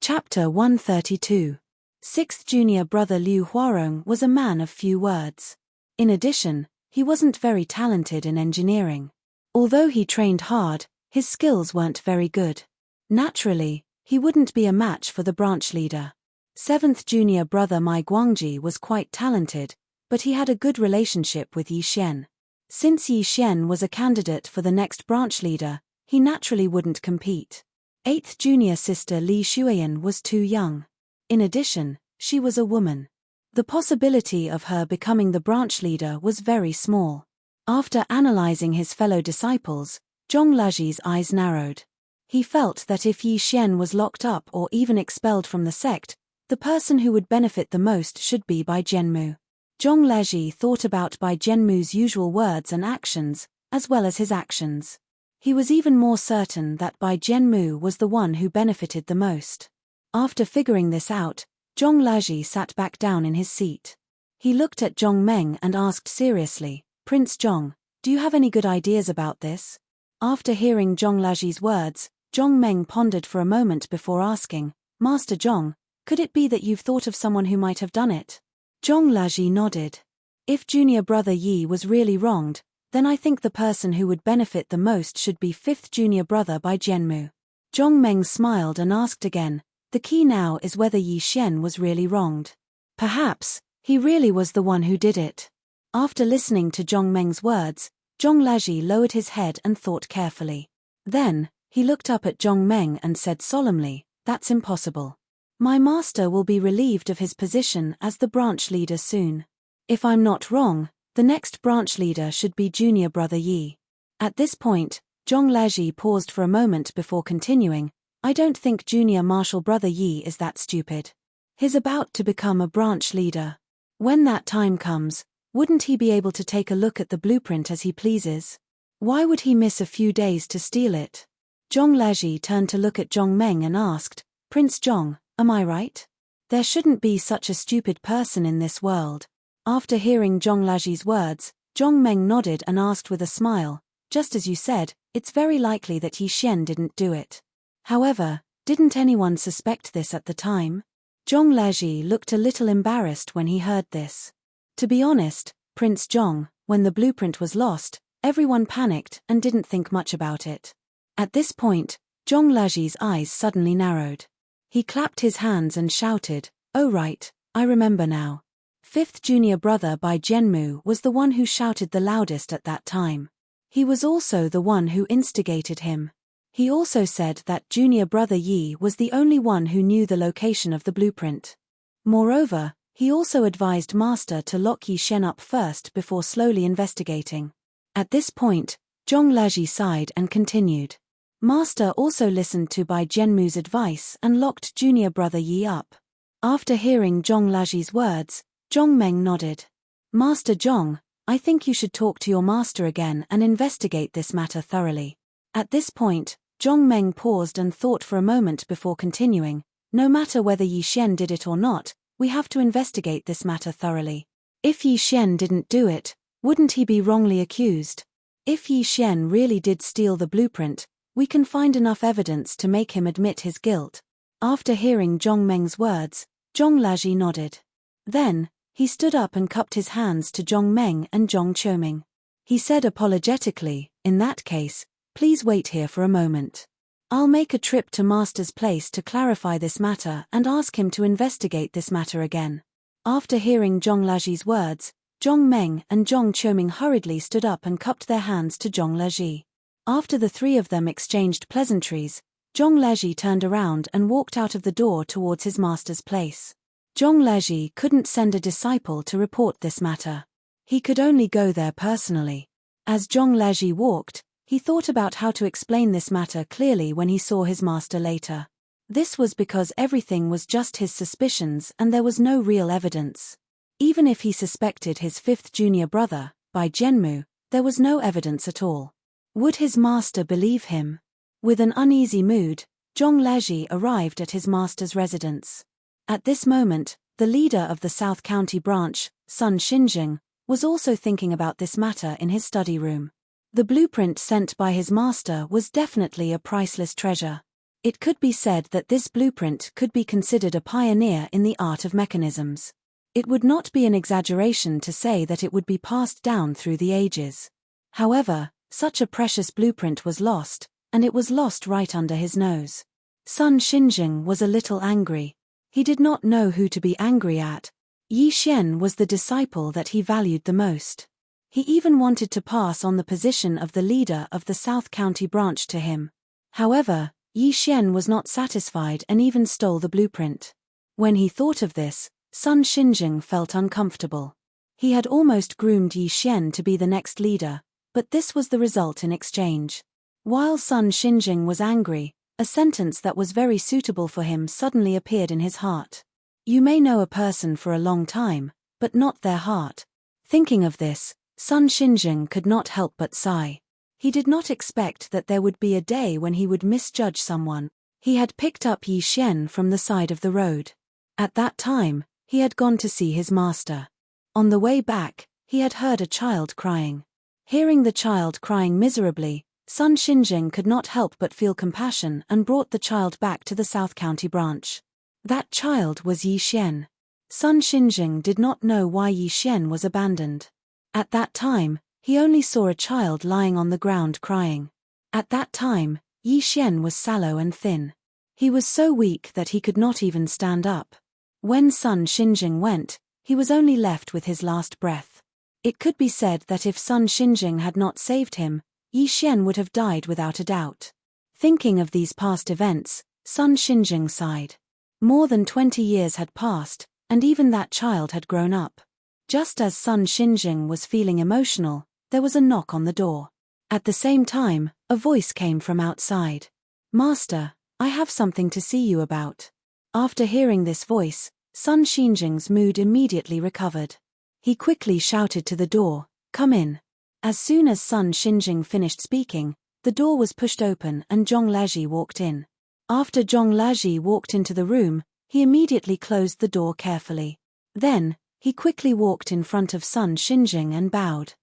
Chapter 132. Sixth junior brother Liu Huarong was a man of few words. In addition, he wasn't very talented in engineering. Although he trained hard, his skills weren't very good. Naturally, he wouldn't be a match for the branch leader. Seventh junior brother Mai Guangji was quite talented, but he had a good relationship with Yi Xian. Since Yi Xian was a candidate for the next branch leader, he naturally wouldn't compete. Eighth junior sister Li Shuiyan was too young. In addition, she was a woman. The possibility of her becoming the branch leader was very small. After analyzing his fellow disciples, Zhong Laji's eyes narrowed. He felt that if Yi Xian was locked up or even expelled from the sect, the person who would benefit the most should be Bai Jianmu. Zhong Laji thought about Bai Jianmu's usual words and actions, as well as his actions. He was even more certain that Bai Jianmu was the one who benefited the most. After figuring this out, Zhong Laji sat back down in his seat. He looked at Zhong Meng and asked seriously, "Prince Zhong, do you have any good ideas about this?" After hearing Zhong Laji's words, Zhong Meng pondered for a moment before asking, "Master Zhong, could it be that you've thought of someone who might have done it?" Zhong Laji nodded. If junior brother Yi was really wronged, then I think the person who would benefit the most should be fifth junior brother Bai Jianmu. Zhong Meng smiled and asked again, "The key now is whether Yi Xian was really wronged. Perhaps, he really was the one who did it." After listening to Zhong Meng's words, Zhong Laji lowered his head and thought carefully. Then, he looked up at Zhong Meng and said solemnly, "That's impossible. My master will be relieved of his position as the branch leader soon. If I'm not wrong, the next branch leader should be junior brother Yi." At this point, Zhong Laji paused for a moment before continuing, "I don't think junior martial brother Yi is that stupid. He's about to become a branch leader. When that time comes, wouldn't he be able to take a look at the blueprint as he pleases? Why would he miss a few days to steal it?" Zhong Laji turned to look at Zhong Meng and asked, "Prince Zhong, am I right? There shouldn't be such a stupid person in this world." After hearing Zhong Laji's words, Zhong Meng nodded and asked with a smile, "Just as you said, it's very likely that Yi Xian didn't do it. However, didn't anyone suspect this at the time?" Zhong Laji looked a little embarrassed when he heard this. To be honest, Prince Zhong, when the blueprint was lost, everyone panicked and didn't think much about it. At this point, Zhong Laji's eyes suddenly narrowed. He clapped his hands and shouted, "Oh right, I remember now." Fifth junior brother Bai Jianmu was the one who shouted the loudest at that time. He was also the one who instigated him. He also said that junior brother Yi was the only one who knew the location of the blueprint. Moreover, He also advised Master to lock Yi Shen up first before slowly investigating. At this point, Zhong Laji sighed and continued. Master also listened to Bai Jianmu's advice and locked junior brother Yi up. After hearing Zhong Laji's words, Zhong Meng nodded. Master Zhong, I think you should talk to your master again and investigate this matter thoroughly. At this point, Zhong Meng paused and thought for a moment before continuing. No matter whether Yi Shen did it or not, we have to investigate this matter thoroughly. If Yi Shen didn't do it, wouldn't he be wrongly accused? If Yi Shen really did steal the blueprint, we can find enough evidence to make him admit his guilt. After hearing Zhong Meng's words, Zhong Laji nodded. Then, he stood up and cupped his hands to Zhong Meng and Zhong Qiuming. He said apologetically, in that case, please wait here for a moment. I'll make a trip to Master's place to clarify this matter and ask him to investigate this matter again. After hearing Zhong Laji's words, Zhong Meng and Zhong Qiuming hurriedly stood up and cupped their hands to Zhong Laji. After the three of them exchanged pleasantries, Zhong Laji turned around and walked out of the door towards his master's place. Zhong Laji couldn't send a disciple to report this matter. He could only go there personally. As Zhong Laji walked, he thought about how to explain this matter clearly when he saw his master later. This was because everything was just his suspicions and there was no real evidence. Even if he suspected his fifth junior brother, Bai Jianmu, there was no evidence at all. Would his master believe him? With an uneasy mood, Zhong Laji arrived at his master's residence. At this moment, the leader of the South County branch, Sun Xinjing, was also thinking about this matter in his study room. The blueprint sent by his master was definitely a priceless treasure. It could be said that this blueprint could be considered a pioneer in the art of mechanisms. It would not be an exaggeration to say that it would be passed down through the ages. However, such a precious blueprint was lost, and it was lost right under his nose. Sun Xinjing was a little angry. He did not know who to be angry at. Yi Shen was the disciple that he valued the most. He even wanted to pass on the position of the leader of the South County branch to him. However, Yi Shen was not satisfied and even stole the blueprint. When he thought of this, Sun Xinjing felt uncomfortable. He had almost groomed Yi Shen to be the next leader, but this was the result in exchange. While Sun Xinjing was angry, a sentence that was very suitable for him suddenly appeared in his heart. You may know a person for a long time, but not their heart. Thinking of this, Sun Xinjing could not help but sigh. He did not expect that there would be a day when he would misjudge someone. He had picked up Yi Shen from the side of the road. At that time, he had gone to see his master. On the way back, he had heard a child crying. Hearing the child crying miserably, Sun Xinjing could not help but feel compassion and brought the child back to the South County branch. That child was Yi Shen. Sun Xinjing did not know why Yi Shen was abandoned. At that time, he only saw a child lying on the ground crying. At that time, Yi Shen was sallow and thin. He was so weak that he could not even stand up. When Sun Xinjing went, he was only left with his last breath. It could be said that if Sun Xinjing had not saved him, Yi Shen would have died without a doubt. Thinking of these past events, Sun Xinjing sighed. More than 20 years had passed, and even that child had grown up. Just as Sun Xinjing was feeling emotional, there was a knock on the door. At the same time, a voice came from outside. Master, I have something to see you about. After hearing this voice, Sun Xinjing's mood immediately recovered. He quickly shouted to the door, come in. As soon as Sun Xinjing finished speaking, the door was pushed open and Zhong Laji walked in. After Zhong Laji walked into the room, he immediately closed the door carefully. Then, he quickly walked in front of Sun Xinjing and bowed.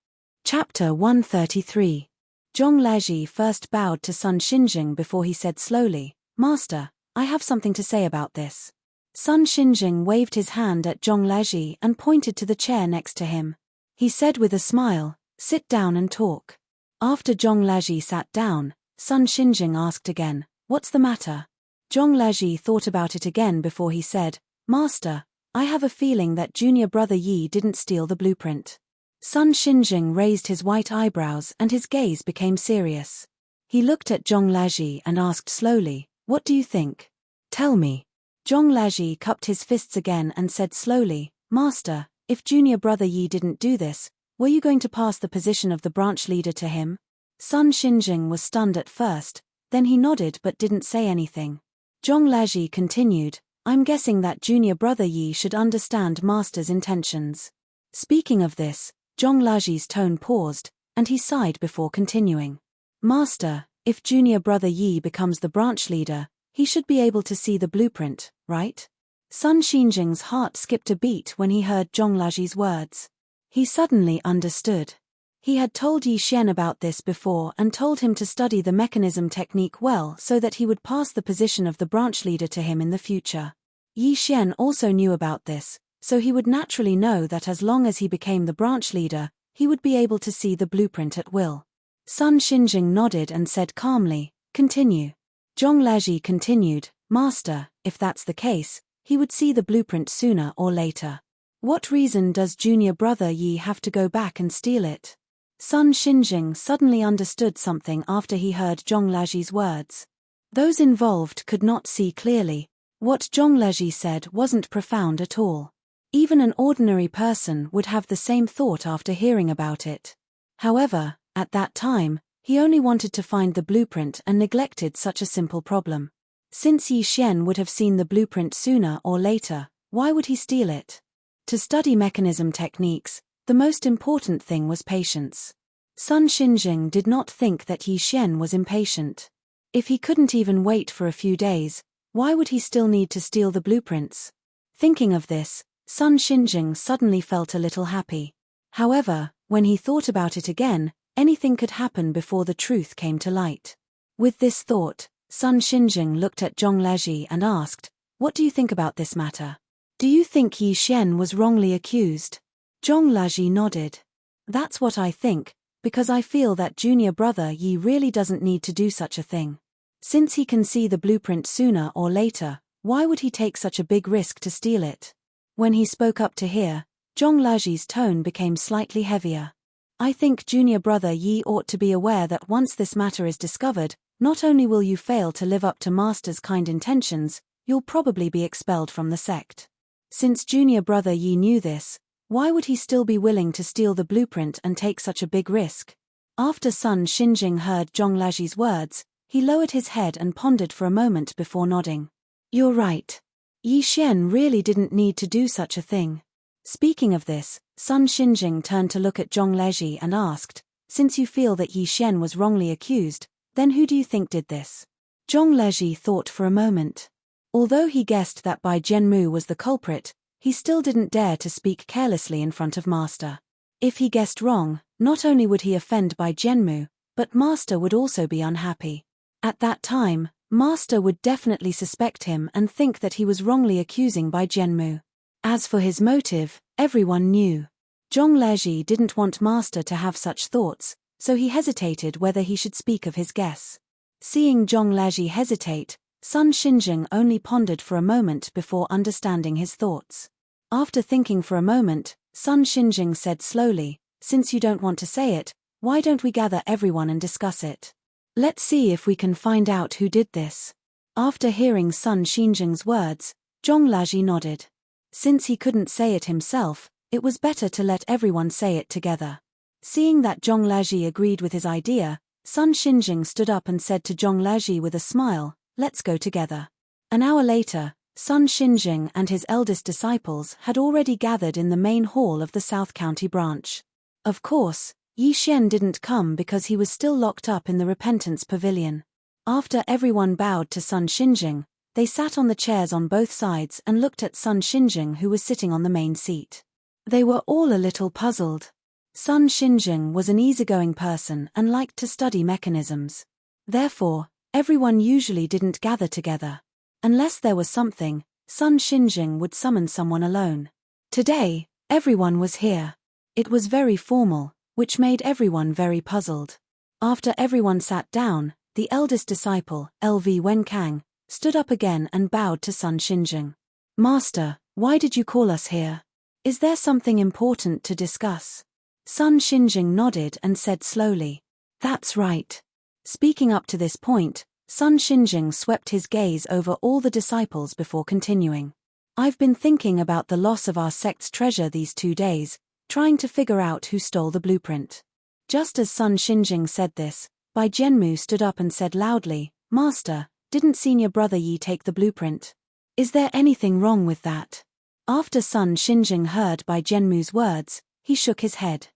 Chapter 133. Zhong Laji first bowed to Sun Xinjing before he said slowly, Master, I have something to say about this. Sun Xinjing waved his hand at Zhong Laji and pointed to the chair next to him. He said with a smile, sit down and talk. After Zhong Laji sat down, Sun Xinjing asked again, what's the matter? Zhong Laji thought about it again before he said, Master, I have a feeling that junior brother Yi didn't steal the blueprint. Sun Xinjing raised his white eyebrows and his gaze became serious. He looked at Zhong Laji and asked slowly, what do you think? Tell me. Zhong Laji cupped his fists again and said slowly, Master, if junior brother Yi didn't do this, were you going to pass the position of the branch leader to him? Sun Xinjing was stunned at first, then he nodded but didn't say anything. Zhong Laji continued, I'm guessing that junior brother Yi should understand master's intentions. Speaking of this, Zhong Laji's tone paused, and he sighed before continuing. Master, if junior brother Yi becomes the branch leader, he should be able to see the blueprint, right? Sun Xinjing's heart skipped a beat when he heard Zhong Laji's words. He suddenly understood. He had told Yi Xian about this before and told him to study the mechanism technique well so that he would pass the position of the branch leader to him in the future. Yi Xian also knew about this, so he would naturally know that as long as he became the branch leader, he would be able to see the blueprint at will. Sun Xinjing nodded and said calmly, continue. Zhong Laji continued, Master, if that's the case, he would see the blueprint sooner or later. What reason does junior brother Yi have to go back and steal it? Sun Xinjing suddenly understood something after he heard Zhong Laji's words. Those involved could not see clearly. What Zhong Laji said wasn't profound at all. Even an ordinary person would have the same thought after hearing about it. However, at that time, he only wanted to find the blueprint and neglected such a simple problem. Since Yi Xian would have seen the blueprint sooner or later, why would he steal it? To study mechanism techniques, the most important thing was patience. Sun Xinjing did not think that Yi Xian was impatient. If he couldn't even wait for a few days, why would he still need to steal the blueprints? Thinking of this, Sun Xinjing suddenly felt a little happy. However, when he thought about it again, anything could happen before the truth came to light. With this thought, Sun Xinjing looked at Zhong Laji and asked, what do you think about this matter? Do you think Yi Xian was wrongly accused? Zhong Laji nodded. That's what I think, because I feel that junior brother Yi really doesn't need to do such a thing. Since he can see the blueprint sooner or later, why would he take such a big risk to steal it? When he spoke up to hear, Zhong Laji's tone became slightly heavier. I think junior brother Yi ought to be aware that once this matter is discovered, not only will you fail to live up to master's kind intentions, you'll probably be expelled from the sect. Since junior brother Yi knew this, why would he still be willing to steal the blueprint and take such a big risk? After Sun Xinjing heard Zhong Laji's words, he lowered his head and pondered for a moment before nodding. You're right. Yi Xian really didn't need to do such a thing. Speaking of this, Sun Xinjing turned to look at Zhong Laji and asked, since you feel that Yi Xian was wrongly accused, then who do you think did this? Zhong Laji thought for a moment. Although he guessed that Bai Jianmu was the culprit, he still didn't dare to speak carelessly in front of Master. If he guessed wrong, not only would he offend Bai Jianmu, but Master would also be unhappy. At that time, Master would definitely suspect him and think that he was wrongly accusing Bai Jianmu. As for his motive, everyone knew. Zhong Laji didn't want Master to have such thoughts, so he hesitated whether he should speak of his guess. Seeing Zhong Laji hesitate, Sun Xinjing only pondered for a moment before understanding his thoughts. After thinking for a moment, Sun Xinjing said slowly, since you don't want to say it, why don't we gather everyone and discuss it? Let's see if we can find out who did this. After hearing Sun Xinjing's words, Zhong Laji nodded. Since he couldn't say it himself, it was better to let everyone say it together. Seeing that Zhong Laji agreed with his idea, Sun Xinjing stood up and said to Zhong Laji with a smile, let's go together. An hour later, Sun Xinjing and his eldest disciples had already gathered in the main hall of the South County branch. Of course, Yi Xian didn't come because he was still locked up in the Repentance Pavilion. After everyone bowed to Sun Xinjing, they sat on the chairs on both sides and looked at Sun Xinjing, who was sitting on the main seat. They were all a little puzzled. Sun Xinjing was an easygoing person and liked to study mechanisms. Therefore, everyone usually didn't gather together. Unless there was something, Sun Xinjing would summon someone alone. Today, everyone was here. It was very formal, which made everyone very puzzled. After everyone sat down, the eldest disciple, LV Wenkang, stood up again and bowed to Sun Xinjing. Master, why did you call us here? Is there something important to discuss? Sun Xinjing nodded and said slowly, that's right. Speaking up to this point, Sun Xinjing swept his gaze over all the disciples before continuing. I've been thinking about the loss of our sect's treasure these 2 days, trying to figure out who stole the blueprint. Just as Sun Xinjing said this, Bai Jianmu stood up and said loudly, Master, didn't senior brother Yi take the blueprint? Is there anything wrong with that? After Sun Xinjing heard Bai Jianmu's words, he shook his head.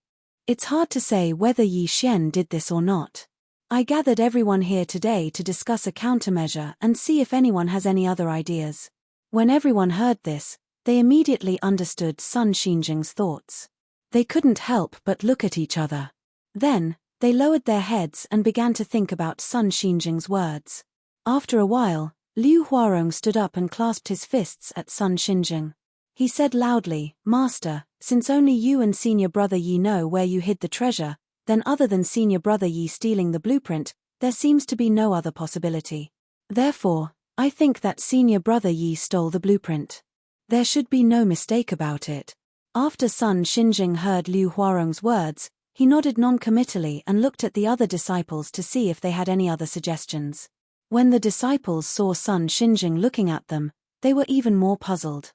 It's hard to say whether Yi Xian did this or not. I gathered everyone here today to discuss a countermeasure and see if anyone has any other ideas. When everyone heard this, they immediately understood Sun Xinjing's thoughts. They couldn't help but look at each other. Then, they lowered their heads and began to think about Sun Xinjing's words. After a while, Liu Huarong stood up and clasped his fists at Sun Xinjing. He said loudly, Master, since only you and senior brother Yi know where you hid the treasure, then other than senior brother Yi stealing the blueprint, there seems to be no other possibility. Therefore, I think that senior brother Yi stole the blueprint. There should be no mistake about it. After Sun Xinjing heard Liu Huarong's words, he nodded non-committally and looked at the other disciples to see if they had any other suggestions. When the disciples saw Sun Xinjing looking at them, they were even more puzzled.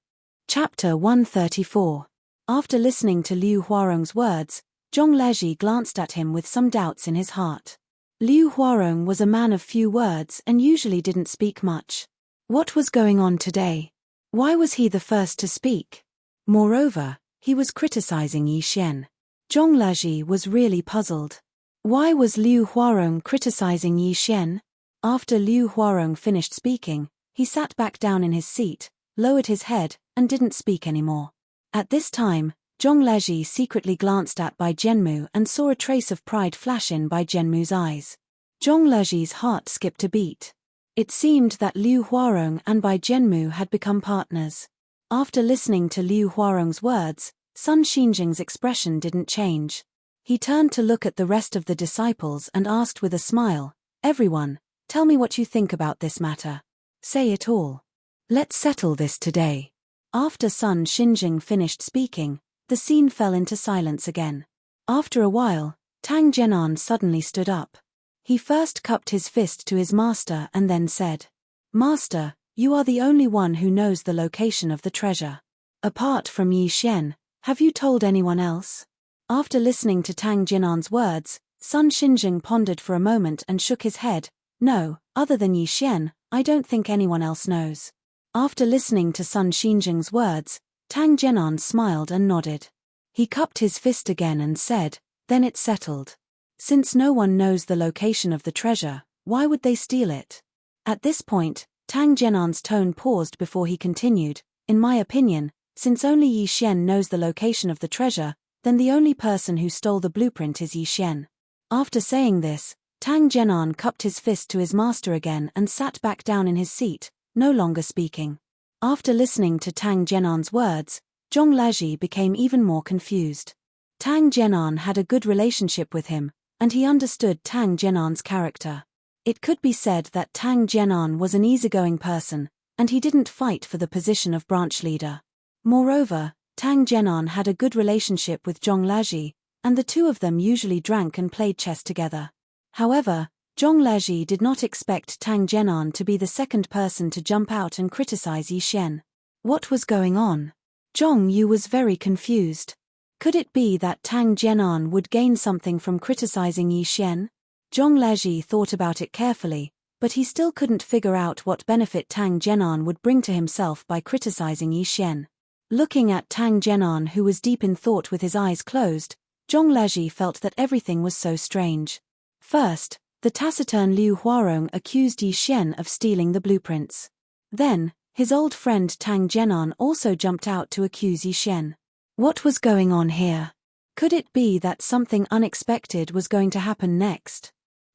Chapter 134. After listening to Liu Huarong's words, Zhong Leji glanced at him with some doubts in his heart. Liu Huarong was a man of few words and usually didn't speak much. What was going on today? Why was he the first to speak? Moreover, he was criticizing Yi Xian. Zhong Leji was really puzzled. Why was Liu Huarong criticizing Yi Xian? After Liu Huarong finished speaking, he sat back down in his seat, lowered his head, and didn't speak anymore. At this time, Zhong Leji secretly glanced at Bai Jianmu and saw a trace of pride flash in Bai Jianmu's eyes. Zhong Leji's heart skipped a beat. It seemed that Liu Huarong and Bai Jianmu had become partners. After listening to Liu Huarong's words, Sun Xinjing's expression didn't change. He turned to look at the rest of the disciples and asked with a smile, Everyone, tell me what you think about this matter. Say it all. Let's settle this today. After Sun Xinjing finished speaking, the scene fell into silence again. After a while, Tang Zhenan suddenly stood up. He first cupped his fist to his master and then said, Master, you are the only one who knows the location of the treasure. Apart from Yi Xian, have you told anyone else? After listening to Tang Zhenan's words, Sun Xinjing pondered for a moment and shook his head. No, other than Yi Xian, I don't think anyone else knows. After listening to Sun Xinjing's words, Tang Zhenan smiled and nodded. He cupped his fist again and said, Then it's settled. Since no one knows the location of the treasure, why would they steal it? At this point, Tang Zhenan's tone paused before he continued, In my opinion, since only Yi Xian knows the location of the treasure, then the only person who stole the blueprint is Yi Xian. After saying this, Tang Zhenan cupped his fist to his master again and sat back down in his seat, no longer speaking. After listening to Tang Zhenan's words, Zhong Leji became even more confused. Tang Zhenan had a good relationship with him, and he understood Tang Zhenan's character. It could be said that Tang Zhenan was an easygoing person, and he didn't fight for the position of branch leader. Moreover, Tang Zhenan had a good relationship with Zhong Leji, and the two of them usually drank and played chess together. However, Zhong Leji did not expect Tang Zhenan to be the second person to jump out and criticize Yi Xian. What was going on? Zhong Yu was very confused. Could it be that Tang Zhenan would gain something from criticizing Yi Xian? Zhong Leji thought about it carefully, but he still couldn't figure out what benefit Tang Zhenan would bring to himself by criticizing Yi Xian. Looking at Tang Zhenan, who was deep in thought with his eyes closed, Zhong Leji felt that everything was so strange. First, the taciturn Liu Huarong accused Yi Xian of stealing the blueprints. Then, his old friend Tang Zhenan also jumped out to accuse Yi Xian. What was going on here? Could it be that something unexpected was going to happen next?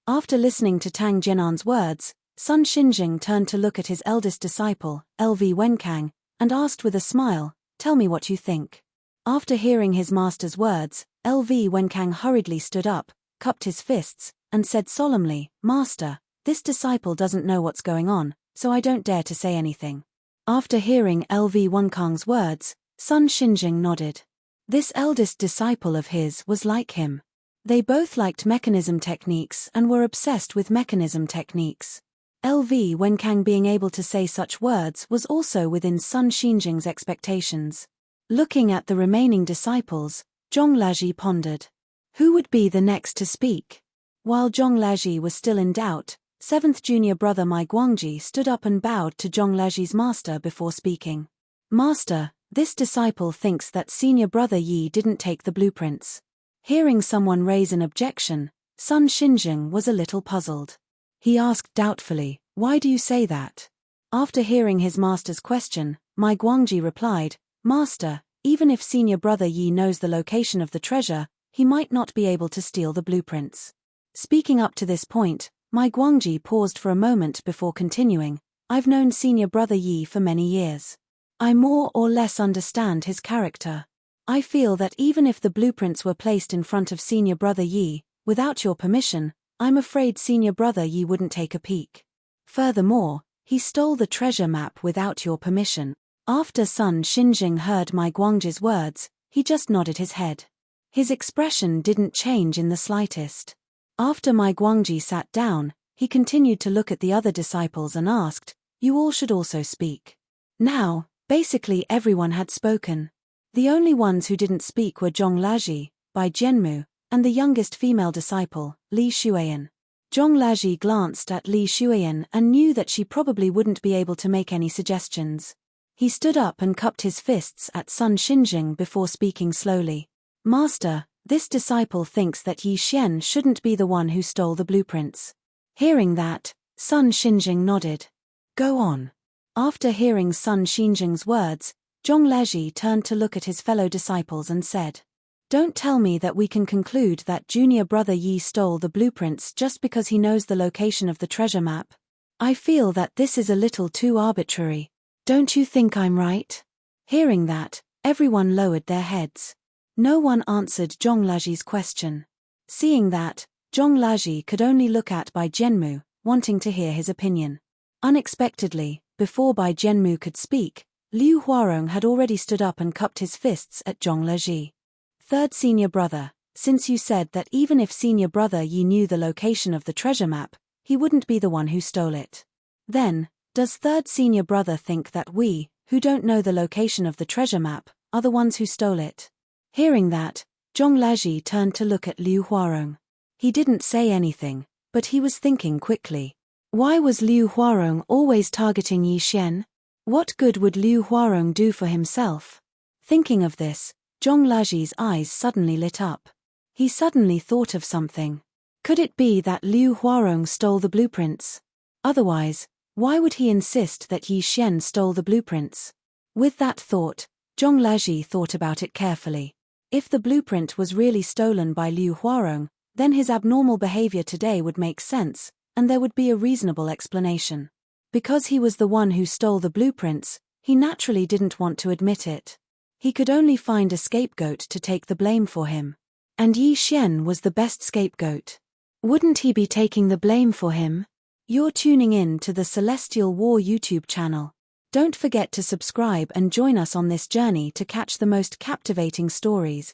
After listening to Tang Zhenan's words, Sun Xinjing turned to look at his eldest disciple, LV Wenkang, and asked with a smile, Tell me what you think. After hearing his master's words, LV Wenkang hurriedly stood up, cupped his fists, and said solemnly, Master, this disciple doesn't know what's going on, so I don't dare to say anything. After hearing LV Wenkang's words, Sun Xinjing nodded. This eldest disciple of his was like him. They both liked mechanism techniques and were obsessed with mechanism techniques. LV when Kang being able to say such words was also within Sun Xinjing's expectations. Looking at the remaining disciples, Zhong Laji pondered. Who would be the next to speak? While Zhong Laji was still in doubt, 7th junior brother Mai Guangji stood up and bowed to Zhong Laji's master before speaking. Master, this disciple thinks that senior brother Yi didn't take the blueprints. Hearing someone raise an objection, Sun Xinjing was a little puzzled. He asked doubtfully, why do you say that? After hearing his master's question, Mai Guangji replied, Master, even if senior brother Yi knows the location of the treasure, he might not be able to steal the blueprints. Speaking up to this point, Mai Guangji paused for a moment before continuing, I've known senior brother Yi for many years. I more or less understand his character. I feel that even if the blueprints were placed in front of senior brother Yi, without your permission, I'm afraid senior brother Yi wouldn't take a peek. Furthermore, he stole the treasure map without your permission. After Sun Xinjing heard Mai Guangji's words, he just nodded his head. His expression didn't change in the slightest. After Mai Guangji sat down, he continued to look at the other disciples and asked, you all should also speak. Now, basically everyone had spoken. The only ones who didn't speak were Zhong Laji, Bai Jianmu, and the youngest female disciple, Li Xueyan. Zhong Laji glanced at Li Xueyan and knew that she probably wouldn't be able to make any suggestions. He stood up and cupped his fists at Sun Xinjing before speaking slowly. Master, this disciple thinks that Yi Xian shouldn't be the one who stole the blueprints. Hearing that, Sun Xinjing nodded. Go on. After hearing Sun Xinjing's words, Zhong Laji turned to look at his fellow disciples and said, Don't tell me that we can conclude that junior brother Yi stole the blueprints just because he knows the location of the treasure map. I feel that this is a little too arbitrary. Don't you think I'm right? Hearing that, everyone lowered their heads. No one answered Zhong Laji's question. Seeing that, Zhong Laji could only look at Bai Jianmu, wanting to hear his opinion. Unexpectedly, before Bai Jianmu could speak, Liu Huarong had already stood up and cupped his fists at Zhong Laji. Third senior brother, since you said that even if senior brother Yi knew the location of the treasure map, he wouldn't be the one who stole it. Then, does third senior brother think that we, who don't know the location of the treasure map, are the ones who stole it? Hearing that, Zhong Laji turned to look at Liu Huarong. He didn't say anything, but he was thinking quickly. Why was Liu Huarong always targeting Yi Xian? What good would Liu Huarong do for himself? Thinking of this, Zhong Laji's eyes suddenly lit up. He suddenly thought of something. Could it be that Liu Huarong stole the blueprints? Otherwise, why would he insist that Yi Xian stole the blueprints? With that thought, Zhong Laji thought about it carefully. If the blueprint was really stolen by Liu Huarong, then his abnormal behavior today would make sense, and there would be a reasonable explanation. Because he was the one who stole the blueprints, he naturally didn't want to admit it. He could only find a scapegoat to take the blame for him. And Yi Xian was the best scapegoat. Wouldn't he be taking the blame for him? You're tuning in to the Celestial War YouTube channel. Don't forget to subscribe and join us on this journey to catch the most captivating stories.